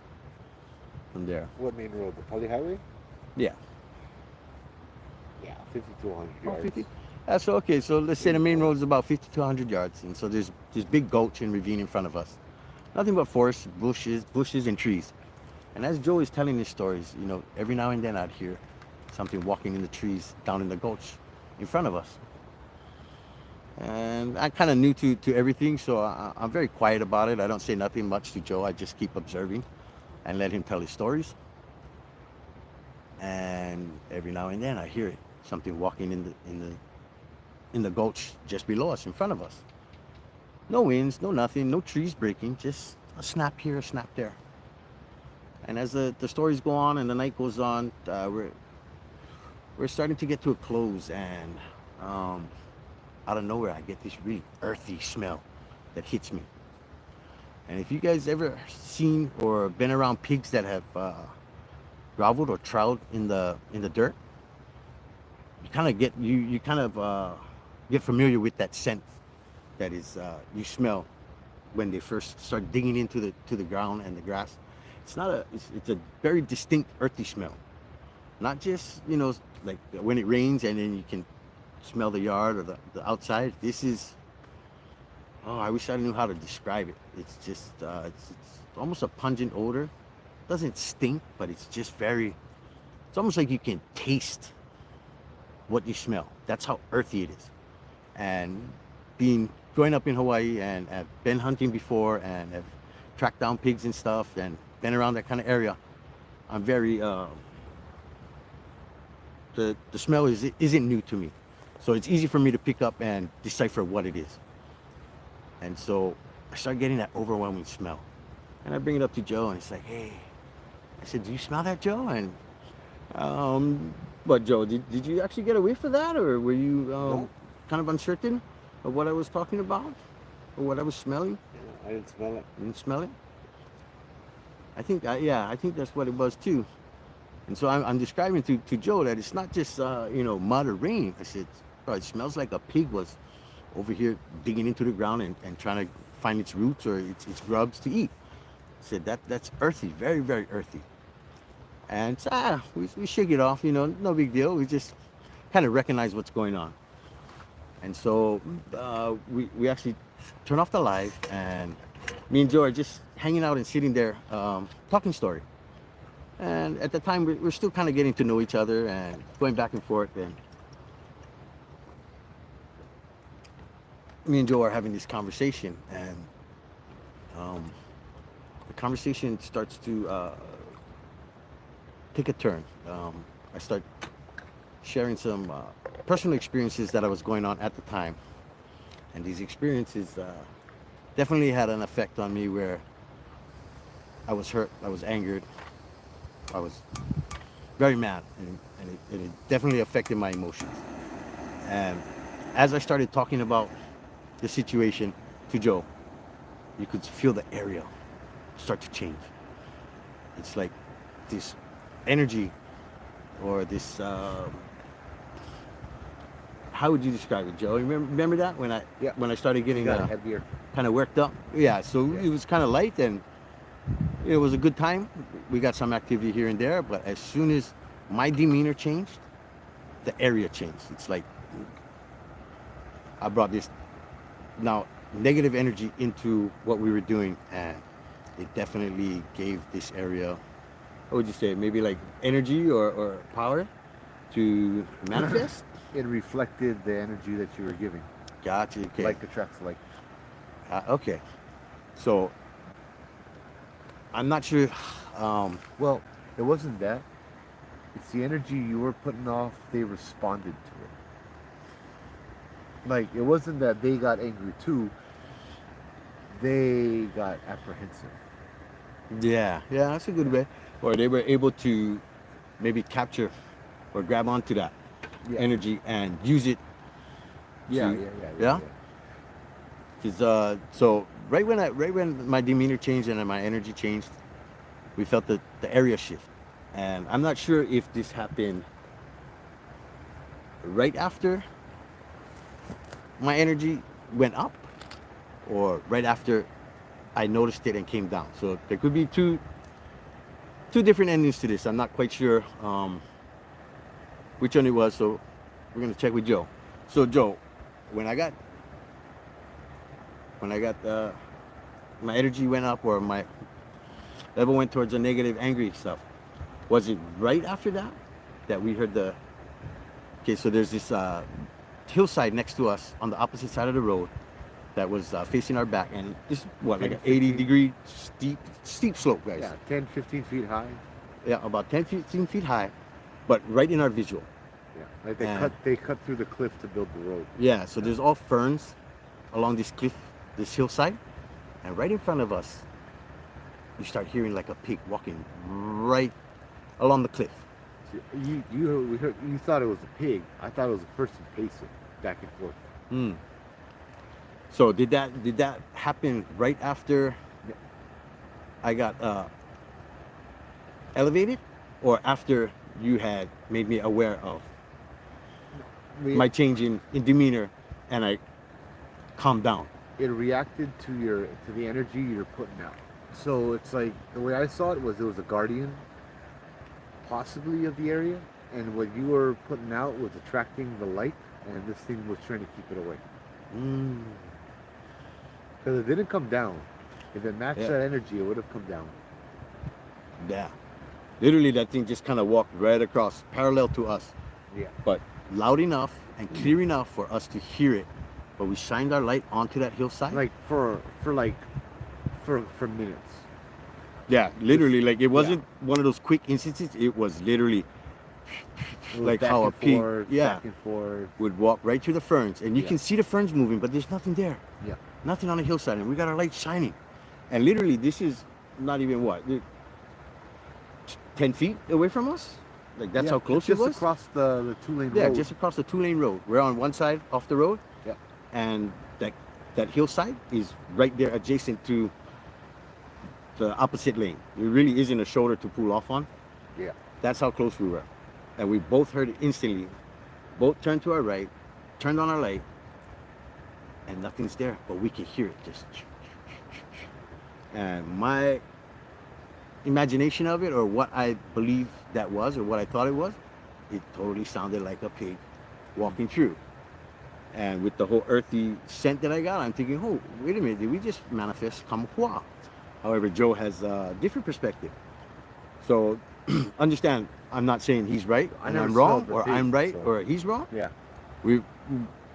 from there? What main road? The Poly Highway? Yeah. Yeah, 50 to 100 Oh, yards. 50? That's okay. So let's say the main road is about 50 to 100 yards. And so there's this big gulch and ravine in front of us. Nothing but forest, bushes and trees. And as Joe is telling his stories, you know, every now and then I'd hear something walking in the trees down in the gulch in front of us. And I'm kind of new to everything, so I'm very quiet about it. I don't say nothing much to Joe. I just keep observing and let him tell his stories. And every now and then I hear it, something walking in in the gulch just below us, in front of us. No winds, no nothing, no trees breaking, just a snap here, a snap there. And as the stories go on and the night goes on, we're starting to get to a close, and out of nowhere, I get this really earthy smell that hits me. And if you guys ever seen or been around pigs that have groveled or troweled in the dirt, you kind of get familiar with that scent that is you smell when they first start digging into the ground and the grass. It's a very distinct earthy smell. Not just, like when it rains and then you can smell the yard or the outside. This is, I wish I knew how to describe it. It's just it's almost a pungent odor. It doesn't stink, but it's just it's almost like you can taste what you smell. That's how earthy it is. And growing up in Hawaii, and have been hunting before and have tracked down pigs and stuff and been around that kind of area, I'm very the smell isn't new to me, so it's easy for me to pick up and decipher what it is. And so I start getting that overwhelming smell, and I bring it up to Joe, and it's like, hey, I said, do you smell that, Joe? And but Joe, did you actually get a whiff of that, or were you kind of uncertain of what I was talking about or what I was smelling? I didn't smell it. You didn't smell it? I think that's what it was too. And so I'm describing to Joe that it's not just mud or rain. I said, bro, it smells like a pig was over here digging into the ground and trying to find its roots or its grubs to eat. I said that's earthy, very, very earthy. And so, we shake it off, no big deal. We just kind of recognize what's going on. And so we actually turn off the light, and me and Joe are just hanging out and sitting there talking story. And at the time, we're still kind of getting to know each other and going back and forth. And me and Joe are having this conversation, and the conversation starts to take a turn. I start sharing some personal experiences that I was going on at the time. And these experiences definitely had an effect on me, where I was hurt, I was angered, I was very mad, and it definitely affected my emotions. And as I started talking about the situation to Joe, you could feel the area start to change. It's like this energy, or this how would you describe it, Joe? Remember that when I started getting heavier, kind of worked up? Yeah, so it was kind of light, and it was a good time. We got some activity here and there, but as soon as my demeanor changed, the area changed. It's like I brought this now negative energy into what we were doing, and it definitely gave this area, what would you say, maybe like energy or power to manifest? it reflected the energy that you were giving. Gotcha. Okay. Like attracts like. Okay. So I'm not sure. Well, it wasn't that. It's the energy you were putting off. They responded to it. Like, it wasn't that they got angry too. They got apprehensive. Yeah, that's a good way. Or they were able to maybe capture or grab onto that energy and use it. Yeah. Because so right when my demeanor changed and my energy changed, we felt the area shift. And I'm not sure if this happened right after my energy went up, or right after I noticed it and came down. So there could be two different endings to this. I'm not quite sure which one it was. So we're gonna check with Joe. So Joe, when I got my energy went up, or my level went towards the negative, angry stuff, was it right after that we heard the? Okay, so there's this hillside next to us on the opposite side of the road that was facing our back, and this what, like an 80-degree steep slope, guys. Yeah, 10, 15 feet high. Yeah, about 10, 15 feet high, but right in our visual. Yeah. Like And- they cut through the cliff to build the road. Yeah, so there's all ferns along this cliff, this hillside, and right in front of us, you start hearing like a pig walking right along the cliff. You thought it was a pig. I thought it was a person pacing back and forth. Hmm. So did that happen right after I got elevated, or after you had made me aware of my change in demeanor and I calmed down? It reacted to the energy you're putting out. So it's like the way I saw it was a guardian, possibly of the area, and what you were putting out was attracting the light, and this thing was trying to keep it away. Mm. Because it didn't come down. If it matched Yeah. that energy, it would have come down. Yeah. Literally, that thing just kind of walked right across, parallel to us, Yeah. but loud enough and clear enough for us to hear it. But we shined our light onto that hillside. Like for minutes. Yeah, literally, like it wasn't one of those quick instances. It was literally It was like back how a and pig, forth, yeah, back and forth. would walk right through the ferns, and you Yeah. can see the ferns moving, but there's nothing there, Yeah. nothing on the hillside, and we got our light shining, and literally, this is not even 10 feet away from us. Like that's Yeah, how close just it was. across the 2-lane Yeah, road. just across the 2-lane road. We're on one side off the road, Yeah. and that hillside is right there adjacent to the opposite lane. It really isn't a shoulder to pull off on. Yeah. That's how close we were. And we both heard it instantly. Both turned to our right, turned on our light, and nothing's there, but we could hear it just. And my imagination of it, or what I believe that was, or what I thought it was, it totally sounded like a pig walking through. And with the whole earthy scent that I got, I'm thinking, oh, wait a minute, did we just manifest kamukwa? However, Joe has a different perspective. So understand, I'm not saying he's right I and never I'm wrong, smelled the or pig, I'm right so- or he's wrong. Yeah.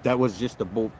That was just the bolt